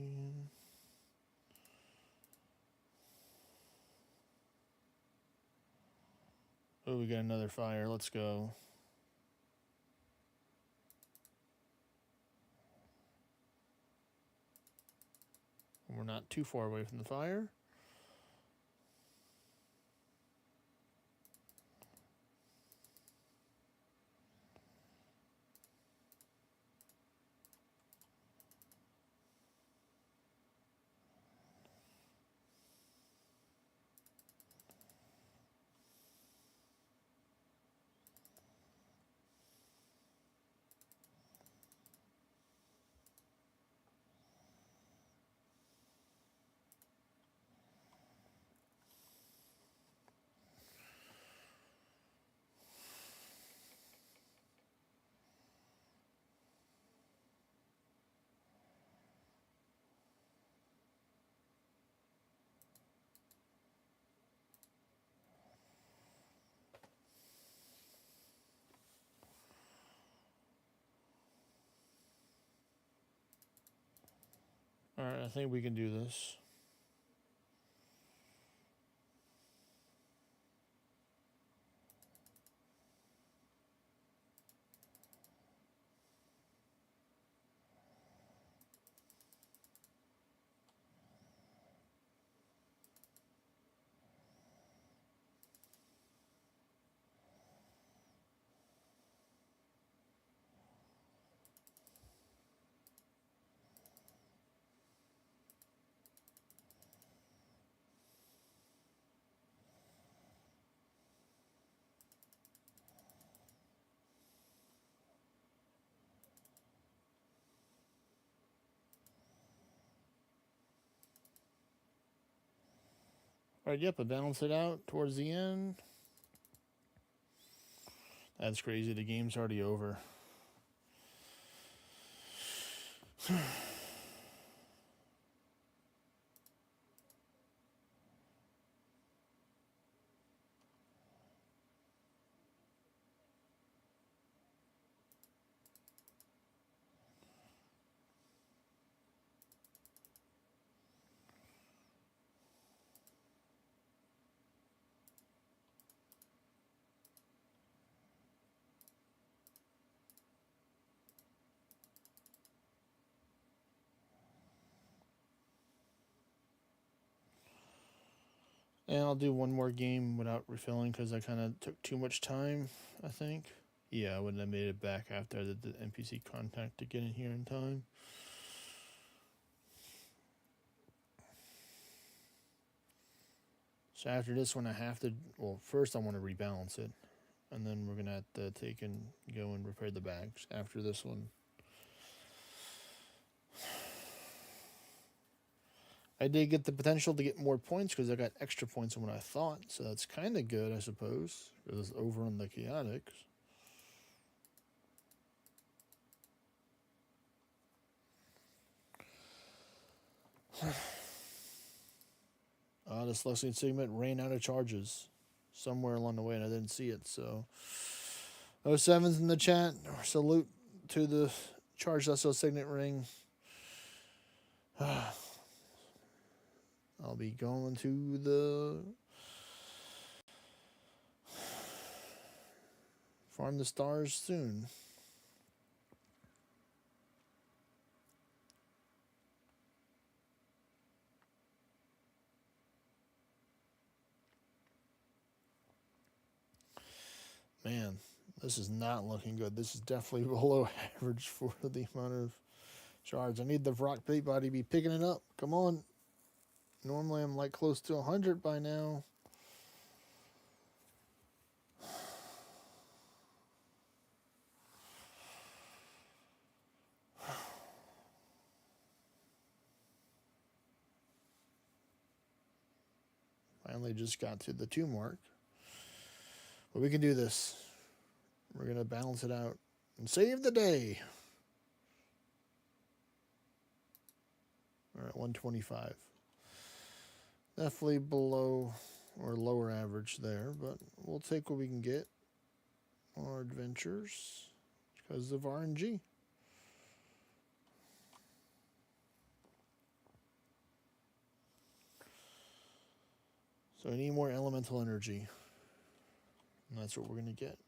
Oh, we got another fire. Let's go. We're not too far away from the fire. Alright, I think we can do this. Alright, yep, I balance it out towards the end. That's crazy. The game's already over. And I'll do one more game without refilling because I kind of took too much time, I think. Yeah, I wouldn't have made it back after I did the NPC contact to get in here in time. So after this one, I have to... Well, first I want to rebalance it. And then we're going to have to take and go and repair the bags after this one. I did get the potential to get more points because I got extra points than what I thought. So that's kind of good, I suppose. It was over on the chaotics. This lesson segment ran out of charges somewhere along the way and I didn't see it. So 07's in the chat. Salute to the charged SO signet ring. I'll be going to the farm the stars soon. Man, this is not looking good. This is definitely below average for the amount of shards. I need the rock bait body to be picking it up. Come on. Normally I'm like close to 100 by now. Finally just got to the 2 mark. But we can do this. We're going to balance it out and save the day. All right, 125. Definitely below or lower average there, but we'll take what we can get on our adventures because of RNG. So I need more elemental energy. And that's what we're going to get.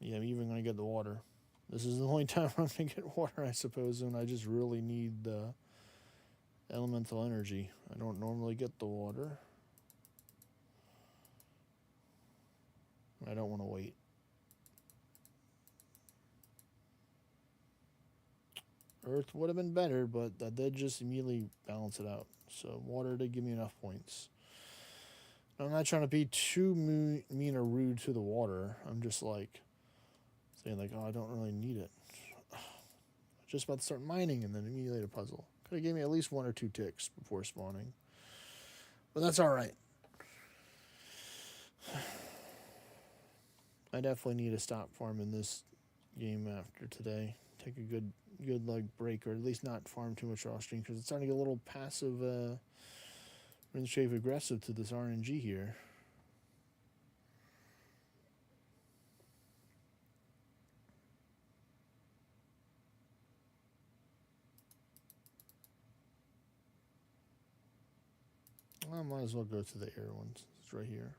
Yeah, I'm even going to get the water. This is the only time I'm going to get water, I suppose, and I just really need the elemental energy. I don't normally get the water. I don't want to wait. Earth would have been better, but that did just immediately balance it out. So water did give me enough points. I'm not trying to be too mean or rude to the water. I'm just like saying like, oh, I don't really need it. Just about to start mining and then immediately a puzzle. Could have gave me at least 1 or 2 ticks before spawning. But that's all right. I definitely need to stop farming this game after today. Take a good like break, or at least not farm too much off stream, because it's starting to get a little passive, rinse shave aggressive to this RNG here. I might as well go to the air ones. It's right here.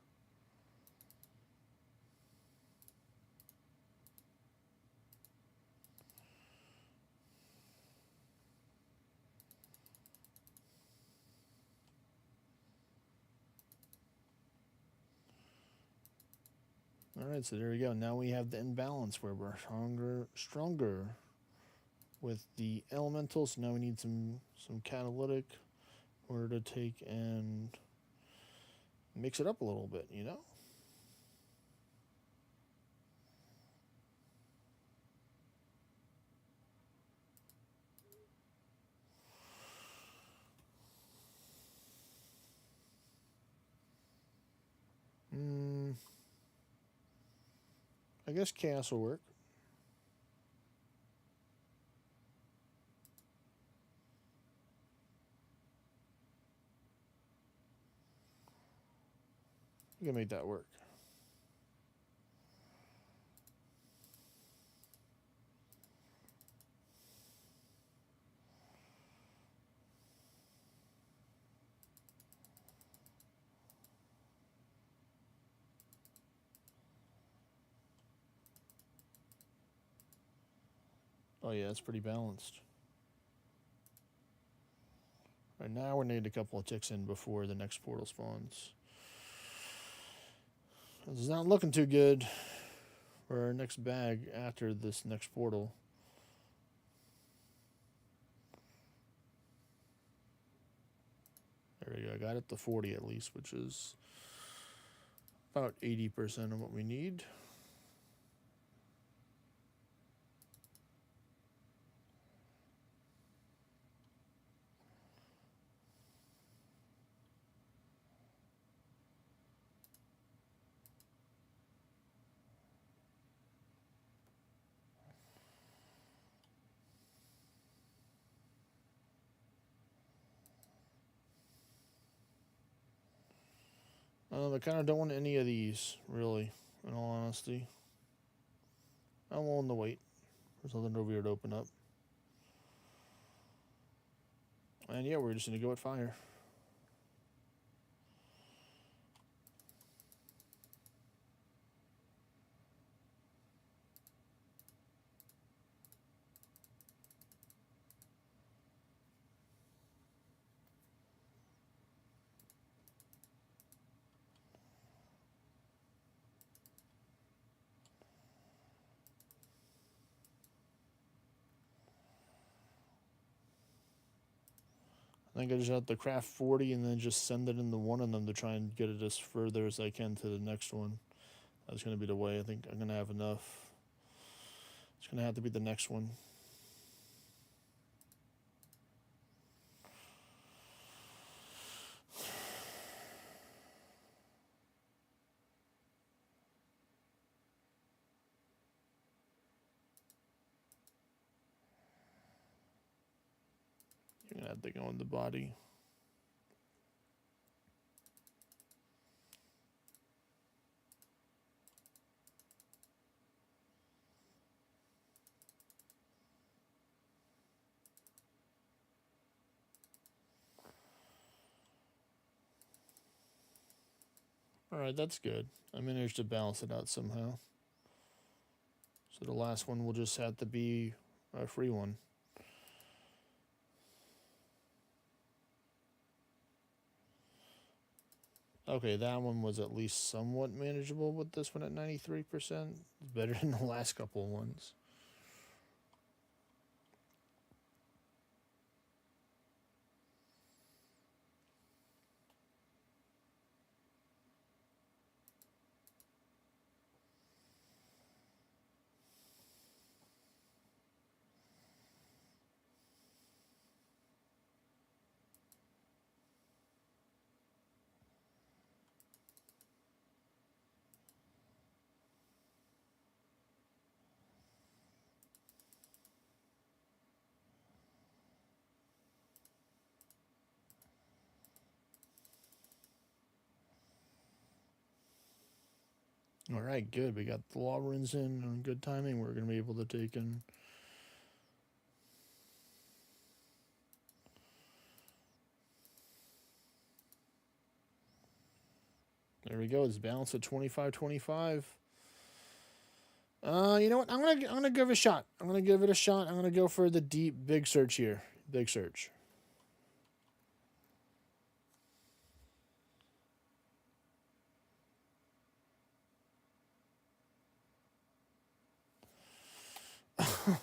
All right, so there we go. Now we have the imbalance where we're stronger with the elemental. So now we need some catalytic in order to take and mix it up a little bit, you know? I guess chaos will work. You can make that work. Oh yeah, it's pretty balanced. Right now we need a couple of ticks in before the next portal spawns. It's not looking too good for our next bag after this next portal. There we go. I got it to 40 at least, which is about 80% of what we need. I kind of don't want any of these, really, in all honesty. I'm willing to wait for something over here to open up. And yeah, we're just going to go with fire. I think I just have to craft 40 and then just send it into one of them to try and get it as further as I can to the next one. That's going to be the way. I think I'm going to have enough. It's going to have to be the next one. You're going to have to go in the body. Alright, that's good. I managed to balance it out somehow. So the last one will just have to be a free one. Okay, that one was at least somewhat manageable with this one at 93%. It's better than the last couple of ones. All right, good. We got the law runes in on good timing. We're going to be able to take in. There we go. It's balanced at 25-25. You know what? I'm gonna give it a shot. I'm gonna give it a shot. I'm gonna go for the deep big search here. Big search.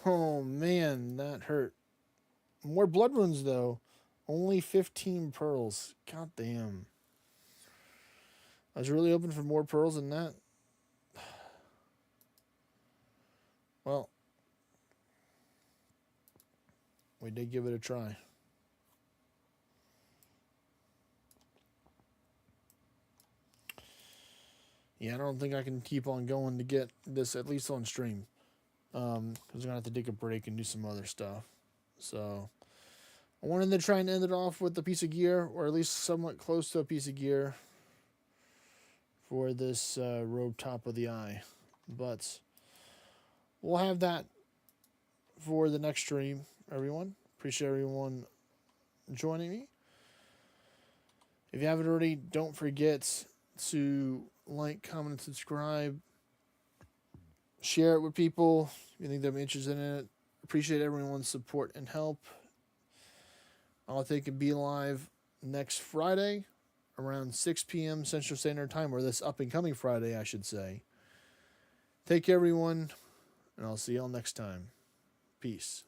Oh man, that hurt. More blood runes though. Only 15 pearls. God damn. I was really hoping for more pearls than that. Well, we did give it a try. Yeah, I don't think I can keep on going to get this at least on stream. Because I'm going to have to take a break and do some other stuff. So, I wanted to try and end it off with a piece of gear, or at least somewhat close to a piece of gear for this robe top of the eye. But we'll have that for the next stream, everyone. Appreciate everyone joining me. If you haven't already, don't forget to like, comment, and subscribe. Share it with people if you think they'll be interested in it. Appreciate everyone's support and help. I'll take a be live next Friday around 6 p.m. Central Standard Time, or this up and coming Friday, I should say. Take care, everyone, and I'll see y'all next time. Peace.